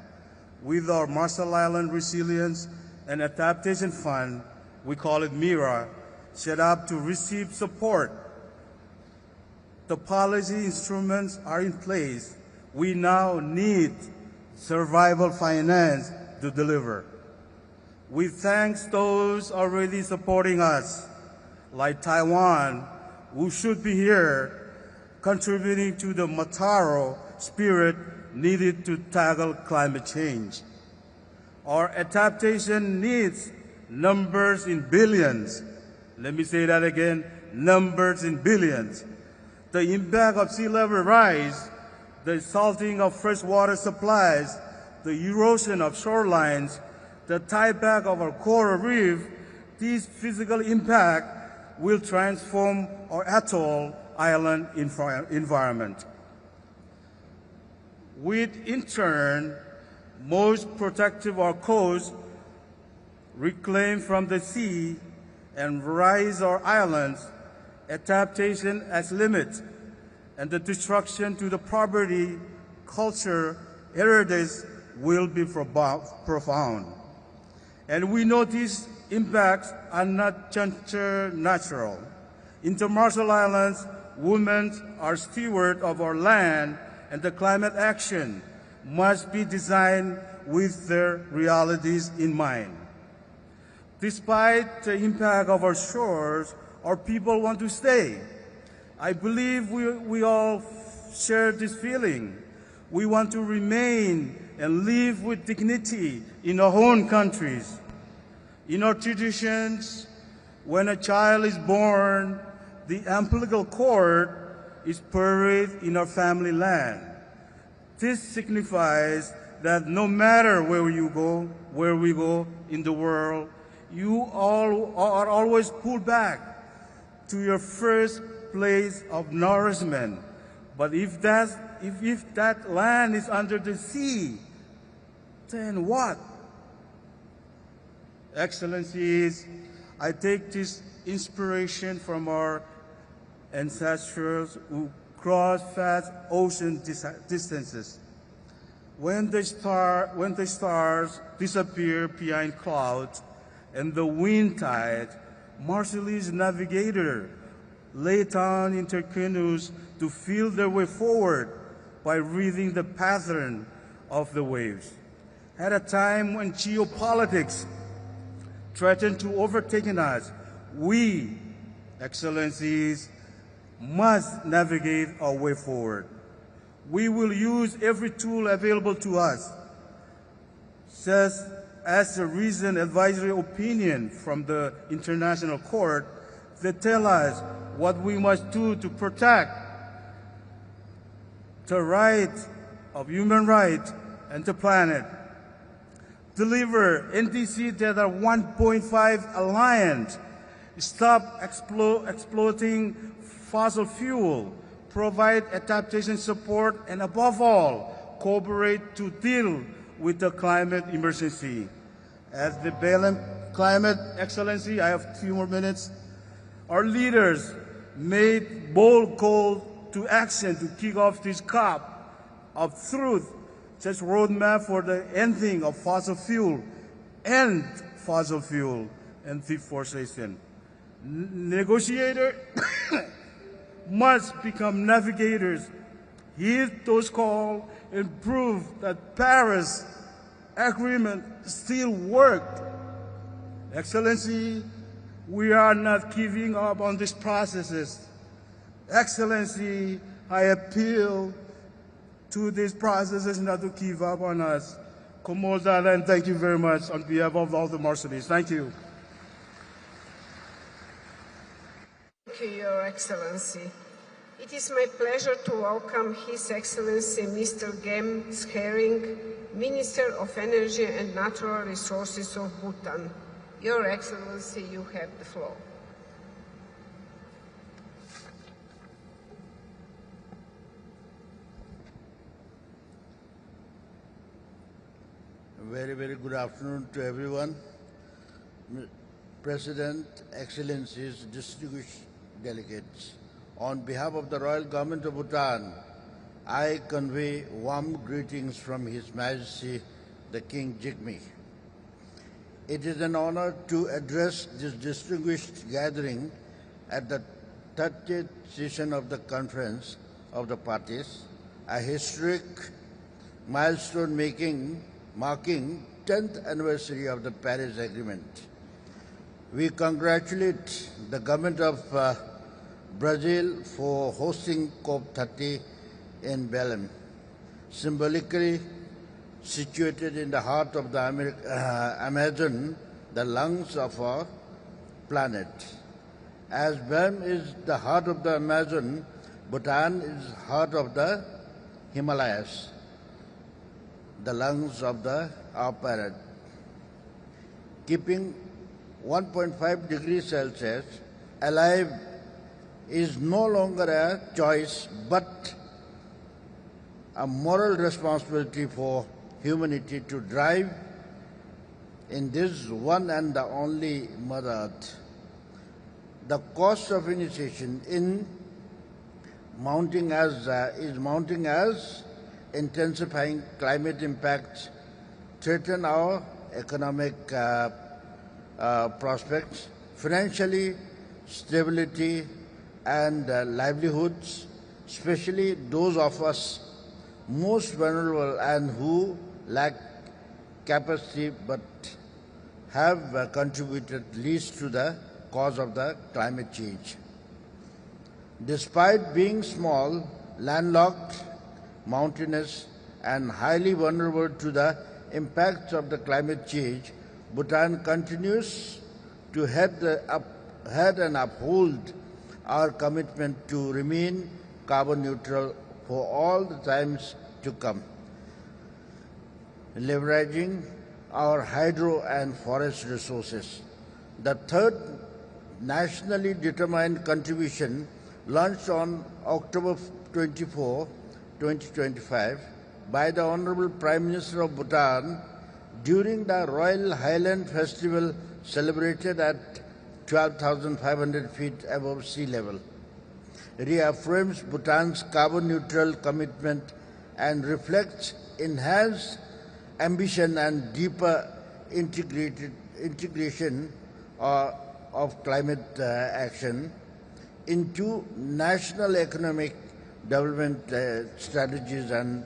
With our Marshall Island Resilience and Adaptation Fund, we call it MIRA, set up to receive support. The policy instruments are in place. We now need survival finance to deliver. We thank those already supporting us, like Taiwan, who should be here, contributing to the Mataro spirit needed to tackle climate change. Our adaptation needs numbers in billions. Let me say that again, numbers in billions. The impact of sea level rise, the salting of freshwater supplies, the erosion of shorelines, the tieback of our coral reef, these physical impact will transform our atoll island environment. With, in turn, most protective our coast, reclaim from the sea, and rise our islands, adaptation as limits, and the destruction to the property, culture, heritage will be profound. And we know these impacts are not just natural. In the Marshall Islands, women are stewards of our land, and the climate action must be designed with their realities in mind. Despite the impact of our shores, our people want to stay. I believe we all share this feeling. We want to remain and live with dignity in our own countries. In our traditions, when a child is born, the umbilical cord is buried in our family land. This signifies that no matter where we go in the world, you all are always pulled back to your first place of nourishment. But if that land is under the sea, then what? Excellencies, I take this inspiration from our ancestors who crossed vast ocean distances. When the stars disappear behind clouds and the wind tide, Marshallese navigators lay down in their canoes to feel their way forward by reading the pattern of the waves. At a time when geopolitics threatened to overtake us, we, Excellencies, must navigate our way forward. We will use every tool available to us, such as the recent advisory opinion from the International Court that tell us what we must do to protect the rights of human rights and the planet. Deliver NDC that are 1.5 aligned. Stop exploiting fossil fuel. Provide adaptation support, and above all, cooperate to deal with the climate emergency. As the Belem Climate Excellency, I have a few more minutes. Our leaders made bold call to action to kick off this COP of truth, such roadmap for the ending of fossil fuel, and deforestation. Negotiators must become navigators, heed those calls, and prove that Paris Agreement still worked. Excellency, we are not giving up on these processes. Excellency, I appeal to these processes not to give up on us. Komozala, and thank you very much on behalf of all the Marshallese. Thank you. Thank you, Your Excellency. It is my pleasure to welcome His Excellency Mr. Gem Schering, Minister of Energy and Natural Resources of Bhutan. Your Excellency, you have the floor. Very, very good afternoon to everyone. President, Excellencies, distinguished delegates, on behalf of the Royal Government of Bhutan, I convey warm greetings from His Majesty the King Jigme. It is an honor to address this distinguished gathering at the 30th session of the Conference of the Parties, a historic milestone marking 10th anniversary of the Paris Agreement. We congratulate the government of Brazil for hosting COP30 in Belem, symbolically situated in the heart of the Amazon, the lungs of our planet. As Belem is the heart of the Amazon, Bhutan is heart of the Himalayas, the lungs of our planet. Keeping 1.5 degrees Celsius alive is no longer a choice but a moral responsibility for humanity to drive in this one and the only Mother Earth. The cost of initiation is mounting as intensifying climate impacts threaten our economic prospects, financially stability and livelihoods, especially those of us most vulnerable and who lack capacity but have contributed least to the cause of the climate change. Despite being small, landlocked, mountainous, and highly vulnerable to the impacts of the climate change, Bhutan continues to head and uphold our commitment to remain carbon neutral for all the times to come. leveraging our hydro and forest resources. The third nationally determined contribution, launched on October 24, 2025, by the Honorable Prime Minister of Bhutan during the Royal Highland Festival celebrated at 12,500 feet above sea level, reaffirms Bhutan's carbon-neutral commitment and reflects enhanced ambition and deeper integration of climate action into national economic development strategies and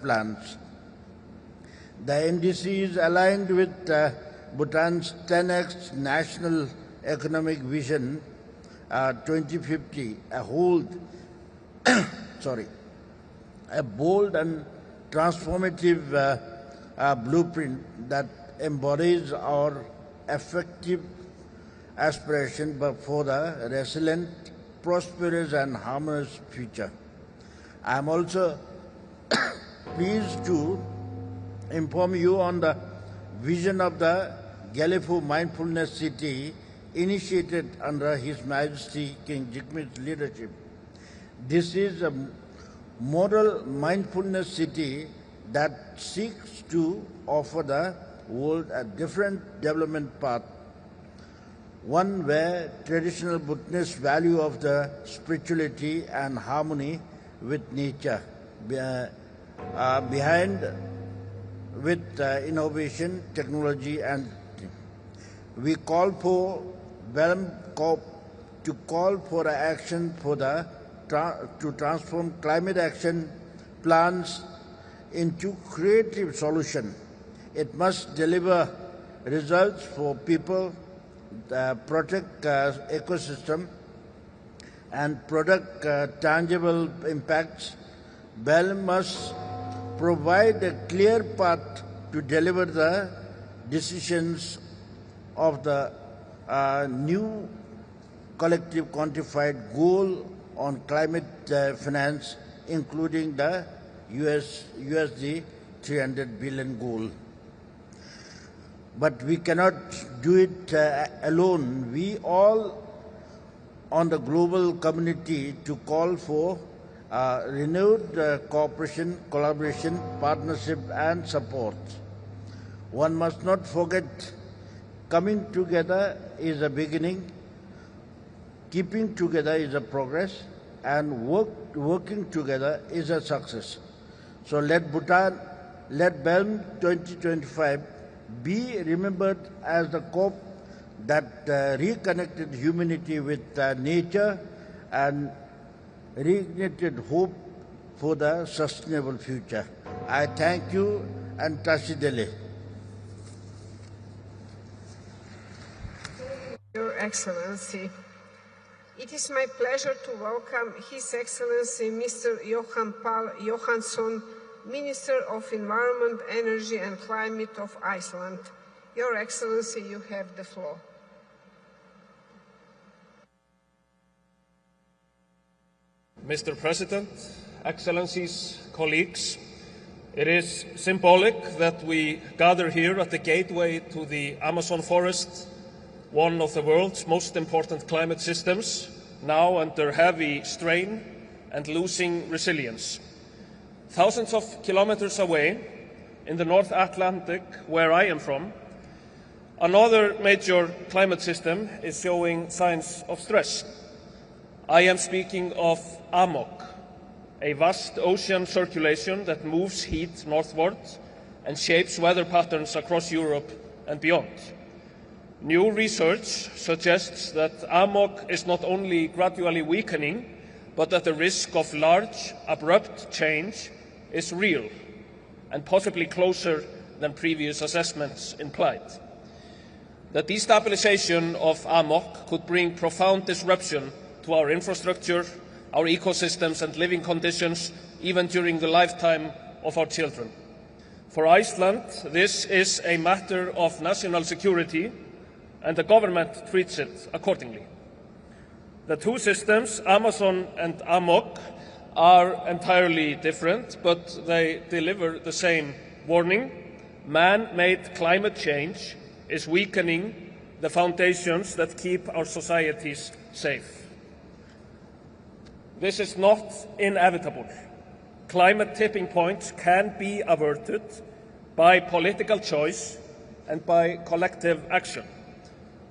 plans. The NDC is aligned with Bhutan's 10x National Economic Vision 2050, a bold and transformative blueprint that embodies our effective aspiration for the resilient, prosperous and harmonious future. I am also pleased to inform you on the vision of the Galefu Mindfulness City initiated under His Majesty King Jigme's leadership. This is a model mindfulness city that seeks to offer the world a different development path, one where traditional Buddhist value of the spirituality and harmony with nature behind with innovation, technology, and we call for Belem COP to call for action for to transform climate action plans into creative solution. It must deliver results for people, protect ecosystem, and product tangible impacts. Belem must provide a clear path to deliver the decisions of the new collective quantified goal on climate finance, including the USD 300 billion goal. But we cannot do it alone. We all on the global community to call for renewed cooperation, collaboration, partnership and support. One must not forget, coming together is a beginning, keeping together is a progress, and working together is a success. So let Belem 2025 be remembered as the COP that reconnected humanity with nature and reignited hope for the sustainable future. I thank you and Tashidele. Your Excellency, it is my pleasure to welcome His Excellency Mr. Johan Paul Johansson, Minister of Environment, Energy and Climate of Iceland. Your Excellency, you have the floor. Mr. President, Excellencies, colleagues, it is symbolic that we gather here at the gateway to the Amazon forest, one of the world's most important climate systems, now under heavy strain and losing resilience. Thousands of kilometers away, in the North Atlantic, where I am from, another major climate system is showing signs of stress. I am speaking of AMOC, a vast ocean circulation that moves heat northward and shapes weather patterns across Europe and beyond. New research suggests that AMOC is not only gradually weakening, but that the risk of large, abrupt change is real and possibly closer than previous assessments implied. The destabilization of AMOC could bring profound disruption to our infrastructure, our ecosystems and living conditions, even during the lifetime of our children. For Iceland, this is a matter of national security, and the government treats it accordingly. The two systems, Amazon and AMOC, are entirely different, but they deliver the same warning, man-made climate change is weakening the foundations that keep our societies safe. This is not inevitable. Climate tipping points can be averted by political choice and by collective action.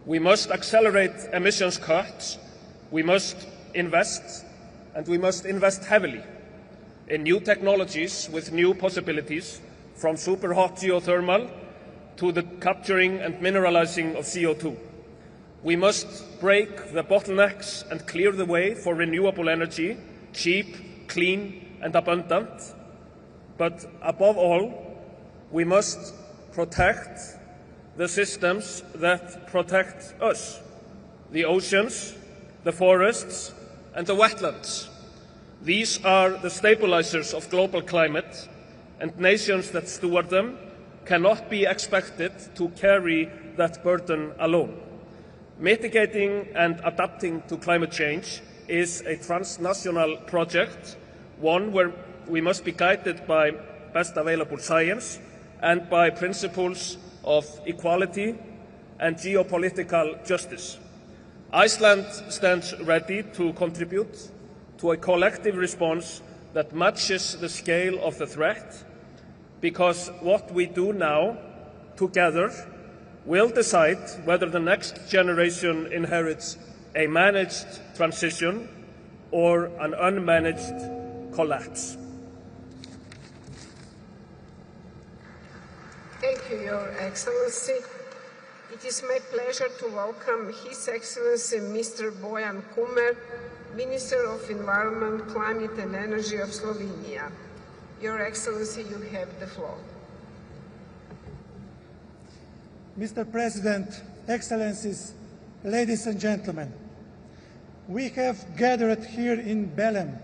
We must accelerate emissions cuts, we must invest, and we must invest heavily in new technologies with new possibilities, from superhot geothermal to the capturing and mineralizing of CO2. We must break the bottlenecks and clear the way for renewable energy, cheap, clean, and abundant. But above all, we must protect the systems that protect us, the oceans, the forests, and the wetlands. These are the stabilizers of global climate, and nations that steward them cannot be expected to carry that burden alone. Mitigating and adapting to climate change is a transnational project, one where we must be guided by best available science and by principles of equality and geopolitical justice. Iceland stands ready to contribute to a collective response that matches the scale of the threat, because what we do now together will decide whether the next generation inherits a managed transition or an unmanaged collapse. Thank you, Your Excellency. It is my pleasure to welcome His Excellency Mr. Bojan Kumer, Minister of Environment, Climate and Energy of Slovenia. Your Excellency, you have the floor. Mr. President, Excellencies, ladies and gentlemen, we have gathered here in Belem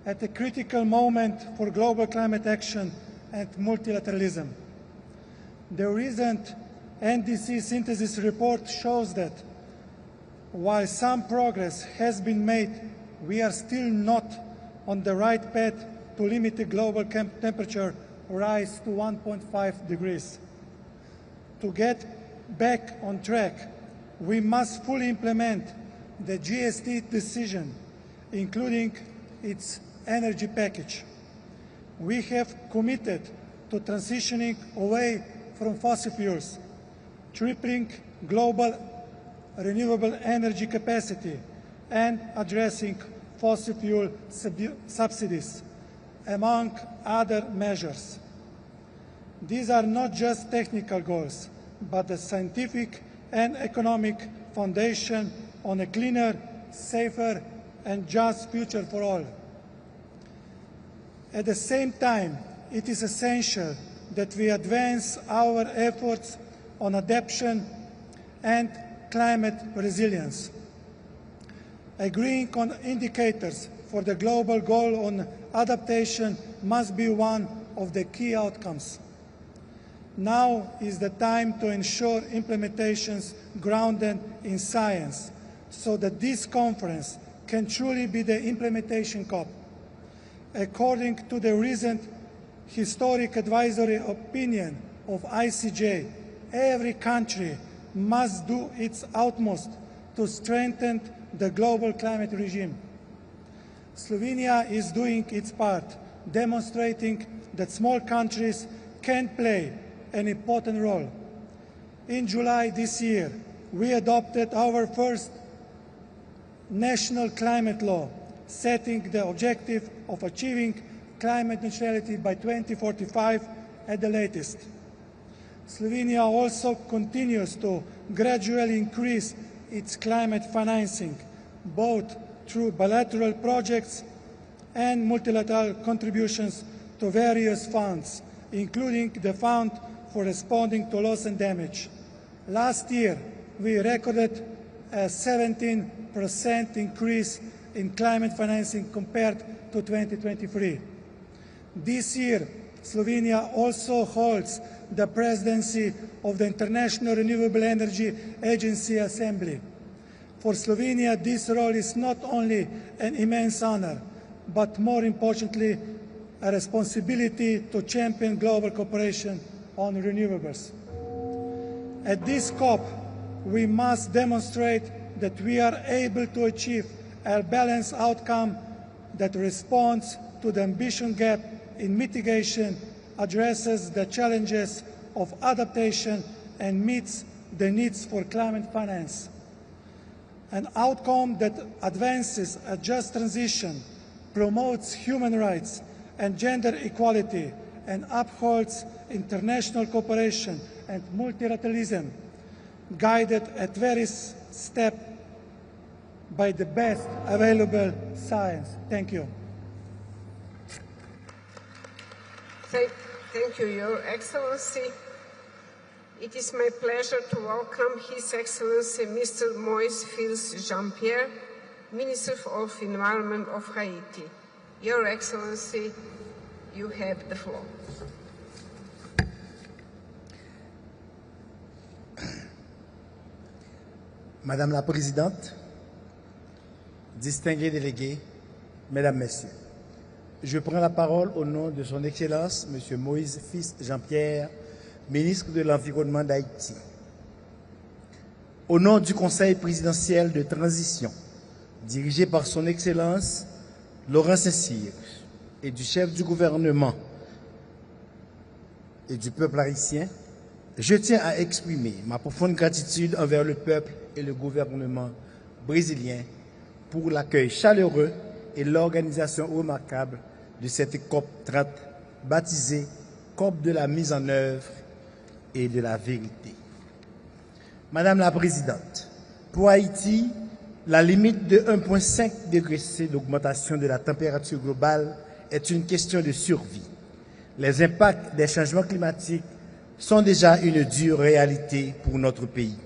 at a critical moment for global climate action and multilateralism. The recent NDC synthesis report shows that while some progress has been made, we are still not on the right path to limit the global temperature rise to 1.5 degrees. To get back on track, we must fully implement the GST decision, including its energy package. We have committed to transitioning away from fossil fuels, tripling global renewable energy capacity, and addressing fossil fuel subsidies, among other measures. These are not just technical goals, but the scientific and economic foundation on a cleaner, safer, and just future for all. At the same time, it is essential that we advance our efforts on adaptation and climate resilience. Agreeing on indicators for the global goal on adaptation must be one of the key outcomes. Now is the time to ensure implementations grounded in science, so that this conference can truly be the implementation COP. According to the recent historic advisory opinion of ICJ, every country must do its utmost to strengthen the global climate regime. Slovenia is doing its part, demonstrating that small countries can play an important role. In July this year, we adopted our first national climate law, setting the objective of achieving climate neutrality by 2045 at the latest. Slovenia also continues to gradually increase its climate financing, both through bilateral projects and multilateral contributions to various funds, including the Fund for Responding to Loss and Damage. Last year, we recorded a 17% increase in climate financing compared to 2023. This year, Slovenia also holds the presidency of the International Renewable Energy Agency Assembly. For Slovenia, this role is not only an immense honor, but more importantly, a responsibility to champion global cooperation on renewables. At this COP, we must demonstrate that we are able to achieve a balanced outcome that responds to the ambition gap in mitigation, addresses the challenges of adaptation, and meets the needs for climate finance. An outcome that advances a just transition, promotes human rights and gender equality, and upholds international cooperation and multilateralism, guided at various steps by the best available science. Thank you. Thank you, Your Excellency. It is my pleasure to welcome His Excellency Mr. Moise Fils Jean-Pierre, Minister of Environment of Haiti. Your Excellency, you have the floor. Madame la Présidente, distingués délégués, Mesdames, Messieurs, je prends la parole au nom de Son Excellence, M. Moïse Fils Jean-Pierre, ministre de l'Environnement d'Haïti. Au nom du Conseil présidentiel de transition, dirigé par Son Excellence Laurent Saint-Cyr, et du chef du gouvernement et du peuple haïtien, je tiens à exprimer ma profonde gratitude envers le peuple et le gouvernement brésilien pour l'accueil chaleureux et l'organisation remarquable de cette COP30 baptisée COP de la mise en œuvre et de la vérité. Madame la Présidente, pour Haïti, la limite de 1,5 degré C d'augmentation de la température globale est une question de survie. Les impacts des changements climatiques sont déjà une dure réalité pour notre pays.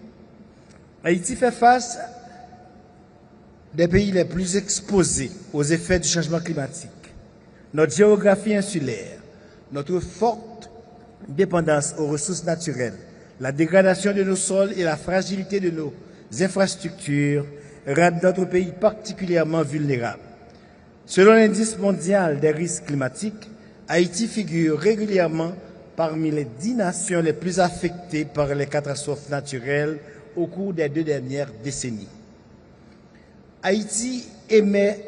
Haïti fait face des pays les plus exposés aux effets du changement climatique. Notre géographie insulaire, notre forte dépendance aux ressources naturelles, la dégradation de nos sols et la fragilité de nos infrastructures rendent notre pays particulièrement vulnérable. Selon l'indice mondial des risques climatiques, Haïti figure régulièrement parmi les 10 nations les plus affectées par les catastrophes naturelles au cours des 2 dernières décennies. Haïti émet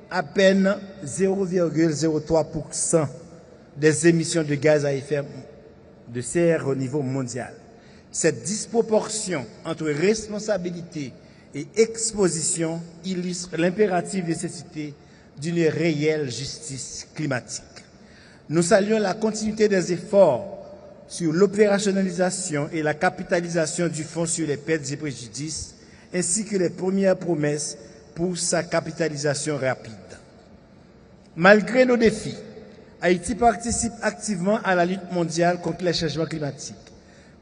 à peine 0,03% des émissions de gaz à effet de serre au niveau mondial. Cette disproportion entre responsabilité et exposition illustre l'impérative nécessité d'une réelle justice climatique. Nous saluons la continuité des efforts sur l'opérationnalisation et la capitalisation du Fonds sur les pertes et préjudices, ainsi que les premières promesses pour sa capitalisation rapide. Malgré nos défis, Haïti participe activement à la lutte mondiale contre les changements climatiques.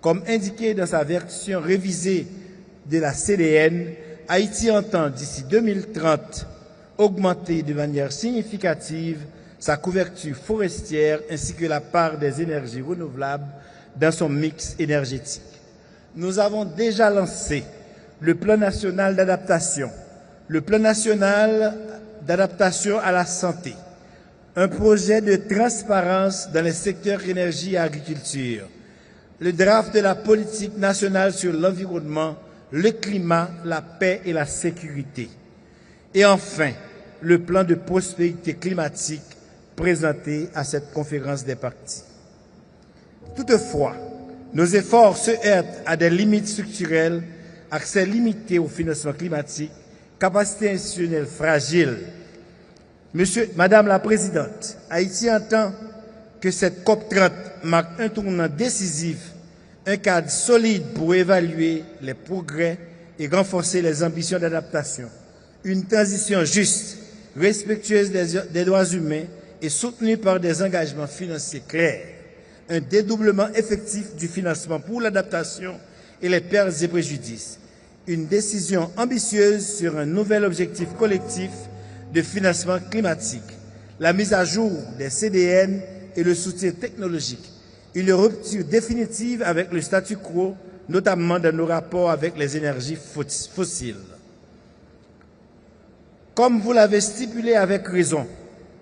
Comme indiqué dans sa version révisée de la CDN, Haïti entend d'ici 2030 augmenter de manière significative sa couverture forestière ainsi que la part des énergies renouvelables dans son mix énergétique. Nous avons déjà lancé le plan national d'adaptation, le plan national d'adaptation à la santé, un projet de transparence dans les secteurs énergie et agriculture, le draft de la politique nationale sur l'environnement, le climat, la paix et la sécurité. Et enfin, le plan de prospérité climatique présenté à cette conférence des partis. Toutefois, nos efforts se heurtent à des limites structurelles, accès limité au financement climatique, capacité institutionnelle fragile. Madame la Présidente, Haïti entend que cette COP30 marque un tournant décisif, un cadre solide pour évaluer les progrès et renforcer les ambitions d'adaptation, une transition juste, respectueuse des droits humains et soutenue par des engagements financiers clairs, un dédoublement effectif du financement pour l'adaptation et les pertes et préjudices, une décision ambitieuse sur un nouvel objectif collectif de financement climatique, la mise à jour des CDN et le soutien technologique, une rupture définitive avec le statu quo, notamment dans nos rapports avec les énergies fossiles. Comme vous l'avez stipulé avec raison,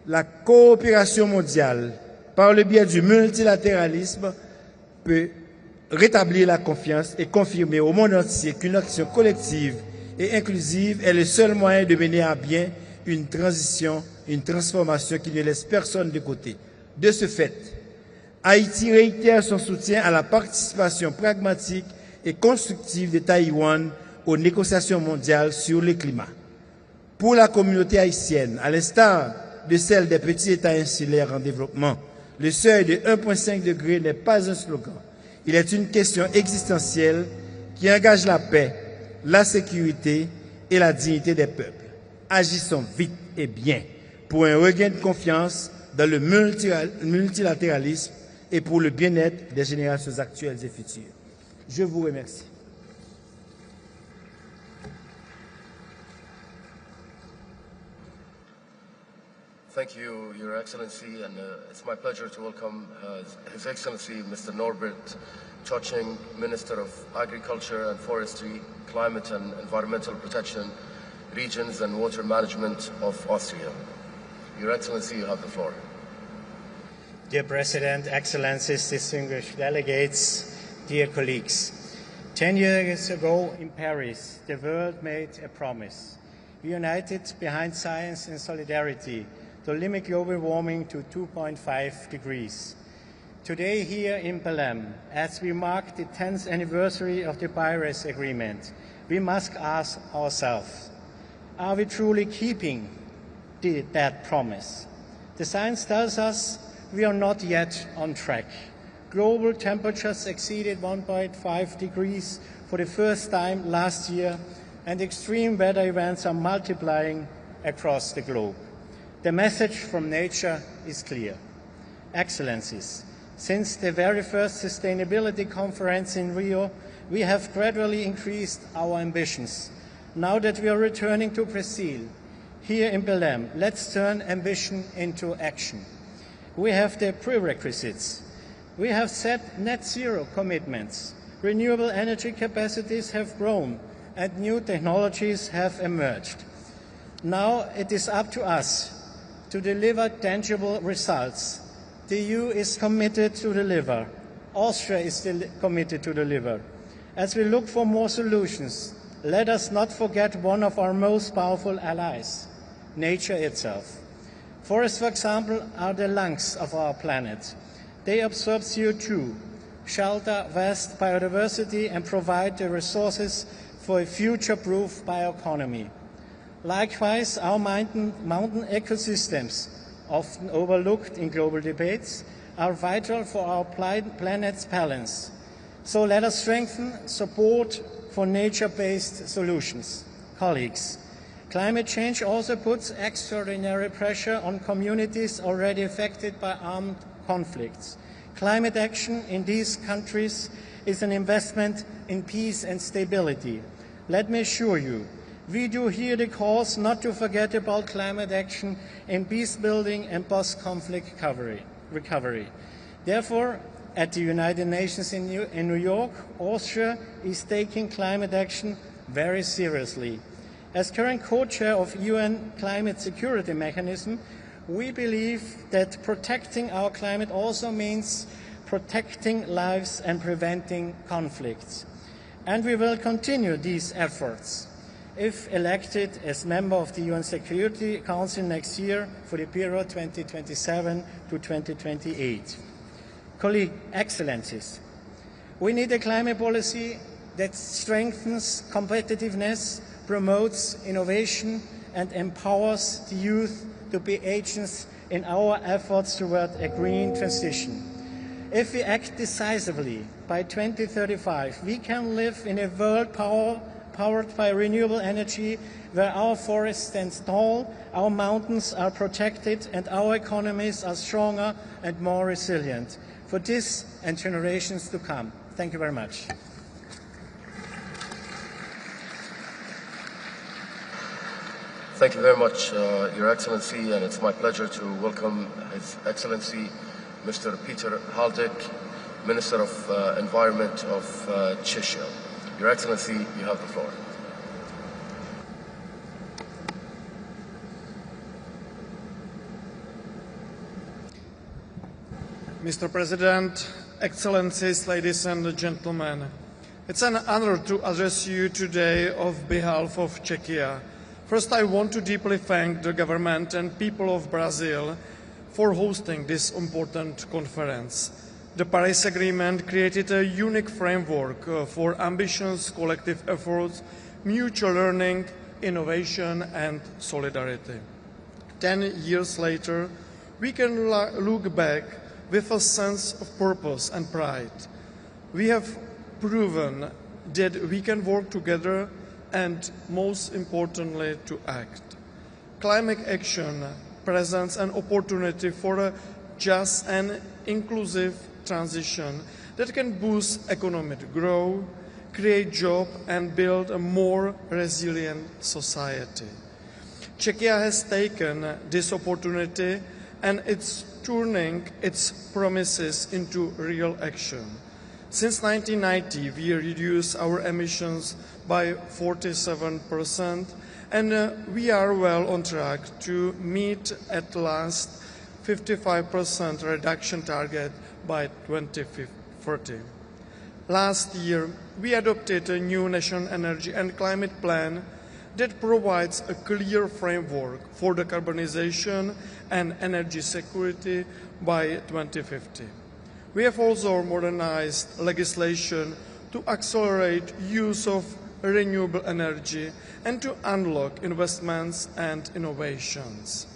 la coopération mondiale, par le biais du multilatéralisme, peut rétablir la confiance et confirmer au monde entier qu'une action collective et inclusive est le seul moyen de mener à bien une transition, une transformation qui ne laisse personne de côté. De ce fait, Haïti réitère son soutien à la participation pragmatique et constructive de Taïwan aux négociations mondiales sur le climat. Pour la communauté haïtienne, à l'instar de celle des petits États insulaires en développement, le seuil de 1,5 degré n'est pas un slogan. Il est une question existentielle qui engage la paix, la sécurité et la dignité des peuples. Agissons vite et bien pour un regain de confiance dans le multilatéralisme et pour le bien-être des générations actuelles et futures. Je vous remercie. Thank you, Your Excellency, and it's my pleasure to welcome His Excellency Mr. Norbert Choching, Minister of Agriculture and Forestry, Climate and Environmental Protection, Regions and Water Management of Austria. Your Excellency, you have the floor. Dear President, Excellencies, distinguished delegates, dear colleagues. 10 years ago in Paris, the world made a promise. We united behind science and solidarity to limit global warming to 2.5 degrees. Today here in Belem, as we mark the 10th anniversary of the Paris Agreement, we must ask ourselves, are we truly keeping that promise? The science tells us we are not yet on track. Global temperatures exceeded 1.5 degrees for the first time last year, and extreme weather events are multiplying across the globe. The message from nature is clear. Excellencies, since the very first sustainability conference in Rio, we have gradually increased our ambitions. Now that we are returning to Brazil, here in Belem, let's turn ambition into action. We have the prerequisites. We have set net zero commitments. Renewable energy capacities have grown and new technologies have emerged. Now it is up to us to deliver tangible results. The EU is committed to deliver. Austria is still committed to deliver. As we look for more solutions, let us not forget one of our most powerful allies, nature itself. Forests, for example, are the lungs of our planet. They absorb CO2, shelter vast biodiversity, and provide the resources for a future-proof bioeconomy. Likewise, our mountain ecosystems, often overlooked in global debates, are vital for our planet's balance. So let us strengthen support for nature-based solutions. Colleagues, climate change also puts extraordinary pressure on communities already affected by armed conflicts. Climate action in these countries is an investment in peace and stability. Let me assure you, we do hear the calls not to forget about climate action in peace building and post-conflict recovery. Therefore, at the United Nations in New York, Austria is taking climate action very seriously. As current co-chair of UN Climate Security Mechanism, we believe that protecting our climate also means protecting lives and preventing conflicts. And we will continue these efforts if elected as member of the UN Security Council next year for the period 2027 to 2028. Colleague, Excellencies, we need a climate policy that strengthens competitiveness, promotes innovation, and empowers the youth to be agents in our efforts toward a green transition. If we act decisively, by 2035, we can live in a world powered by renewable energy, where our forests stand tall, our mountains are protected, and our economies are stronger and more resilient for this and generations to come. Thank you very much. Thank you very much, Your Excellency, and it's my pleasure to welcome His Excellency Mr. Peter Haldick, Minister of Environment of Stiell. Your Excellency, you have the floor. Mr. President, Excellencies, ladies and gentlemen, it's an honor to address you today on behalf of Czechia. First, I want to deeply thank the government and people of Brazil for hosting this important conference. The Paris Agreement created a unique framework for ambitious collective efforts, mutual learning, innovation and solidarity. 10 years later, we can look back with a sense of purpose and pride. We have proven that we can work together and, most importantly, to act. Climate action presents an opportunity for a just and inclusive transition that can boost economic growth, create jobs and build a more resilient society. Czechia has taken this opportunity and it's turning its promises into real action. Since 1990, we reduced our emissions by 47%, and we are well on track to meet at last 55% reduction target by 2030. Last year, we adopted a new National Energy and Climate Plan that provides a clear framework for decarbonization and energy security by 2050. We have also modernized legislation to accelerate use of renewable energy and to unlock investments and innovations.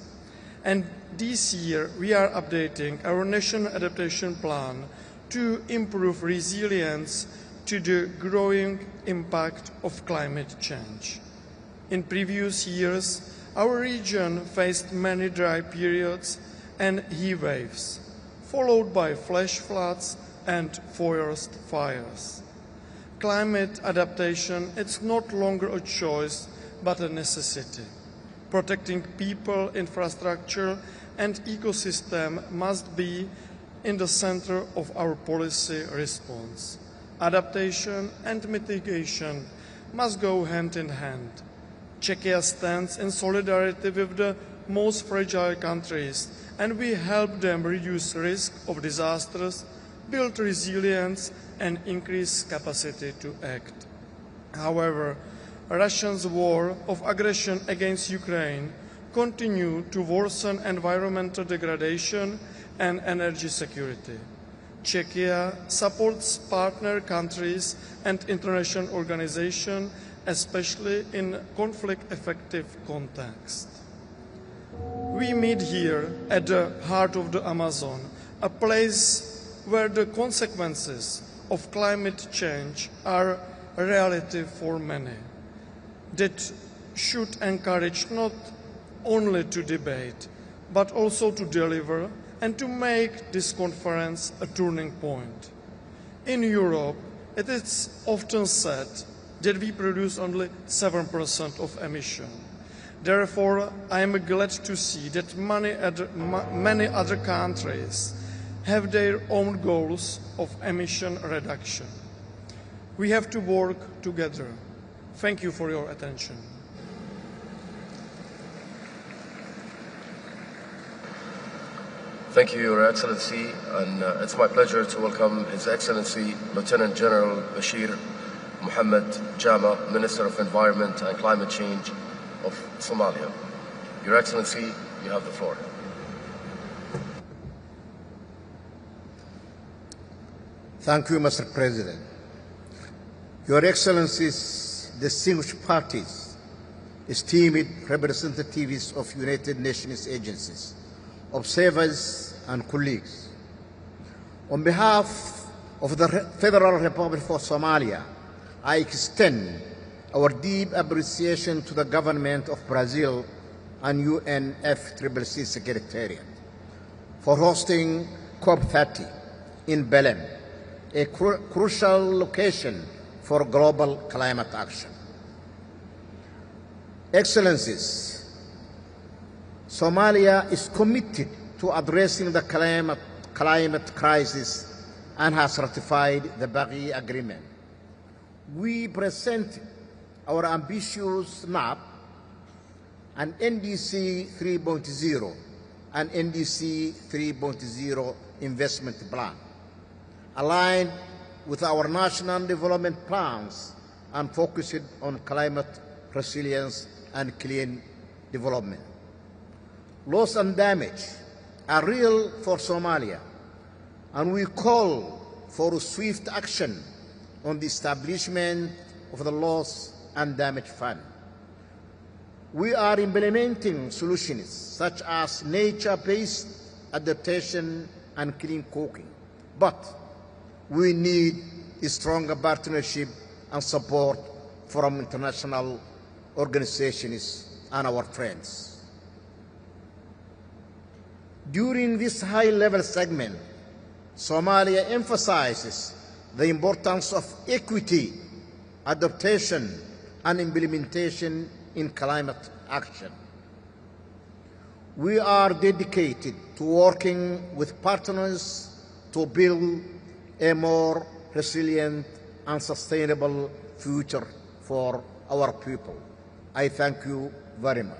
And this year, we are updating our National Adaptation Plan to improve resilience to the growing impact of climate change. In previous years, our region faced many dry periods and heat waves, followed by flash floods and forest fires. Climate adaptation is not longer a choice, but a necessity. Protecting people, infrastructure, and ecosystem must be in the center of our policy response. Adaptation and mitigation must go hand in hand. Czechia stands in solidarity with the most fragile countries, and we help them reduce risk of disasters, build resilience, and increase capacity to act. However, Russia's war of aggression against Ukraine continues to worsen environmental degradation and energy security. Czechia supports partner countries and international organizations, especially in conflict-effective context. We meet here at the heart of the Amazon, a place where the consequences of climate change are a reality for many. That should encourage not only to debate, but also to deliver and to make this conference a turning point. In Europe, it is often said that we produce only 7% of emission. Therefore, I am glad to see that many other countries have their own goals of emission reduction. We have to work together. Thank you for your attention. Thank you, Your Excellency, and it's my pleasure to welcome His Excellency Lieutenant General Bashir Mohammed Jama, Minister of Environment and Climate Change of Somalia. Your Excellency, you have the floor. Thank you, Mr. President. Your Excellencies, distinguished parties, esteemed representatives of United Nations agencies, observers and colleagues. On behalf of the Federal Republic of Somalia, I extend our deep appreciation to the government of Brazil and UNFCCC Secretariat for hosting COP30 in Belem, a crucial location for global climate action. Excellencies, Somalia is committed to addressing the climate crisis and has ratified the Paris Agreement. We present our ambitious map, an NDC 3.0 and NDC 3.0 investment plan, aligned with our national development plans and focused on climate resilience and clean development. Loss and damage are real for Somalia, and we call for swift action on the establishment of the Loss and Damage Fund. We are implementing solutions such as nature-based adaptation and clean cooking, but we need a stronger partnership and support from international organizations and our friends. During this high-level segment, Somalia emphasizes the importance of equity, adaptation, and implementation in climate action. We are dedicated to working with partners to build a more resilient and sustainable future for our people. I thank you very much.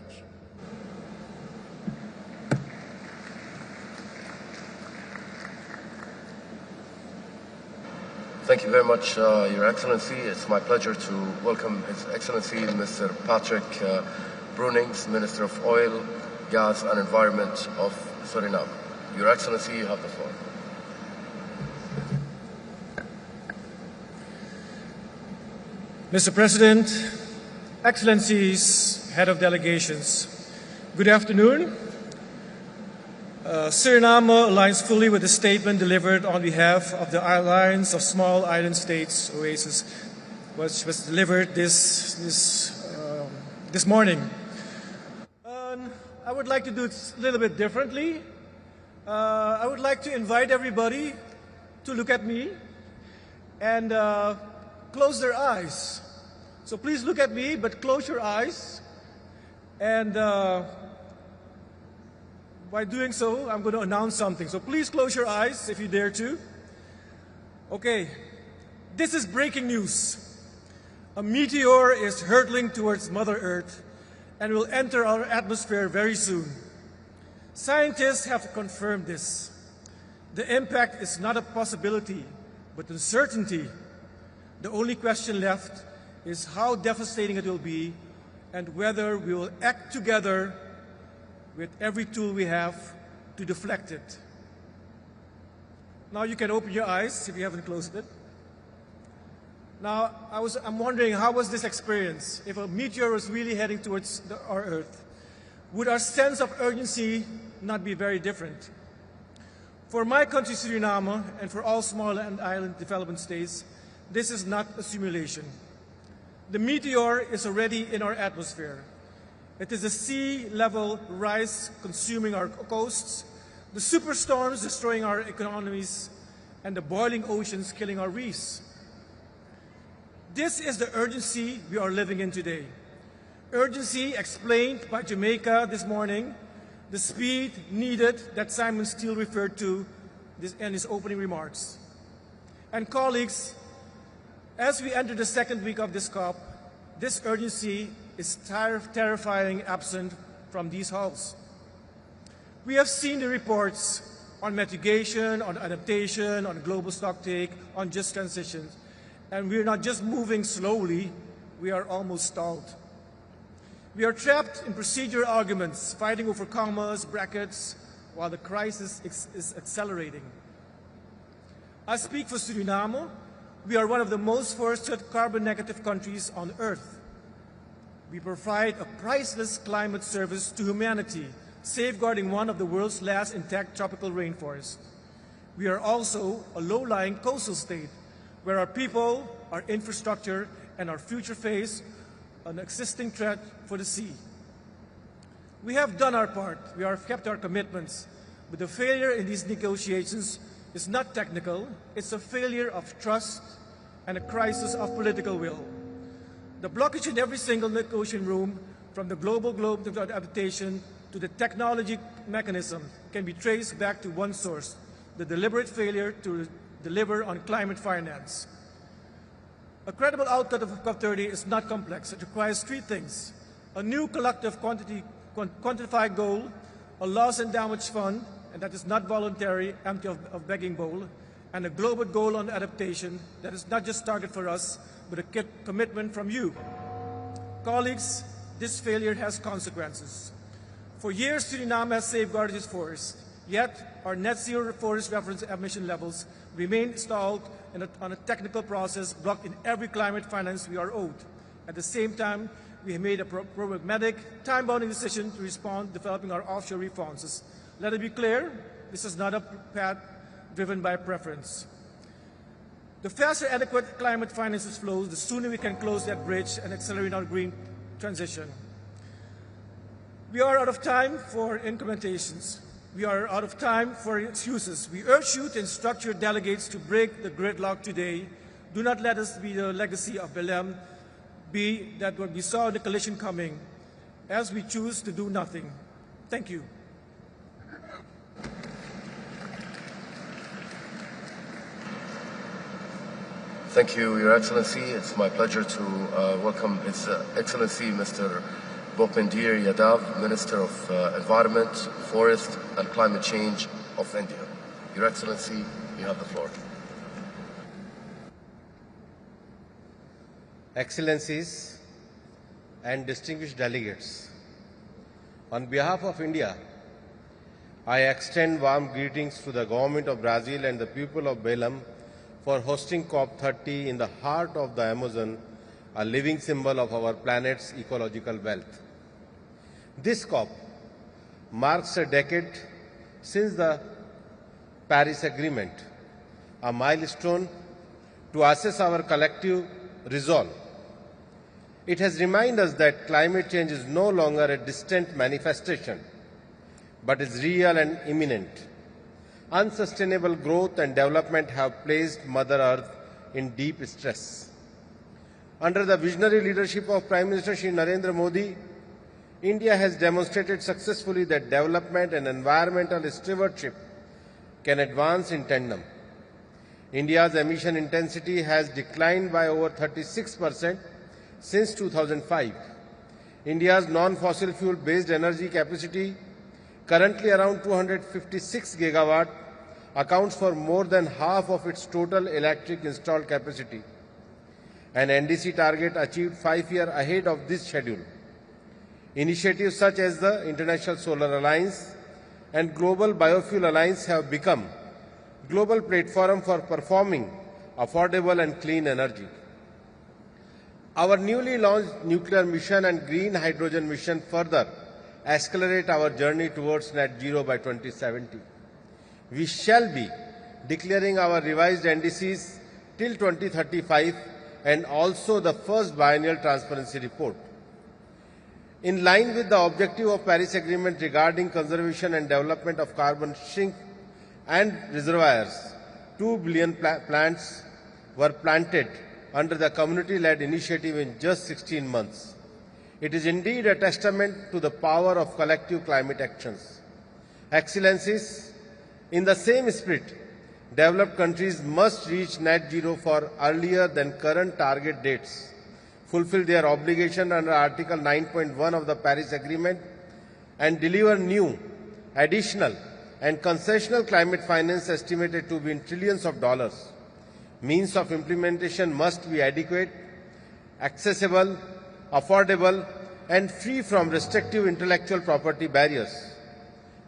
Thank you very much, Your Excellency. It's my pleasure to welcome His Excellency Mr. Patrick Brunings, Minister of Oil, Gas and Environment of Suriname. Your Excellency, you have the floor. Mr. President, Excellencies, Head of Delegations, good afternoon. Suriname aligns fully with the statement delivered on behalf of the Alliance of Small Island States, OASIS, which was delivered this morning. I would like to do it a little bit differently. I would like to invite everybody to look at me and close their eyes. So please look at me, but close your eyes. And by doing so, I'm going to announce something. So please close your eyes if you dare to. Okay, this is breaking news. A meteor is hurtling towards Mother Earth and will enter our atmosphere very soon. Scientists have confirmed this. The impact is not a possibility, but a certainty. The only question left is how devastating it will be and whether we will act together with every tool we have to deflect it. Now you can open your eyes if you haven't closed it. Now, I'm wondering, how was this experience? If a meteor was really heading towards our Earth, would our sense of urgency not be very different? For my country, Suriname, and for all small and island development states, this is not a simulation. The meteor is already in our atmosphere. It is the sea level rise consuming our coasts, the superstorms destroying our economies, and the boiling oceans killing our reefs. This is the urgency we are living in today. Urgency explained by Jamaica this morning, the speed needed that Simon Stiell referred to in his opening remarks. And colleagues, as we enter the second week of this COP, this urgency is terrifying absent from these halls. We have seen the reports on mitigation, on adaptation, on global stocktake, on just transitions, and we are not just moving slowly, we are almost stalled. We are trapped in procedural arguments, fighting over commas, brackets, while the crisis is accelerating. I speak for Suriname. We are one of the most forested carbon-negative countries on Earth. We provide a priceless climate service to humanity, safeguarding one of the world's last intact tropical rainforests. We are also a low-lying coastal state, where our people, our infrastructure, and our future face an existing threat for the sea. We have done our part. We have kept our commitments. But the failure in these negotiations is not technical. It's a failure of trust and a crisis of political will. The blockage in every single negotiation room, from the global adaptation to the technology mechanism, can be traced back to one source: the deliberate failure to deliver on climate finance. A credible outcome of COP30 is not complex. It requires three things: a new collective quantified goal, a loss and damage fund, and that is not voluntary, empty of begging bowl, and a global goal on adaptation that is not just target for us, but a commitment from you. Colleagues, this failure has consequences. For years, Suriname has safeguarded its forests, yet our net zero forest reference emission levels remain stalled on a technical process blocked in every climate finance we are owed. At the same time, we have made a programmatic, time-bounding decision to respond, developing our offshore refunds. Let it be clear, this is not a path driven by preference. The faster adequate climate finance flows, the sooner we can close that bridge and accelerate our green transition. We are out of time for implementations. We are out of time for excuses. We urge you to instruct your delegates to break the gridlock today. Do not let us be the legacy of Belem, be that what we saw the collision coming, as we choose to do nothing. Thank you. Thank you, Your Excellency. It's my pleasure to welcome His Excellency Mr. Bhupendir Yadav, Minister of Environment, Forest and Climate Change of India. Your Excellency, you have the floor. Excellencies and distinguished delegates, on behalf of India, I extend warm greetings to the Government of Brazil and the people of Belem for hosting COP30 in the heart of the Amazon, a living symbol of our planet's ecological wealth. This COP marks a decade since the Paris Agreement, a milestone to assess our collective resolve. It has reminded us that climate change is no longer a distant manifestation, but is real and imminent. Unsustainable growth and development have placed Mother Earth in deep stress. Under the visionary leadership of Prime Minister Shri Narendra Modi, India has demonstrated successfully that development and environmental stewardship can advance in tandem. India's emission intensity has declined by over 36% since 2005. India's non-fossil fuel-based energy capacity, currently around 256 gigawatt, accounts for more than half of its total electric installed capacity. An NDC target achieved 5 years ahead of this schedule. Initiatives such as the International Solar Alliance and Global Biofuel Alliance have become global platform for performing affordable and clean energy. Our newly launched nuclear mission and green hydrogen mission further accelerate our journey towards net zero by 2070. We shall be declaring our revised NDCs till 2035 and also the first biennial transparency report. In line with the objective of Paris Agreement regarding conservation and development of carbon sink and reservoirs, 2 billion plants were planted under the community-led initiative in just 16 months. It is indeed a testament to the power of collective climate actions. Excellencies, in the same spirit, developed countries must reach net zero for earlier than current target dates, fulfill their obligation under Article 9.1 of the Paris Agreement, and deliver new, additional, and concessional climate finance estimated to be in trillions of dollars. Means of implementation must be adequate, accessible, affordable, and free from restrictive intellectual property barriers.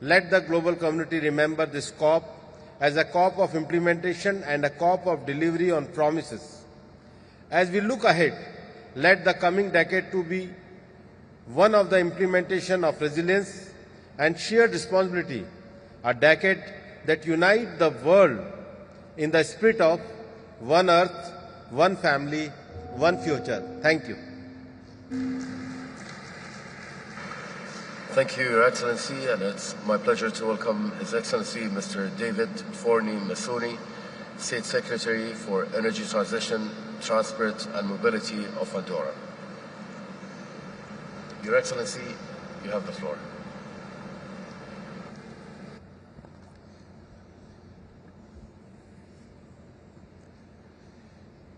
Let the global community remember this COP as a COP of implementation and a COP of delivery on promises. As we look ahead, let the coming decade to be one of the implementation of resilience and shared responsibility, a decade that unites the world in the spirit of one earth, one family, one future. Thank you. Thank you, Your Excellency, and it's my pleasure to welcome His Excellency Mr. David Forney Masoni, State Secretary for Energy Transition, Transport and Mobility of Andorra. Your Excellency, you have the floor.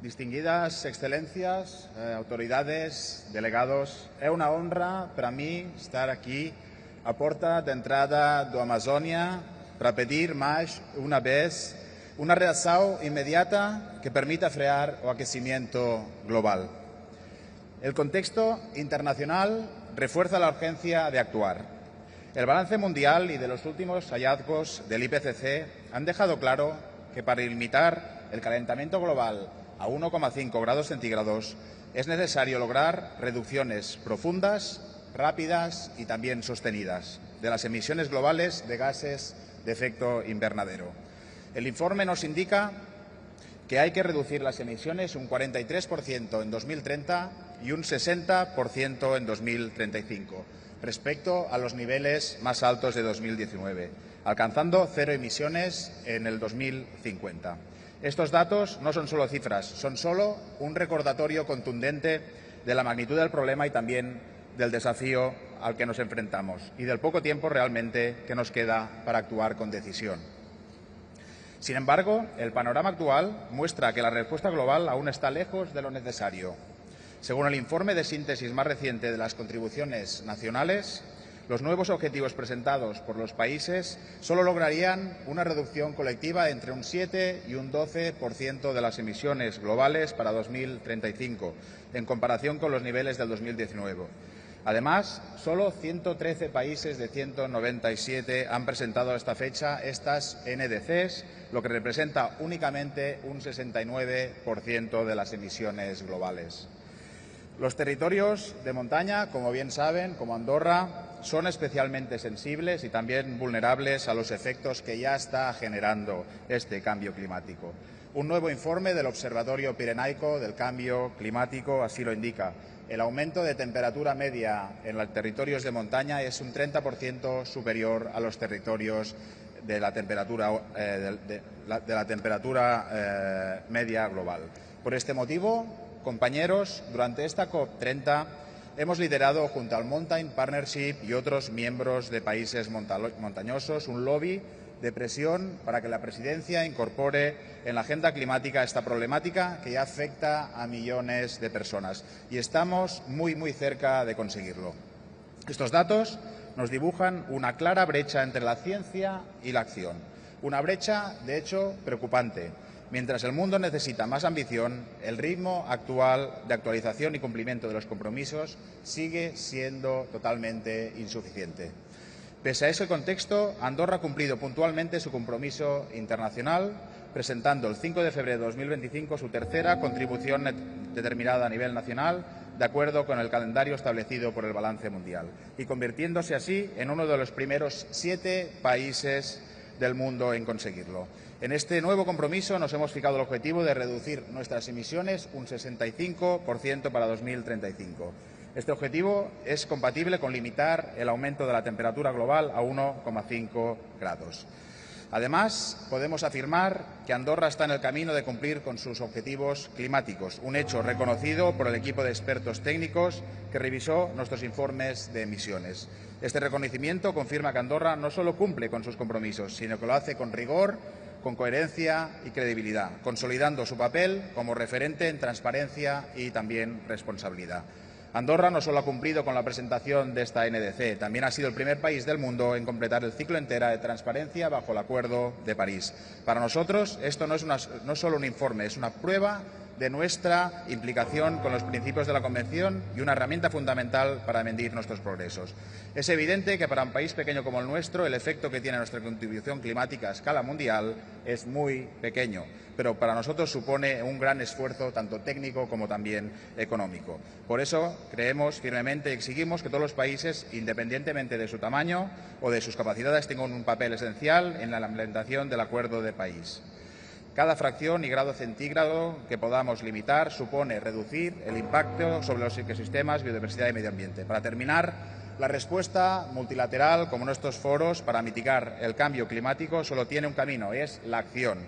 Distinguidas excelencias, autoridades, delegados, é unha honra para mí estar aquí a porta de entrada do Amazônia para pedir máis unha vez una reacción inmediata que permita frear o aquecimiento global. El contexto internacional refuerza la urgencia de actuar. El balance mundial y de los últimos hallazgos del IPCC han dejado claro que para limitar el calentamiento global a 1,5 grados centígrados es necesario lograr reducciones profundas, rápidas y también sostenidas de las emisiones globales de gases de efecto invernadero. El informe nos indica que hay que reducir las emisiones un 43% en 2030 y un 60% en 2035, respecto a los niveles más altos de 2019, alcanzando cero emisiones en el 2050. Estos datos no son solo cifras, son solo un recordatorio contundente de la magnitud del problema y también del desafío al que nos enfrentamos y del poco tiempo realmente que nos queda para actuar con decisión. Sin embargo, el panorama actual muestra que la respuesta global aún está lejos de lo necesario. Según el informe de síntesis más reciente de las contribuciones nacionales, los nuevos objetivos presentados por los países solo lograrían una reducción colectiva entre un 7 y un 12% de las emisiones globales para 2035, en comparación con los niveles del 2019. Además, solo 113 países de 197 han presentado a esta fecha estas NDCs, lo que representa únicamente un 69% de las emisiones globales. Los territorios de montaña, como bien saben, como Andorra, son especialmente sensibles y también vulnerables a los efectos que ya está generando este cambio climático. Un nuevo informe del Observatorio Pirenaico del Cambio Climático así lo indica. El aumento de temperatura media en los territorios de montaña es un 30% superior a los territorios de la temperatura, media global. Por este motivo, compañeros, durante esta COP30 hemos liderado junto al Mountain Partnership y otros miembros de países montañosos un lobby de presión para que la Presidencia incorpore en la agenda climática esta problemática que ya afecta a millones de personas. Y estamos muy cerca de conseguirlo. Estos datos nos dibujan una clara brecha entre la ciencia y la acción. Una brecha, de hecho, preocupante. Mientras el mundo necesita más ambición, el ritmo actual de actualización y cumplimiento de los compromisos sigue siendo totalmente insuficiente. Pese a ese contexto, Andorra ha cumplido puntualmente su compromiso internacional, presentando el 5 de febrero de 2025 su tercera contribución determinada a nivel nacional, de acuerdo con el calendario establecido por el balance mundial, y convirtiéndose así en uno de los primeros 7 países del mundo en conseguirlo. En este nuevo compromiso nos hemos fijado el objetivo de reducir nuestras emisiones un 65% para 2035. Este objetivo es compatible con limitar el aumento de la temperatura global a 1,5 grados. Además, podemos afirmar que Andorra está en el camino de cumplir con sus objetivos climáticos, un hecho reconocido por el equipo de expertos técnicos que revisó nuestros informes de emisiones. Este reconocimiento confirma que Andorra no solo cumple con sus compromisos, sino que lo hace con rigor, con coherencia y credibilidad, consolidando su papel como referente en transparencia y también responsabilidad. Andorra no solo ha cumplido con la presentación de esta NDC, también ha sido el primer país del mundo en completar el ciclo entero de transparencia bajo el Acuerdo de París. Para nosotros, esto no es solo un informe, es una prueba de nuestra implicación con los principios de la Convención y una herramienta fundamental para medir nuestros progresos. Es evidente que para un país pequeño como el nuestro, el efecto que tiene nuestra contribución climática a escala mundial es muy pequeño, pero para nosotros supone un gran esfuerzo tanto técnico como también económico. Por eso creemos firmemente y exigimos que todos los países, independientemente de su tamaño o de sus capacidades, tengan un papel esencial en la implementación del Acuerdo de París. Cada fracción y grado centígrado que podamos limitar supone reducir el impacto sobre los ecosistemas, biodiversidad y medio ambiente. Para terminar, la respuesta multilateral, como en estos foros, para mitigar el cambio climático solo tiene un camino, es la acción.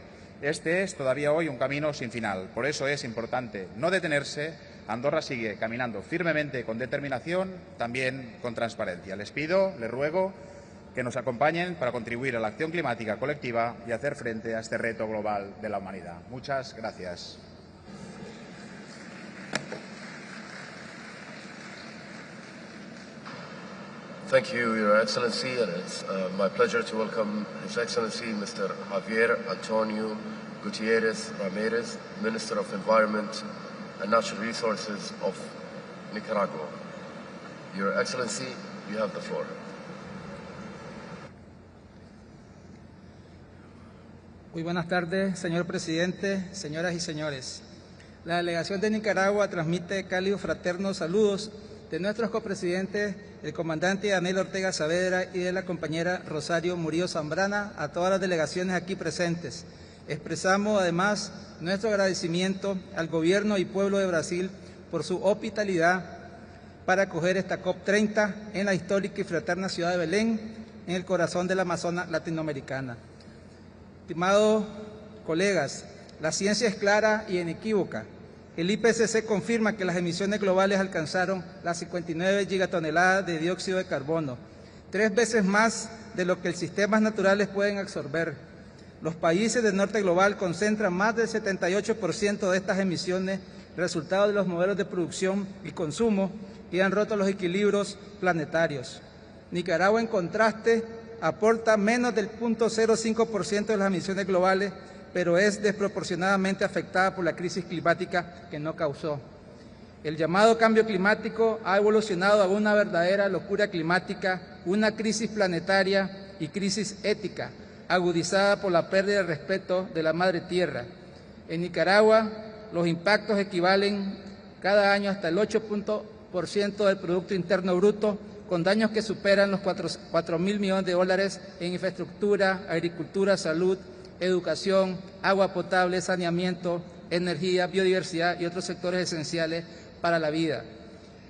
Este es todavía hoy un camino sin final. Por eso es importante no detenerse. Andorra sigue caminando firmemente con determinación, también con transparencia. Les pido, les ruego que nos acompañen para contribuir a la acción climática colectiva y hacer frente a este reto global de la humanidad. Muchas gracias. Thank you, Your Excellency, and it's my pleasure to welcome His Excellency Mr. Javier Antonio Gutierrez Ramirez, Minister of Environment and Natural Resources of Nicaragua. Your Excellency, you have the floor. Muy buenas tardes, señor presidente, señoras y señores. La delegación de Nicaragua transmite cálidos fraternos saludos de nuestros copresidentes, el comandante Daniel Ortega Saavedra y de la compañera Rosario Murillo Zambrana, a todas las delegaciones aquí presentes. Expresamos además nuestro agradecimiento al gobierno y pueblo de Brasil por su hospitalidad para acoger esta COP30 en la histórica y fraterna ciudad de Belén, en el corazón de la Amazona latinoamericana. Estimados colegas, la ciencia es clara y inequívoca. El IPCC confirma que las emisiones globales alcanzaron las 59 gigatoneladas de dióxido de carbono, 3 veces más de lo que los sistemas naturales pueden absorber. Los países del norte global concentran más del 78% de estas emisiones, resultado de los modelos de producción y consumo que han roto los equilibrios planetarios. Nicaragua, en contraste, aporta menos del 0.05% de las emisiones globales, pero es desproporcionadamente afectada por la crisis climática que no causó. El llamado cambio climático ha evolucionado a una verdadera locura climática, una crisis planetaria y crisis ética, agudizada por la pérdida de respeto de la madre tierra. En Nicaragua, los impactos equivalen cada año hasta el 8% del Producto Interno Bruto, con daños que superan los 4.000 millones de dólares en infraestructura, agricultura, salud, educación, agua potable, saneamiento, energía, biodiversidad y otros sectores esenciales para la vida.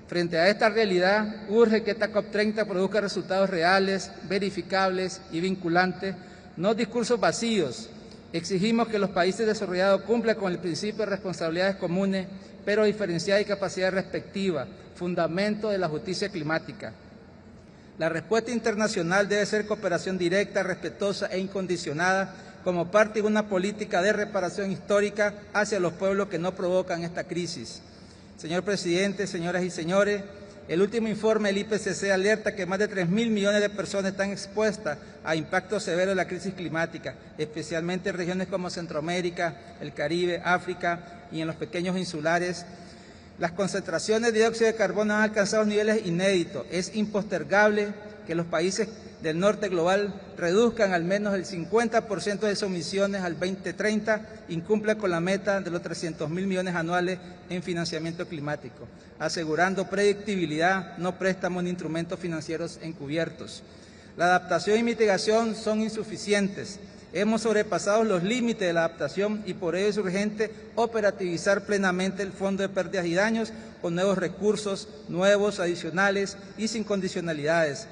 Frente a esta realidad, urge que esta COP30 produzca resultados reales, verificables y vinculantes, no discursos vacíos. Exigimos que los países desarrollados cumplan con el principio de responsabilidades comunes, pero diferenciada y capacidad respectiva, fundamento de la justicia climática. La respuesta internacional debe ser cooperación directa, respetuosa e incondicionada, como parte de una política de reparación histórica hacia los pueblos que no provocan esta crisis. Señor presidente, señoras y señores, el último informe del IPCC alerta que más de 3.000 millones de personas están expuestas a impactos severos de la crisis climática, especialmente en regiones como Centroamérica, el Caribe, África y en los pequeños insulares. Las concentraciones de dióxido de carbono han alcanzado niveles inéditos. Es impostergable que los países del norte global reduzcan al menos el 50% de sus emisiones al 2030, incumplan con la meta de los 300.000 millones anuales en financiamiento climático, asegurando predictibilidad, no préstamos ni instrumentos financieros encubiertos. La adaptación y mitigación son insuficientes. Hemos sobrepasado los límites de la adaptación y por ello es urgente operativizar plenamente el Fondo de Pérdidas y Daños con nuevos recursos, nuevos, adicionales y sin condicionalidades.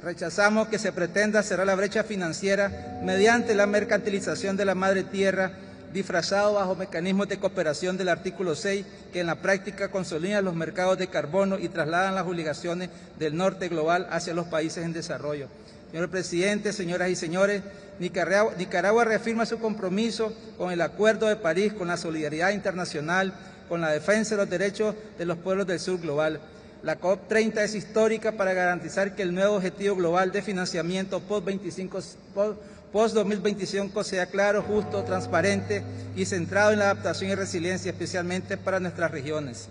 Rechazamos que se pretenda cerrar la brecha financiera mediante la mercantilización de la madre tierra, disfrazado bajo mecanismos de cooperación del artículo 6, que en la práctica consolidan los mercados de carbono y trasladan las obligaciones del norte global hacia los países en desarrollo. Señor presidente, señoras y señores, Nicaragua reafirma su compromiso con el Acuerdo de París, con la solidaridad internacional, con la defensa de los derechos de los pueblos del sur global. La COP30 es histórica para garantizar que el nuevo objetivo global de financiamiento post-2025 sea claro, justo, transparente y centrado en la adaptación y resiliencia, especialmente para nuestras regiones.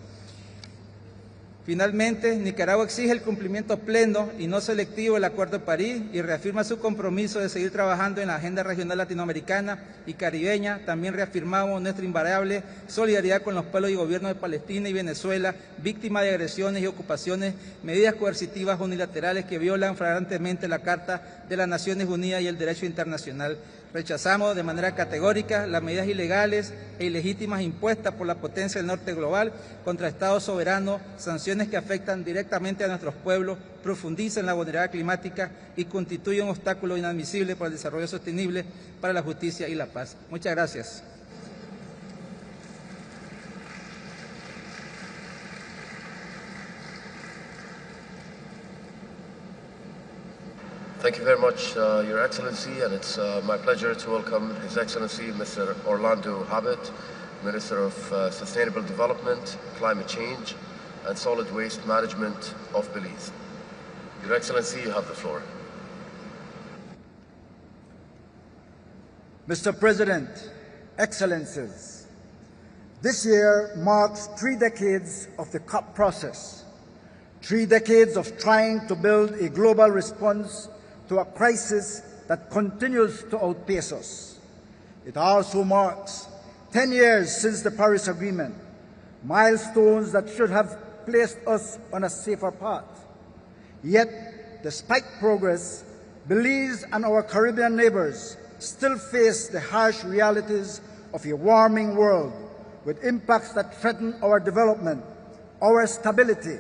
Finalmente, Nicaragua exige el cumplimiento pleno y no selectivo del Acuerdo de París y reafirma su compromiso de seguir trabajando en la agenda regional latinoamericana y caribeña. También reafirmamos nuestra invariable solidaridad con los pueblos y gobiernos de Palestina y Venezuela, víctimas de agresiones y ocupaciones, medidas coercitivas unilaterales que violan flagrantemente la Carta de las Naciones Unidas y el derecho internacional. Rechazamos de manera categórica las medidas ilegales e ilegítimas impuestas por la potencia del norte global contra Estados soberanos, sanciones que afectan directamente a nuestros pueblos, profundizan la vulnerabilidad climática y constituyen un obstáculo inadmisible para el desarrollo sostenible, para la justicia y la paz. Muchas gracias. Thank you very much, Your Excellency, and it's my pleasure to welcome His Excellency Mr. Orlando Habet, Minister of Sustainable Development, Climate Change, and Solid Waste Management of Belize. Your Excellency, you have the floor. Mr. President, Excellencies, this year marks 3 decades of the COP process, 3 decades of trying to build a global response to a crisis that continues to outpace us. It also marks 10 years since the Paris Agreement, milestones that should have placed us on a safer path. Yet, despite progress, Belize and our Caribbean neighbors still face the harsh realities of a warming world with impacts that threaten our development, our stability,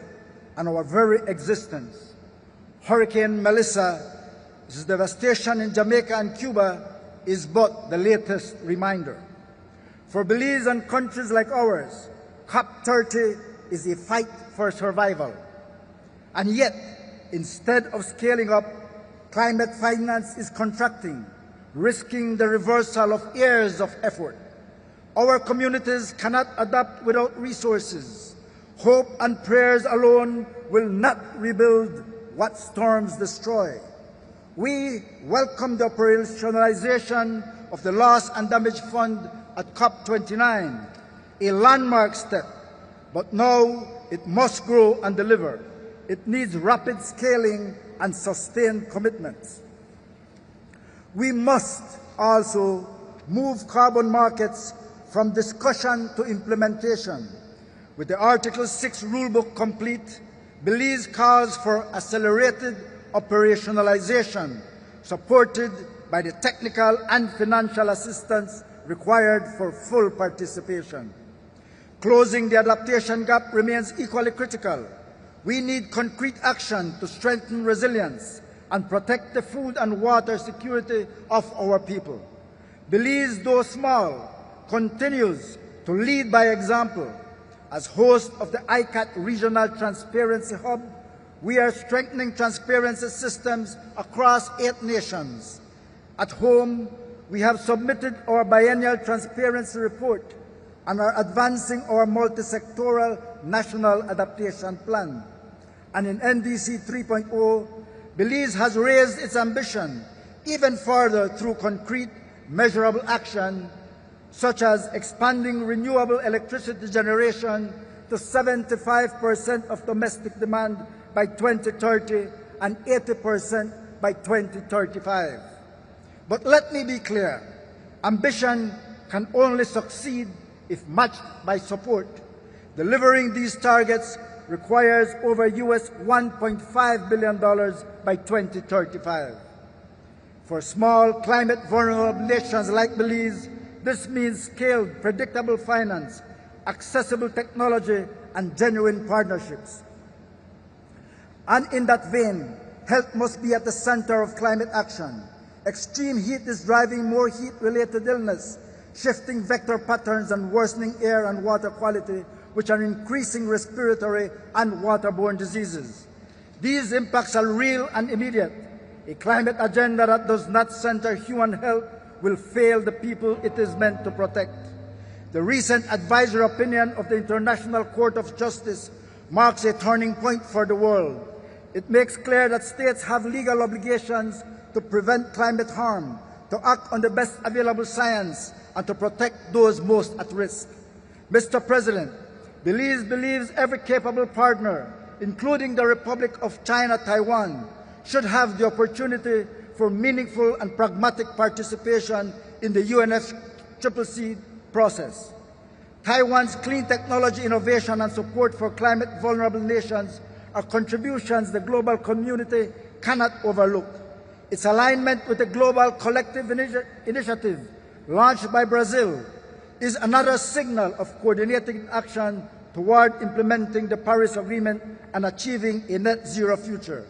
and our very existence. Hurricane Melissa's devastation in Jamaica and Cuba is but the latest reminder. For Belize and countries like ours, COP30 is a fight for survival. And yet, instead of scaling up, climate finance is contracting, risking the reversal of years of effort. Our communities cannot adapt without resources. Hope and prayers alone will not rebuild what storms destroy. We welcome the operationalization of the Loss and Damage Fund at COP29, a landmark step, but now it must grow and deliver. It needs rapid scaling and sustained commitments. We must also move carbon markets from discussion to implementation. With the Article 6 rulebook complete, Belize calls for accelerated operationalization, supported by the technical and financial assistance required for full participation. Closing the adaptation gap remains equally critical. We need concrete action to strengthen resilience and protect the food and water security of our people. Belize, though small, continues to lead by example. As host of the ICAT Regional Transparency Hub, we are strengthening transparency systems across 8 nations. At home, we have submitted our biennial transparency report and are advancing our multi-sectoral national adaptation plan. And in NDC 3.0, Belize has raised its ambition even further through concrete, measurable action, such as expanding renewable electricity generation to 75% of domestic demand by 2030 and 80% by 2035. But let me be clear, ambition can only succeed if matched by support. Delivering these targets requires over $1.5 billion by 2035. For small, climate-vulnerable nations like Belize, this means scaled, predictable finance, accessible technology, and genuine partnerships. And in that vein, health must be at the center of climate action. Extreme heat is driving more heat-related illness, shifting vector patterns and worsening air and water quality, which are increasing respiratory and waterborne diseases. These impacts are real and immediate. A climate agenda that does not center human health will fail the people it is meant to protect. The recent advisory opinion of the International Court of Justice marks a turning point for the world. It makes clear that states have legal obligations to prevent climate harm, to act on the best available science, and to protect those most at risk. Mr. President, Belize believes every capable partner, including the Republic of China, Taiwan, should have the opportunity for meaningful and pragmatic participation in the UNFCCC process. Taiwan's clean technology innovation and support for climate vulnerable nations are contributions the global community cannot overlook. Its alignment with the global collective initiative launched by Brazil is another signal of coordinated action toward implementing the Paris Agreement and achieving a net zero future.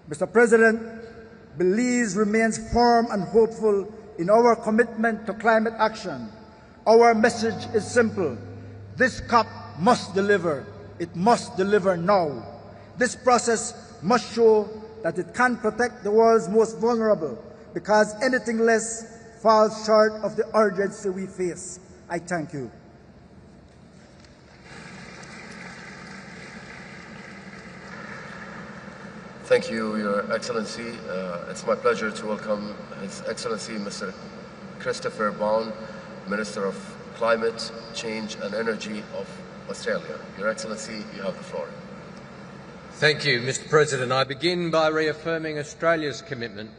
Mr. President, Belize remains firm and hopeful in our commitment to climate action. Our message is simple. This COP must deliver. It must deliver now. This process must show that it can protect the world's most vulnerable, because anything less falls short of the urgency we face. I thank you. Thank you, Your Excellency. It's my pleasure to welcome His Excellency Mr. Christopher Bown, Minister of Climate Change and Energy of Australia. Your Excellency, you have the floor. Thank you, Mr. President. I begin by reaffirming Australia's commitment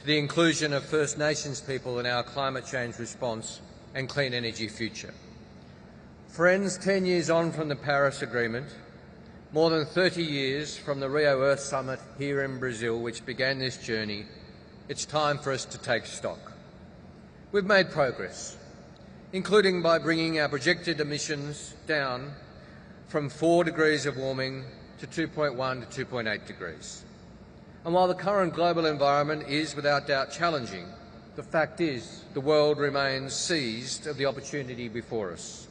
to the inclusion of First Nations people in our climate change response and clean energy future. Friends, 10 years on from the Paris Agreement, more than 30 years from the Rio Earth Summit here in Brazil, which began this journey, it's time for us to take stock. We've made progress, including by bringing our projected emissions down from 4 degrees of warming to 2.1 to 2.8 degrees. And while the current global environment is without doubt challenging, the fact is the world remains seized of the opportunity before us.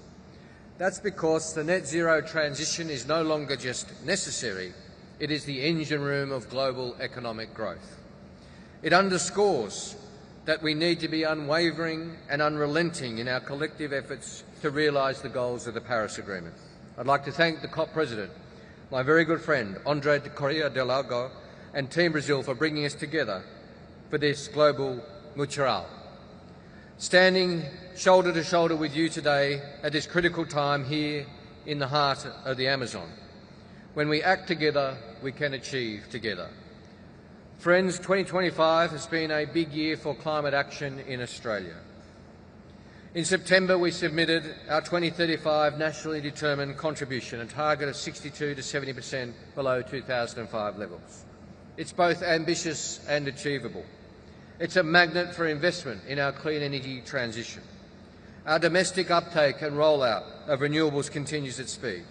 That's because the net zero transition is no longer just necessary, it is the engine room of global economic growth. It underscores that we need to be unwavering and unrelenting in our collective efforts to realise the goals of the Paris Agreement. I'd like to thank the COP President, my very good friend, André de Correa de Lago, and Team Brazil for bringing us together for this global mutual. Standing shoulder to shoulder with you today at this critical time here in the heart of the Amazon. When we act together, we can achieve together. Friends, 2025 has been a big year for climate action in Australia. In September, we submitted our 2035 nationally determined contribution, a target of 62 to 70% below 2005 levels. It's both ambitious and achievable. It's a magnet for investment in our clean energy transition. Our domestic uptake and rollout of renewables continues at speed.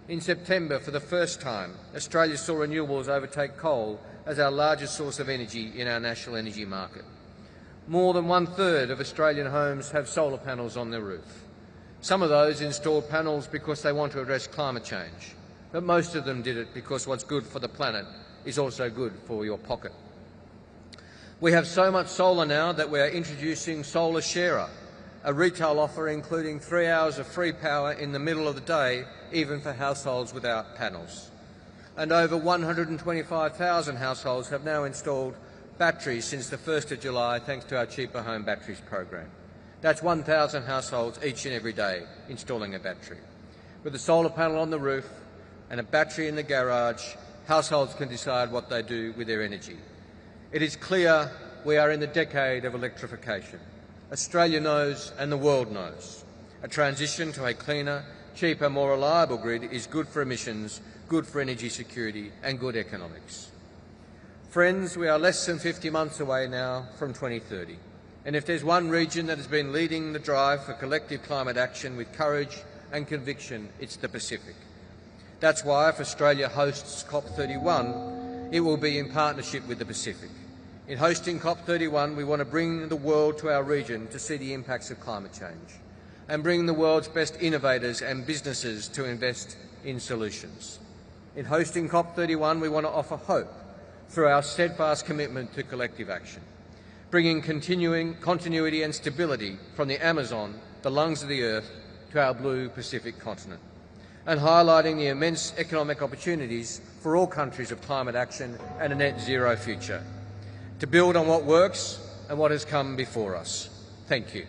In September, for the first time, Australia saw renewables overtake coal as our largest source of energy in our national energy market. More than 1/3 of Australian homes have solar panels on their roof. Some of those installed panels because they want to address climate change, but most of them did it because what's good for the planet is also good for your pocket. We have so much solar now that we are introducing Solar Sharer, a retail offer including 3 hours of free power in the middle of the day, even for households without panels. And over 125,000 households have now installed batteries since the 1st of July, thanks to our Cheaper Home Batteries program. That's 1,000 households each and every day installing a battery. With a solar panel on the roof and a battery in the garage, households can decide what they do with their energy. It is clear we are in the decade of electrification. Australia knows and the world knows. A transition to a cleaner, cheaper, more reliable grid is good for emissions, good for energy security and good economics. Friends, we are less than 50 months away now from 2030. And if there's one region that has been leading the drive for collective climate action with courage and conviction, it's the Pacific. That's why if Australia hosts COP31, it will be in partnership with the Pacific. In hosting COP31, we want to bring the world to our region to see the impacts of climate change and bring the world's best innovators and businesses to invest in solutions. In hosting COP31, we want to offer hope through our steadfast commitment to collective action, bringing continuity and stability from the Amazon, the lungs of the earth, to our blue Pacific continent, and highlighting the immense economic opportunities for all countries of climate action and a net zero future, to build on what works and what has come before us. Thank you.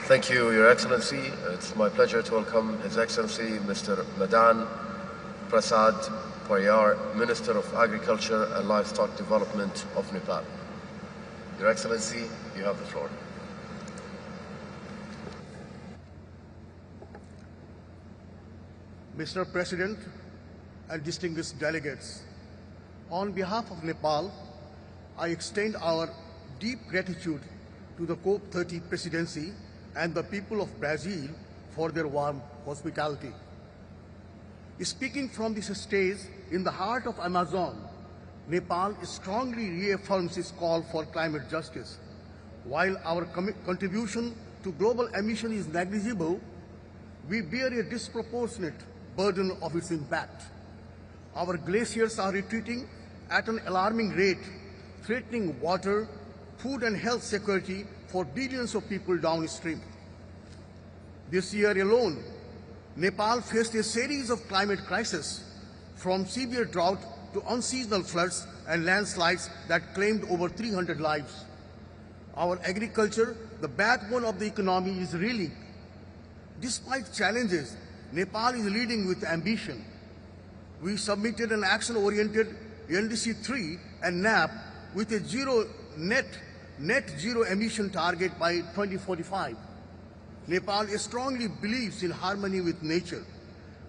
Thank you, Your Excellency. It's my pleasure to welcome His Excellency Mr. Madan Prasad Payar, Minister of Agriculture and Livestock Development of Nepal. Your Excellency, you have the floor. Mr. President and distinguished delegates, on behalf of Nepal, I extend our deep gratitude to the COP30 presidency and the people of Brazil for their warm hospitality. Speaking from this stage in the heart of Amazon, Nepal strongly reaffirms its call for climate justice. While our contribution to global emission is negligible, we bear a disproportionate burden of its impact. Our glaciers are retreating at an alarming rate, threatening water, food and health security for billions of people downstream. This year alone, Nepal faced a series of climate crises, from severe drought to unseasonal floods and landslides that claimed over 300 lives. Our agriculture, the backbone of the economy, is reeling. Despite challenges, Nepal is leading with ambition. We submitted an action-oriented NDC-3 and NAP with a net zero emission target by 2045. Nepal strongly believes in harmony with nature.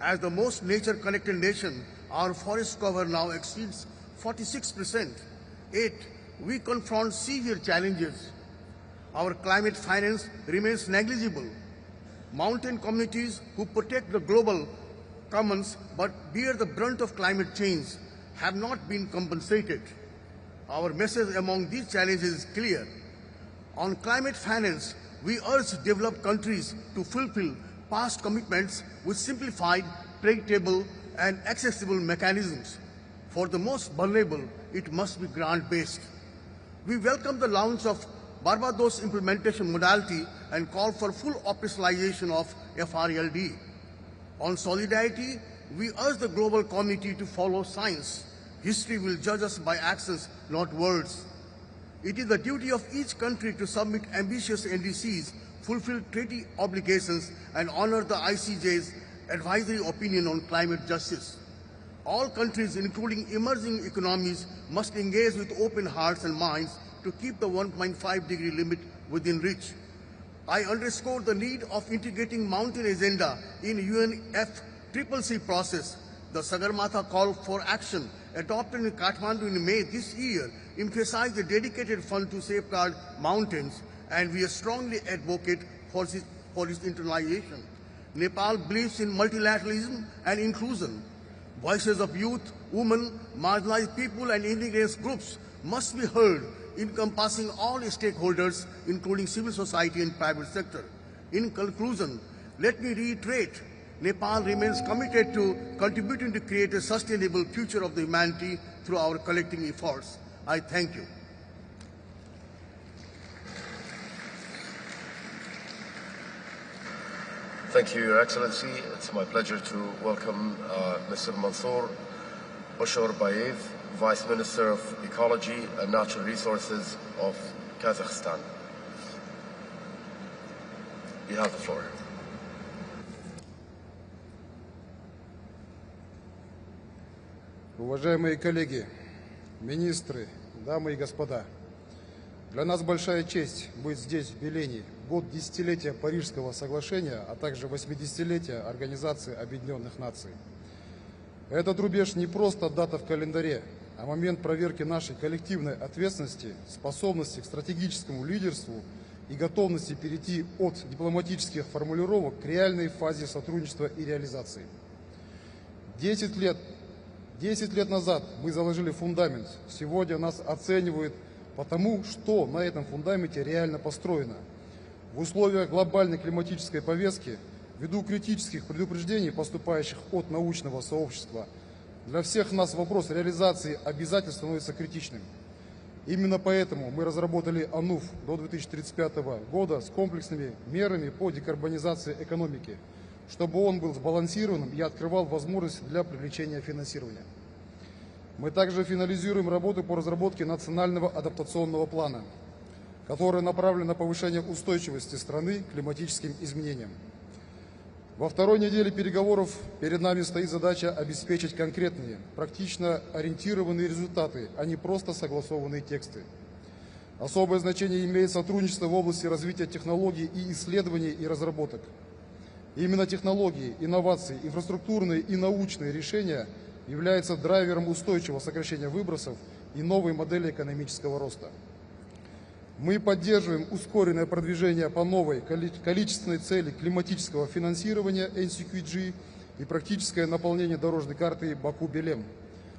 As the most nature-connected nation, our forest cover now exceeds 46%. Yet, we confront severe challenges. Our climate finance remains negligible. Mountain communities who protect the global commons but bear the brunt of climate change have not been compensated. Our message among these challenges is clear. On climate finance, we urge developed countries to fulfill past commitments with simplified, predictable, and accessible mechanisms. For the most vulnerable, it must be grant-based. We welcome the launch of Barbados implementation modality and call for full operationalization of FRLD. On solidarity, we urge the global community to follow science. History will judge us by actions, not words. It is the duty of each country to submit ambitious NDCs, fulfill treaty obligations, and honor the ICJ's advisory opinion on climate justice. All countries, including emerging economies, must engage with open hearts and minds to keep the 1.5-degree limit within reach. I underscore the need of integrating mountain agenda in UNFCCC process. The Sagarmatha call for action adopted in Kathmandu in May this year emphasized a dedicated fund to safeguard mountains, and we strongly advocate for its internalization. Nepal believes in multilateralism and inclusion. Voices of youth, women, marginalized people, and indigenous groups must be heard, encompassing all stakeholders, including civil society and private sector. In conclusion, let me reiterate, Nepal remains committed to contributing to create a sustainable future of the humanity through our collective efforts. I thank you. Thank you, Your Excellency. It's my pleasure to welcome Mr. Mansour Bashorbayev, Vice Minister of Ecology and Natural Resources of Kazakhstan. You have the floor. Уважаемые коллеги, министры, дамы и господа, для нас большая честь быть здесь, в Белене, в год десятилетия Парижского соглашения, а также 80-летия Организации Объединенных Наций. Этот рубеж не просто дата в календаре, а момент проверки нашей коллективной ответственности, способности к стратегическому лидерству и готовности перейти от дипломатических формулировок к реальной фазе сотрудничества и реализации. 10 лет назад мы заложили фундамент. Сегодня нас оценивают по тому, что на этом фундаменте реально построено. В условиях глобальной климатической повестки, ввиду критических предупреждений, поступающих от научного сообщества, для всех нас вопрос реализации обязательств становится критичным. Именно поэтому мы разработали АНУФ до 2035 года с комплексными мерами по декарбонизации экономики, чтобы он был сбалансированным и открывал возможности для привлечения финансирования. Мы также финализируем работу по разработке национального адаптационного плана, который направлен на повышение устойчивости страны к климатическим изменениям. Во второй неделе переговоров перед нами стоит задача обеспечить конкретные, практично ориентированные результаты, а не просто согласованные тексты. Особое значение имеет сотрудничество в области развития технологий и исследований и разработок. Именно технологии, инновации, инфраструктурные и научные решения являются драйвером устойчивого сокращения выбросов и новой модели экономического роста. Мы поддерживаем ускоренное продвижение по новой количественной цели климатического финансирования NCQG и практическое наполнение дорожной карты Баку-Белем.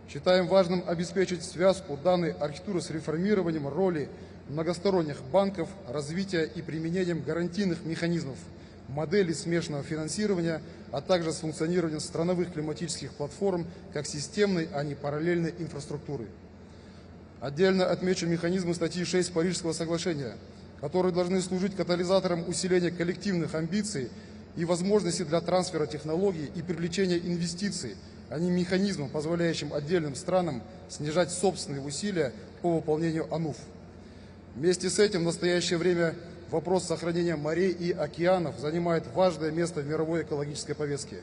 Считаем важным обеспечить связку данной архитектуры с реформированием роли многосторонних банков, развития и применением гарантийных механизмов модели смешанного финансирования, а также с функционированием страновых климатических платформ как системной, а не параллельной инфраструктуры. Отдельно отмечу механизмы статьи 6 Парижского соглашения, которые должны служить катализатором усиления коллективных амбиций и возможностей для трансфера технологий и привлечения инвестиций, а не механизмом, позволяющим отдельным странам снижать собственные усилия по выполнению АНУФ. Вместе с этим в настоящее время вопрос сохранения морей и океанов занимает важное место в мировой экологической повестке.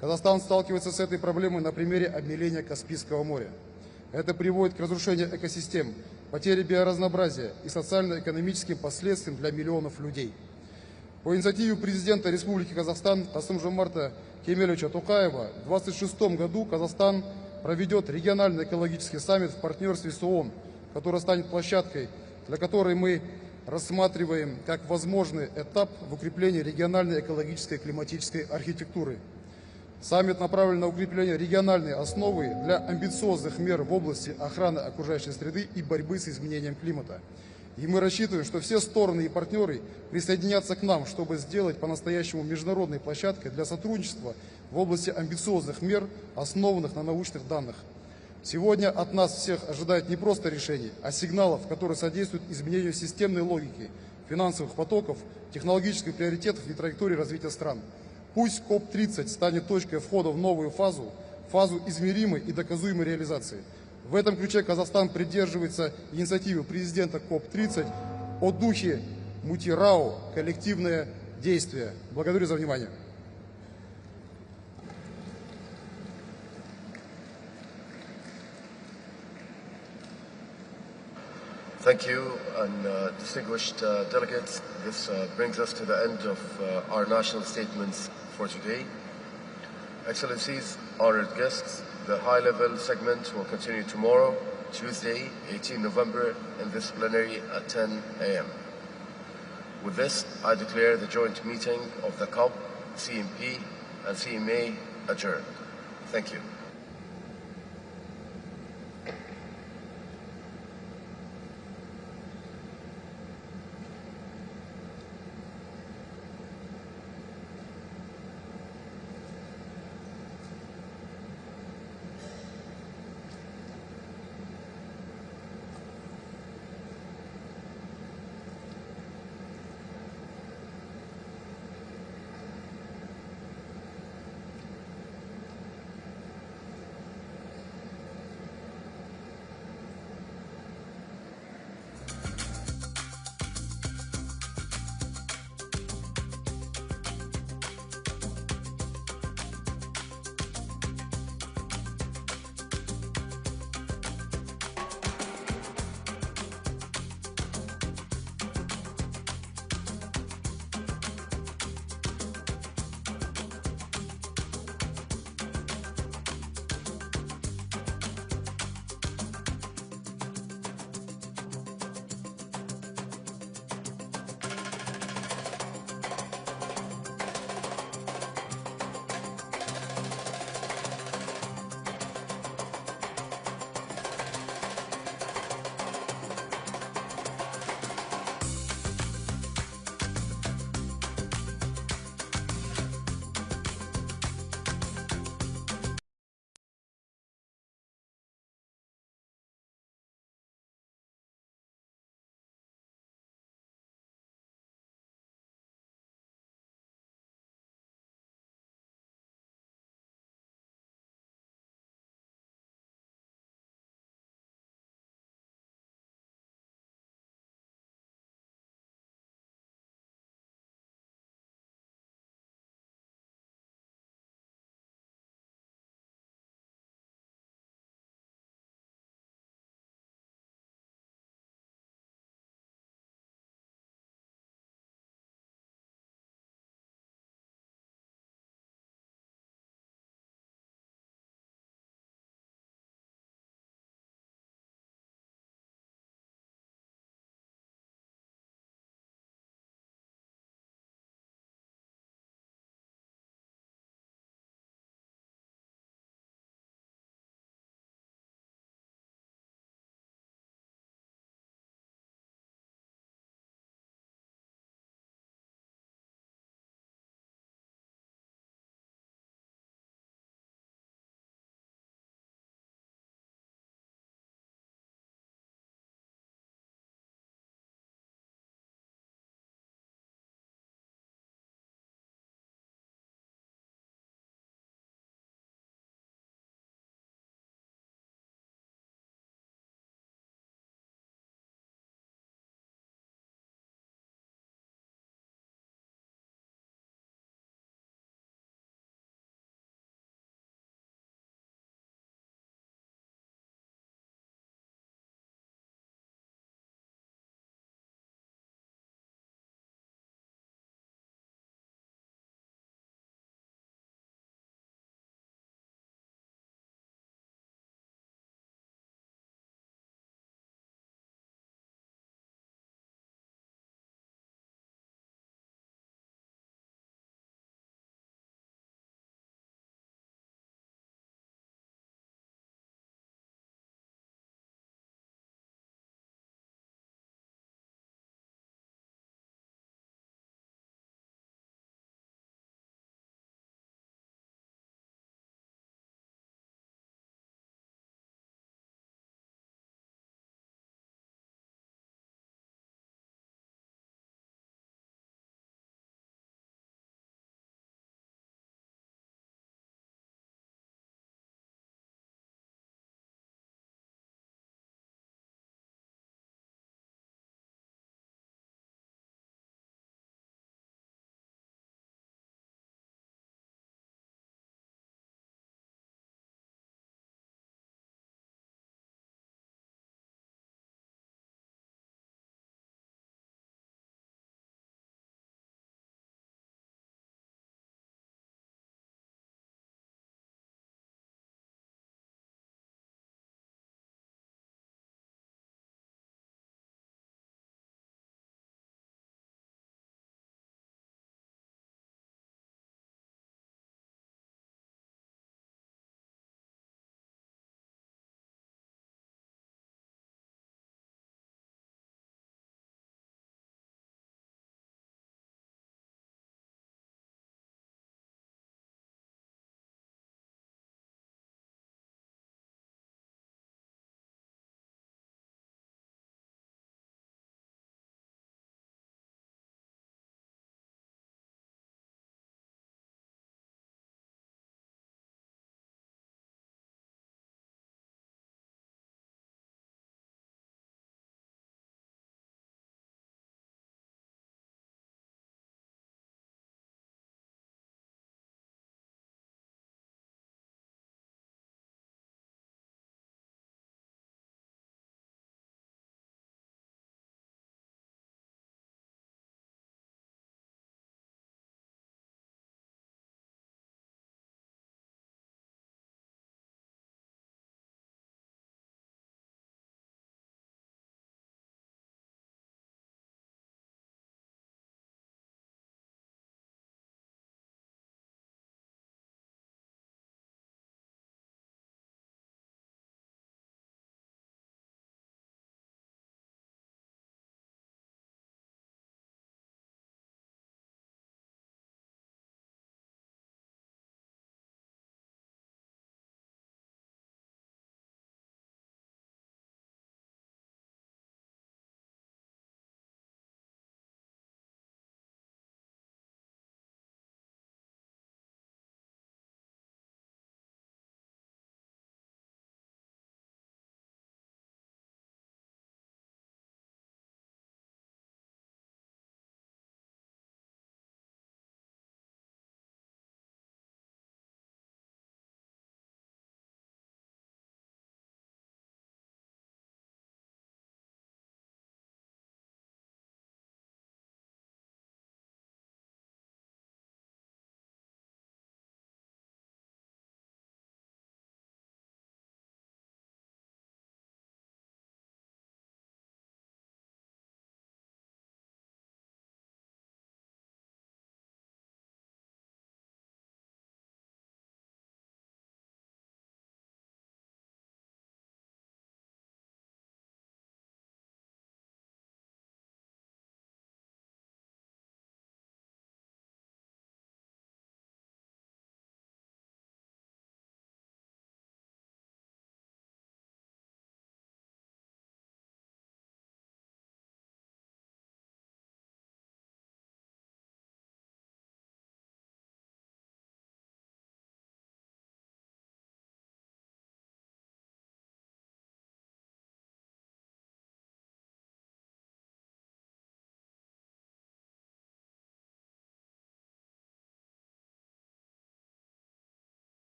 Казахстан сталкивается с этой проблемой на примере обмеления Каспийского моря. Это приводит к разрушению экосистем, потере биоразнообразия и социально-экономическим последствиям для миллионов людей. По инициативе президента Республики Казахстан Касым-Жомарта Кемелевича Токаева в 2026 году Казахстан проведет региональный экологический саммит в партнерстве с ООН, который станет площадкой, для которой мы рассматриваем как возможный этап в укреплении региональной экологической и климатической архитектуры. Саммит направлен на укрепление региональной основы для амбициозных мер в области охраны окружающей среды и борьбы с изменением климата. И мы рассчитываем, что все стороны и партнеры присоединятся к нам, чтобы сделать по-настоящему международной площадкой для сотрудничества в области амбициозных мер, основанных на научных данных. Сегодня от нас всех ожидает не просто решений, а сигналов, которые содействуют изменению системной логики, финансовых потоков, технологических приоритетов и траектории развития стран. Пусть COP30 станет точкой входа в новую фазу измеримой и доказуемой реализации. В этом ключе Казахстан придерживается инициативы президента COP30 о духе Мутирао «Коллективное действие». Благодарю за внимание. Thank you, and distinguished delegates. This brings us to the end of our national statements for today. Excellencies, honored guests, the high-level segment will continue tomorrow, Tuesday, 18 November, in this plenary at 10 a.m. With this, I declare the joint meeting of the COP, CMP, and CMA adjourned. Thank you.